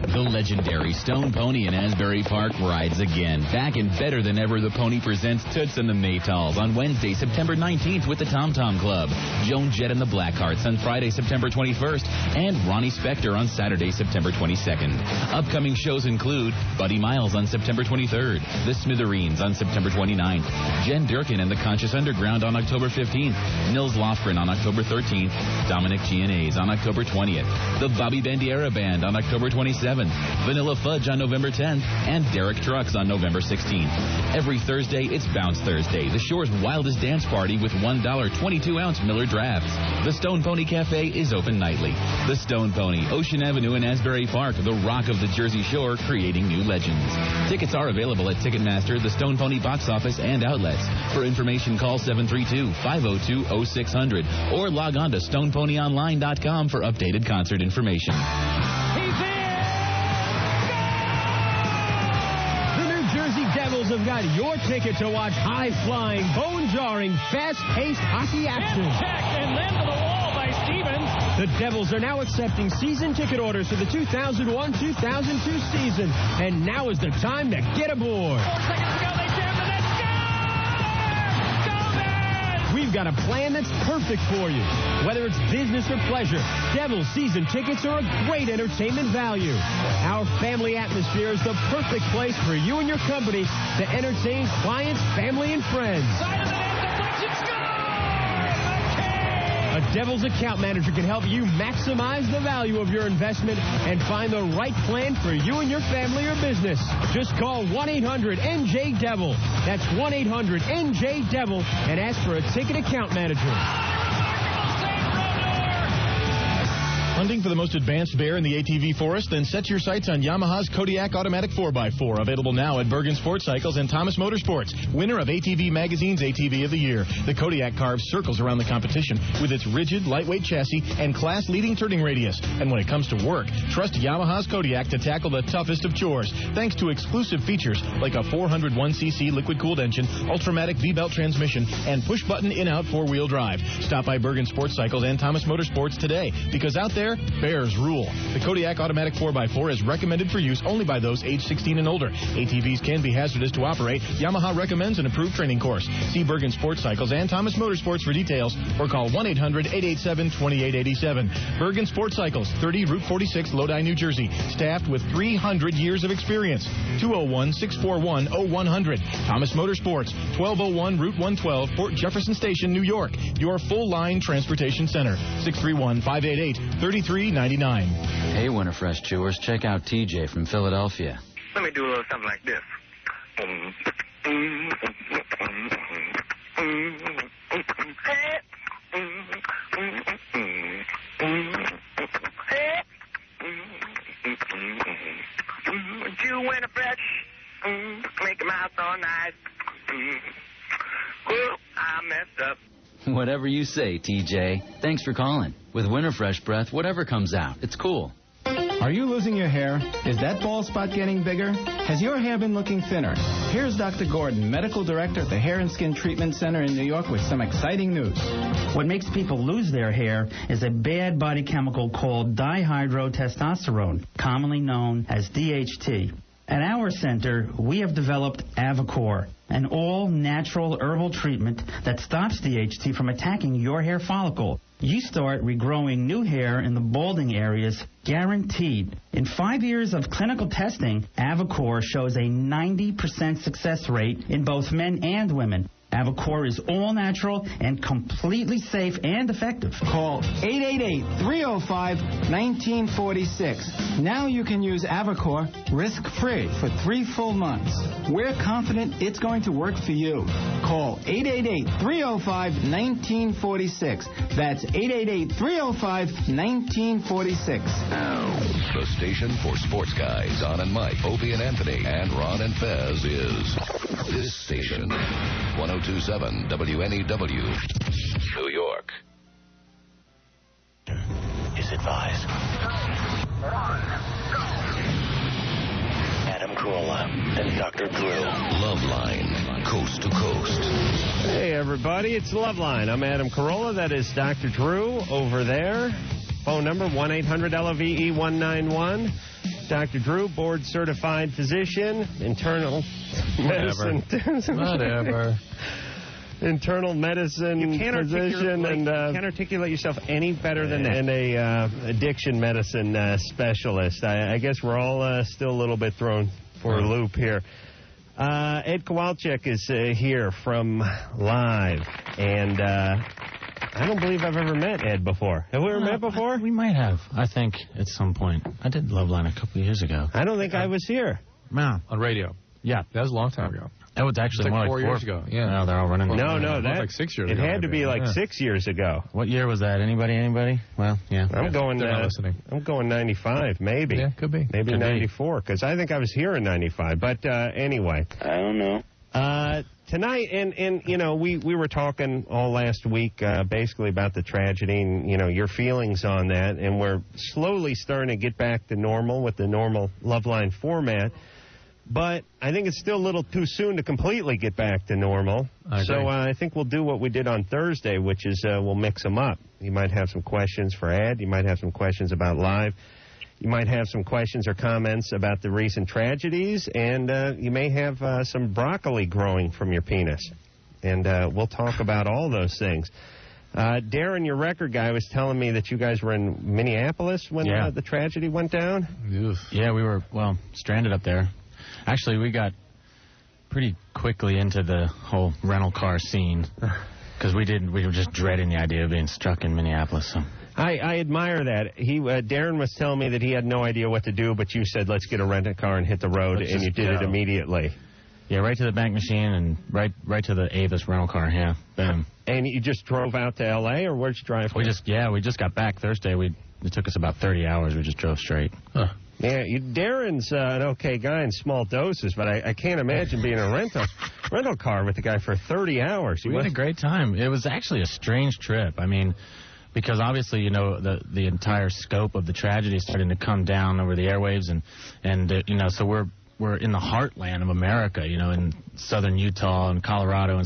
The legendary Stone Pony in Asbury Park rides again. Back and better than ever, the Pony presents Toots and the Maytals on Wednesday, September 19th with the Tom Tom Club. Joan Jett and the Blackhearts on Friday, September 21st. And Ronnie Spector on Saturday, September 22nd. Upcoming shows include Buddy Miles on September 23rd. The Smithereens on September 29th. Jen Durkin and the Conscious Underground on October 15th. Nils Lofgren on October 13th. Dominic Gianese on October 20th. The Bobby Bandiera Band on October 27th. 11th, Vanilla Fudge on November 10th, and Derek Trucks on November 16th. Every Thursday, it's Bounce Thursday, the shore's wildest dance party with $1 22-ounce Miller drafts. The Stone Pony Cafe is open nightly. The Stone Pony, Ocean Avenue in Asbury Park, the rock of the Jersey Shore, creating new legends. Tickets are available at Ticketmaster, the Stone Pony box office, and outlets. For information, call 732-502-0600 or log on to stoneponyonline.com for updated concert information. Devils have got your ticket to watch high-flying, bone-jarring, fast-paced hockey action. And then to the wall by Stevens. The Devils are now accepting season ticket orders for the 2001-2002 season. And now is the time to get aboard. 4 seconds to go. They jammed the net. We've got a plan that's perfect for you. Whether it's business or pleasure, Devils season tickets are a great entertainment value. Our family atmosphere is the perfect place for you and your company to entertain clients, family, and friends. Side of the net, deflection, score! A Devils account manager can help you maximize the value of your investment and find the right plan for you and your family or business. Just call 1-800-NJ-DEVIL. That's 1-800-NJ-DEVIL and ask for a ticket account manager. Hunting for the most advanced bear in the ATV forest? Then set your sights on Yamaha's Kodiak Automatic 4x4, available now at Bergen Sports Cycles and Thomas Motorsports. Winner of ATV Magazine's ATV of the Year. The Kodiak carves circles around the competition with its rigid, lightweight chassis and class-leading turning radius. And when it comes to work, trust Yamaha's Kodiak to tackle the toughest of chores, thanks to exclusive features like a 401cc liquid-cooled engine, Ultramatic V-belt transmission, and push-button in-out four-wheel drive. Stop by Bergen Sports Cycles and Thomas Motorsports today, because out there, bears rule. The Kodiak Automatic 4x4 is recommended for use only by those age 16 and older. ATVs can be hazardous to operate. Yamaha recommends an approved training course. See Bergen Sports Cycles and Thomas Motorsports for details or call 1-800-887-2887. Bergen Sports Cycles, 30 Route 46, Lodi, New Jersey. Staffed with 300 years of experience. 201-641-0100. Thomas Motorsports, 1201 Route 112, Port Jefferson Station, New York. Your full-line transportation center. 631-588-3399. Hey, Winterfresh chewers, check out TJ from Philadelphia. Let me do a little something like this. You Winterfresh, make your mouth all nice. I messed up. Whatever you say, TJ. Thanks for calling. With Winterfresh Breath, whatever comes out, it's cool. Are you losing your hair? Is that bald spot getting bigger? Has your hair been looking thinner? Here's Dr. Gordon, Medical Director at the Hair and Skin Treatment Center in New York with some exciting news. What makes people lose their hair is a bad body chemical called dihydrotestosterone, commonly known as DHT. At our center, we have developed Avacor, an all-natural herbal treatment that stops DHT from attacking your hair follicle. You start regrowing new hair in the balding areas, guaranteed. In 5 years of clinical testing, Avacor shows a 90% success rate in both men and women. Avacor is all natural and completely safe and effective. Call 888-305-1946. Now you can use Avacor risk-free for 3 full months. We're confident it's going to work for you. Call 888-305-1946. That's 888-305-1946. The station for sports guys, Don and Mike, Opie and Anthony, and Ron and Fez is this station. 1027 WNEW, New York. Is advised. Adam Carolla and Dr. Drew. Loveline, coast to coast. Hey, everybody, it's Loveline. I'm Adam Carolla. That is Dr. Drew over there. Phone number 1-800-LOVE-191. Dr. Drew, board-certified physician, internal medicine. Whatever. Internal medicine physician. You can't articulate yourself any better than that. And a addiction medicine specialist. I guess we're all still a little bit thrown for a loop here. Ed Kowalczyk is here from Live. And I don't believe I've ever met Ed before. Have we ever met before? We might have, I think, at some point. I did Loveline a couple of years ago. I don't think I was here. No. On radio. Yeah. That was a long time ago. That was actually like more 4 years ago. Yeah. No, they're all running. No, that like 6 years it ago. It had to be like 6 years ago. What year was that? Anybody? Well, yeah. I'm going. They're not listening. I'm going 95, maybe. Yeah, could be. Maybe Could 94, because I think I was here in 95. But anyway. I don't know. Tonight, and you know, we were talking all last week basically about the tragedy and, you know, your feelings on that, and we're slowly starting to get back to normal with the normal Loveline format. But I think it's still a little too soon to completely get back to normal. So I think we'll do what we did on Thursday, which is we'll mix them up. You might have some questions for Ed. You might have some questions about live. You might have some questions or comments about the recent tragedies. And you may have some broccoli growing from your penis. And we'll talk about all those things. Darren, your record guy, was telling me that you guys were in Minneapolis when the tragedy went down. Yeah, we were, stranded up there. Actually, we got pretty quickly into the whole rental car scene because we were just dreading the idea of being struck in Minneapolis. So. I admire that. Darren was telling me that he had no idea what to do, but you said, let's get a rental car and hit the road, and you did it immediately. Yeah, right to the bank machine and right to the Avis rental car, yeah. Boom. And you just drove out to L.A., or where'd you drive from? We just got back Thursday. It took us about 30 hours. We just drove straight. Huh. Yeah, Darren's an okay guy in small doses, but I can't imagine being a rental car with the guy for 30 hours. We had a great time. It was actually a strange trip. I mean, because obviously, you know, the entire scope of the tragedy is starting to come down over the airwaves, and you know, so we're in the heartland of America, you know, in southern Utah and Colorado and